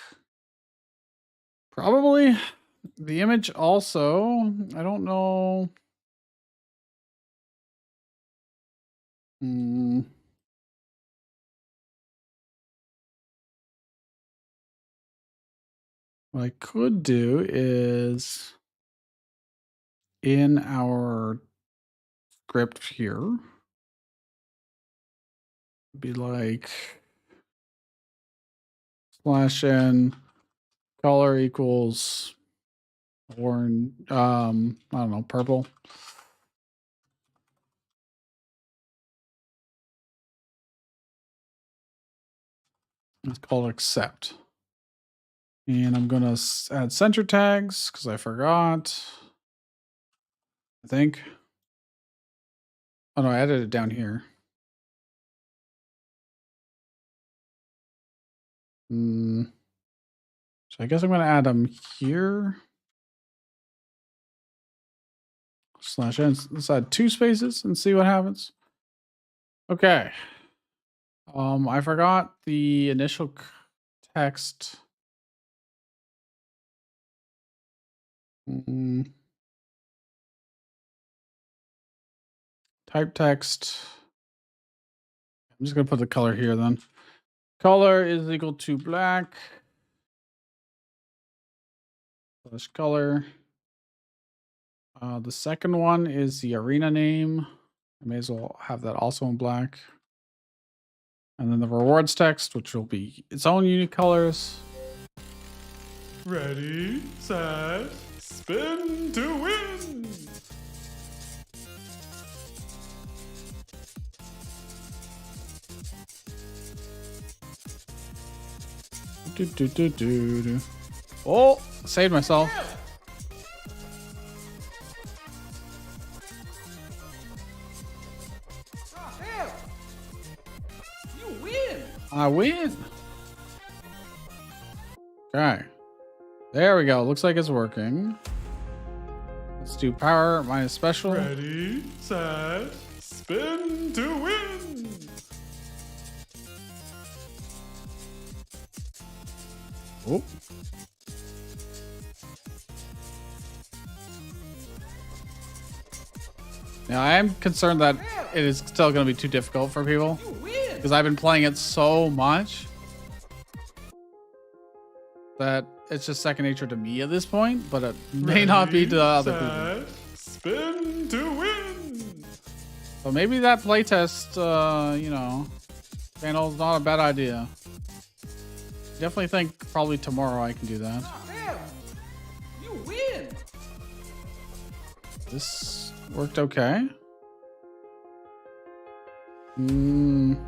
Probably. The image also, I don't know. What I could do is in our script here, be like /n color equals orange, I don't know, purple. It's called accept. And I'm gonna add center tags because I forgot. I think. Oh no, I added it down here. So I guess I'm gonna add them here. /n. Let's add 2 spaces and see what happens. Okay. I forgot the initial text. Type text. I'm just gonna put the color here then. Color is equal to black. / color. The second one is the arena name. I may as well have that also in black. And then the rewards text, which will be its own unique colors. Ready, set, spin to win. Oh, saved myself. Oh, hell. You win. I win. Okay. There we go. Looks like it's working. Let's do power minus special. Ready, set, spin to win. Oh. Now I am concerned that it is still going to be too difficult for people You win. because I've been playing it so much that it's just second nature to me at this point, but it may not be to other people. Spin to win. So maybe that playtest, panel is not a bad idea. Definitely think probably tomorrow I can do that. Oh, hell. You win. This worked okay. Let's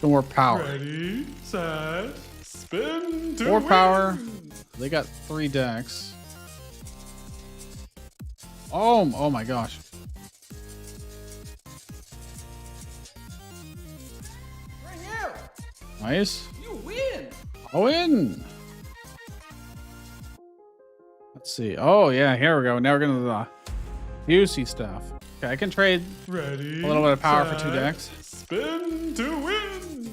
go more power. Ready, set, spin to More win. power. They got 3 decks. Oh my gosh. Bring out. Nice. You win. Oh, in. Let's see. Oh yeah, here we go. Now we're going to the juicy stuff. Okay, I can trade Ready? a little bit of power for 2 set, decks. Spin to win.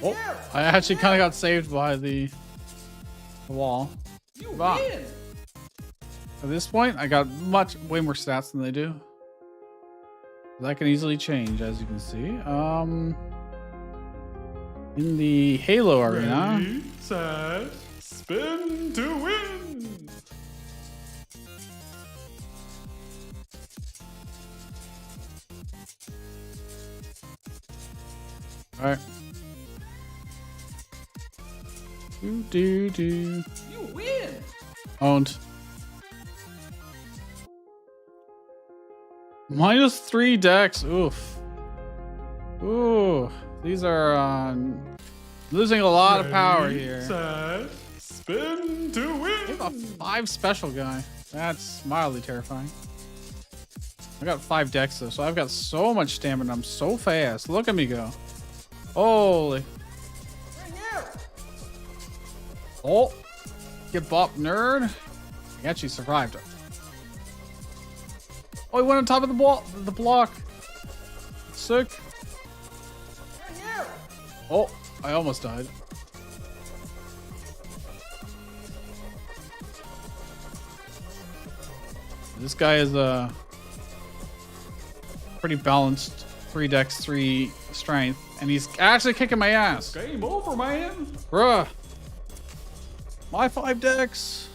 Oh, I actually kind of got saved by the wall. You Ah. win. At this point, I got way more stats than they do. That can easily change, as you can see. In the Halo arena. Ready, set, spin to win. All right. Do. You win. Owned. -3 decks. Oof. Ooh. These are losing a lot of power Ready, here. Set, spin to I have a win. 5 special guy. That's mildly terrifying. I got 5 decks though, so I've got so much stamina. I'm so fast. Look at me go. Holy. Bring out. Oh. Get bopped, nerd. He actually survived. Oh, he went on top of the block. Sick. Bring out. Oh, I almost died. This guy is pretty balanced. 3 decks, 3 strength, and he's actually kicking my ass. Game over, man. Bruh. My 5 decks.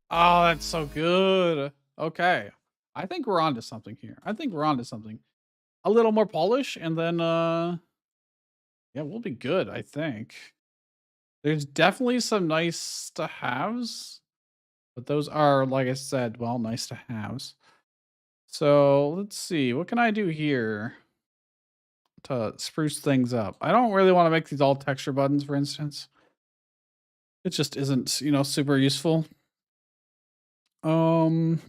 Oh, that's so good. Okay. I think we're onto something here. I think we're onto something. A little more polish, and then yeah, we'll be good, I think. There's definitely some nice to haves, but those are, like I said, well, nice to haves. So let's see. What can I do here to spruce things up? I don't really want to make these all texture buttons, for instance. It just isn't, super useful. mm,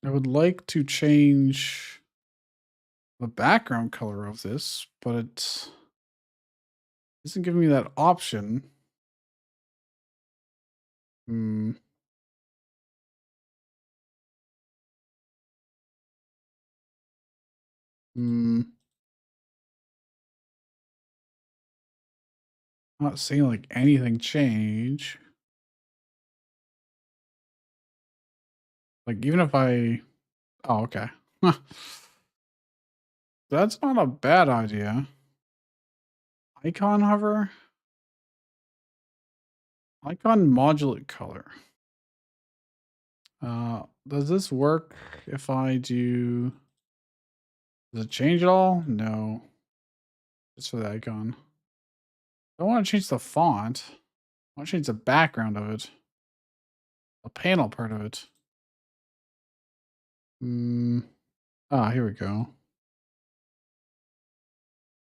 I would like to change the background color of this, but it isn't giving me that option. Hmm. Not seeing like anything change. Like even if oh, okay. That's not a bad idea. Icon hover. Icon modulate color. Does this work if I do... Does it change at all? No. Just for the icon. I don't want to change the font. I want to change the background of it. The panel part of it. Here we go.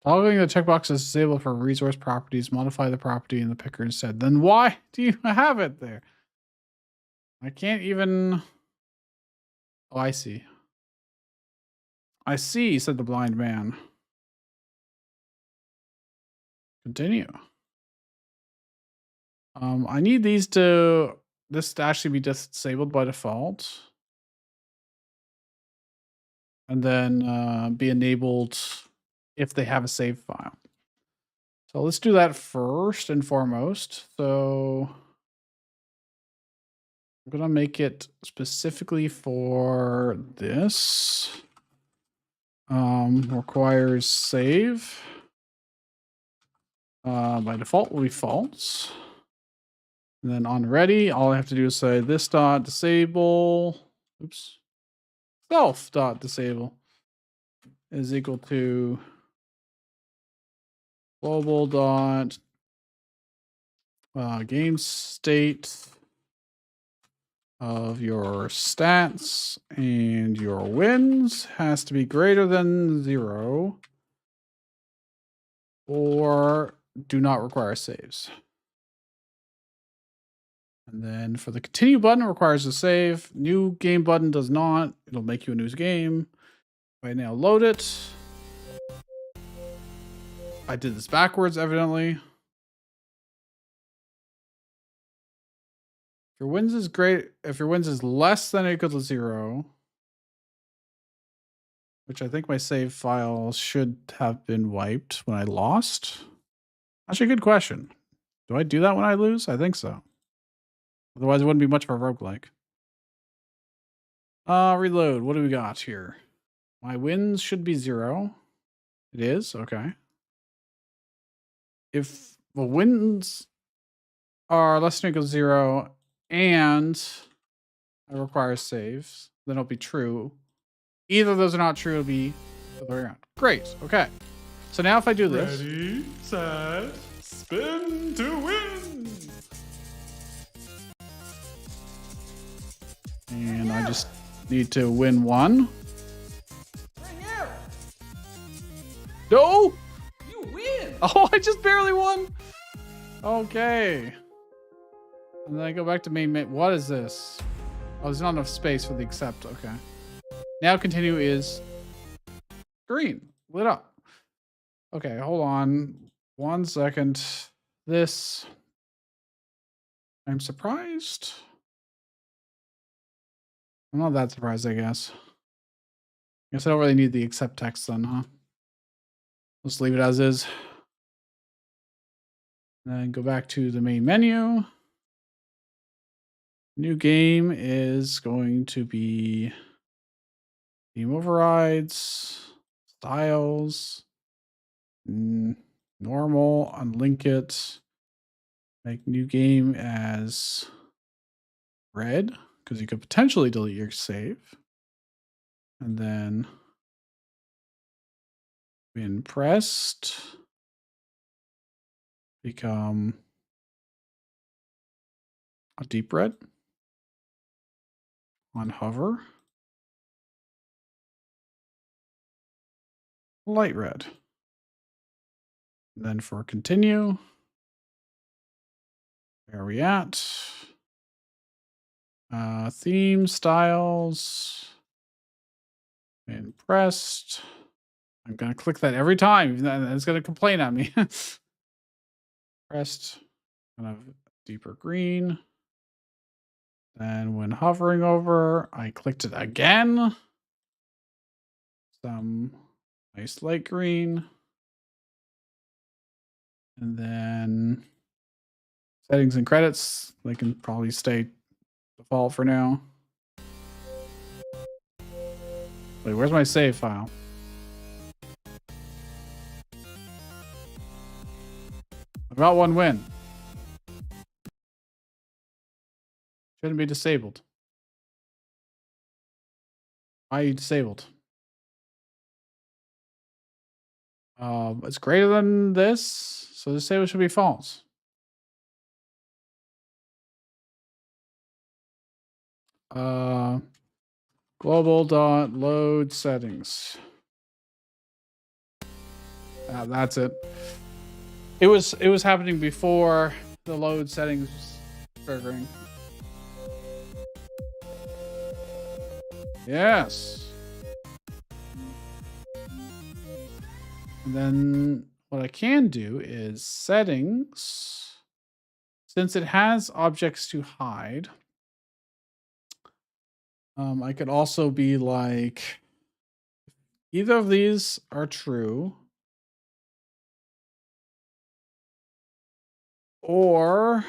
Toggling the checkbox is disabled for resource properties. Modify the property in the picker instead. Then why do you have it there? I can't even... Oh, I see. I see, said the blind man. Continue. I need this to actually be disabled by default. And then be enabled if they have a save file. So let's do that first and foremost. So I'm going to make it specifically for this. Requires save. By default will be false. And then on ready, all I have to do is say this dot disable. Oops. Self dot disable is equal to global dot game state of your stats and your wins has to be greater than 0 or do not require saves. And then for the continue button, it requires a save. New game button does not. It'll make you a new game. If I now load it, I did this backwards, evidently. If your wins is great, if your wins is less than or equal to 0, which I think my save file should have been wiped when I lost. Actually, a good question. Do I do that when I lose? I think so. Otherwise, it wouldn't be much of a roguelike. Reload. What do we got here? My wins should be 0. It is? Okay. If the wins are less than or equal to 0 and I require saves, then it'll be true. Either of those are not true, it'll be the other way around. Great. Okay. So now if I do this. Ready, set, spin to win. And I just need to win 1. Bring out. No! You win. Oh, I just barely won. Okay. And then I go back to main. What is this? Oh, there's not enough space for the accept. Okay. Now continue is green. Lit up. Okay, hold on. 1 second. This. I'm surprised. I'm not that surprised, I guess. Guess I don't really need the accept text then, huh? Let's leave it as is. Then go back to the main menu. New game is going to be game overrides, styles, normal, unlink it, make new game as red, because you could potentially delete your save. And then when pressed, become a deep red. On hover, light red. And then for continue, where are we at? Theme styles, and pressed. I'm going to click that every time. It's going to complain at me. Pressed, kind of deeper green. Then when hovering over, I clicked it again. Some nice light green. And then settings and credits, they can probably stay default for now. Wait, where's my save file? I've got 1 win. Shouldn't be disabled. Why are you disabled? It's greater than this, so the disable should be false. Global.load settings. That's it. It was happening before the load settings was triggering. Yes. And then what I can do is settings. Since it has objects to hide, I could also be like, either of these are true, or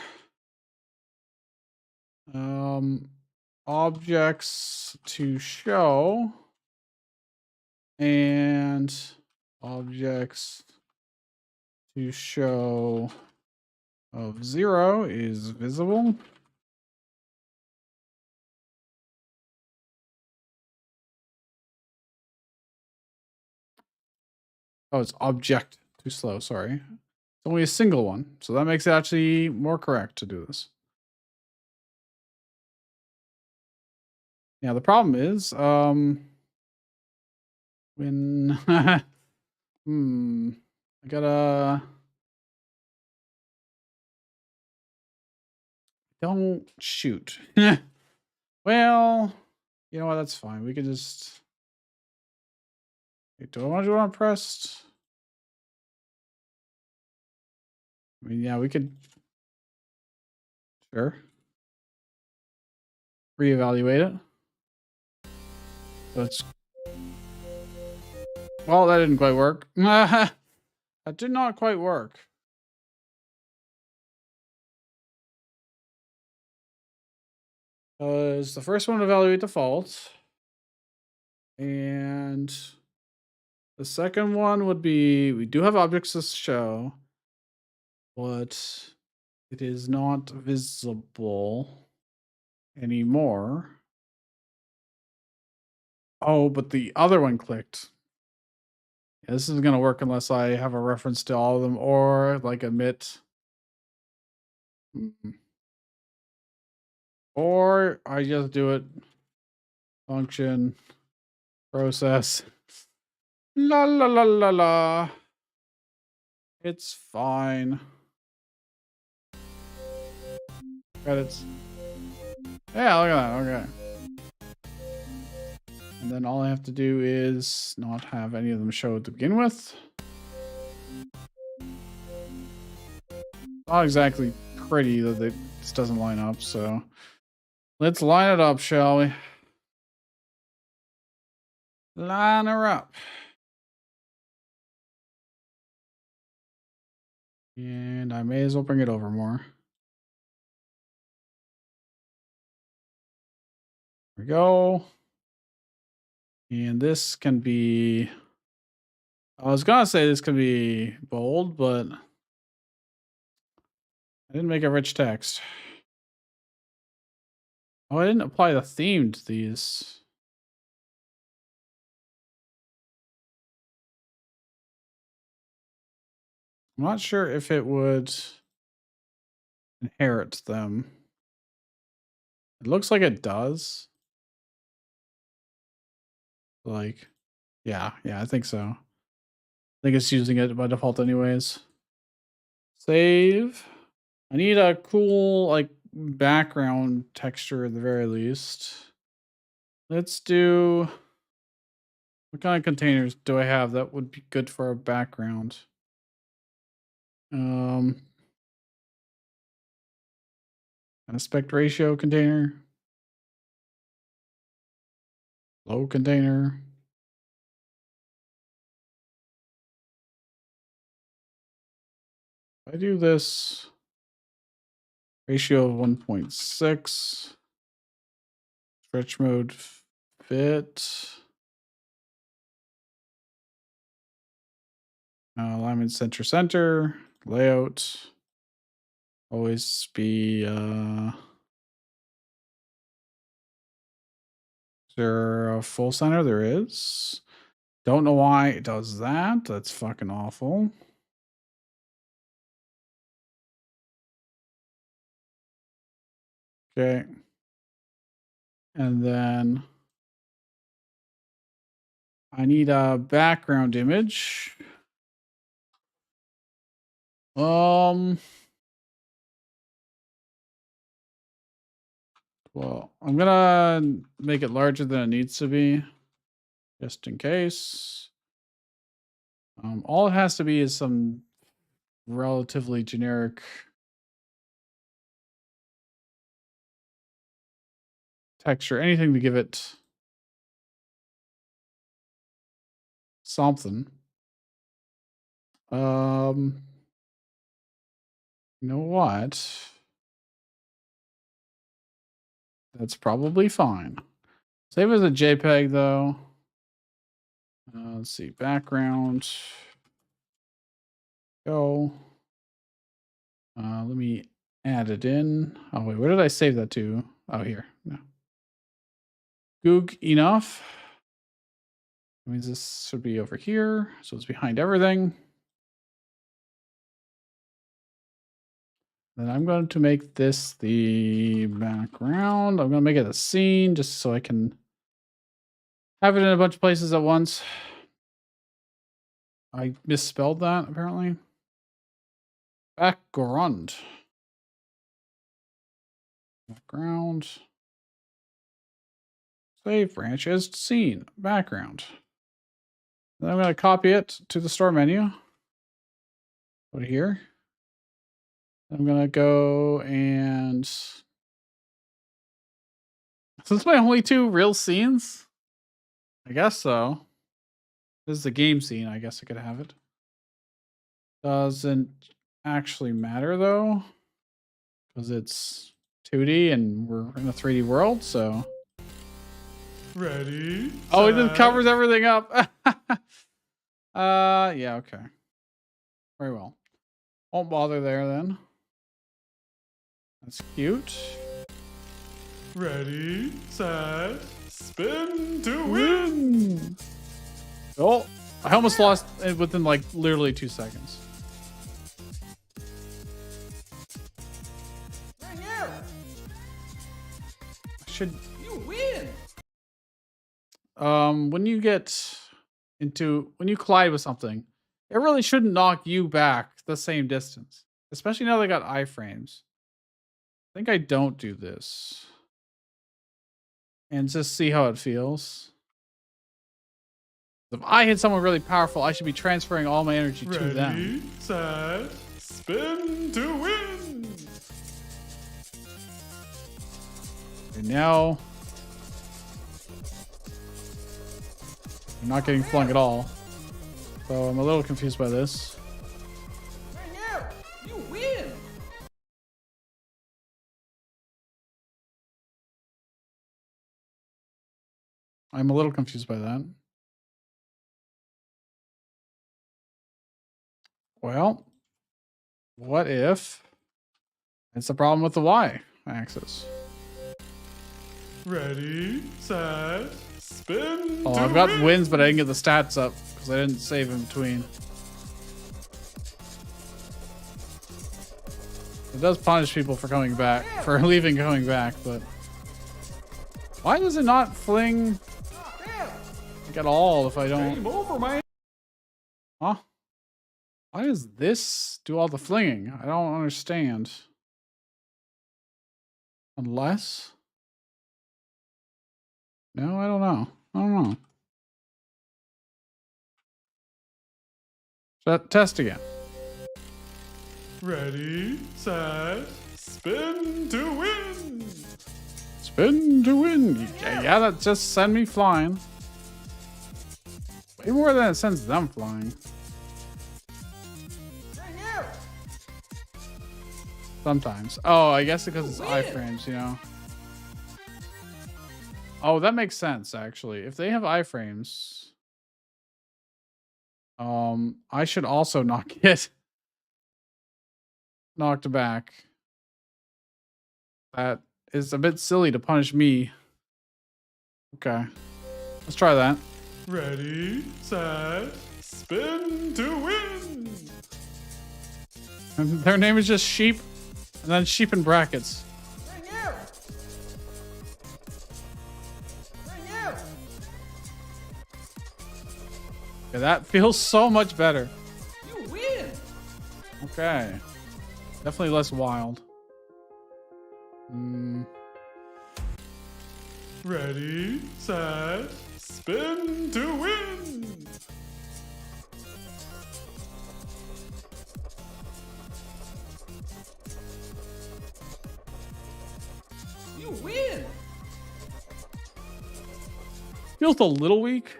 objects to show and objects to show of 0 is visible. Oh, it's object too slow. Sorry. It's only a single one. So that makes it actually more correct to do this. Yeah, the problem is, when, I gotta, don't shoot. Well, you know what? That's fine. We can just, wait, do I want to do it on pressed? I mean, yeah, we could. Sure. Reevaluate it. So it's. Well, that didn't quite work. That did not quite work. Is the first one evaluate default. And the second one would be we do have objects to show, but it is not visible anymore. Oh, but the other one clicked. Yeah, this isn't going to work unless I have a reference to all of them or like emit. Or I just do it function process. La la la la la. It's fine. Credits. Yeah, look at that. Okay. And then all I have to do is not have any of them show to begin with. Not exactly pretty that this doesn't line up, so let's line it up, shall we? Line her up. And I may as well bring it over more. There we go. And this can be, I was gonna say this can be bold, but I didn't make a rich text. Oh, I didn't apply the theme to these. I'm not sure if it would inherit them. It looks like it does. Like, yeah, I think so. I think it's using it by default anyways. Save. I need a cool, like, background texture at the very least. Let's do... What kind of containers do I have that would be good for a background? Aspect ratio container. Low container. If I do this ratio of 1.6, stretch mode fit, alignment center, layout, always be, is there a full center? There is. Don't know why it does that. That's fucking awful. Okay. And then I need a background image. Well, I'm gonna make it larger than it needs to be, just in case. All it has to be is some relatively generic texture, anything to give it something. You know what? That's probably fine. Save as a JPEG though. Let's see, background. Go. Let me add it in. Oh wait, where did I save that to? Oh, here. No. Goog enough. That means this should be over here. So it's behind everything. Then I'm going to make this the background. I'm going to make it a scene just so I can have it in a bunch of places at once. I misspelled that apparently. Background. Background. Save branches, scene, background. Then I'm going to copy it to the store menu. Put it here. I'm gonna go and since my only 2 real scenes, I guess so. This is the game scene. I guess I could have it. Doesn't actually matter though, because it's 2D and we're in a 3D world. So, Ready? oh, it just set, covers everything up. Yeah, okay, very well. Won't bother there then. That's cute. Ready, set, spin to win. Oh, I almost lost it within like literally 2 seconds. Bring out. Should You win. when you collide with something, it really shouldn't knock you back the same distance, especially now they got iframes. I think I don't do this and just see how it feels. If I hit someone really powerful, I should be transferring all my energy to them. Ready, set, spin to win. And now I'm not getting flung at all, so I'm a little confused by this. Bring out. You win. I'm a little confused by that. Well, what if it's a problem with the Y axis? Ready, set, spin Oh, to I've got win. wins, but I didn't get the stats up because I didn't save in between. It does punish people for coming back, for leaving coming back, but why does it not fling like at all if I don't? Game over, man. Huh? Why does this do all the flinging? I don't understand. Unless? No, I don't know. I don't know. Test again. Ready, set, spin to win. Spin to win. Yeah, that just send me flying. Way more than it sends them flying. Bring out. Sometimes. Oh, I guess because it's iframes, you know. Oh, that makes sense, actually. If they have iframes, I should also not get knocked back. That is a bit silly to punish me. Okay. Let's try that. Ready, set, spin to win. And their name is just sheep, and then sheep in brackets. Bring out. Bring out. Okay, that feels so much better. You win. Okay. Definitely less wild. Ready, set, spin to win. You win. Feels a little weak.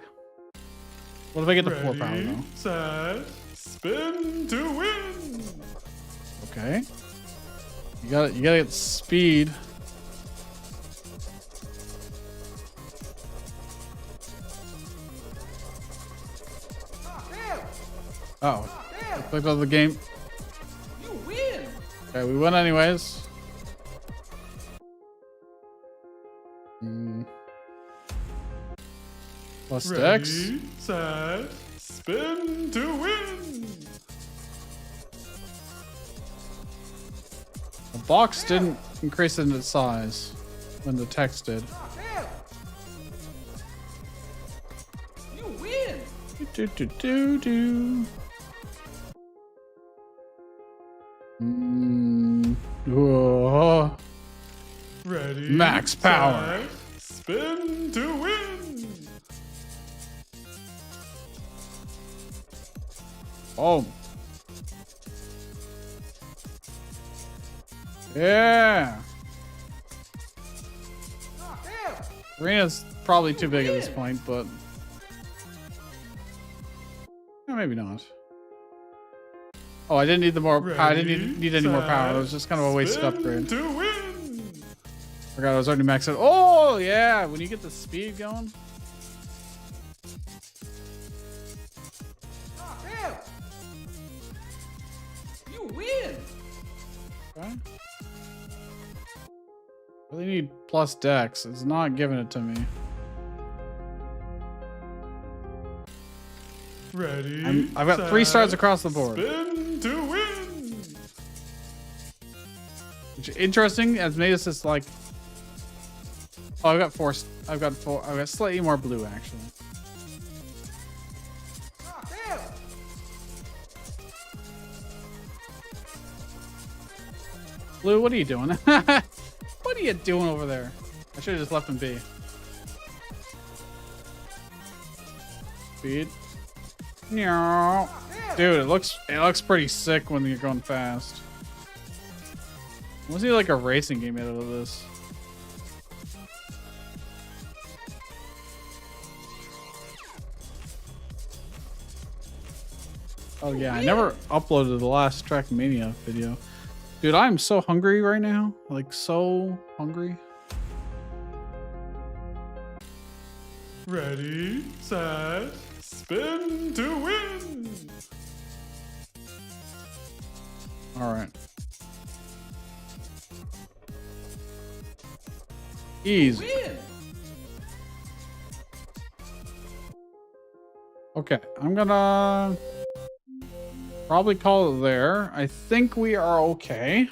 What if I get the 4 power Ready, though? set, spin to win. Okay. You gotta get speed. Oh. I clicked on the game. You win. Okay, we win anyways. Plus Dex. Ready, set, spin to win. The box didn't increase in its size when the text did. You win. Do do do do. Whoa. Ready, Max power. set, spin to win. Yeah. Knocked out. Arena's probably too big at this point, but maybe not. Oh, I didn't need the more. I didn't need any more power. It was just kind of a wasted upgrade. To win. Forgot I was already maxed out. Oh yeah, when you get the speed going. Knocked out. You win. Okay. Really need plus dex. It's not giving it to me. Ready. I've got 3 stars across the board. Spin to win. Which interesting as made us this like. Oh, I've got 4. I've got slightly more blue actually. Knocked out. Blue, what are you doing? What are you doing over there? I should have just left him be. Speed. No. Dude, it looks pretty sick when you're going fast. I want to see like a racing game out of this. Oh yeah, I never uploaded the last Trackmania video. Dude, I'm so hungry right now. Like so hungry. Ready, set, spin to win. All right. Easy. Win. Okay, I'm gonna probably call it there. I think we are okay.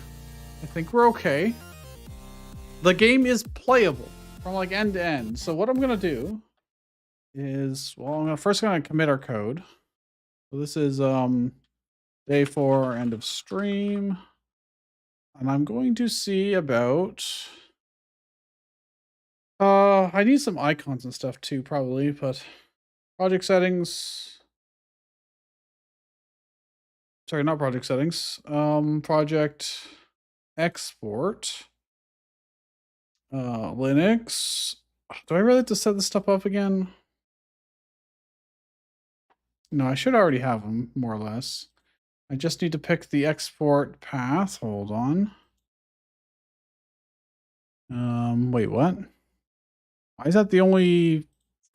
I think we're okay. The game is playable from like end to end. So what I'm gonna do is, well, I'm first gonna commit our code. So this is day 4, end of stream, and I'm going to see about. I need some icons and stuff too, probably, but project settings. Sorry, not project settings. Project export. Linux. Do I really have to set this stuff up again? No, I should already have them, more or less. I just need to pick the export path. Hold on. Wait, what? Why is that the only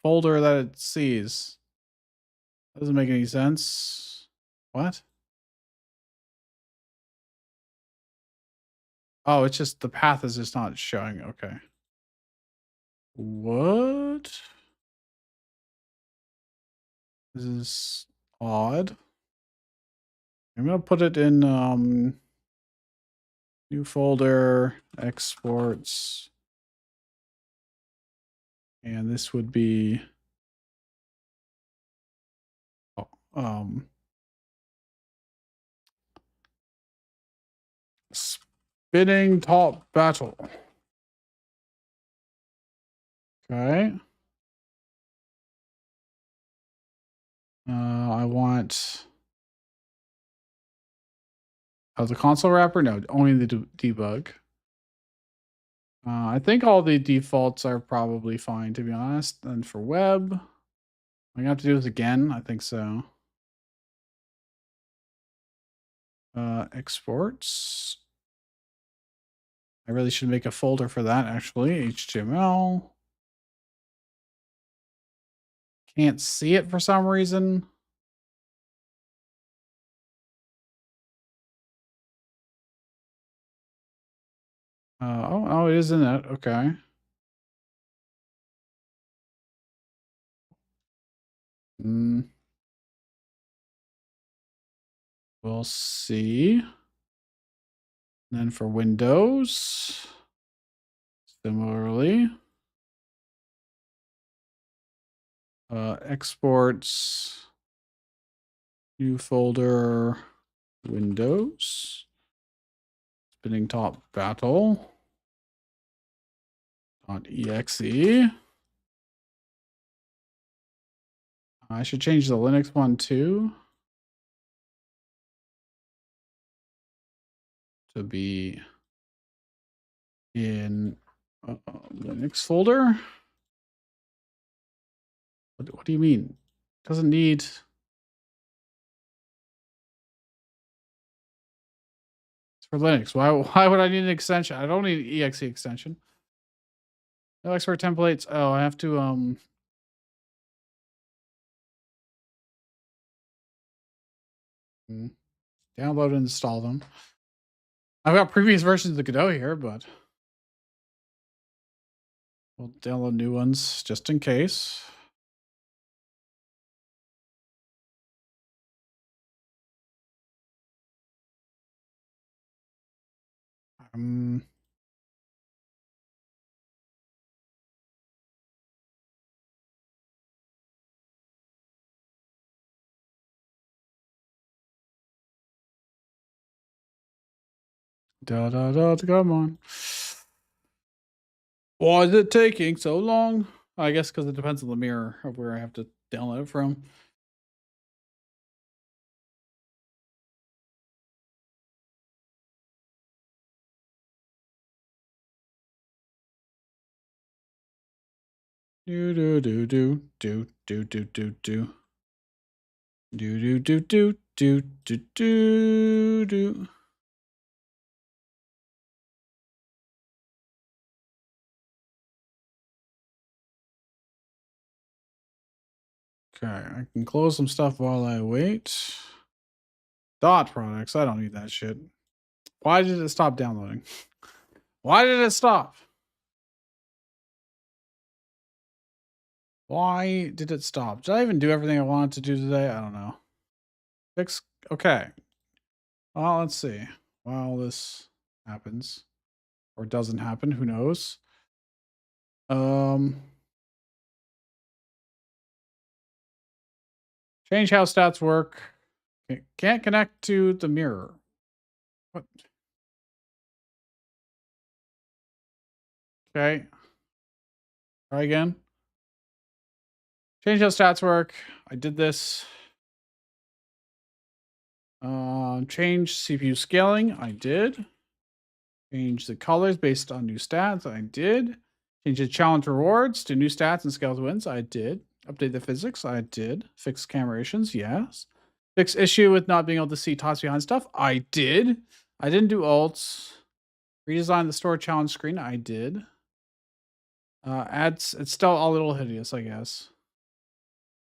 folder that it sees? That doesn't make any sense. What? Oh, it's just the path is just not showing. Okay. What? This is odd. I'm gonna put it in new folder, exports. And this would be spinning top battle. Okay. I want the console wrapper. No, only the debug. I think all the defaults are probably fine, to be honest. And for web, I'm gonna have to do this again. I think so. Exports. I really should make a folder for that, actually. HTML. Can't see it for some reason. Oh, it is in it. Okay. We'll see. And then for Windows, similarly, exports, new folder, Windows, spinning top battle, .exe. I should change the Linux one too to be in Linux folder. What do you mean? Doesn't need. It's for Linux. Why would I need an extension? I don't need an exe extension. No export templates. Oh, I have to download and install them. I've got previous versions of Godot here, but we'll download new ones just in case. Come on. Why is it taking so long? I guess because it depends on the mirror of where I have to download it from. Do do do do do do do do do do do do do do do do do. Okay, I can close some stuff while I wait. Dot products. I don't need that shit. Why did it stop downloading? Why did it stop? Why did it stop? Did I even do everything I wanted to do today? I don't know. Fix. Okay. Well, let's see. While this happens or doesn't happen, who knows? Change how stats work. Can't connect to the mirror. What? Okay. Try again. Change how stats work. I did this. Change CPU scaling. I did. Change the colors based on new stats. I did. Change the challenge rewards to new stats and scale to wins. I did. Update the physics. I did. Fix camerations. Yes. Fix issue with not being able to see toss behind stuff. I did. I didn't do alts. Redesign the store challenge screen. I did. It's still a little hideous, I guess.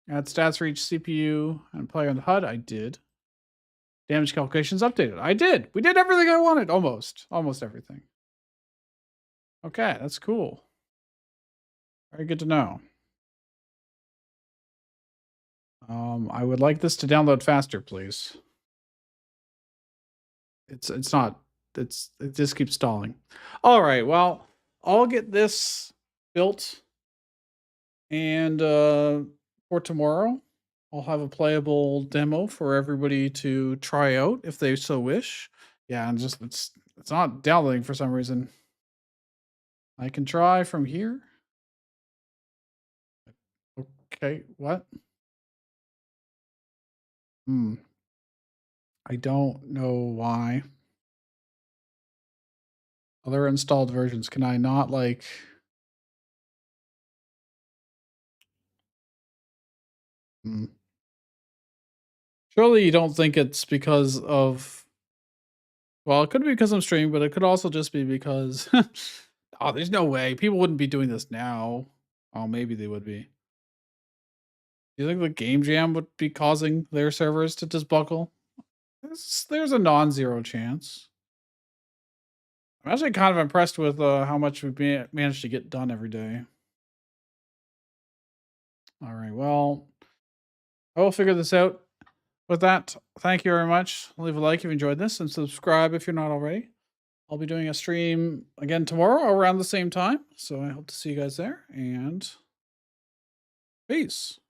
Add stats for each CPU and player on the HUD. I did. Damage calculations updated. I did. We did everything I wanted. Almost everything. Okay, that's cool. Very good to know. I would like this to download faster, please. It's not. It just keeps stalling. All right. Well, I'll get this built, and for tomorrow, I'll have a playable demo for everybody to try out if they so wish. Yeah, and just it's not downloading for some reason. I can try from here. Okay, what? I don't know why. Other installed versions, can I not like... Surely you don't think it's because of... Well, it could be because I'm streaming, but it could also just be because... Oh, there's no way. People wouldn't be doing this now. Oh, maybe they would be. Do you think the game jam would be causing their servers to just buckle? There's a non-zero chance. I'm actually kind of impressed with how much we've managed to get done every day. All right, well, I will figure this out. With that, thank you very much. Leave a like if you enjoyed this and subscribe if you're not already. I'll be doing a stream again tomorrow around the same time. So I hope to see you guys there, and peace.